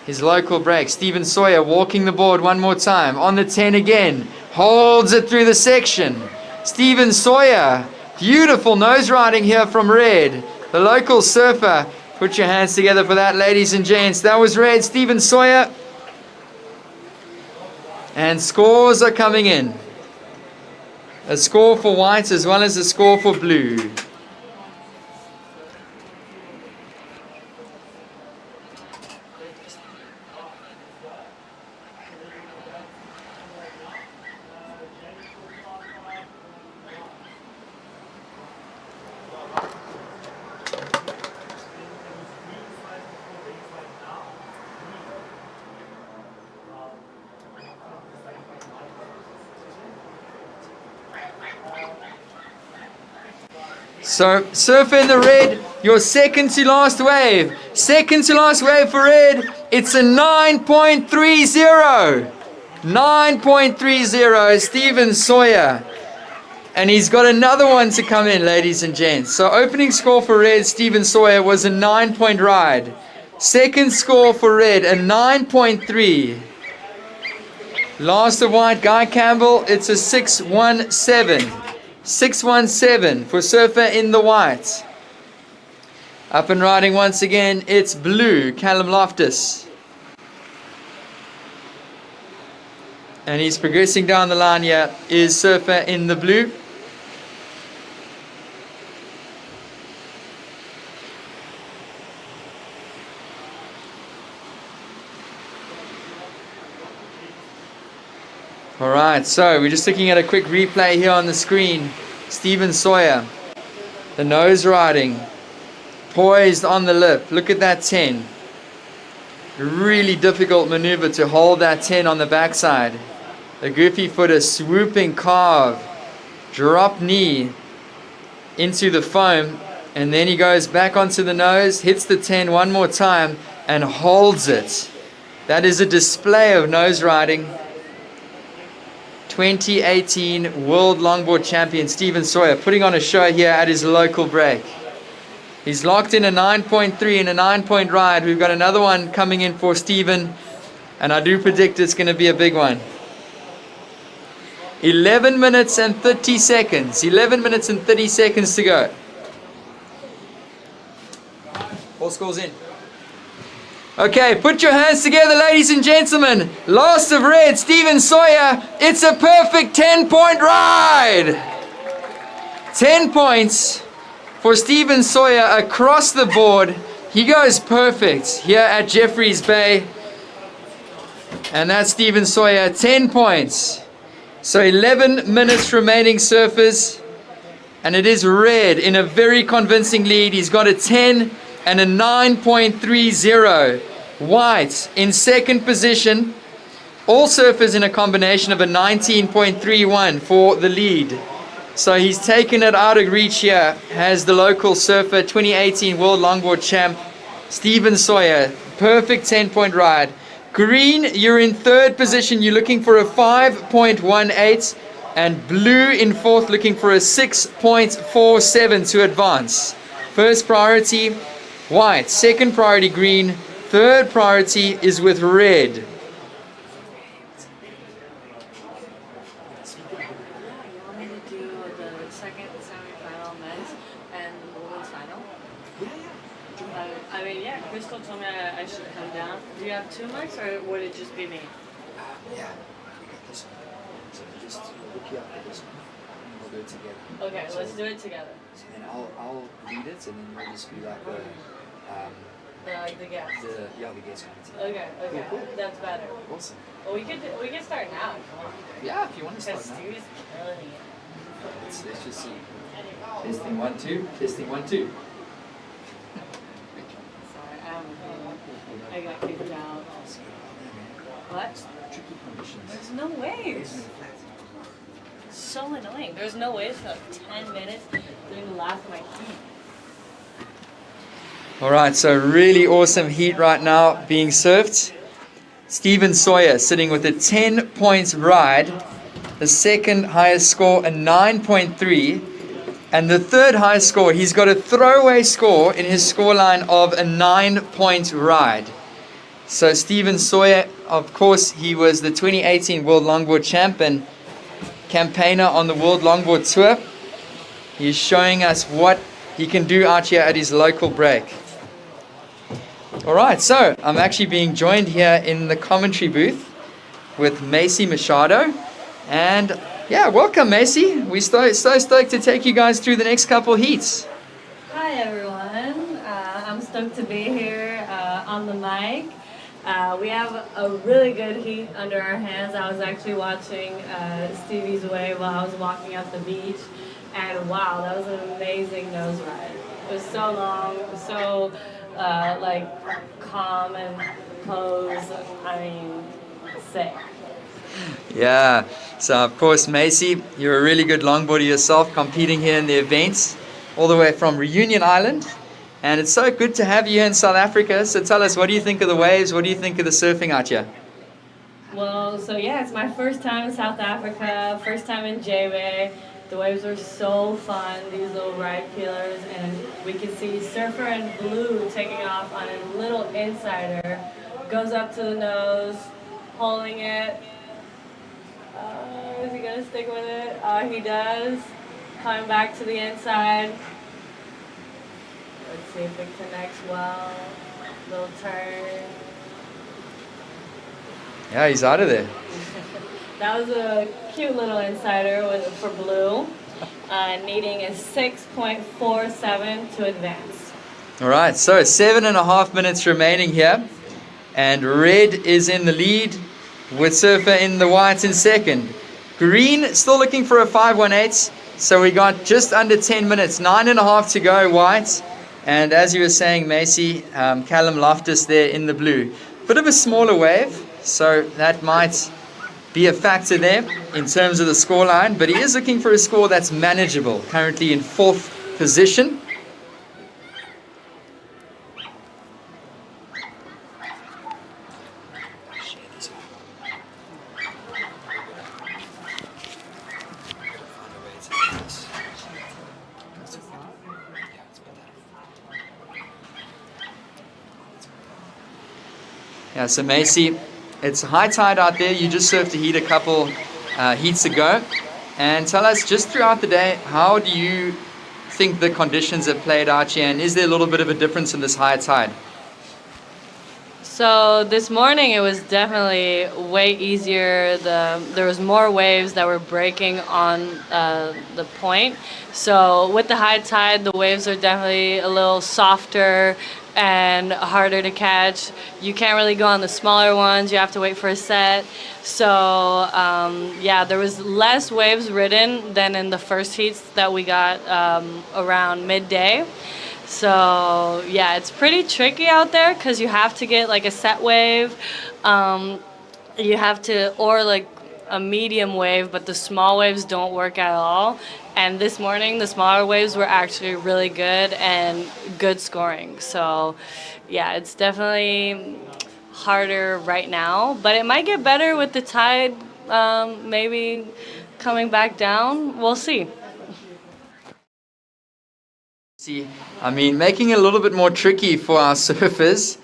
His local break. Stephen Sawyer walking the board one more time. On the 10 again. Holds it through the section. Stephen Sawyer. Beautiful nose riding here from red. The local surfer. Put your hands together for that, ladies and gents. That was red. Stephen Sawyer. And scores are coming in. A score for white as well as a score for blue. So, surfer in the red, your second to last wave. Second to last wave for red. It's a 9.30. 9.30, Stephen Sawyer. And he's got another one to come in, ladies and gents. So, opening score for red, Stephen Sawyer, was a 9-point ride. Second score for red, a 9.3. Last of white, Guy Campbell, it's a 6.17. 6.17 for surfer in the white. Up and riding once again, it's blue, Callum Loftus. And he's progressing down the line here, is surfer in the blue. Alright, so we're just looking at a quick replay here on the screen. Stephen Sawyer, the nose riding, poised on the lip. Look at that 10. Really difficult maneuver to hold that 10 on the backside. The Goofy Footer swooping carve, drop knee into the foam, and then he goes back onto the nose, hits the 10 one more time, and holds it. That is a display of nose riding. 2018 World Longboard Champion Stephen Sawyer putting on a show here at his local break. He's locked in a 9.3 and a 9-point ride. We've got another one coming in for Stephen, and I do predict it's going to be a big one. 11 minutes and 30 seconds. 11 minutes and 30 seconds to go. All scores in. Okay, put your hands together, ladies and gentlemen. Last of red, Stephen Sawyer. It's a perfect 10-point ride. 10 points for Stephen Sawyer across the board. He goes perfect here at Jeffreys Bay. And that's Stephen Sawyer, 10 points. So 11 minutes remaining, surfers. And it is red in a very convincing lead. He's got a 10 and a 9.30. White in second position. All surfers in a combination of a 19.31 for the lead. So he's taken it out of reach here. Has the local surfer, 2018 World Longboard Champ, Stephen Sawyer. Perfect 10-point ride. Green, you're in third position. You're looking for a 5.18. And blue in fourth, looking for a 6.47 to advance. First priority, white. Second priority, green. Third priority is with red. You want me to do the second semifinal men's and the women's final? I mean, yeah, Crystal told me I should come down. Do you have 2 mics or would it just be me? Yeah, we got this one. So just look you up for this one. And we'll do it together. Okay, let's do it together. So then I'll read it and then we'll just be like the The guest. the guest one. Okay, Cool. that's better. Awesome. Well, we can start now. Come on. Yeah, if you want to Because start now. Stevie's killing it. Let's just see. Testing 1, 2. Testing 1, 2. Sorry, I got kicked out. What? Tricky conditions. There's no waves. So annoying. There's no waves for like 10 minutes during the last of my heat. All right, so really awesome heat right now being surfed. Steven Sawyer sitting with a 10 points ride. The second highest score, a 9.3. And the third highest score, he's got a throwaway score in his scoreline of a 9-point ride. So Steven Sawyer, of course, he was the 2018 World Longboard Champion, campaigner on the World Longboard Tour. He's showing us what he can do out here at his local break. All right, so I'm actually being joined here in the commentary booth with Macy Machado. And yeah, welcome, Macy. We're so stoked to take you guys through the next couple heats. Hi everyone. I'm stoked to be here on the mic. We have a really good heat under our hands. I was actually watching Stevie's wave while I was walking up the beach. And wow, that was an amazing nose ride. It was so long, so like calm and posed. I mean, sick. Yeah, so of course, Macy, you're a really good longboarder yourself, competing here in the events, all the way from Reunion Island. And it's so good to have you here in South Africa. So tell us, what do you think of the waves? What do you think of the surfing out here? Well, so yeah, it's my first time in South Africa, first time in J-Bay. The waves were so fun, these little ride peelers, and we can see Surfer in blue taking off on a little insider. Goes up to the nose, holding it. Is he gonna stick with it? He does. Coming back to the inside. Let's see if it connects well. Little turn. Yeah, he's out of there. That was a cute little insider for blue, needing a 6.47 to advance. All right, so 7.5 minutes remaining here. And red is in the lead with Surfer in the white in second. Green still looking for a 5.18. So we got just under 10 minutes, 9.5 to go white. And as you were saying, Macy, Callum Loftus there in the blue. Bit of a smaller wave, so that might be a factor there in terms of the scoreline. But he is looking for a score that's manageable, currently in fourth position. Yeah, so Macy, it's high tide out there. You just surfed a heat a couple heats ago. And tell us, just throughout the day, how do you think the conditions have played out here? And is there a little bit of a difference in this high tide? So this morning it was definitely way easier. There was more waves that were breaking on the point. So with the high tide, the waves are definitely a little softer and harder to catch. You can't really go on the smaller ones. You have to wait for a set. So yeah, there was less waves ridden than in the first heats that we got around midday. So yeah, it's pretty tricky out there because you have to get like a set wave. You have to, or like a medium wave, but the small waves don't work at all. And this morning, the smaller waves were actually really good and good scoring. So yeah, it's definitely harder right now, but it might get better with the tide maybe coming back down. We'll see. I mean, making it a little bit more tricky for our surfers.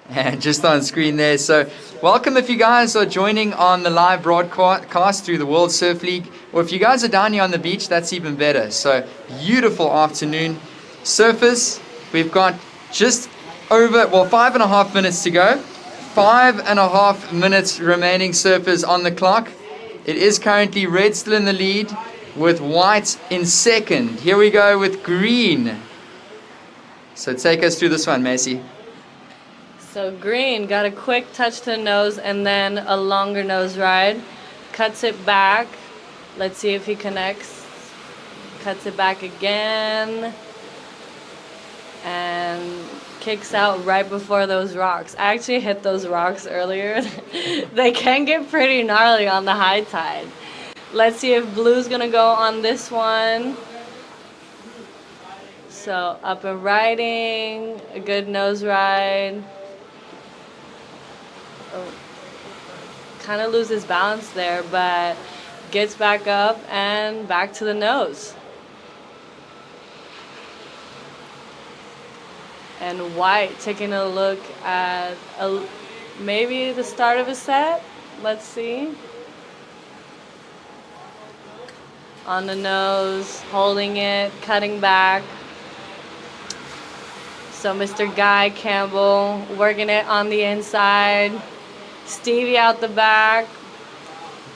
And just on screen there. So welcome if you guys are joining on the live broadcast through the World Surf League. Or if you guys are down here on the beach, that's even better. So beautiful afternoon. Surfers, we've got just over, well, 5.5 minutes to go. 5.5 minutes remaining, surfers on the clock. It is currently red still in the lead with white in second. Here we go with green. So take us through this one, Macy. So green got a quick touch to the nose and then a longer nose ride. Cuts it back. Let's see if he connects. Cuts it back again. And kicks out right before those rocks. I actually hit those rocks earlier. They can get pretty gnarly on the high tide. Let's see if blue's gonna go on this one. So up and riding, a good nose ride. Oh, kind of loses balance there, but gets back up and back to the nose. And white taking a look at maybe the start of a set. Let's see. On the nose, holding it, cutting back. So Mr. Guy Campbell working it on the inside. Stevie out the back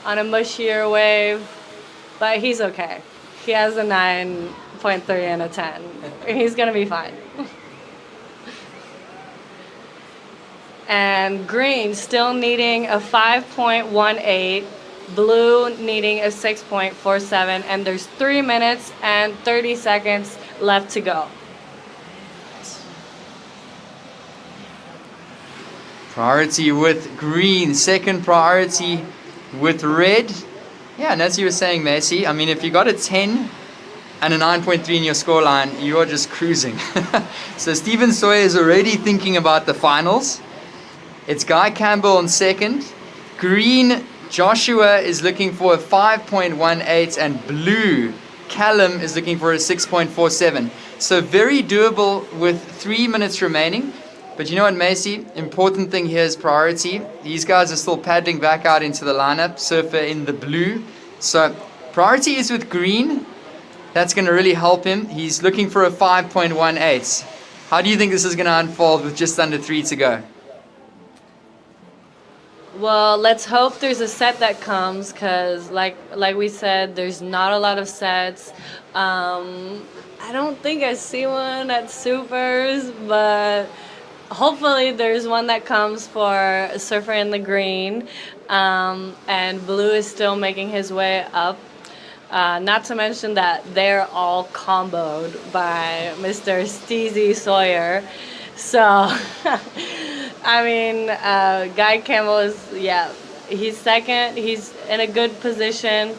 on a mushier wave, but he's okay. He has a 9.3 and a 10. He's gonna be fine. And green still needing a 5.18, blue needing a 6.47, and there's 3 minutes and 30 seconds left to go. Priority with green, second priority with red. Yeah, and as you were saying, Macy, I mean, if you got a 10 and a 9.3 in your scoreline, you are just cruising. So Stephen Sawyer is already thinking about the finals. It's Guy Campbell on second. Green, Joshua is looking for a 5.18, and blue, Callum is looking for a 6.47. So very doable with 3 minutes remaining. But you know what, Macy? Important thing here is priority. These guys are still paddling back out into the lineup. Surfer in the blue. So priority is with green. That's going to really help him. He's looking for a 5.18. How do you think this is going to unfold with just under 3 to go? Well, let's hope there's a set that comes, because like we said, there's not a lot of sets. I don't think I see one at Supers, but hopefully there's one that comes for Surfer in the green. And blue is still making his way up. Not to mention that they're all comboed by Mr. Steezy Sawyer. So, I mean, Guy Campbell is, yeah, he's second. He's in a good position.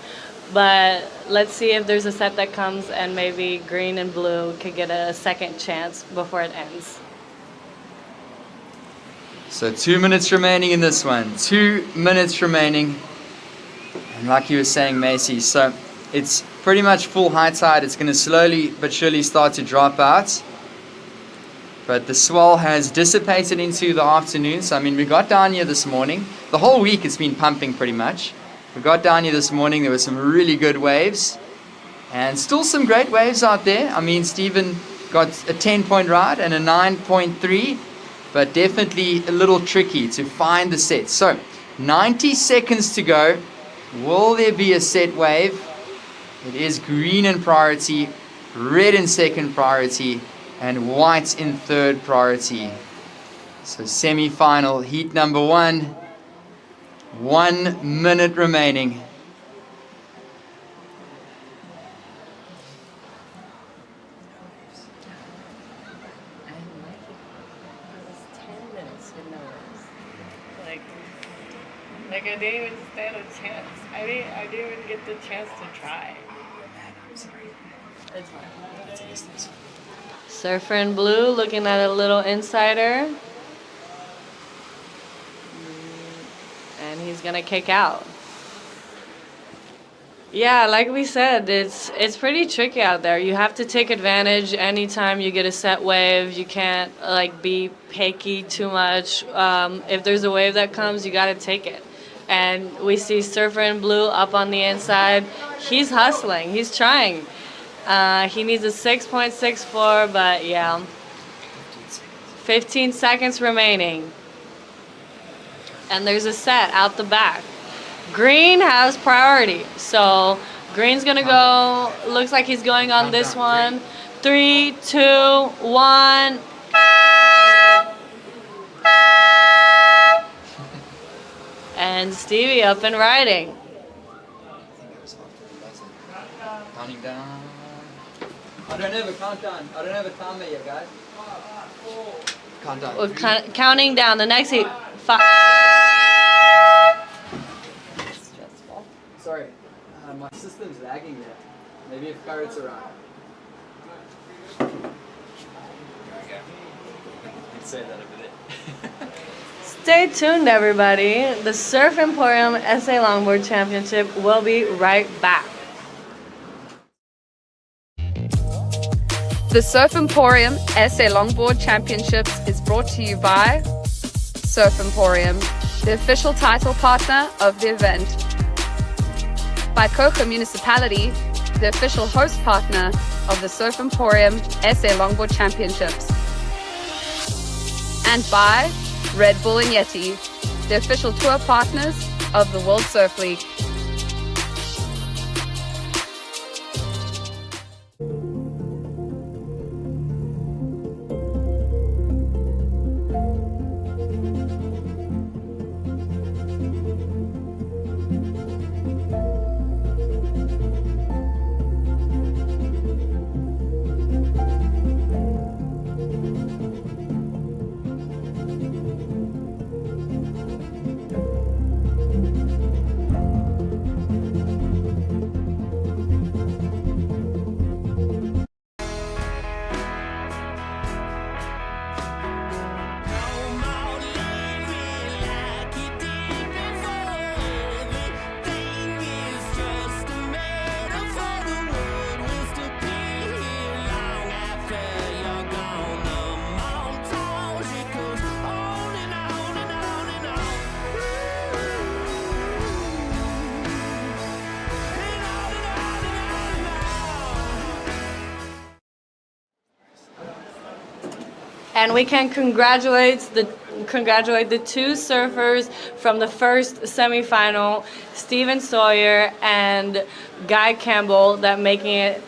But let's see if there's a set that comes and maybe green and blue could get a second chance before it ends. So 2 minutes remaining in this one. 2 minutes remaining. And like you were saying, Macy, so it's pretty much full high tide. It's going to slowly but surely start to drop out. But the swell has dissipated into the afternoon. So, I mean, we got down here this morning. The whole week it's been pumping pretty much. We got down here this morning. There were some really good waves. And still some great waves out there. I mean, Stephen got a 10-point ride and a 9.3. But definitely a little tricky to find the set. So, 90 seconds to go. Will there be a set wave? It is green in priority, red in second priority, and white in third priority. So semi-final, heat number 1. 1 minute remaining. Like I didn't even stand a chance. I didn't even get the chance to try. I'm sorry. It's fine. Surfer in blue looking at a little insider. he's gonna kick out. Yeah, like we said, it's pretty tricky out there. You have to take advantage anytime you get a set wave. You can't like be picky too much. If there's a wave that comes, you gotta take it. And we see Surfer in Blue up on the inside. He's hustling. He's trying. He needs a 6.64, but yeah. 15 seconds remaining. And there's a set out the back. Green has priority. So Green's gonna go, looks like he's going on this one. 3, 2, 1. And Stevie up and riding. Counting down. I don't have a countdown. I don't have a timer yet, guys. Countdown. We're counting down. The next heat. 5. Stressful. Sorry, my system's lagging there. Maybe if Carrot's around. There we go. Let's say that over there. Stay tuned, everybody. The Surf Emporium SA Longboard Championship will be right back. The Surf Emporium SA Longboard Championships is brought to you by Surf Emporium, the official title partner of the event. By Coca Municipality, the official host partner of the Surf Emporium SA Longboard Championships. And by Red Bull and Yeti, the official tour partners of the World Surf League. And we can congratulate the two surfers from the first semifinal, Steven Sawyer and Guy Campbell, that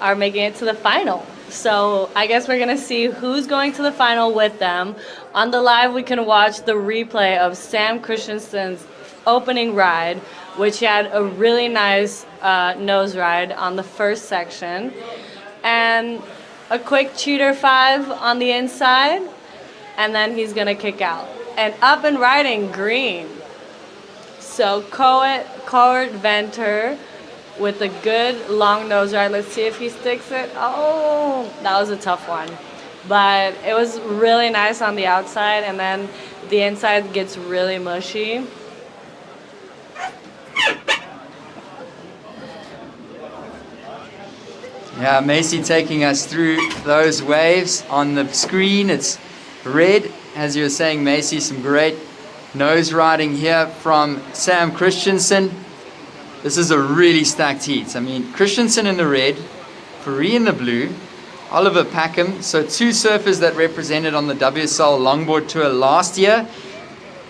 are making it to the final. So I guess we're gonna see who's going to the final with them. On the live, we can watch the replay of Sam Christensen's opening ride, which had a really nice nose ride on the first section, and a quick cheater 5 on the inside, and then he's gonna kick out. And up and riding Green. So Court Venter with a good long nose ride. Let's see if he sticks it. Oh, that was a tough one. But it was really nice on the outside, and then the inside gets really mushy. Yeah, Macy taking us through those waves. On the screen, it's red. As you were saying, Macy, some great nose riding here from Sam Christensen. This is a really stacked heat. I mean, Christensen in the red, Faree in the blue, Oliver Packham. So 2 surfers that represented on the WSL Longboard Tour last year.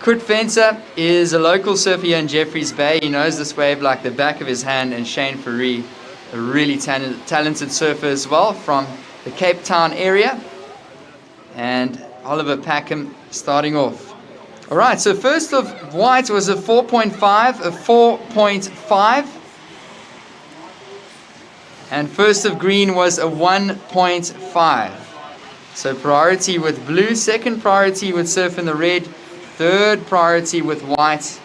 Kurt Venter is a local surfer here in Jeffreys Bay. He knows this wave like the back of his hand. And Shane Faree, a really talented surfer as well from the Cape Town area. And Oliver Packham starting off. All right, so first of white was a 4.5, a 4.5. And first of green was a 1.5. So priority with blue, second priority with surf in the red, third priority with white.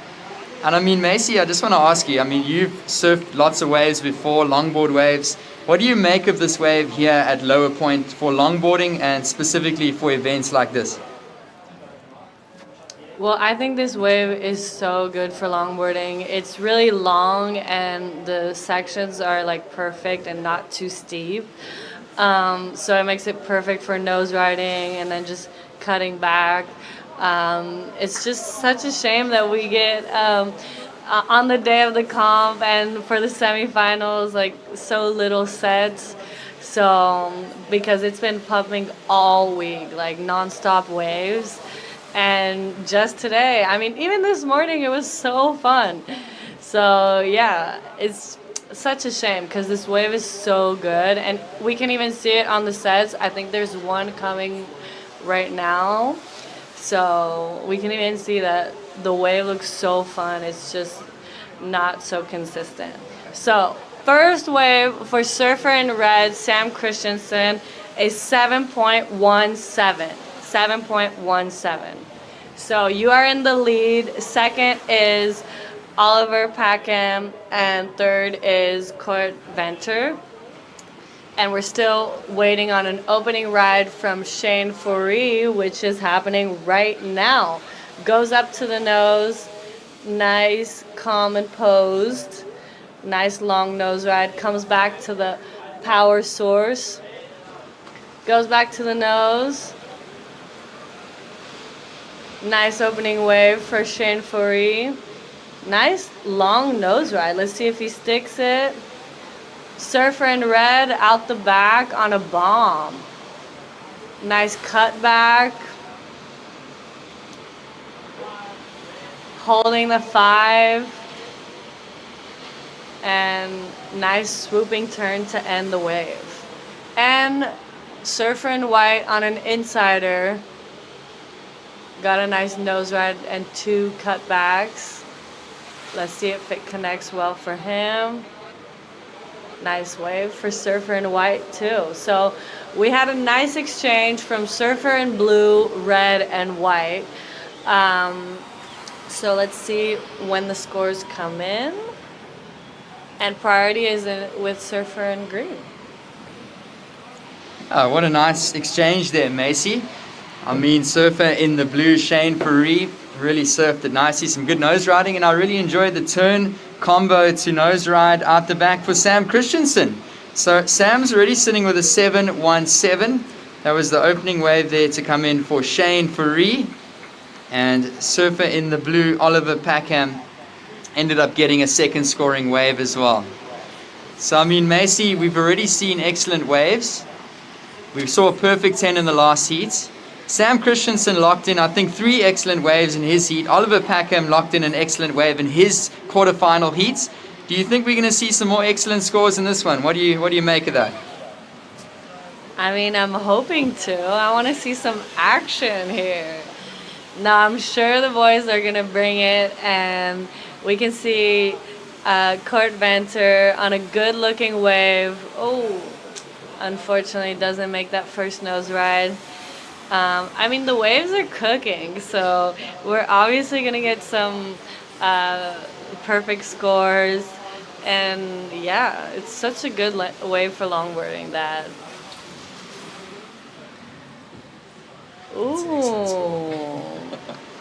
And I mean, Macy, I just want to ask you, I mean, you've surfed lots of waves before, longboard waves. What do you make of this wave here at Lower Point for longboarding and specifically for events like this? Well, I think this wave is so good for longboarding. It's really long and the sections are like perfect and not too steep. So it makes it perfect for nose riding and then just cutting back. It's just such a shame that we get on the day of the comp and for the semifinals like so little sets. So because it's been pumping all week, like nonstop waves. And just today, I mean, even this morning, it was so fun. So yeah, it's such a shame because this wave is so good, and we can even see it on the sets. I think there's one coming right now, so we can even see that the wave looks so fun. It's just not so consistent. So first wave for surfer in red, Sam Christensen, a 7.17. 7.17. So you are in the lead. Second is Oliver Packham, and third is Kurt Venter. And we're still waiting on an opening ride from Shane Foree, which is happening right now. Goes up to the nose, nice, calm and posed. Nice long nose ride. Comes back to the power source. Goes back to the nose. Nice opening wave for Shane Foree. Nice long nose ride. Let's see if he sticks it. Surfer in red out the back on a bomb. Nice cut back. Holding the 5. And nice swooping turn to end the wave. And surfer in white on an insider. Got a nice nose ride and 2 cutbacks. Let's see if it connects well for him. Nice wave for surfer in white too. So we had a nice exchange from surfer in blue, red, and white. So let's see when the scores come in. And priority is with surfer in green. Oh, what a nice exchange there, Macy. I mean, surfer in the blue, Shane Foree, really surfed it nicely. Some good nose riding, and I really enjoyed the turn combo to nose ride out the back for Sam Christensen. So Sam's already sitting with a 7.17. That was the opening wave there to come in for Shane Foree. And surfer in the blue, Oliver Packham, ended up getting a second scoring wave as well. So, I mean, Macy, we've already seen excellent waves. We saw a perfect 10 in the last heat. Sam Christensen locked in, I think, 3 excellent waves in his heat. Oliver Packham locked in an excellent wave in his quarterfinal heats. Do you think we're going to see some more excellent scores in this one? What do you make of that? I mean, I'm hoping to. I want to see some action here. No, I'm sure the boys are going to bring it, and we can see Kurt Venter on a good-looking wave. Oh, unfortunately, doesn't make that first nose ride. I mean, the waves are cooking, so we're obviously going to get some perfect scores. And yeah, it's such a good wave for longboarding that. Ooh.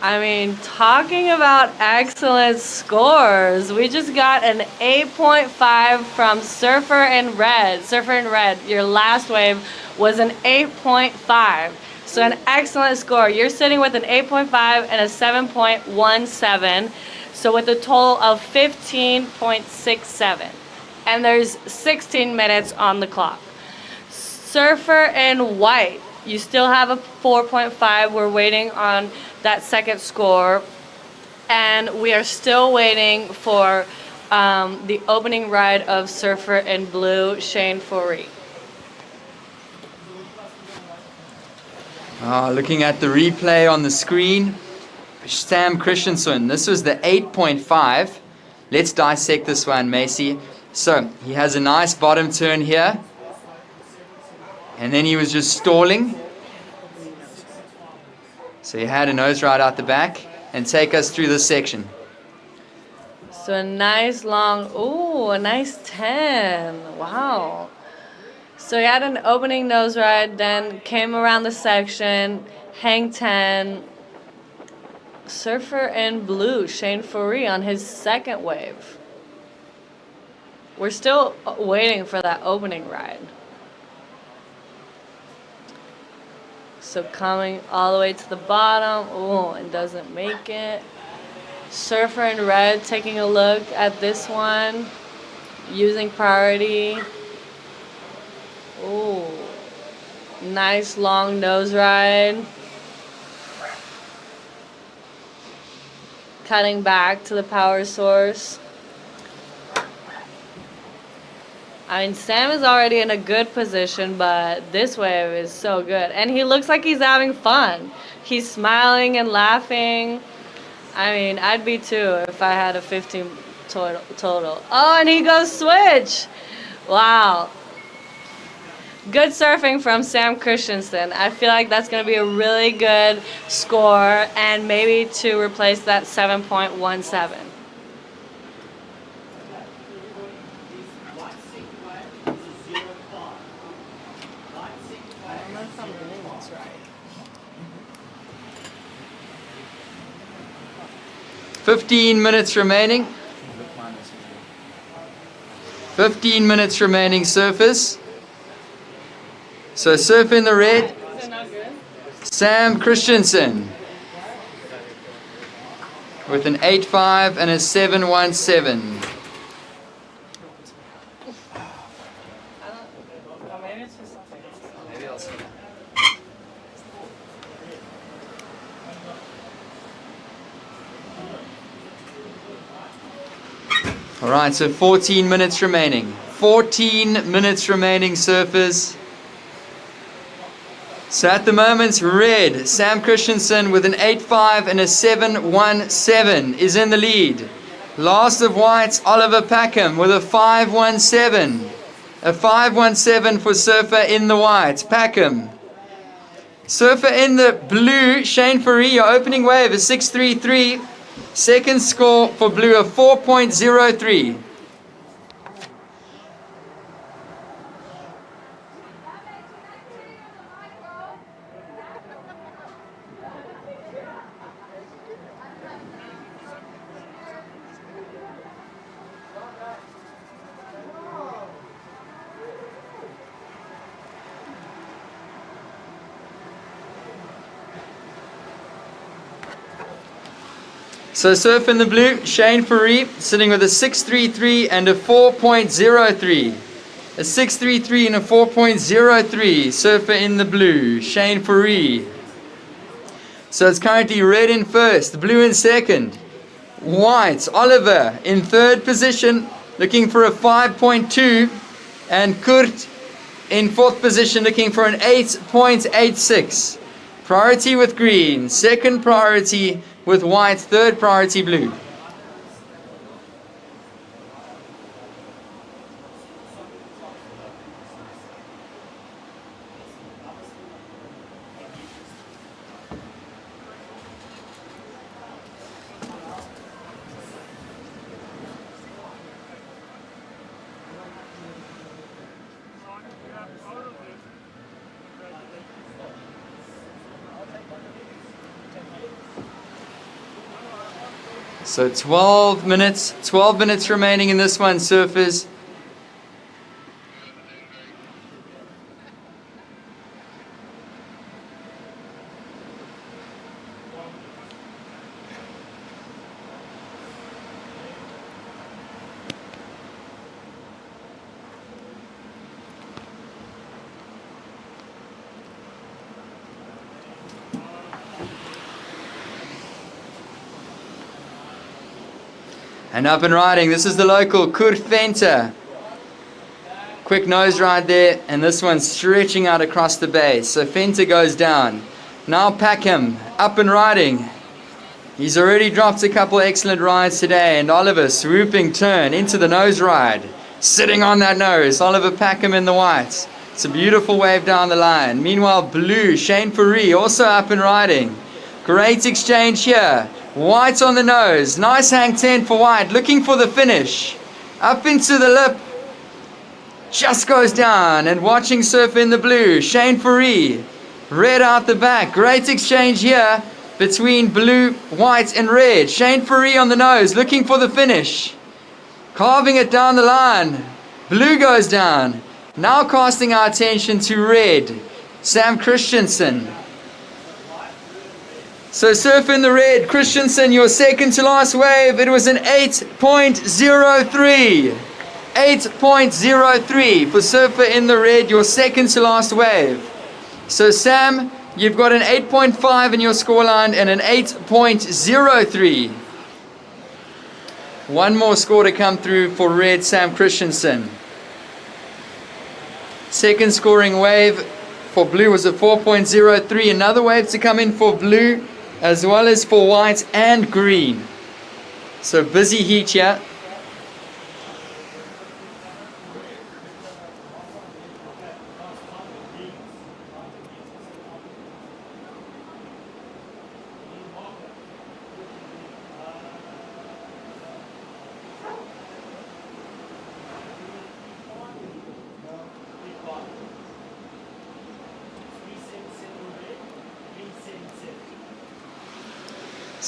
I mean, talking about excellent scores, we just got an 8.5 from Surfer in Red. Surfer in Red, your last wave was an 8.5. So an excellent score. You're sitting with an 8.5 and a 7.17. So with a total of 15.67. And there's 16 minutes on the clock. Surfer in White, you still have a 4.5. We're waiting on that second score. And we are still waiting for the opening ride of Surfer in Blue, Shane Foree. Looking at the replay on the screen, Sam Christensen, this was the 8.5. Let's dissect this one, Macy. So he has a nice bottom turn here, and then he was just stalling. So he had a nose ride out the back, and take us through this section. So a nice long, ooh, a nice 10. Wow. So he had an opening nose ride, then came around the section, hang 10, Surfer in blue, Shane Fourie on his second wave. We're still waiting for that opening ride. So coming all the way to the bottom. Oh, and doesn't make it. Surfer in red taking a look at this one. Using priority. Oh, nice long nose ride. Cutting back to the power source. I mean, Sam is already in a good position, but this wave is so good. And he looks like he's having fun. He's smiling and laughing. I mean, I'd be too if I had a 15 total. Oh, and he goes switch. Wow. Good surfing from Sam Christensen. I feel like that's going to be a really good score and maybe to replace that 7.17. I don't know if I'm doing this right. 15 minutes remaining. 15 minutes remaining, surfers. So surf in the red, Is it not good? Sam Christensen with an 8.5 and a 7.17. Maybe it's just something. Maybe I'll see. All right, so 14 minutes remaining. 14 minutes remaining, surfers. So at the moment, red, Sam Christensen with an 8.5 and a 7.17 is in the lead. Last of whites, Oliver Packham with a 5.17. A 5.17 for surfer in the white, Packham. Surfer in the blue, Shane Fourie, your opening wave is 6.33. Second score for blue, a 4.03. So surf in the blue, Shane Fourie sitting with a 6.33 and a 4.03. A 6.33 and a 4.03. Surfer in the blue, Shane Fourie. So it's currently red in first, blue in second. White, Oliver in third position, looking for a 5.2. And Kurt in fourth position, looking for an 8.86. Priority with green, second priority with white, third priority blue. So 12 minutes remaining in this one, surfers. And up and riding, this is the local Kurt Venter. Quick nose ride there, and this one's stretching out across the base. So Venter goes down. Now Packham, up and riding. He's already dropped a couple excellent rides today, and Oliver swooping turn into the nose ride. Sitting on that nose, Oliver Packham in the white. It's a beautiful wave down the line. Meanwhile, blue, Shane Fourie also up and riding. Great exchange here. White on the nose. Nice hang 10 for white. Looking for the finish. Up into the lip. Just goes down. And watching surf in the blue. Shane Fourie. Red out the back. Great exchange here between blue, white, and red. Shane Faree on the nose, looking for the finish. Carving it down the line. Blue goes down. Now casting our attention to red. Sam Christensen. So surf in the red. Christensen, your second to last wave. It was an 8.03. 8.03 for surfer in the red, your second to last wave. So Sam, you've got an 8.5 in your scoreline and an 8.03. One more score to come through for red, Sam Christensen. Second scoring wave for blue was a 4.03. Another wave to come in for blue as well as for white and green. So busy heat here.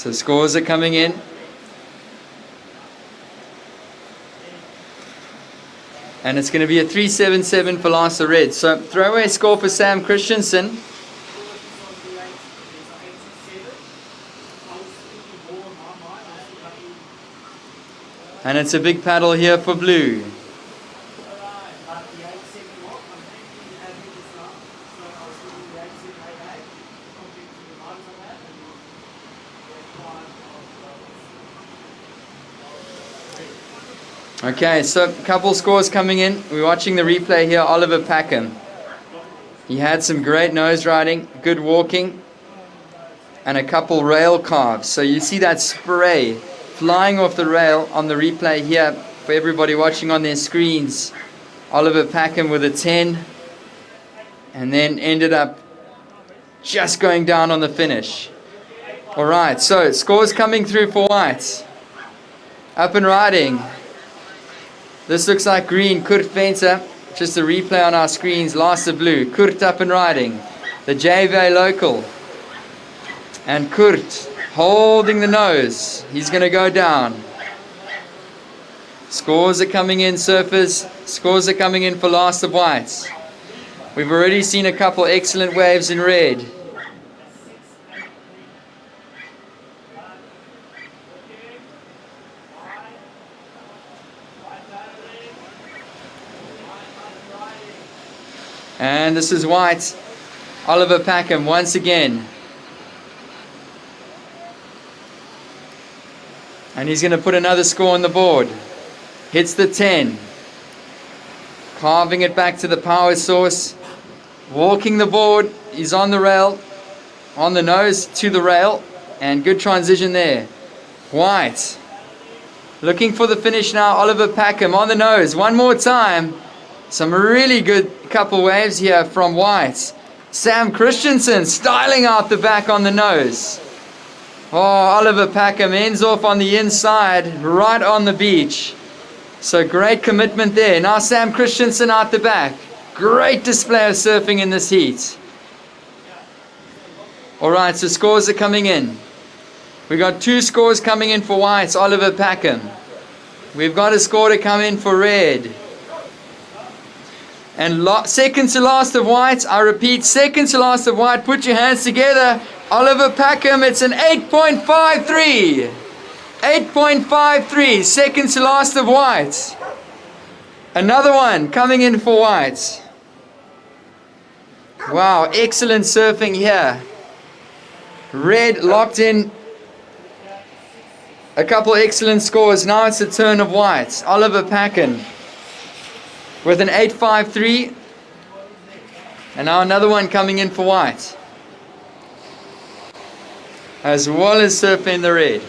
So scores are coming in. And it's going to be a 3.77 for Lhasa Red. So throwaway score for Sam Christensen. And it's a big paddle here for blue. Okay, so a couple scores coming in. We're watching the replay here. Oliver Packham. He had some great nose riding, good walking, and a couple rail carves. So you see that spray flying off the rail on the replay here for everybody watching on their screens. Oliver Packham with a 10, and then ended up just going down on the finish. All right, so scores coming through for white. Up and riding. This looks like green, Kurt Venter. Just a replay on our screens. Lhasa blue, Kurt up and riding. The JV local. And Kurt holding the nose. He's going to go down. Scores are coming in, surfers. Scores are coming in for Lhasa white. We've already seen a couple excellent waves in red. And this is white. Oliver Packham once again. And he's going to put another score on the board. Hits the 10. Carving it back to the power source. Walking the board. He's on the rail. On the nose to the rail. And good transition there. White. Looking for the finish now. Oliver Packham on the nose. One more time. Some really good couple waves here from white. Sam Christensen styling out the back on the nose. Oh, Oliver Packham ends off on the inside, right on the beach. So great commitment there. Now Sam Christensen out the back. Great display of surfing in this heat. Alright, so scores are coming in. We got two scores coming in for white, Oliver Packham. We've got a score to come in for red. And second to last of white, I repeat, second to last of white, put your hands together. Oliver Packham, it's an 8.53. 8.53, second to last of white. Another one coming in for white. Wow, excellent surfing here. Red locked in. A couple excellent scores. Now it's the turn of white. Oliver Packham with an 8.53. And now another one coming in for white. As well as surfing in the red.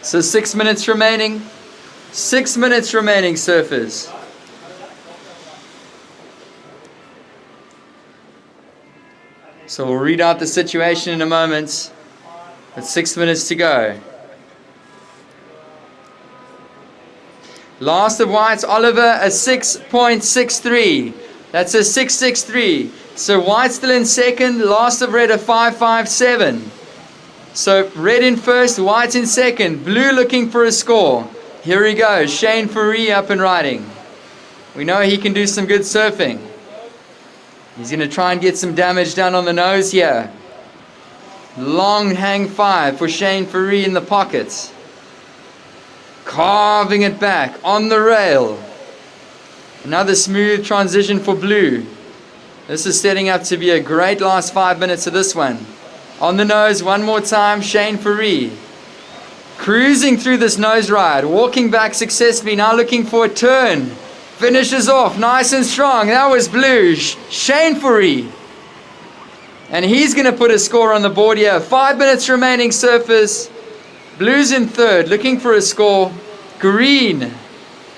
So 6 minutes remaining. 6 minutes remaining, surfers. So we'll read out the situation in a moment. With 6 minutes to go. Last of whites, Oliver, a 6.63. That's a 6.63. So white still in second, last of red a 5.57. So red in first, white in second. Blue looking for a score. Here he goes, Shane Faree up and riding. We know he can do some good surfing. He's going to try and get some damage done on the nose here. Long hang 5 for Shane Faree in the pockets. Carving it back on the rail. Another smooth transition for blue. This is setting up to be a great last 5 minutes of this one. On the nose one more time, Shane Faree. Cruising through this nose ride. Walking back successfully. Now looking for a turn. Finishes off nice and strong. That was blue. Shane Faree. And he's going to put a score on the board here. 5 minutes remaining, surfers. Blues in third, looking for a score. Green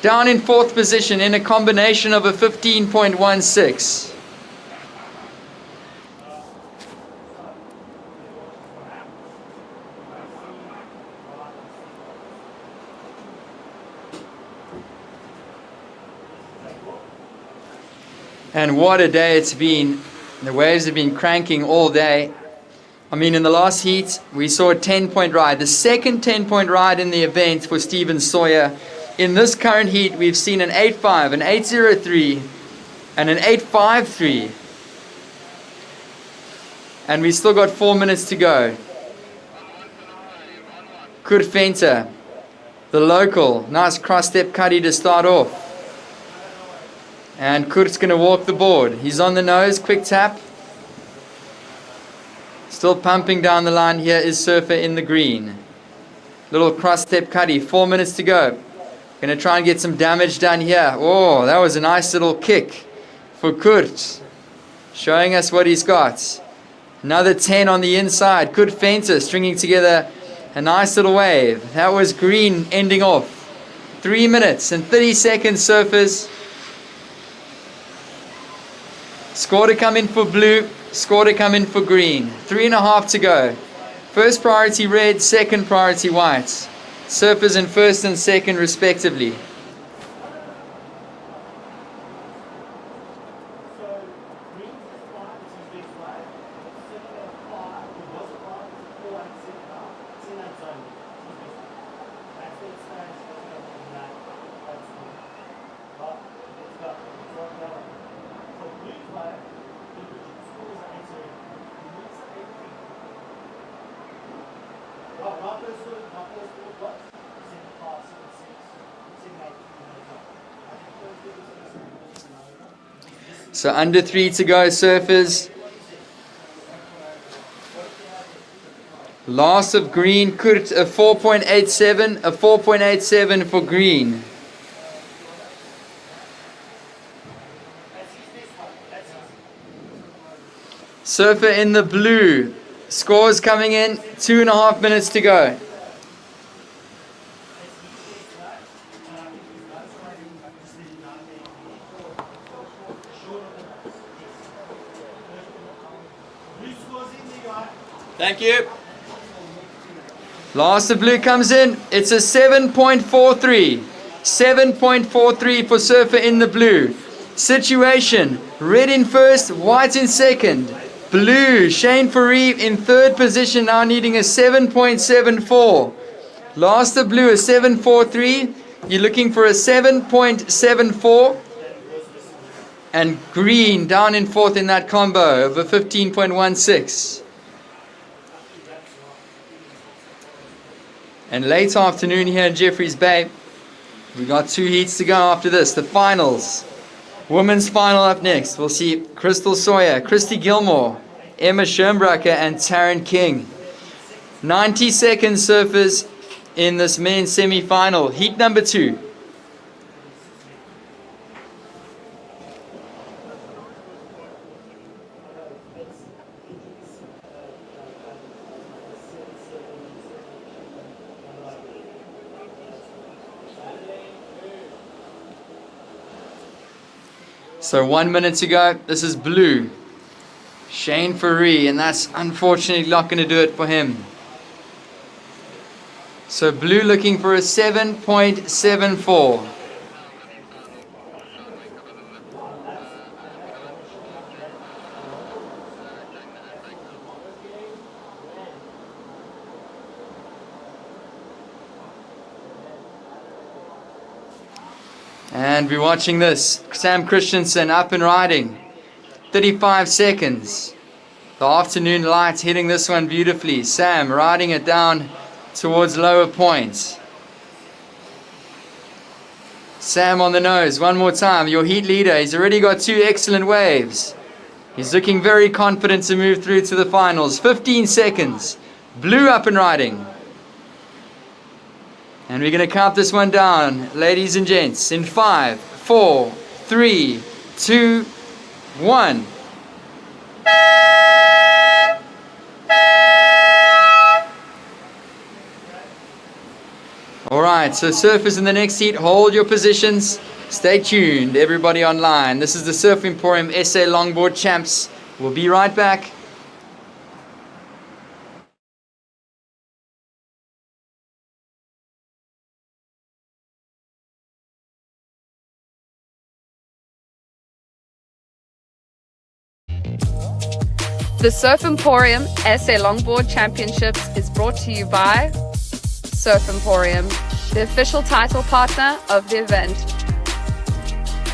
down in fourth position in a combination of a 15.16. And what a day it's been. The waves have been cranking all day. I mean, in the last heat, we saw a 10-point ride. The second 10-point ride in the event for Stephen Sawyer. In this current heat, we've seen an 8.5, an 8.03, and an 8.53. And we still got 4 minutes to go. Kurt Venter, the local. Nice cross-step cuddy to start off. And Kurt's going to walk the board. He's on the nose, quick tap. Still pumping down the line here is Surfer in the green. Little cross-step cuddy, 4 minutes to go. Going to try and get some damage done here. Oh, that was a nice little kick for Kurt. Showing us what he's got. Another 10 on the inside. Kurt Venter stringing together a nice little wave. That was green ending off. 3 minutes and 30 seconds, surfers. Score to come in for blue, score to come in for green. 3.5 to go. First priority red, second priority white. Surfers in first and second respectively. So under 3 to go, surfers. Last of green, Kurt a 4.87, a 4.87 for green. Surfer in the blue. Scores coming in, 2.5 minutes to go. Thank you. Last of blue comes in. It's a 7.43. 7.43 for Surfer in the blue. Situation, red in first, white in second. Blue, Shane Faree in third position, now needing a 7.74. Last of blue, a 7.43. You're looking for a 7.74. And green down in fourth in that combo of a 15.16. And late afternoon here in Jeffreys Bay. We got 2 heats to go after this. The finals. Women's final up next. We'll see Crystal Sawyer, Christy Gilmore, Emma Schirnbracker, and Taryn King. 90 seconds, surfers, in this men's semi-final. Heat number 2. So 1 minute to go. This is blue. Shane Faree, and that's unfortunately not going to do it for him. So blue looking for a 7.74. And we're watching this. Sam Christensen up and riding. 35 seconds. The afternoon lights hitting this one beautifully. Sam riding it down towards lower points. Sam on the nose. One more time. Your heat leader. He's already got 2 excellent waves. He's looking very confident to move through to the finals. 15 seconds. Blue up and riding. And we're going to count this one down, ladies and gents, in 5, 4, 3, 2, 1. Alright, so surfers in the next heat, hold your positions. Stay tuned, everybody online. This is the Surf Emporium SA Longboard Champs. We'll be right back. The Surf Emporium SA Longboard Championships is brought to you by Surf Emporium, the official title partner of the event.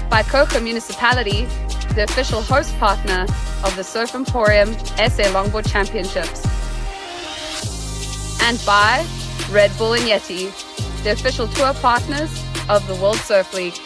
By Coca Municipality, the official host partner of the Surf Emporium SA Longboard Championships. And by Red Bull and Yeti, the official tour partners of the World Surf League.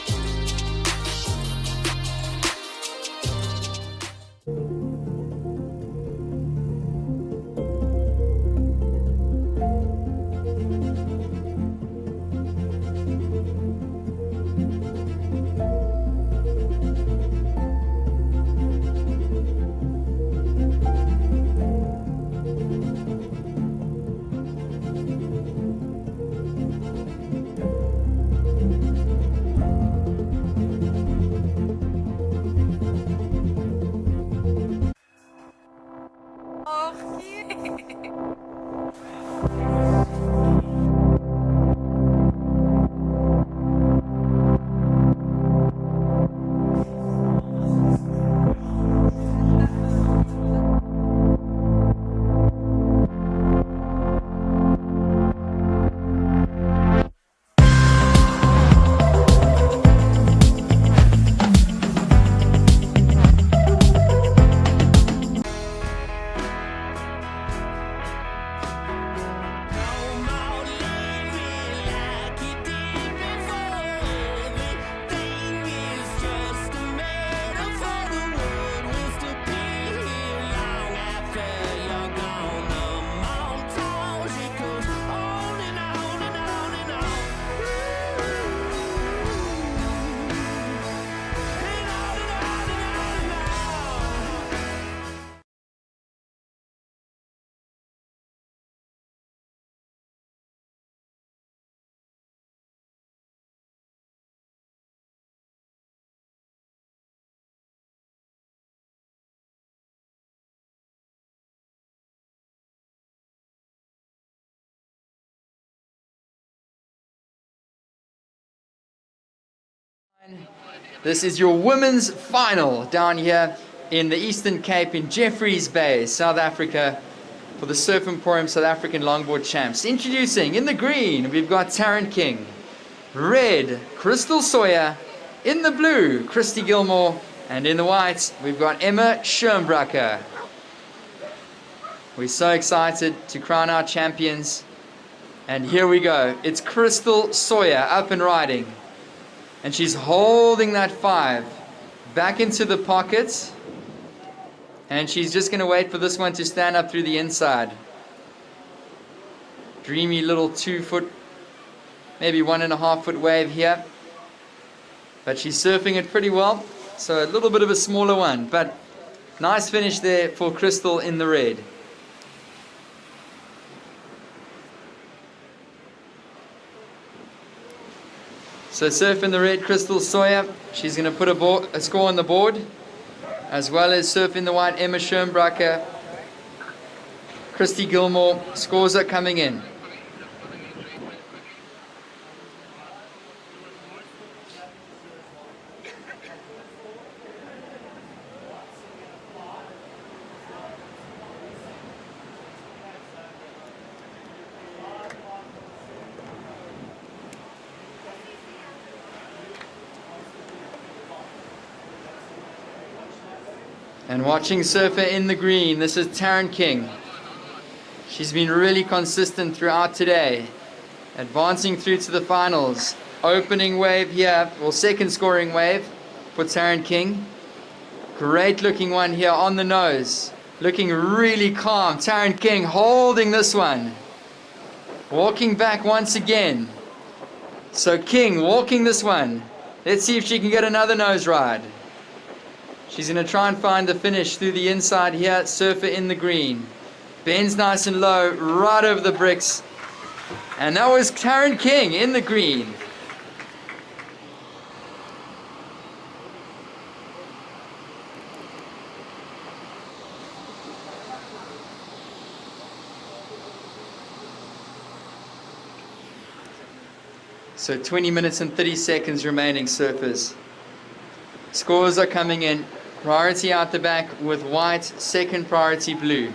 This is your women's final down here in the Eastern Cape in Jeffreys Bay, South Africa, for the Surf Emporium South African Longboard Champs. Introducing in the green, we've got Taryn King. Red, Crystal Sawyer. In the blue, Christy Gilmore. And in the white, we've got Emma Schirmbrucker. We're so excited to crown our champions. And here we go. It's Crystal Sawyer up and riding. And she's holding that 5 back into the pocket. And she's just going to wait for this one to stand up through the inside. Dreamy little 2 foot, maybe 1.5 foot wave here. But she's surfing it pretty well. So a little bit of a smaller one. But nice finish there for Crystal in the red. So surf in the red, Crystal Sawyer. She's going to put a score on the board. as well as surf in the white, Emma Schoenbracker, Christy Gilmore. Scores are coming in. And watching surfer in the green, this is Taryn King. She's been really consistent throughout today, advancing through to the finals. Opening wave here, well, second scoring wave for Taryn King. Great looking one here on the nose, looking really calm. Taryn King holding this one, walking back once again. So King walking this one. Let's see if she can get another nose ride. She's going to try and find the finish through the inside here. Surfer in the green. Bends nice and low, right over the bricks. And that was Taryn King in the green. So 20 minutes and 30 seconds remaining, surfers. Scores are coming in. Priority out the back with white, second priority blue.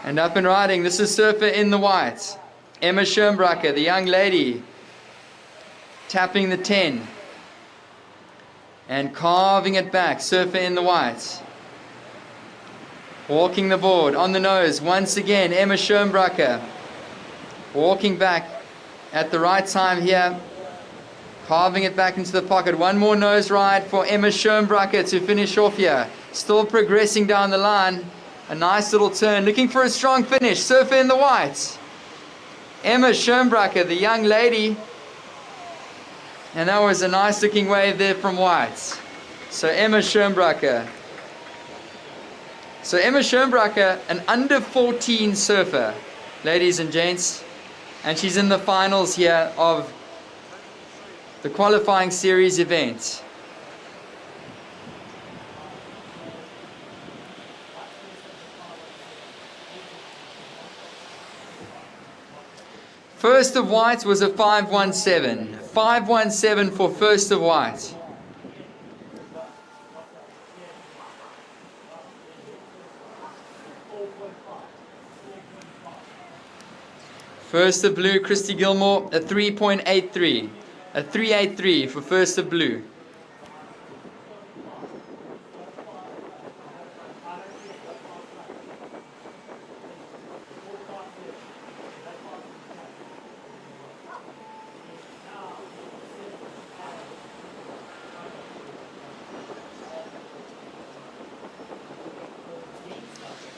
And up and riding, this is surfer in the white. Emma Schoenbracker, the young lady, tapping the 10. And carving it back, surfer in the white. Walking the board, on the nose, once again, Emma Schoenbracker. Walking back at the right time here. Carving it back into the pocket. One more nose ride for Emma Schoenbracker to finish off here. Still progressing down the line. A nice little turn. Looking for a strong finish. Surfer in the white. Emma Schoenbracker, the young lady. And that was a nice looking wave there from white. So Emma Schoenbracker. So Emma Schoenbracker, an under 14 surfer, ladies and gents. And she's in the finals here of the qualifying series event. First of white was a 517. 517 for first of white. First of blue, Christy Gilmore, a 3.83. A 383 for first of blue.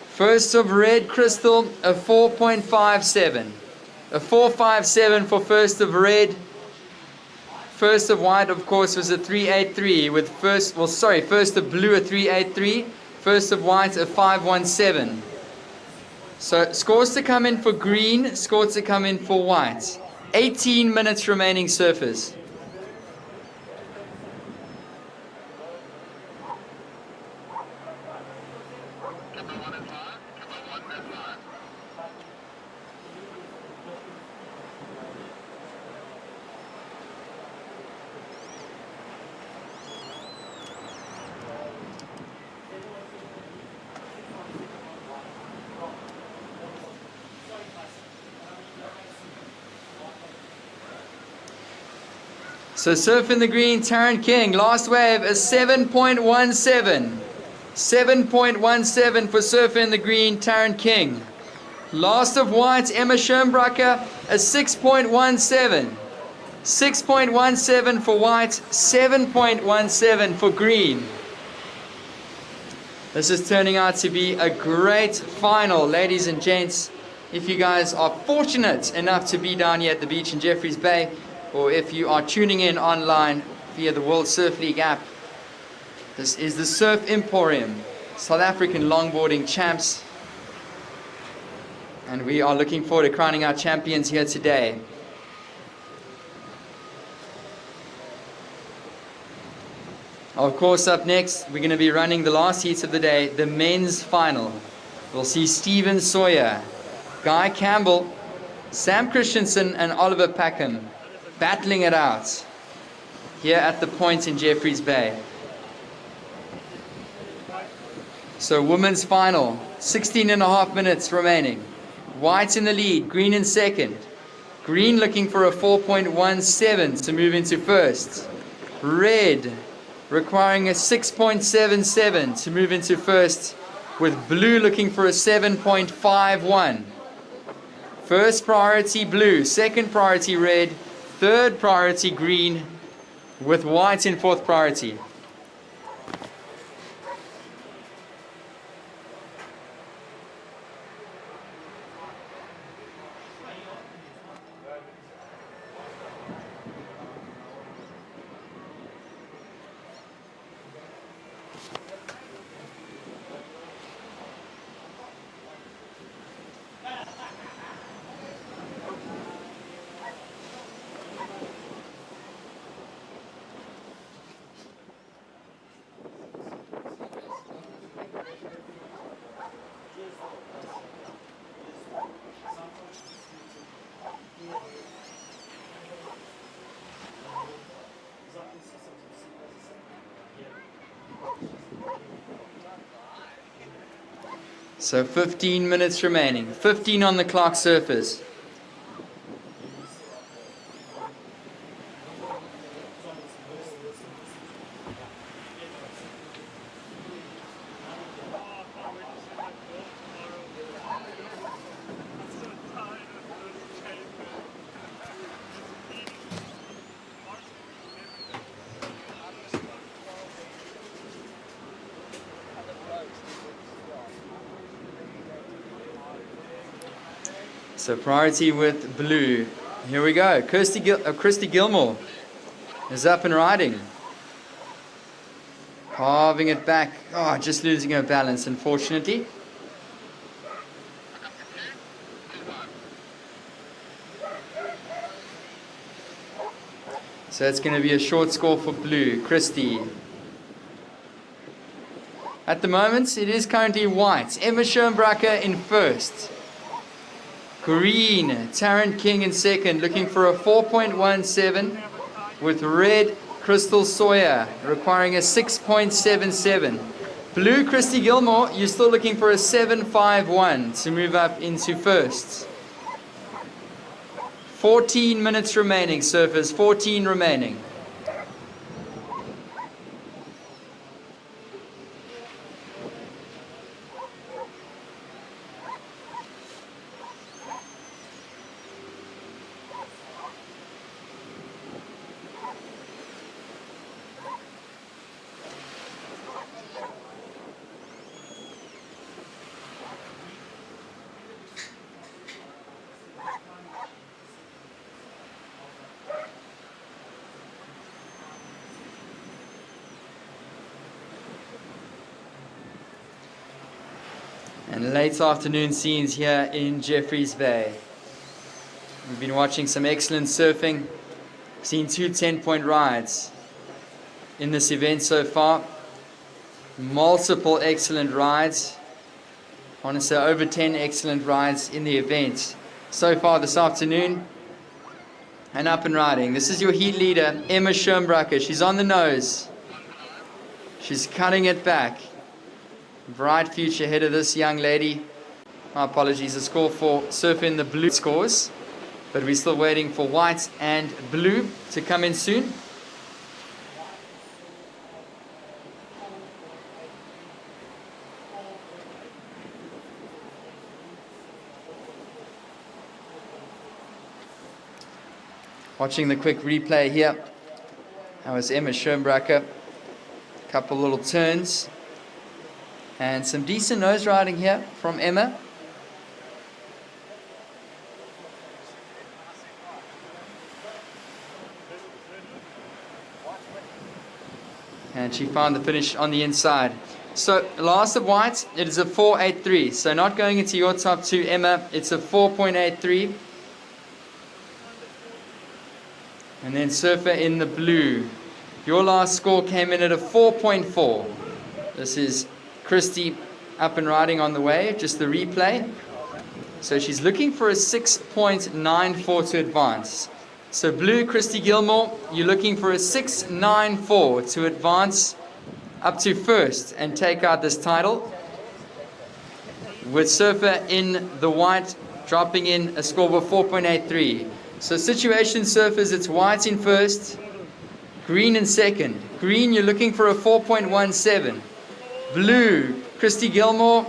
First of red, Crystal, a 4.57. A 4.57 for first of red. First of white, of course, was a 383 with first of blue a 383, first of white a 517. So scores to come in for green, scores to come in for white. 18 minutes remaining, surfers. So surf in the green, Taryn King. Last wave is 7.17. 7.17 for surf in the green, Taryn King. Last of white, Emma Schoenbracker, a 6.17. 6.17 for white, 7.17 for green. This is turning out to be a great final, ladies and gents. If you guys are fortunate enough to be down here at the beach in Jeffreys Bay, or if you are tuning in online via the World Surf League app, this is the Surf Emporium, South African longboarding champs. And we are looking forward to crowning our champions here today. Of course, up next, we're going to be running the last heats of the day, the men's final. We'll see Stephen Sawyer, Guy Campbell, Sam Christensen and Oliver Packham battling it out here at the point in Jeffreys Bay. So women's final, 16 and a half minutes remaining. White in the lead, green in second. Green looking for a 4.17 to move into first. Red requiring a 6.77 to move into first, with blue looking for a 7.51. First priority blue, second priority red, third priority green, with white in fourth priority. So 15 minutes remaining, 15 on the clock surface. So priority with blue. Here we go. Christy Gilmore is up and riding. Carving it back. Oh, just losing her balance, unfortunately. So it's going to be a short score for blue. Christy. At the moment, it is currently white. Emma Schoenbracker in first. Green, Tarrant King in second, looking for a 4.17, with red, Crystal Sawyer, requiring a 6.77. Blue, Christy Gilmore, you're still looking for a 7.51 to move up into first. 14 minutes remaining, surfers, 14 remaining. And late afternoon scenes here in Jeffreys Bay. We've been watching some excellent surfing. Seen two 10-point rides in this event so far. Multiple excellent rides. I want to say over 10 excellent rides in the event so far this afternoon. And up and riding. This is your heat leader, Emma Schoenbracker. She's on the nose. She's cutting it back. Bright future ahead of this young lady. My apologies, the score for surfing the blue scores, but we're still waiting for white and blue to come in soon. Watching the quick replay here. That was Emma Schoenbracker. A couple little turns. And some decent nose riding here from Emma. And she found the finish on the inside. So last of white, it is a 4.83. So not going into your top two, Emma. It's a 4.83. And then surfer in the blue. Your last score came in at a 4.4. This is Christy up and riding on the way, just the replay. So she's looking for a 6.94 to advance. So blue, Christy Gilmore, you're looking for a 6.94 to advance up to first and take out this title. With Surfer in the white dropping in a score of 4.83. So situation Surfers, it's white in first, green in second. Green, you're looking for a 4.17. Blue, Christy Gilmore,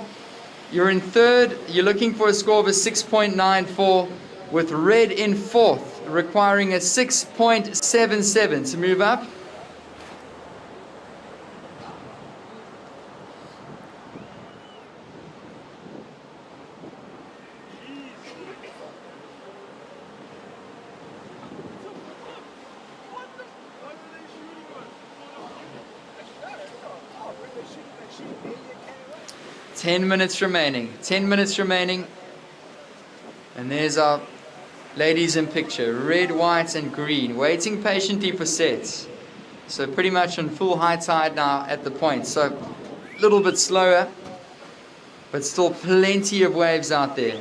you're in third, you're looking for a score of a 6.94, with red in fourth, requiring a 6.77 to move up. Ten minutes remaining. 10 minutes remaining. And there's our ladies in picture. Red, white, and green. Waiting patiently for sets. So pretty much on full high tide now at the point. So a little bit slower, but still plenty of waves out there.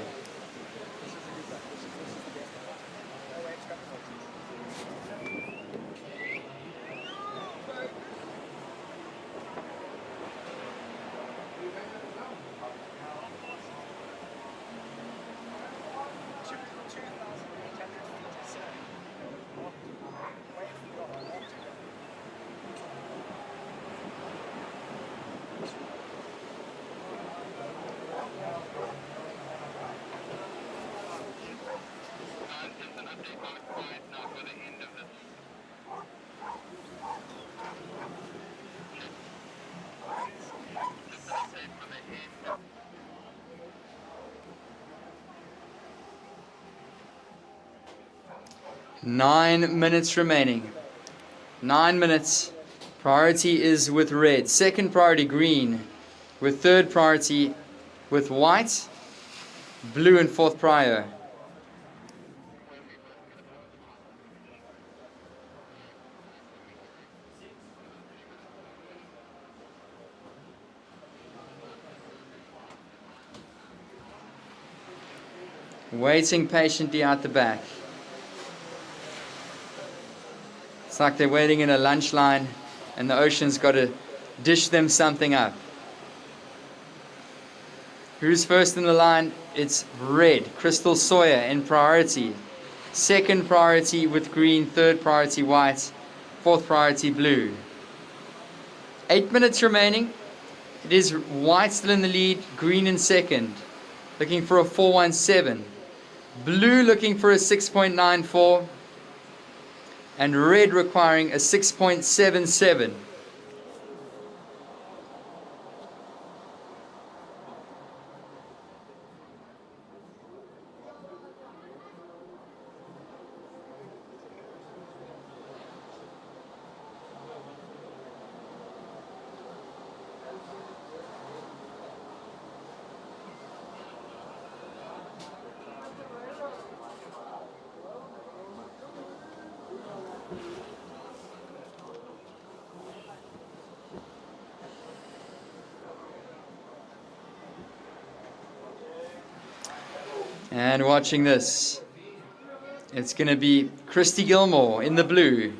Nine minutes remaining. 9 minutes. Priority is with red. Second priority green. With third priority with white. Blue and fourth prior. Waiting patiently out the back. It's like they're waiting in a lunch line and the ocean's got to dish them something up. Who's first in the line? It's red. Crystal Sawyer in priority. Second priority with green. Third priority white. Fourth priority blue. 8 minutes remaining. It is white still in the lead. Green in second. Looking for a 4.17. Blue looking for a 6.94. And red requiring a 6.77. And watching this, it's going to be Christy Gilmore in the blue.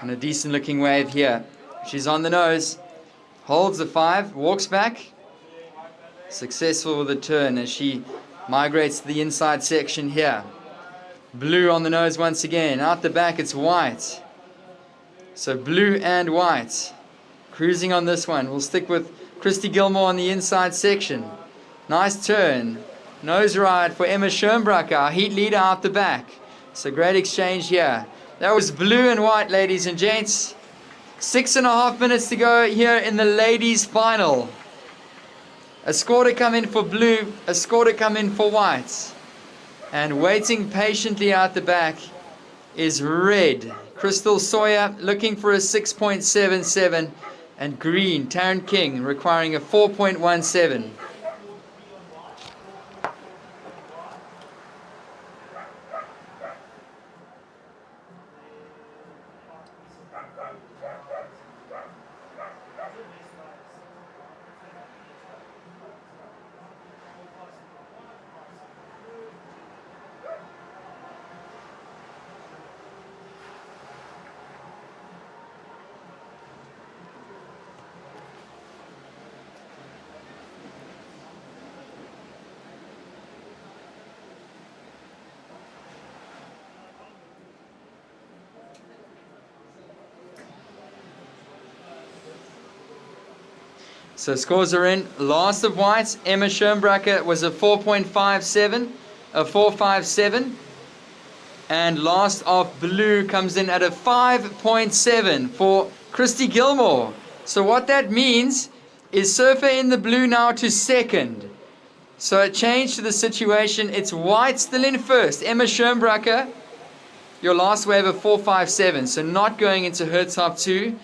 And a decent looking wave here. She's on the nose, holds the 5, walks back. Successful with the turn as she migrates to the inside section here. Blue on the nose once again. Out the back it's white. So blue and white. Cruising on this one. We'll stick with Christy Gilmore on the inside section. Nice turn. Nose ride for Emma Schoenbrucker, our heat leader out the back. So great exchange here. That was blue and white, ladies and gents. 6.5 minutes to go here in the ladies' final. A score to come in for blue, a score to come in for white. And waiting patiently out the back is red. Crystal Sawyer looking for a 6.77. And green, Taryn King, requiring a 4.17. So scores are in. Last of whites, Emma Schoenbracker was a 4.57, a 4.57. And last of blue comes in at a 5.7 for Christy Gilmore. So what that means is surfer in the blue now to second. So a change to the situation. It's white still in first. Emma Schoenbracker, your last wave of 4.57. So not going into her top two.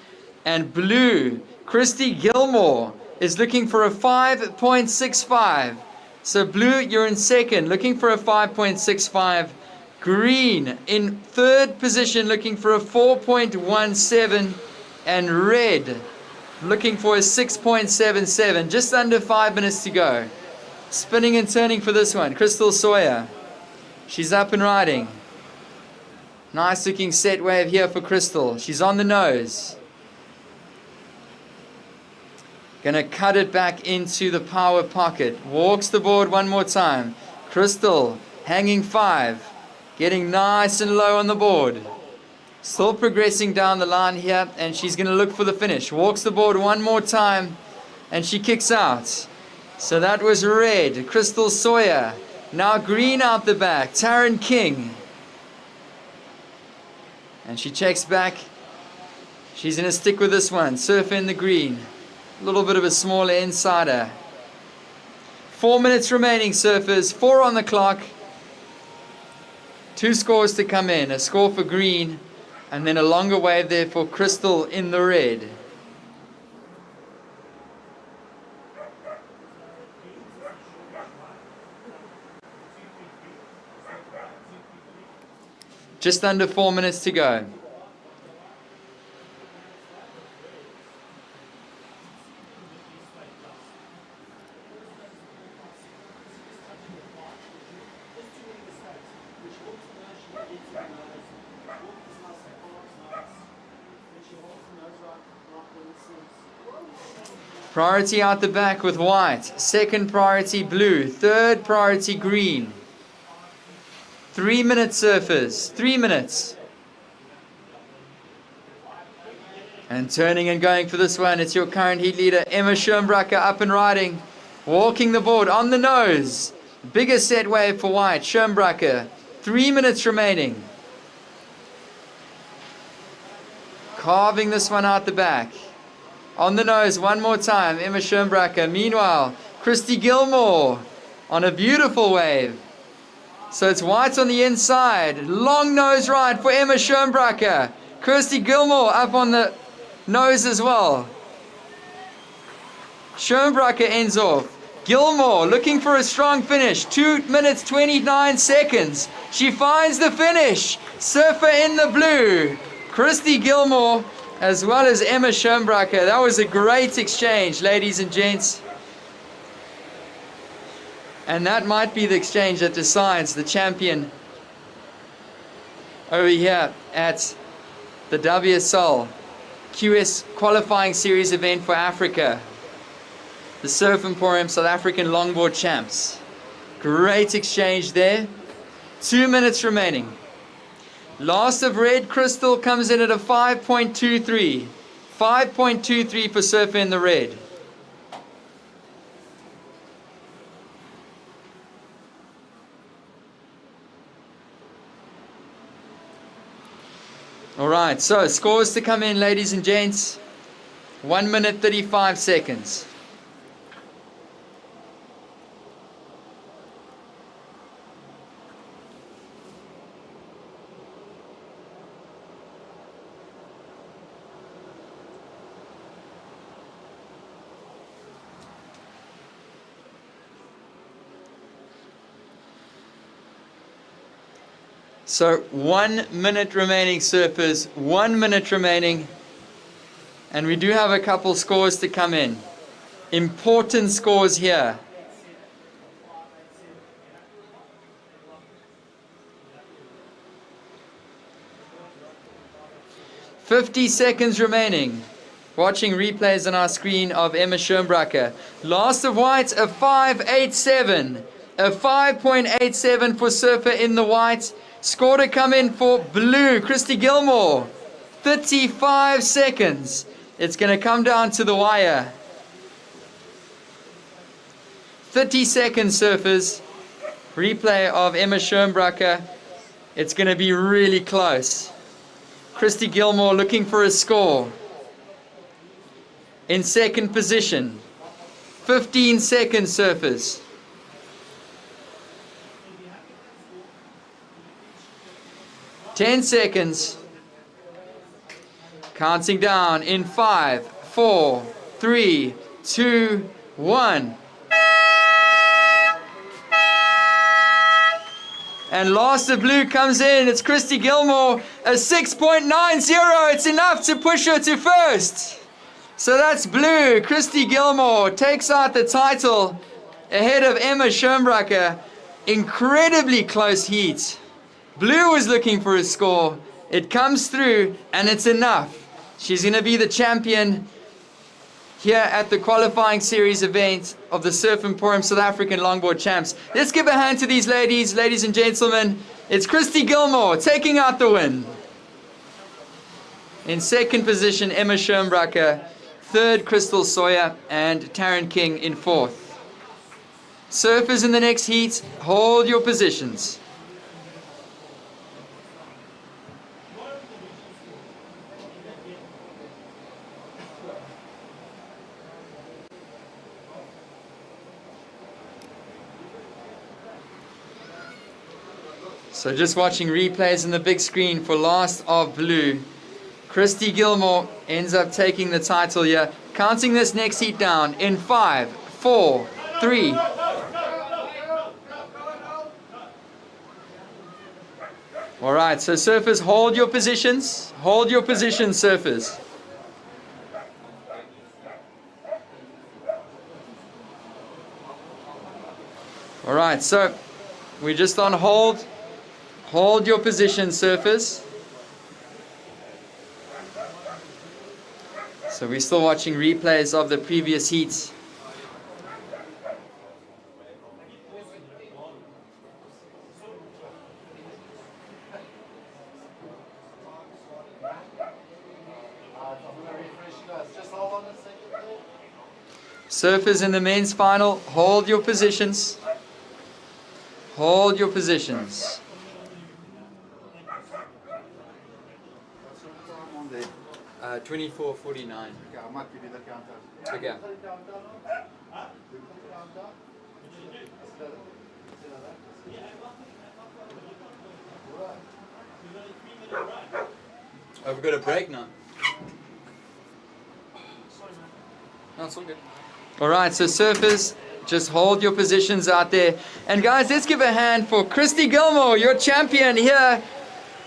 And blue, Christy Gilmore is looking for a 5.65. So blue, you're in second, looking for a 5.65. Green in third position, looking for a 4.17. And red, looking for a 6.77. Just under 5 minutes to go. Spinning and turning for this one. Crystal Sawyer. She's up and riding. Nice looking set wave here for Crystal. She's on the nose. Gonna cut it back into the power pocket. Walks the board one more time. Crystal hanging 5. Getting nice and low on the board. Still progressing down the line here, and she's gonna look for the finish. Walks the board one more time, and she kicks out. So that was red, Crystal Sawyer. Now green out the back, Taryn King. And she checks back. She's gonna stick with this one. Surf in the green. A little bit of a smaller insider. 4 minutes remaining, surfers. 4 on the clock. 2 scores to come in. A score for green, and then a longer wave there for Crystal in the red. Just under 4 minutes to go. Priority out the back with white. Second priority blue. Third priority green. 3 minutes, surfers. 3 minutes. And turning and going for this one. It's your current heat leader, Emma Schoenbracker, up and riding. Walking the board on the nose. Bigger set wave for white. Schoenbracker. 3 minutes remaining. Carving this one out the back. On the nose one more time, Emma Schoenbracker. Meanwhile, Christy Gilmore on a beautiful wave. So it's white on the inside. Long nose ride for Emma Schoenbracker. Christy Gilmore up on the nose as well. Schoenbracker ends off. Gilmore looking for a strong finish. 2 minutes 29 seconds. She finds the finish. Surfer in the blue. Christy Gilmore as well as Emma Schoenbracker. That was a great exchange, ladies and gents. And that might be the exchange that decides the champion over here at the WSL QS qualifying series event for Africa. The Surf Emporium South African Longboard champs. Great exchange there. 2 minutes remaining. Last of red, Crystal comes in at a 5.23. 5.23 for surfer in the red. Alright, so scores to come in, ladies and gents. 1 minute 35 seconds. So 1 minute remaining, surfers. 1 minute remaining. And we do have a couple scores to come in. Important scores here. $50 seconds remaining. Watching replays on our screen of Emma Schoenbracker. Last of white, a 5.87. A 5.87 for surfer in the white. Score to come in for blue, Christy Gilmore. 35 seconds. It's going to come down to the wire. 30 seconds, surfers. Replay of Emma Schoenbracker. It's going to be really close. Christy Gilmore looking for a score. In second position. 15 seconds, surfers. 10 seconds. Counting down in 5, 4, 3, 2, 1. And last of blue comes in. It's Christy Gilmore. A 6.90. It's enough to push her to first. So that's blue. Christy Gilmore takes out the title ahead of Emma Schoenbracker. Incredibly close heat. Blue was looking for a score. It comes through and it's enough. She's going to be the champion here at the qualifying series event of the Surf Emporium South African Longboard Champs. Let's give a hand to these ladies and gentlemen. It's Christy Gilmore taking out the win. In second position, Emma Schoenbracker. Third, Crystal Sawyer, and Taryn King in fourth. Surfers in the next heat, hold your positions. So just watching replays on the big screen for last of blue. Christy Gilmore ends up taking the title here. Counting this next heat down in 5, 4, 3. All right, so surfers, hold your positions. Hold your positions, surfers. All right, so we're just on hold. Hold your position, surfers. So we're still watching replays of the previous heats. Surfers in the men's final, hold your positions. Hold your positions. 24:49. Okay, I might give you the counter. Okay. Oh, we've got a break now. No, it's all good. All right, so surfers, just hold your positions out there. And guys, let's give a hand for Christy Gilmore, your champion here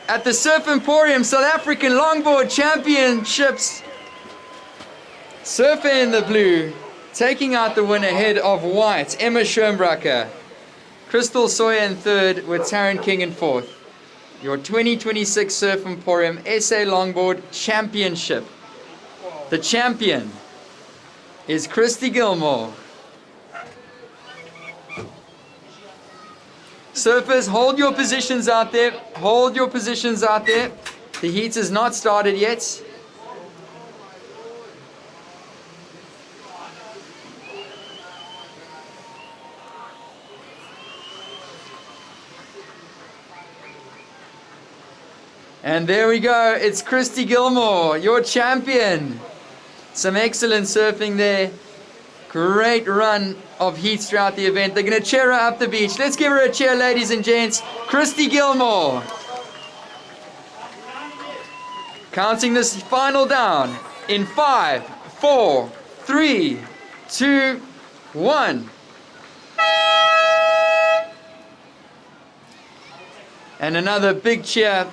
at the Surf Emporium South African Longboard Championships. Surfer in the blue, taking out the win ahead of white, Emma Schoenbracker. Crystal Sawyer in third with Taryn King in fourth. Your 2026 Surf Emporium SA Longboard Championship. The champion is Christy Gilmore. Surfers, hold your positions out there. Hold your positions out there. The heat has not started yet. And there we go. It's Christy Gilmore, your champion. Some excellent surfing there. Great run of heats throughout the event. They're going to cheer her up the beach. Let's give her a cheer, ladies and gents. Christy Gilmore. Counting this final down in 5, 4, 3, 2, 1. And another big cheer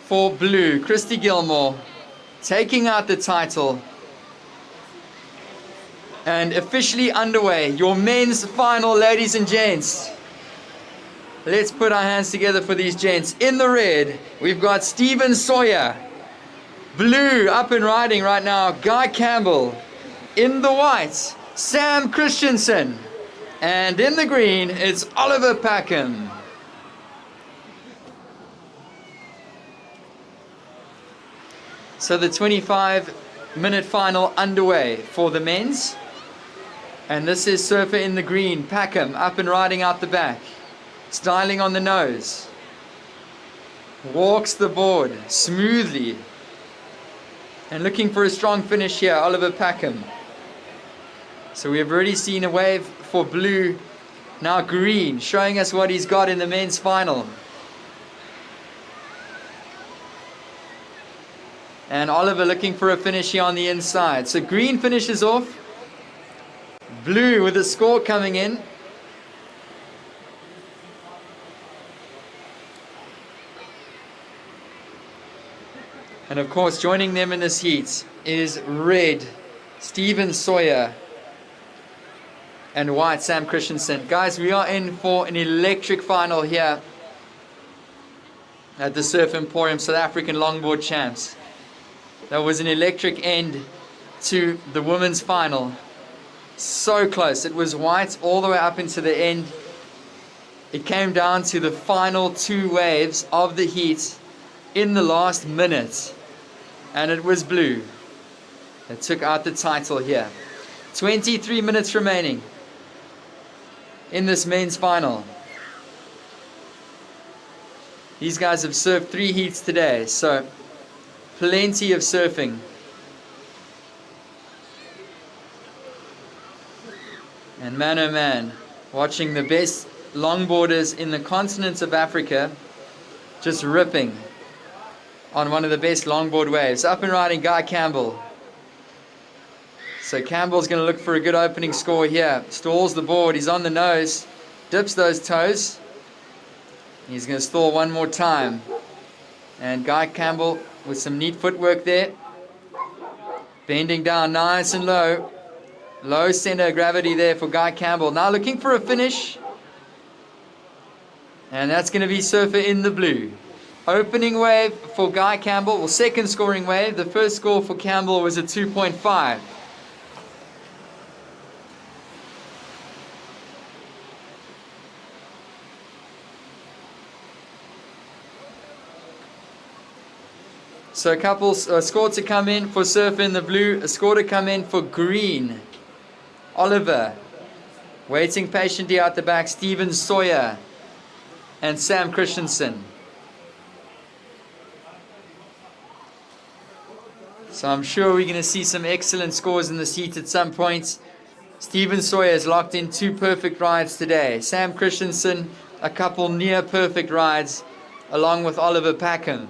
for blue. Christy Gilmore taking out the title. And officially underway, your men's final, ladies and gents. Let's put our hands together for these gents. In the red, we've got Stephen Sawyer. Blue, up and riding right now, Guy Campbell. In the white, Sam Christensen. And in the green, it's Oliver Packham. So the 25-minute final underway for the men's. And this is surfer in the green, Packham, up and riding out the back. Styling on the nose. Walks the board smoothly. And looking for a strong finish here, Oliver Packham. So we have already seen a wave for blue. Now green, showing us what he's got in the men's final. And Oliver looking for a finish here on the inside. So green finishes off. Blue with a score coming in. And of course, joining them in this heat is red, Stephen Sawyer, and white, Sam Christensen. Guys, we are in for an electric final here at the Surf Emporium South African Longboard Champs. That was an electric end to the women's final. So close. It was white all the way up into the end. It came down to the final 2 waves of the heat in the last minute. And it was blue that took out the title here. 23 minutes remaining in this men's final. These guys have surfed 3 heats today, so plenty of surfing. And man oh man, watching the best longboarders in the continent of Africa just ripping on one of the best longboard waves. Up and riding Guy Campbell. So Campbell's going to look for a good opening score here. Stalls the board, he's on the nose, dips those toes. He's going to stall one more time. And Guy Campbell with some neat footwork there. Bending down nice and low. Low center of gravity there for Guy Campbell. Now looking for a finish. And that's going to be surfer in the blue. Opening wave for Guy Campbell, well, second scoring wave. The first score for Campbell was a 2.5. So a couple score to come in for surfer in the blue, a score to come in for green. Oliver, waiting patiently out the back, Stephen Sawyer and Sam Christensen. So I'm sure we're going to see some excellent scores in the heat at some point. Stephen Sawyer has locked in 2 perfect rides today. Sam Christensen, a couple near perfect rides, along with Oliver Packham.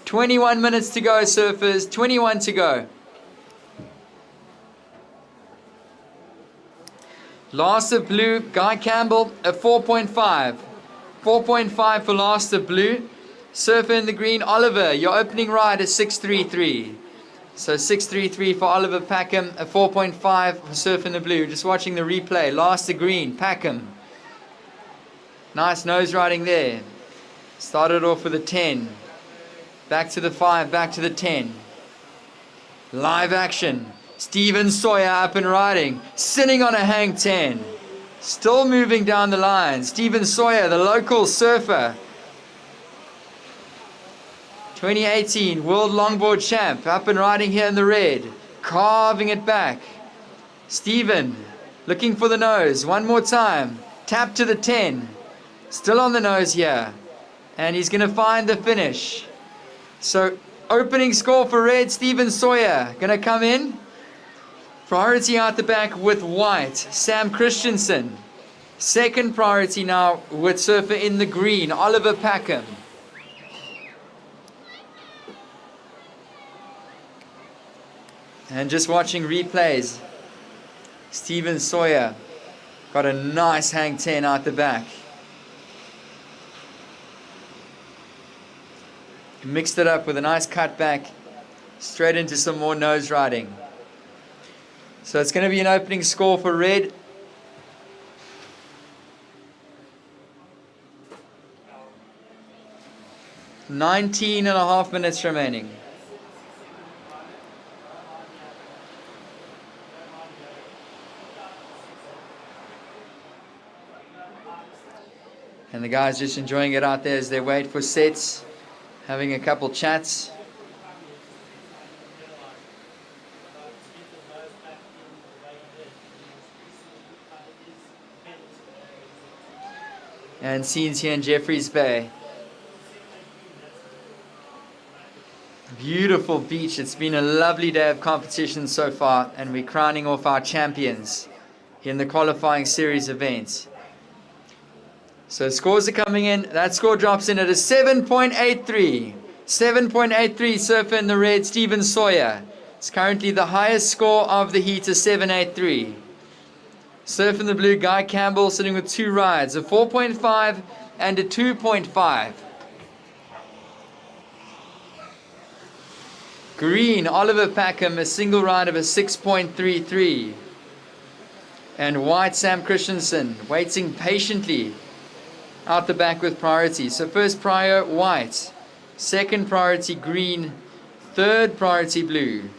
"21 minutes to go, surfers. 21 to go. Last of blue, Guy Campbell, a 4.5. 4.5 for last of blue. Surfer in the green, Oliver, your opening ride is 6.33. So 6.33 for Oliver Packham, a 4.5 for surfer in the blue. Just watching the replay. Last of green, Packham. Nice nose riding there. Started off with a 10. Back to the 5, back to the 10. Live action. Stephen Sawyer up and riding. Sitting on a hang 10. Still moving down the line. Stephen Sawyer, the local surfer. 2018 World Longboard Champ. Up and riding here in the red. Carving it back. Stephen looking for the nose. One more time. Tap to the 10. Still on the nose here. And he's going to find the finish. So, opening score for red, Stephen Sawyer going to come in. Priority out the back with white, Sam Christensen. Second priority now with surfer in the green, Oliver Packham. And just watching replays, Stephen Sawyer got a nice hang 10 out the back. Mixed it up with a nice cut back, straight into some more nose riding. So it's going to be an opening score for red. "19.5 minutes remaining. And the guys just enjoying it out there as they wait for sets, having a couple chats. And scenes here in Jeffreys Bay. Beautiful beach. It's been a lovely day of competition so far, and we're crowning off our champions in the qualifying series events. So scores are coming in. That score drops in at a 7.83. 7.83 surfer in the red, Stephen Sawyer. It's currently the highest score of the heat, a 7.83. Surf in the blue, Guy Campbell sitting with 2 rides, a 4.5 and a 2.5. Green, Oliver Packham, a single ride of a 6.33. And white, Sam Christensen, waiting patiently out the back with priority. So first prior, white. Second priority, green. Third priority, blue.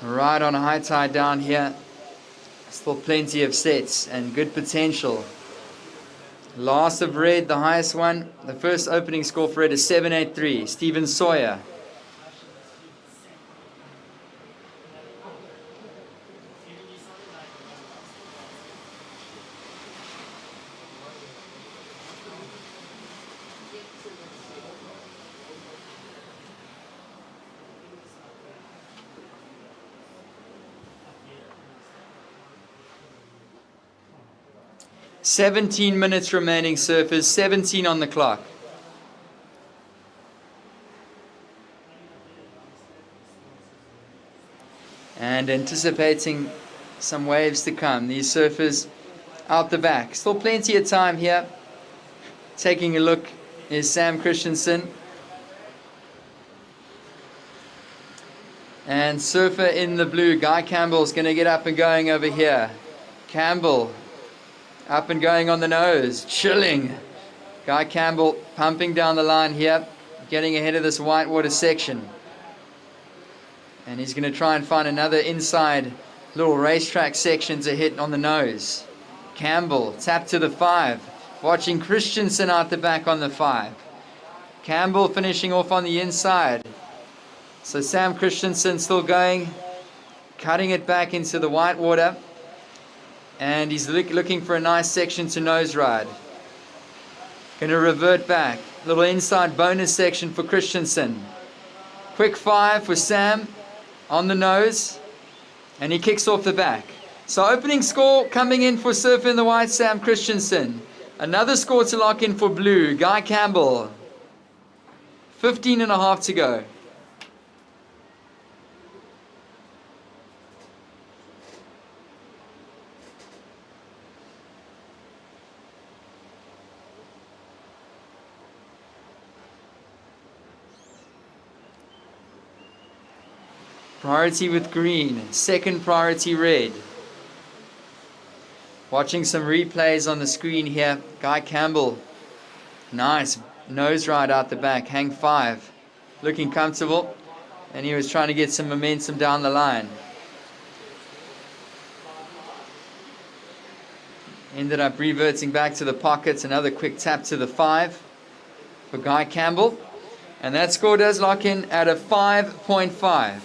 Right on a high tide down here. Still plenty of sets and good potential. Last of red, the highest one. The first opening score for red is 7.83. Stephen Sawyer. "17 minutes remaining, surfers, 17 on the clock." And anticipating some waves to come. These surfers out the back. Still plenty of time here. Taking a look is Sam Christensen. And surfer in the blue, Guy Campbell's going to get up and going over here. Campbell up and going on the nose, chilling. Guy Campbell pumping down the line here, getting ahead of this whitewater section. And he's going to try and find another inside little racetrack section to hit on the nose. Campbell, tap to the 5. Watching Christensen out the back on the 5. Campbell finishing off on the inside. So Sam Christensen still going, cutting it back into the whitewater. And he's looking for a nice section to nose ride. Going to revert back. Little inside bonus section for Christensen. Quick 5 for Sam on the nose. And he kicks off the back. So opening score coming in for surfer in the white, Sam Christensen. Another score to lock in for blue, Guy Campbell. 15.5 to go. Priority with green, second priority red. Watching some replays on the screen here. Guy Campbell, nice nose ride out the back, hang 5. Looking comfortable, and he was trying to get some momentum down the line. Ended up reverting back to the pockets, another quick tap to the 5 for Guy Campbell. And that score does lock in at a 5.5.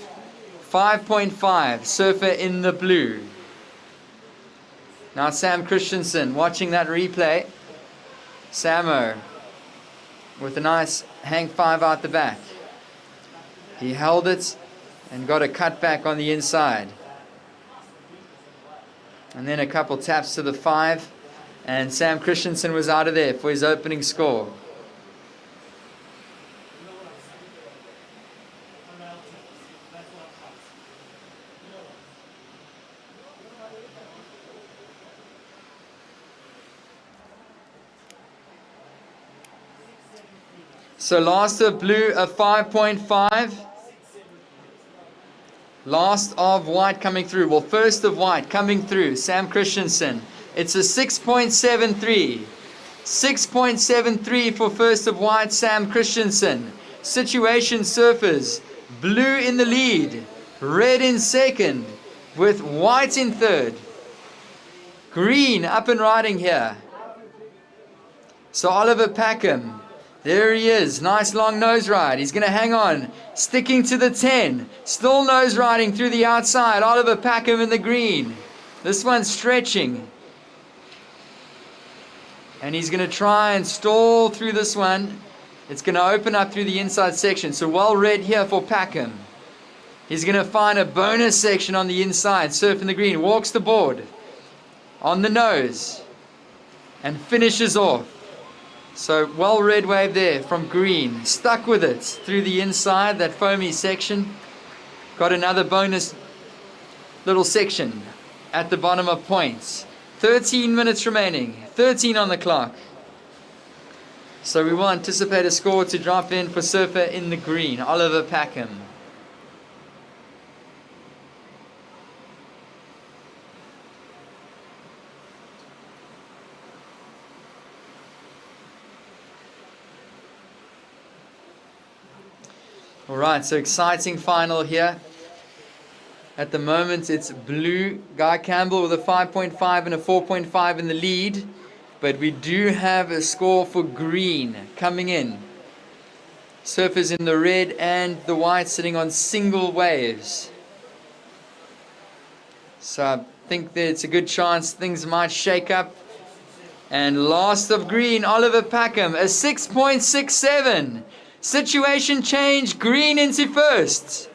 5.5, surfer in the blue. Now Sam Christensen watching that replay. Samo with a nice hang 5 out the back. He held it and got a cut back on the inside. And then a couple taps to the 5. And Sam Christensen was out of there for his opening score. So last of blue, a 5.5. Last of white coming through. Well, first of white coming through. Sam Christensen. It's a 6.73. 6.73 for first of white, Sam Christensen. Situation surfers. Blue in the lead. Red in second. With white in third. Green up and riding here. So Oliver Packham. There he is. Nice long nose ride. He's going to hang on. Sticking to the 10. Still nose riding through the outside. Oliver Packham in the green. This one's stretching. And he's going to try and stall through this one. It's going to open up through the inside section. So well read here for Packham. He's going to find a bonus section on the inside. Surfing the green. Walks the board. On the nose. And finishes off. So well read wave there from green. Stuck with it through the inside, that foamy section. Got another bonus little section at the bottom of points. 13 minutes remaining. 13 on the clock. So we will anticipate a score to drop in for surfer in the green, Oliver Packham. Alright, so exciting final here. At the moment it's blue, Guy Campbell with a 5.5 and a 4.5 in the lead. But we do have a score for green coming in. Surfers in the red and the white sitting on single waves. So I think that it's a good chance things might shake up. And last of green, Oliver Packham, a 6.67. Situation change, green into first.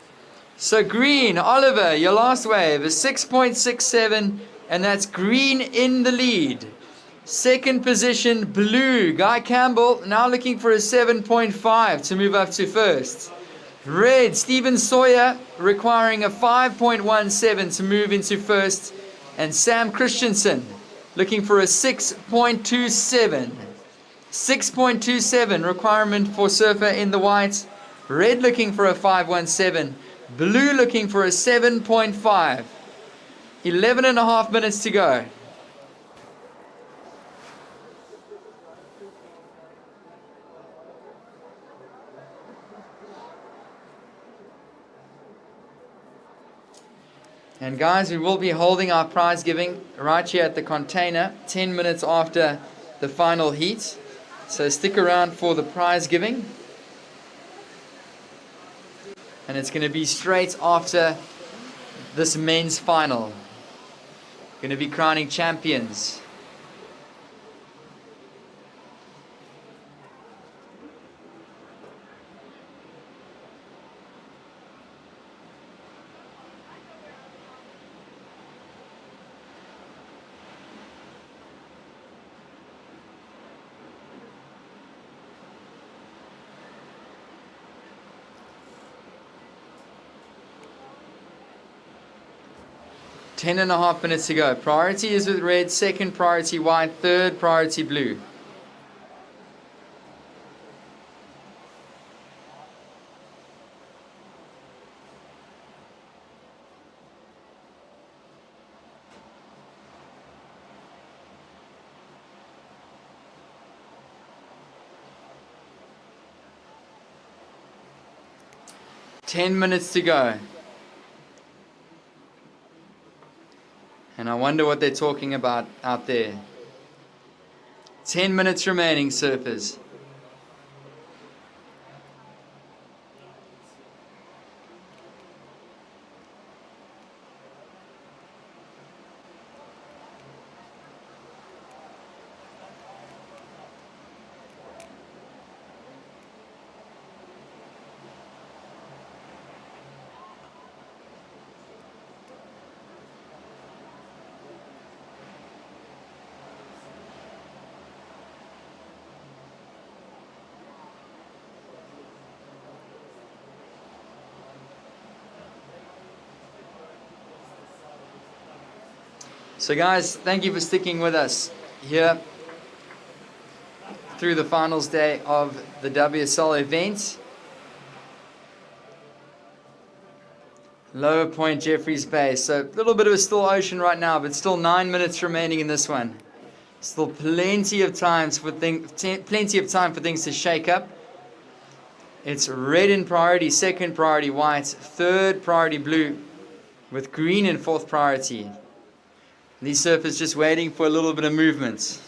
So green, Oliver, your last wave, a 6.67, and that's green in the lead. Second position, blue, Guy Campbell, now looking for a 7.5 to move up to first. Red, Stephen Sawyer, requiring a 5.17 to move into first. And Sam Christensen, looking for a 6.27. 6.27 requirement for surfer in the white. Red looking for a 5.17. Blue looking for a 7.5. 11 and a half minutes to go. And guys, we will be holding our prize giving right here at the container 10 minutes after the final heat. So stick around for the prize giving. And it's going to be straight after this men's final. Going to be crowning champions. Ten and a half minutes to go. Priority is with red, second priority white, third priority blue. Ten minutes to go. And I wonder what they're talking about out there. 10 minutes remaining, surfers. So guys, thank you for sticking with us here through the finals day of the WSL event. Lower Point, Jeffreys Bay. So a little bit of a still ocean right now, but still 9 minutes remaining in this one. Still plenty of time for things to shake up. It's red in priority, second priority white, third priority blue, with green in fourth priority. These surfers just waiting for a little bit of movement.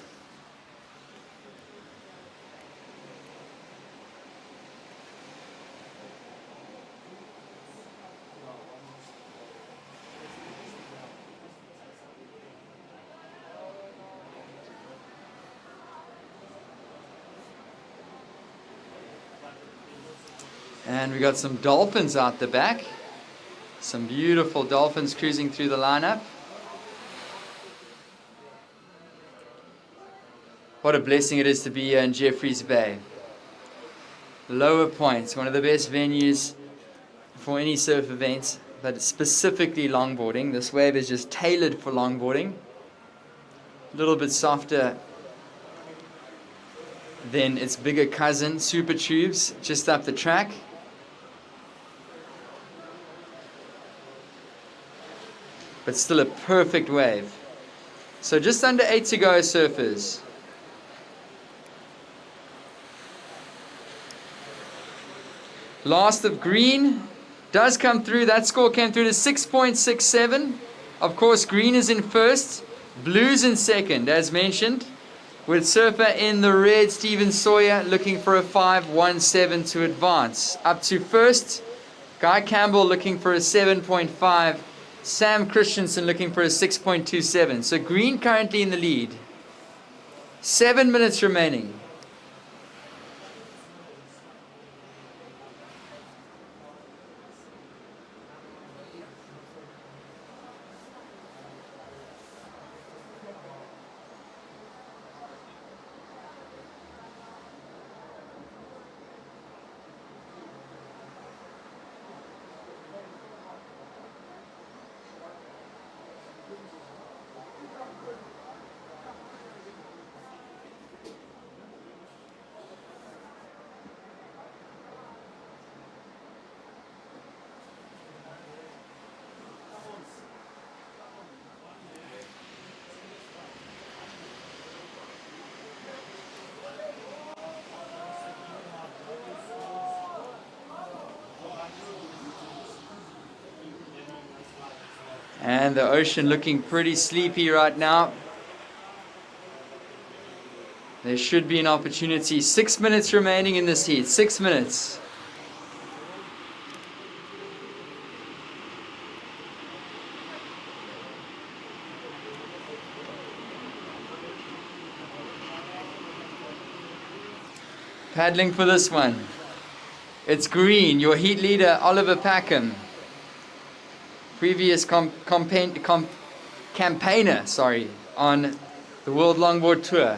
And we got some dolphins out the back. Some beautiful dolphins cruising through the lineup. What a blessing it is to be here in Jeffreys Bay. Lower Point, one of the best venues for any surf events, but specifically longboarding. This wave is just tailored for longboarding. A little bit softer than its bigger cousin, Super Tubes, just up the track. But still a perfect wave. So just under 8 to go, surfers. Last of green does come through. That score came through to 6.67. Of course, green is in first, blue's in second, as mentioned, with surfer in the red, Stephen Sawyer, looking for a 5.17 to advance. Up to first, Guy Campbell looking for a 7.5. Sam Christensen looking for a 6.27. So green currently in the lead. 7 minutes remaining. And the ocean looking pretty sleepy right now. There should be an opportunity. 6 minutes remaining in this heat. 6 minutes. Paddling for this one. It's green. Your heat leader, Oliver Packham. Previous campaigner, on the World Longboard Tour,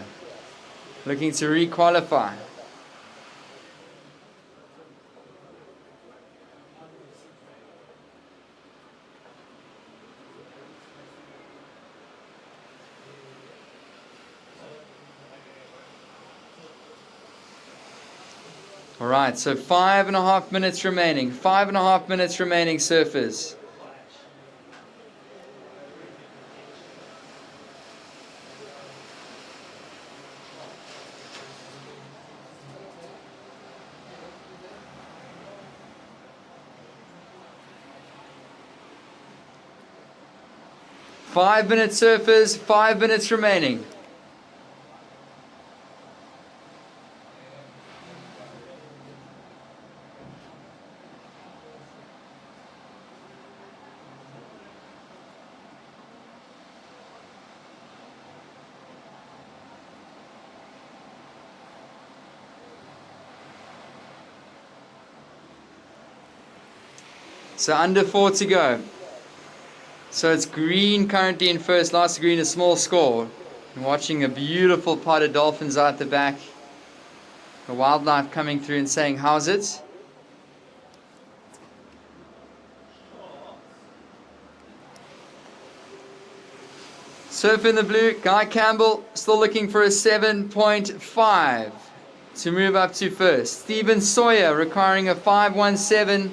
looking to re-qualify. All right, so 5.5 minutes remaining. 5.5 minutes remaining, surfers. Five minutes, surfers. 5 minutes remaining. So under 4 to go. So it's green currently in first. Last green, a small score. And watching a beautiful pot of dolphins out the back. The wildlife coming through and saying, how's it? Surf in the blue, Guy Campbell still looking for a 7.5 to move up to first. Stephen Sawyer requiring a 5.17,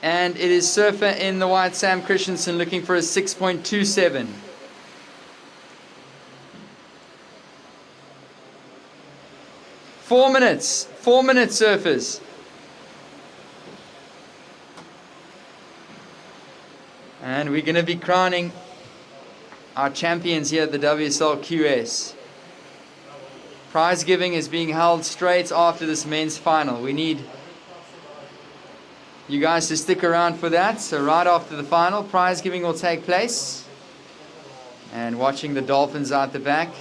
and it is surfer in the white, Sam Christensen, looking for a 6.27. Four minutes surfers. And we're going to be crowning our champions here at the WSL QS. Prize giving is being held straight after this men's final. We need you guys to stick around for that. So right after the final, prize giving will take place. And watching the Dolphins out the back.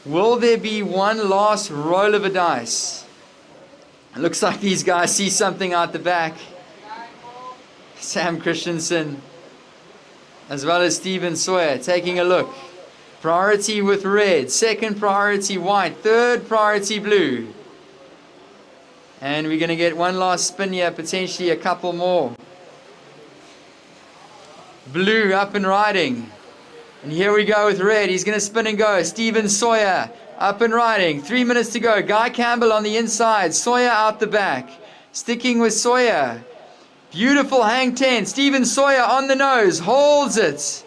Will there be one last roll of a dice? It looks like these guys see something out the back. Sam Christensen, as well as Stephen Sawyer, taking a look. Priority with red, second priority white, third priority blue. And we're going to get one last spin here, potentially a couple more. Blue up and riding. And here we go with red. He's going to spin and go. Stephen Sawyer up and riding. 3 minutes to go. Guy Campbell on the inside. Sawyer out the back. Sticking with Sawyer. Beautiful hang 10. Stephen Sawyer on the nose. Holds it.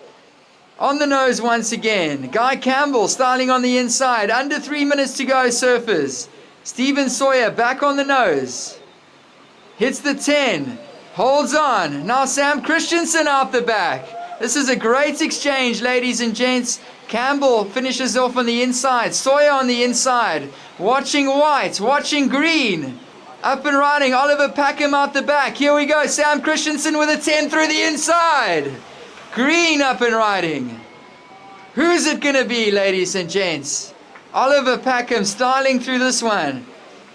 On the nose once again. Guy Campbell styling on the inside. Under 3 minutes to go, surfers. Stephen Sawyer back on the nose. Hits the 10. Holds on. Now Sam Christensen out the back. This is a great exchange, ladies and gents. Campbell finishes off on the inside. Sawyer on the inside. Watching white. Watching green. Up and riding. Oliver Packham out the back. Here we go. Sam Christensen with a 10 through the inside. Green up and riding. Who's it going to be, ladies and gents? Oliver Packham styling through this one.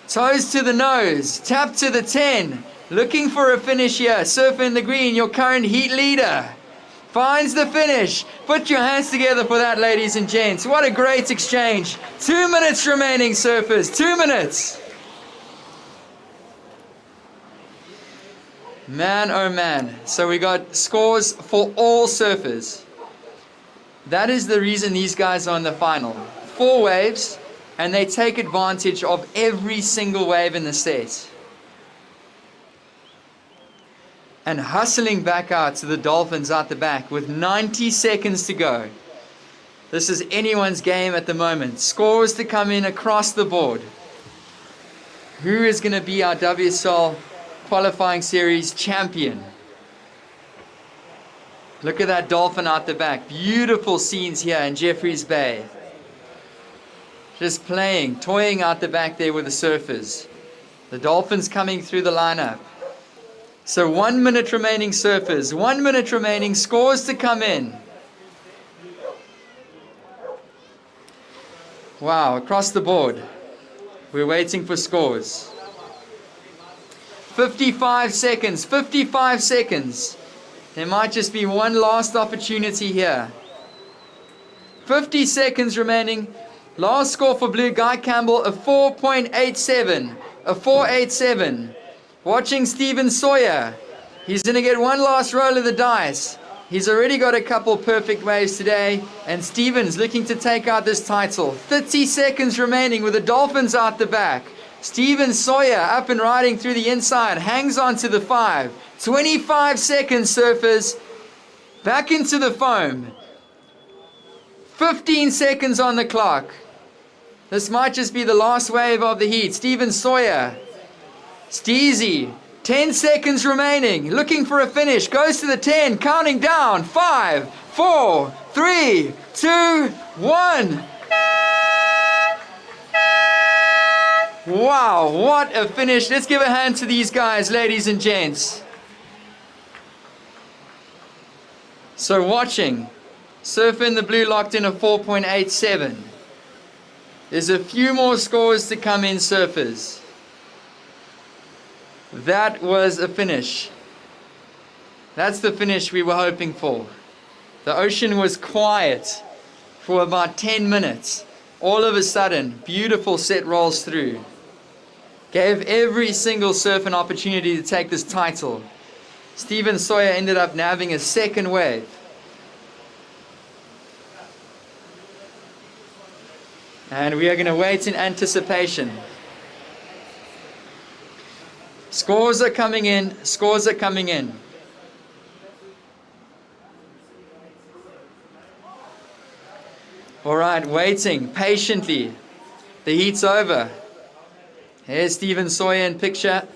Toes to the nose. Tap to the 10. Looking for a finish here. Surfer in the green, your current heat leader. Finds the finish. Put your hands together for that, ladies and gents. What a great exchange. 2 minutes remaining, surfers. 2 minutes. Man, oh man. So we got scores for all surfers. That is the reason these guys are in the final. 4 waves, and they take advantage of every single wave in the set. And hustling back out to the Dolphins out the back with 90 seconds to go. This is anyone's game at the moment. Scores to come in across the board. Who is going to be our WSL qualifying series champion? Look at that Dolphin out the back. Beautiful scenes here in Jeffreys Bay. Just playing, toying out the back there with the surfers. The Dolphins coming through the lineup. So 1 minute remaining, surfers. 1 minute remaining. Scores to come in. Wow, across the board. We're waiting for scores. 55 seconds. 55 seconds. There might just be one last opportunity here. 50 seconds remaining. Last score for Blue, Guy Campbell, a 4.87. A 4.87. Watching Stephen Sawyer. He's going to get one last roll of the dice. He's already got a couple perfect waves today. And Stephen's looking to take out this title. 30 seconds remaining with the Dolphins out the back. Stephen Sawyer up and riding through the inside. Hangs on to the 5. 25 seconds, surfers. Back into the foam. 15 seconds on the clock. This might just be the last wave of the heat. Stephen Sawyer. Steezy. 10 seconds remaining. Looking for a finish. Goes to the 10. Counting down. 5, 4, 3, 2, 1. Wow, what a finish. Let's give a hand to these guys, ladies and gents. So watching. Surfer in the blue locked in a 4.87. There's a few more scores to come in, surfers. That was a finish. That's the finish we were hoping for. The ocean was quiet for about 10 minutes. All of a sudden, beautiful set rolls through. Gave every single surfer an opportunity to take this title. Stephen Sawyer ended up nabbing a second wave. And we are going to wait in anticipation. Scores are coming in. Scores are coming in. All right, waiting patiently. The heat's over. Here's Stephen Sawyer in picture.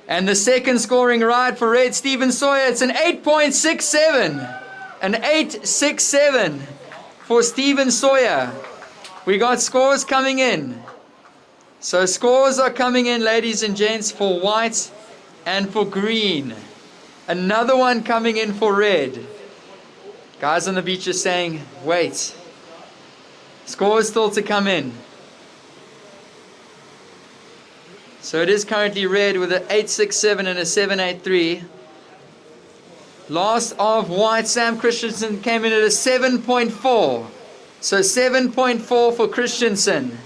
And the second scoring ride for red, Stephen Sawyer, it's an 8.67. An 8.67 for Stephen Sawyer. We got scores coming in. So scores are coming in, ladies and gents, for white and for green. Another one coming in for red. Guys on the beach are saying, wait. Scores still to come in. So it is currently red with an 8.67 and a 7.83. Last of white, Sam Christensen came in at a 7.4. So 7.4 for Christensen.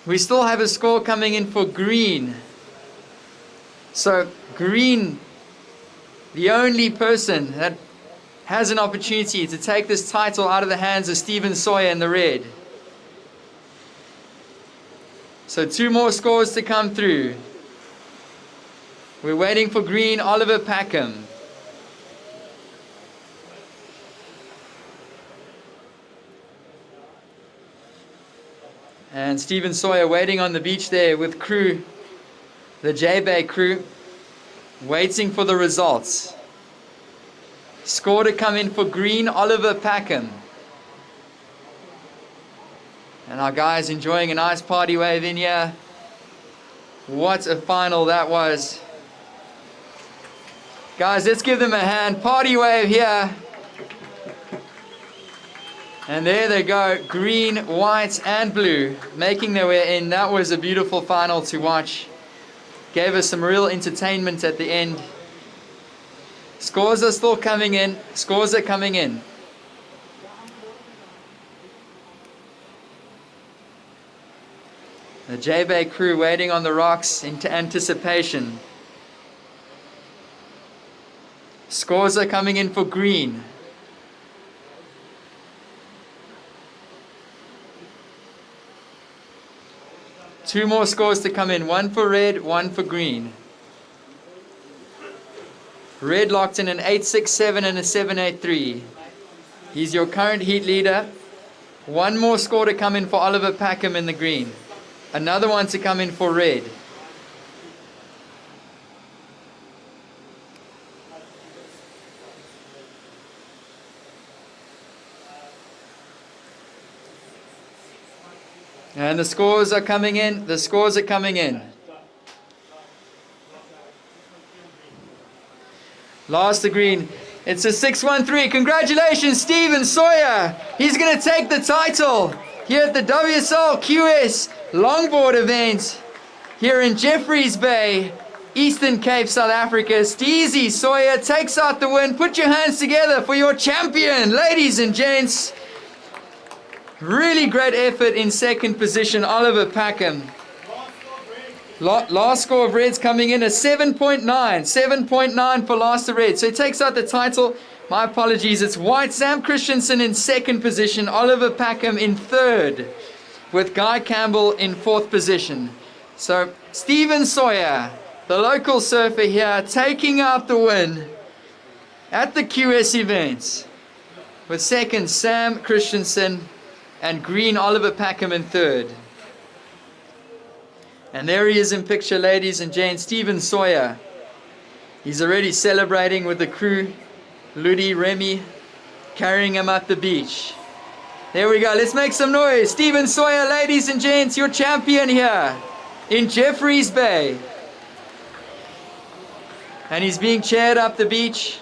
We still have a score coming in for green. So green, the only person that has an opportunity to take this title out of the hands of Stephen Sawyer in the red. So 2 more scores to come through. We're waiting for green, Oliver Packham. And Stephen Sawyer waiting on the beach there with crew, the J-Bay crew, waiting for the results. Score to come in for green, Oliver Packham. And our guys enjoying a nice party wave in here. What a final that was. Guys, let's give them a hand. Party wave here. And there they go, green, white, and blue, making their way in. That was a beautiful final to watch. Gave us some real entertainment at the end. Scores are still coming in. Scores are coming in. The J-Bay crew waiting on the rocks into anticipation. Scores are coming in for green. Two more scores to come in. One for red, one for green. Red locked in an 8.67 and a 7.83. He's your current heat leader. One more score to come in for Oliver Packham in the green. Another one to come in for red. And the scores are coming in. The scores are coming in. Last the green. It's a 6-1-3. Congratulations, Stephen Sawyer. He's going to take the title here at the WSL QS Longboard event here in Jeffreys Bay, Eastern Cape, South Africa. Steezy Sawyer takes out the win. Put your hands together for your champion, ladies and gents. Really great effort in second position, Oliver Packham. Last score of Reds coming in a 7.9. 7.9 for last of Reds. So he takes out the title. My apologies. It's white. Sam Christensen in second position. Oliver Packham in third. With Guy Campbell in fourth position. So Stephen Sawyer, the local surfer here, taking out the win at the QS events. With second, Sam Christensen. And green, Oliver Packham in third. And there he is in picture, ladies and gents, Stephen Sawyer. He's already celebrating with the crew, Ludi, Remy, carrying him up the beach. There we go, let's make some noise. Stephen Sawyer, ladies and gents, your champion here in Jeffreys Bay. And he's being cheered up the beach.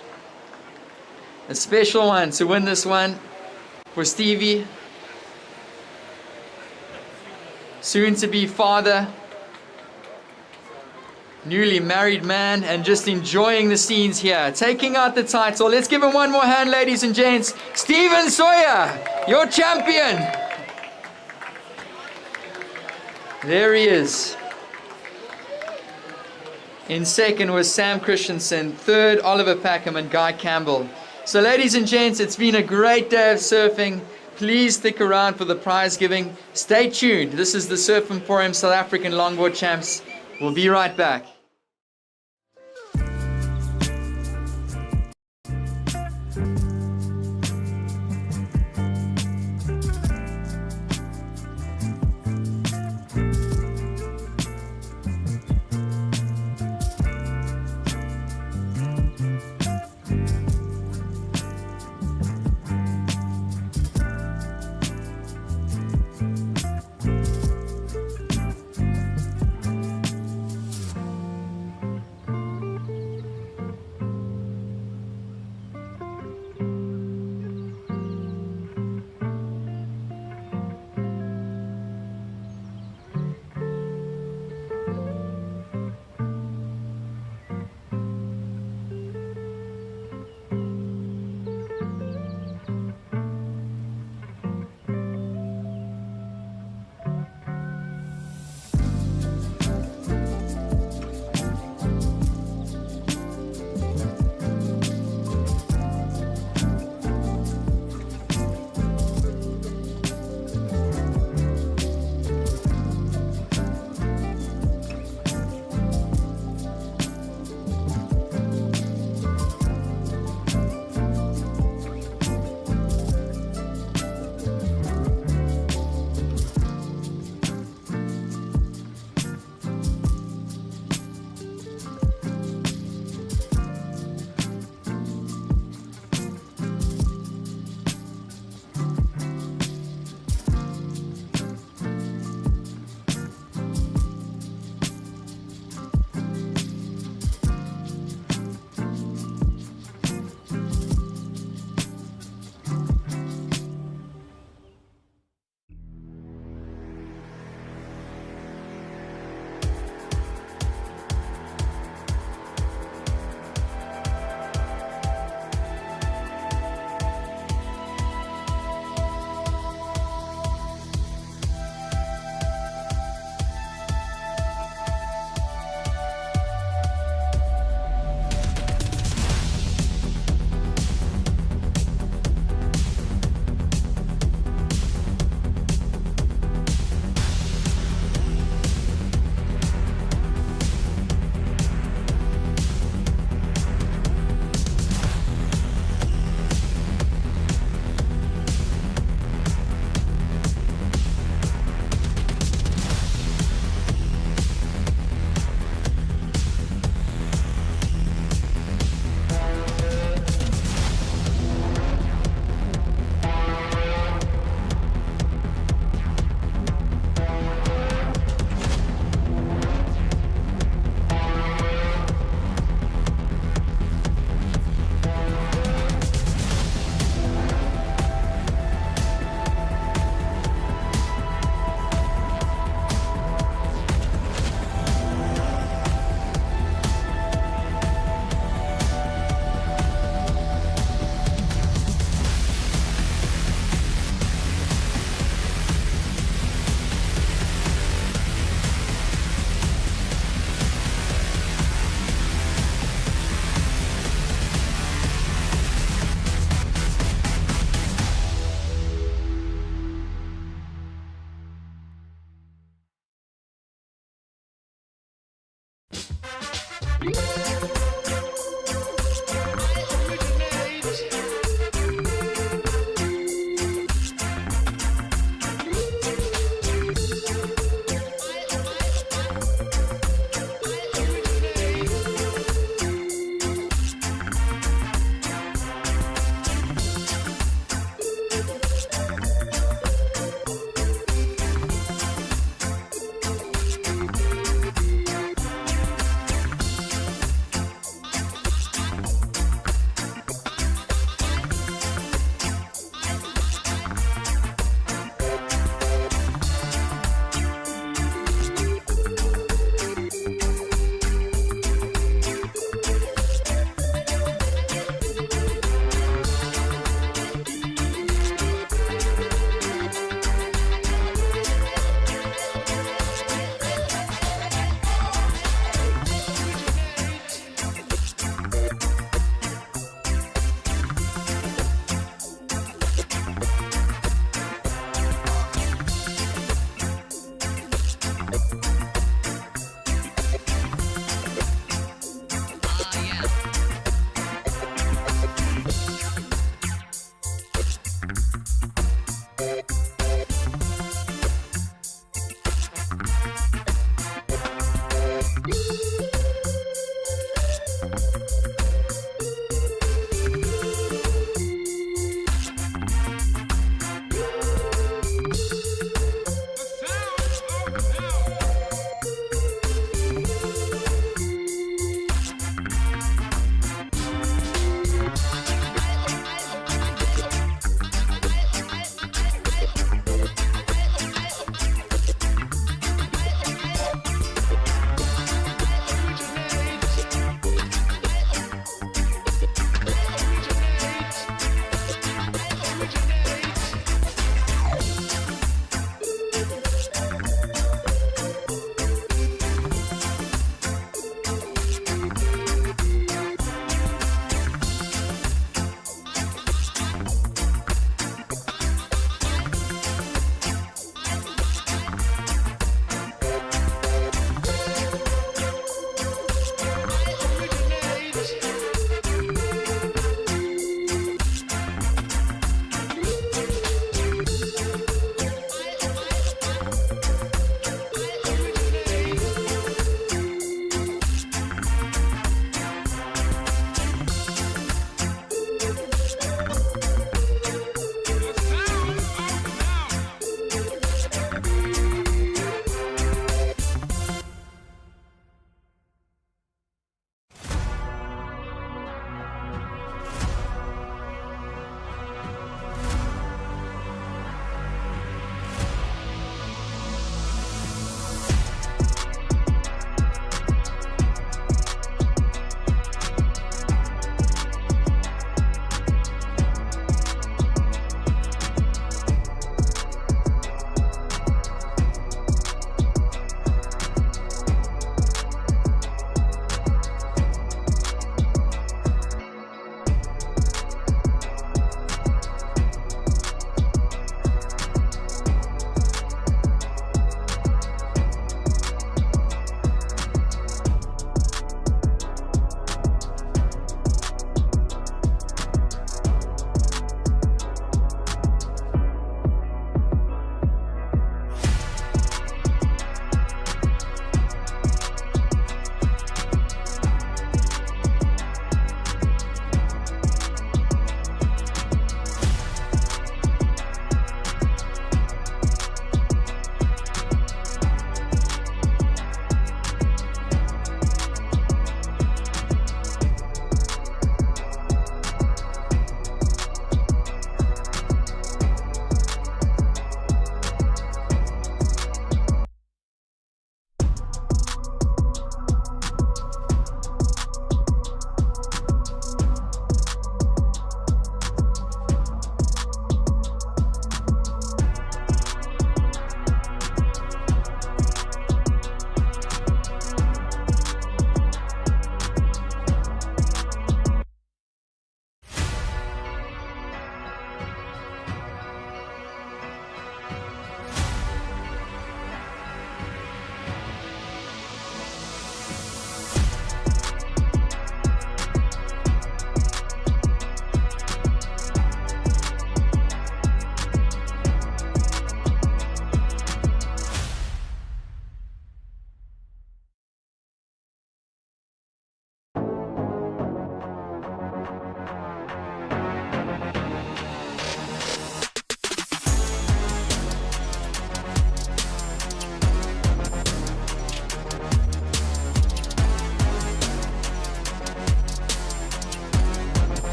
A special one to win this one for Stevie. Soon to be father, newly married man, and just enjoying the scenes here, taking out the title. Let's give him one more hand, ladies and gents. Stephen Sawyer, your champion. There he is. In second was Sam Christensen, third Oliver Packham and Guy Campbell. So ladies and gents, it's been a great day of surfing Please stick around for the prize giving. Stay tuned. This is the Surf Emporium South African Longboard Champs. We'll be right back.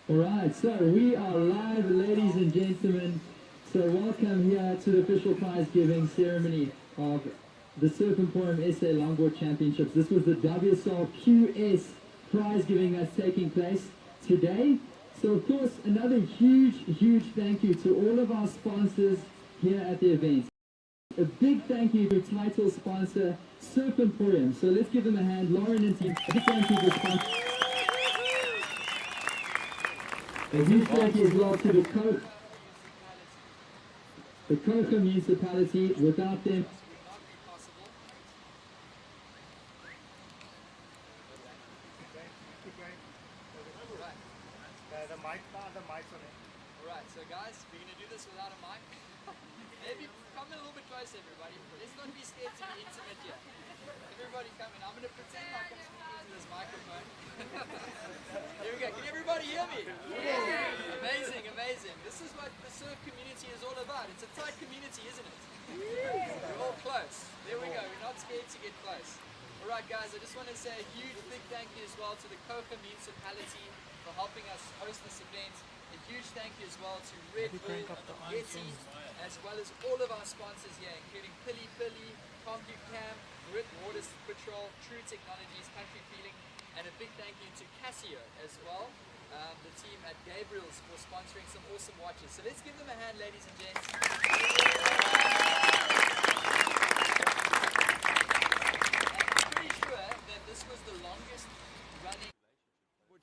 Alright, so we are live, ladies and gentlemen. So welcome here to the official prize giving ceremony of the Surf Emporium SA Longboard Championships. This was the WSL QS prize giving that's taking place today. So of course, another huge thank you to all of our sponsors here at the event. A big thank you to title sponsor Surf Emporium. So let's give them a hand, Lauren and team. A big thank you for sponsoring. A huge thank you as well to the Coca municipality. Without them, The mic's on it. Alright, so guys, we're going to do this without a mic. Maybe come in a little bit closer, everybody. Let's not be scared to be intimate here. Everybody come in. I'm going to pretend like I'm speaking into this microphone. Here we go. Can everybody hear me? Yeah. Amazing, amazing. This is what the surf community is all about. It's a tight community, isn't it? We're all close. There we go. We're not scared to get close. Alright guys, I just want to say a huge big thank you as well to the Coca municipality for helping us host this event. A huge thank you as well to Red Bull, Yeti, as well as all of our sponsors here, including Pili Pili, CompuCam, Grit Water Patrol, True Technologies, Country Feeling, and a big thank you to Casio as well, the team at Gabriel's for sponsoring some awesome watches. So let's give them a hand, ladies and gents.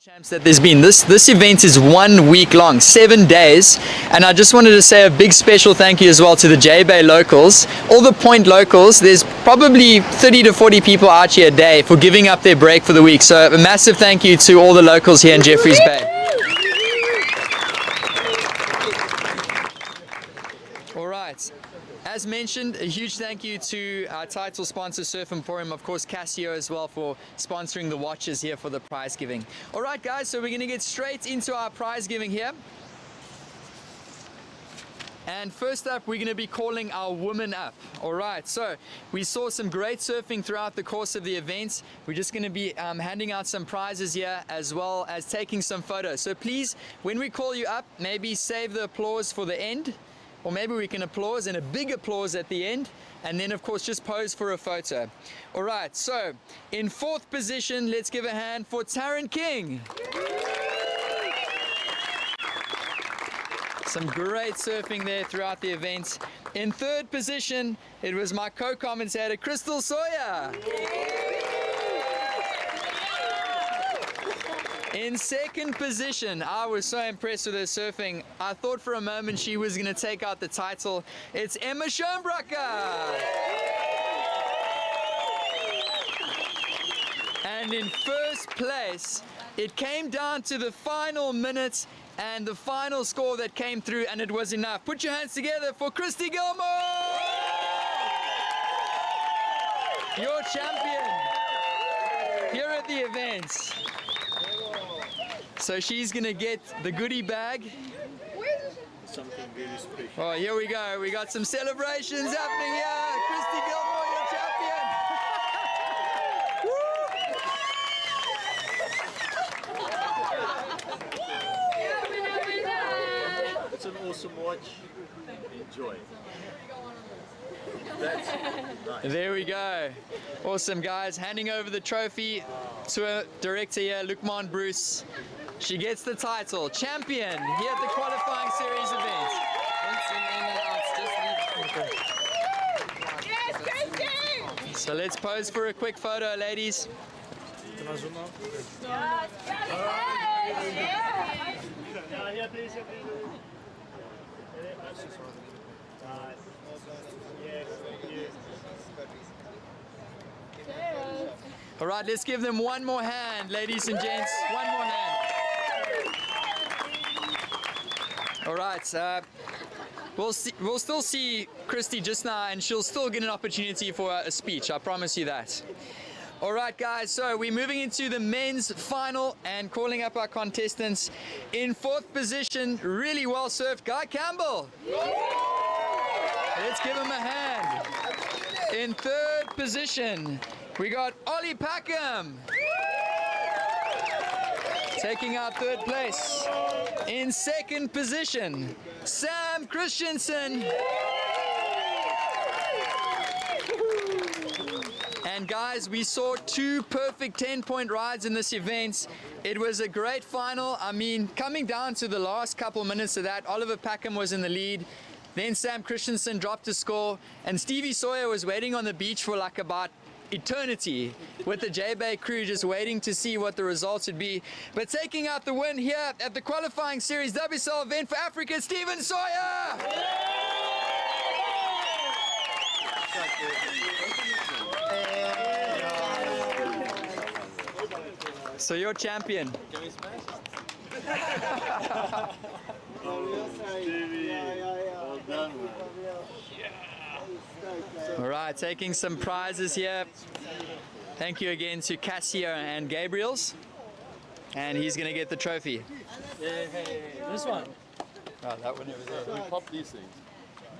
Champs that there's been. This event is 1 week long, 7 days, and I just wanted to say a big special thank you as well to the J-Bay locals, all the Point locals. There's probably 30 to 40 people out here a day for giving up their break for the week, so a massive thank you to all the locals here in Jeffreys Bay. Alright, as mentioned, a huge thank you to our title sponsor Surf Emporium, of course Casio as well, for sponsoring the watches here for the prize giving. Alright guys, so we're going to get straight into our prize giving here. And first up, we're going to be calling our women up. Alright, so we saw some great surfing throughout the course of the event. We're just going to be handing out some prizes here as well as taking some photos. So please, when we call you up, maybe save the applause for the end. Or maybe we can applause and a big applause at the end, and then of course just pose for a photo. Alright, so in 4th position, let's give a hand for Taryn King. Some great surfing there throughout the event. In 3rd position, it was my co-commentator Crystal Sawyer. In 2nd position, I was so impressed with her surfing. I thought for a moment she was going to take out the title. It's Emma Schoenbrucker. And in 1st place, it came down to the final minute and the final score that came through, and it was enough. Put your hands together for Christy Gilmore! Your champion here at the event. So she's gonna get the goodie bag. Something really special. Oh, here we go. We got some celebrations happening here. Christy Gilmore, your champion. It's an awesome watch. Enjoy. That's nice. There we go. Awesome, guys. Handing over the trophy to our director here, Lukman Bruce. She gets the title, champion, here at the qualifying series event. So let's pose for a quick photo, ladies. Can I zoom out? Here, please, here, please. Yes, yes. All right, let's give them one more hand, ladies and gents. One more hand. All right, we'll still see Christy just now, and she'll still get an opportunity for a speech. I promise you that. All right, guys, so we're moving into the men's final and calling up our contestants. In 4th position, really well surfed, Guy Campbell. Let's give him a hand. In 3rd position, we got Ollie Packham. Taking out third place. In second position, Sam Christensen. And guys, we saw 2 perfect 10-point rides in this event. It was a great final. I mean, coming down to the last couple minutes of that, Oliver Packham was in the lead. Then Sam Christensen dropped a score, and Stevie Sawyer was waiting on the beach for like about eternity with the J-Bay crew just waiting to see what the results would be. But taking out the win here at the qualifying series WSL event for Africa, Stephen Sawyer! So you're champion. All right, taking some prizes here. Thank you again to Cassia and Gabriel's. And he's going to get the trophy. This one. Oh, that one over there. We pop these things.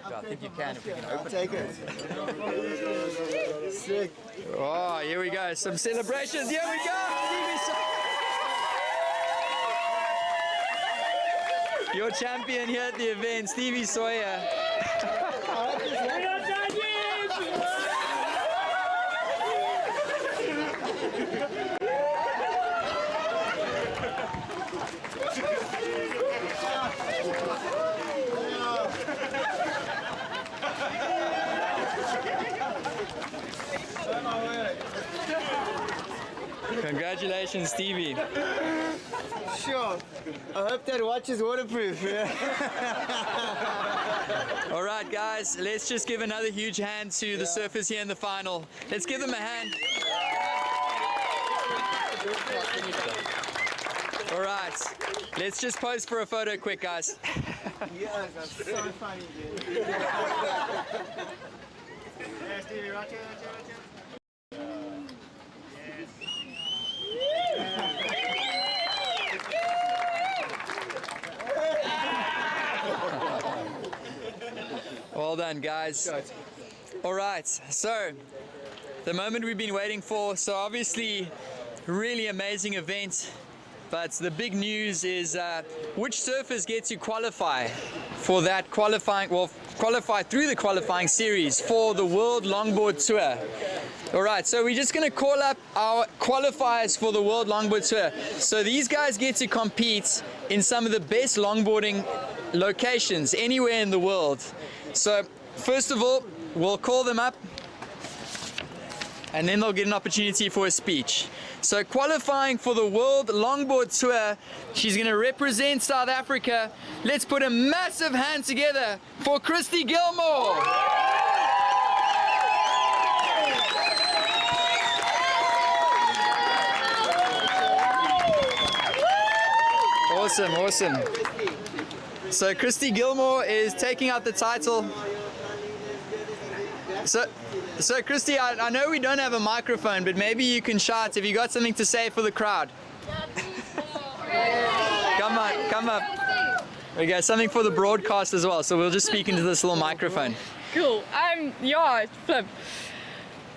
I think you can if we can open Take it. Sick. Oh, here we go. Some celebrations. Here we go. Stevie Sawyer. Your champion here at the event, Stevie Sawyer. Congratulations, Stevie. Sure. I hope that watch is waterproof. All right, guys, let's just give another huge hand to the surfers here in the final. Let's give them a hand. All right, let's just pose for a photo quick, guys. Yes, that's so funny, dude. Yeah, Stevie, right here, right here, right here. Well done, guys. All right, so the moment we've been waiting for. So obviously, really amazing event. But the big news is which surfers get to qualify for that qualifying, well, qualify through the qualifying series for the World Longboard Tour. All right, so we're just going to call up our qualifiers for the World Longboard Tour. So these guys get to compete in some of the best longboarding locations anywhere in the world. So first of all, we'll call them up and then they'll get an opportunity for a speech. So qualifying for the World Longboard Tour, she's going to represent South Africa. Let's put a massive hand together for Christy Gilmore. Awesome, awesome. So Christy Gilmore is taking out the title. So Christy, I know we don't have a microphone, but maybe you can shout if you got something to say for the crowd. Come on, come up. We got something for the broadcast as well, so we'll just speak into this little microphone. Cool. Yeah, Flip.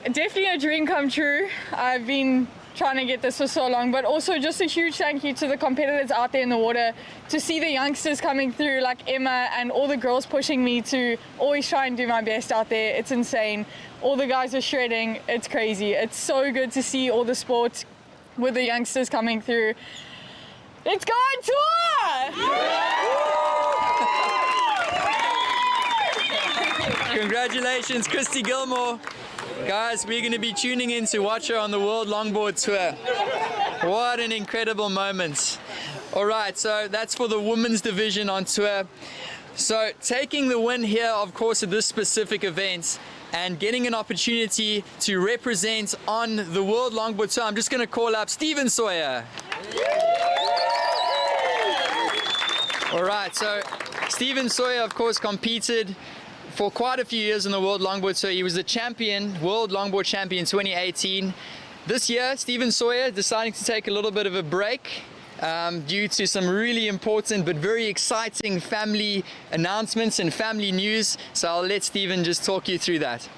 Definitely a dream come true. I've been trying to get this for so long, but also just a huge thank you to the competitors out there in the water, to see the youngsters coming through like Emma and all the girls pushing me to always try and do my best out there. It's insane. All the guys are shredding. It's crazy. It's so good to see all the sports with the youngsters coming through. Let's go on tour! Congratulations, Christy Gilmore. Guys, we're going to be tuning in to watch her on the World Longboard Tour. What an incredible moment. All right, so that's for the women's division on tour. So taking the win here, of course, at this specific event and getting an opportunity to represent on the World Longboard Tour, I'm just going to call up Stephen Sawyer. All right, so Stephen Sawyer, of course, competed for quite a few years in the World Longboard Tour. He was the champion, World Longboard Champion 2018. This year, Stephen Sawyer deciding to take a little bit of a break due to some really important but very exciting family announcements and family news. So I'll let Stephen just talk you through that.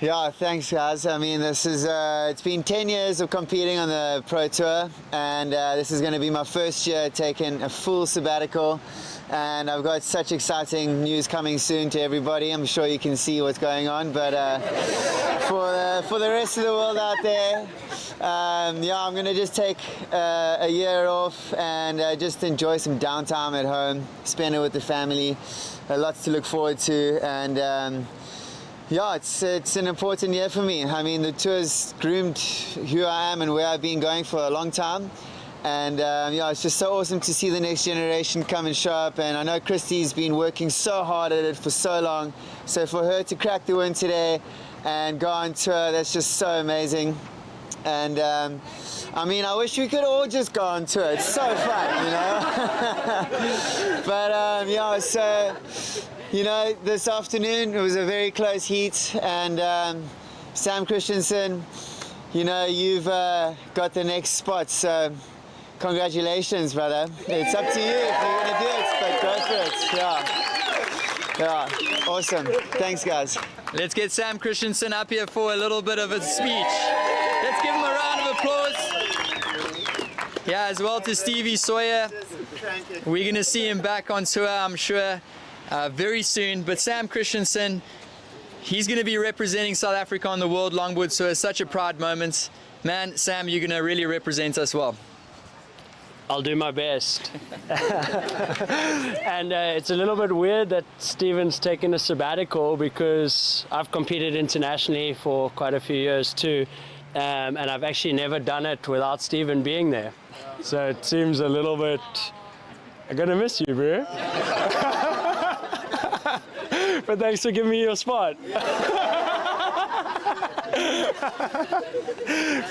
Yeah, thanks guys. I mean, this is it's been 10 years of competing on the Pro Tour, and this is going to be my first year taking a full sabbatical, and I've got such exciting news coming soon to everybody. I'm sure you can see what's going on, but for the rest of the world out there, yeah, I'm going to just take a year off and just enjoy some downtime at home, spend it with the family. Lots to look forward to, and yeah, it's an important year for me. I mean, the tour's groomed who I am and where I've been going for a long time. And yeah, it's just so awesome to see the next generation come and show up. And I know Christy's been working so hard at it for so long. So for her to crack the win today and go on tour, that's just so amazing. And I mean, I wish we could all just go on tour. It's so fun, you know. But yeah, so, you know, this afternoon it was a very close heat, and Sam Christensen, you know, you've got the next spot, so congratulations, brother. It's up to you if you're gonna do it, but go for it. Yeah, awesome. Thanks, guys. Let's get Sam Christensen up here for a little bit of a speech. Let's give him a round of applause. Yeah, as well to Stevie Sawyer. We're gonna see him back on tour, I'm sure, very soon. But Sam Christensen, he's gonna be representing South Africa on the World Longboard Tour. Such a proud moment. Man, Sam, you're gonna really represent us well. I'll do my best. And it's a little bit weird that Steven's taken a sabbatical, because I've competed internationally for quite a few years too. And I've actually never done it without Steven being there. So it seems a little bit, I'm gonna miss you, bro. But thanks for giving me your spot.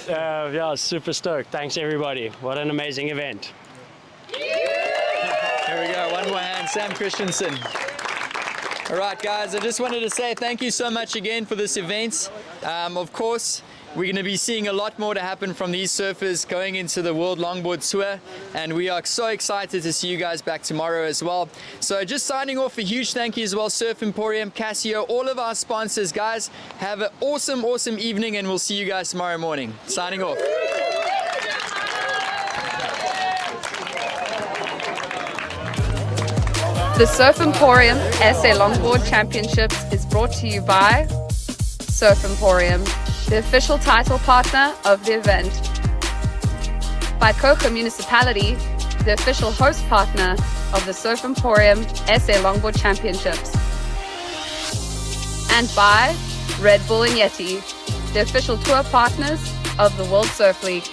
Yeah, super stoked. Thanks everybody. What an amazing event. Here we go, one more hand, Sam Christensen. All right, guys, I just wanted to say thank you so much again for this event. Of course, we're going to be seeing a lot more to happen from these surfers going into the World Longboard Tour, and we are so excited to see you guys back tomorrow as well. So just signing off, a huge thank you as well, Surf Emporium, Casio, all of our sponsors. Guys, have an awesome, awesome evening, and we'll see you guys tomorrow morning. Signing off. The Surf Emporium SA Longboard Championships is brought to you by Surf Emporium, the official title partner of the event. By Coca Municipality, the official host partner of the Surf Emporium SA Longboard Championships. And by Red Bull and Yeti, the official tour partners of the World Surf League.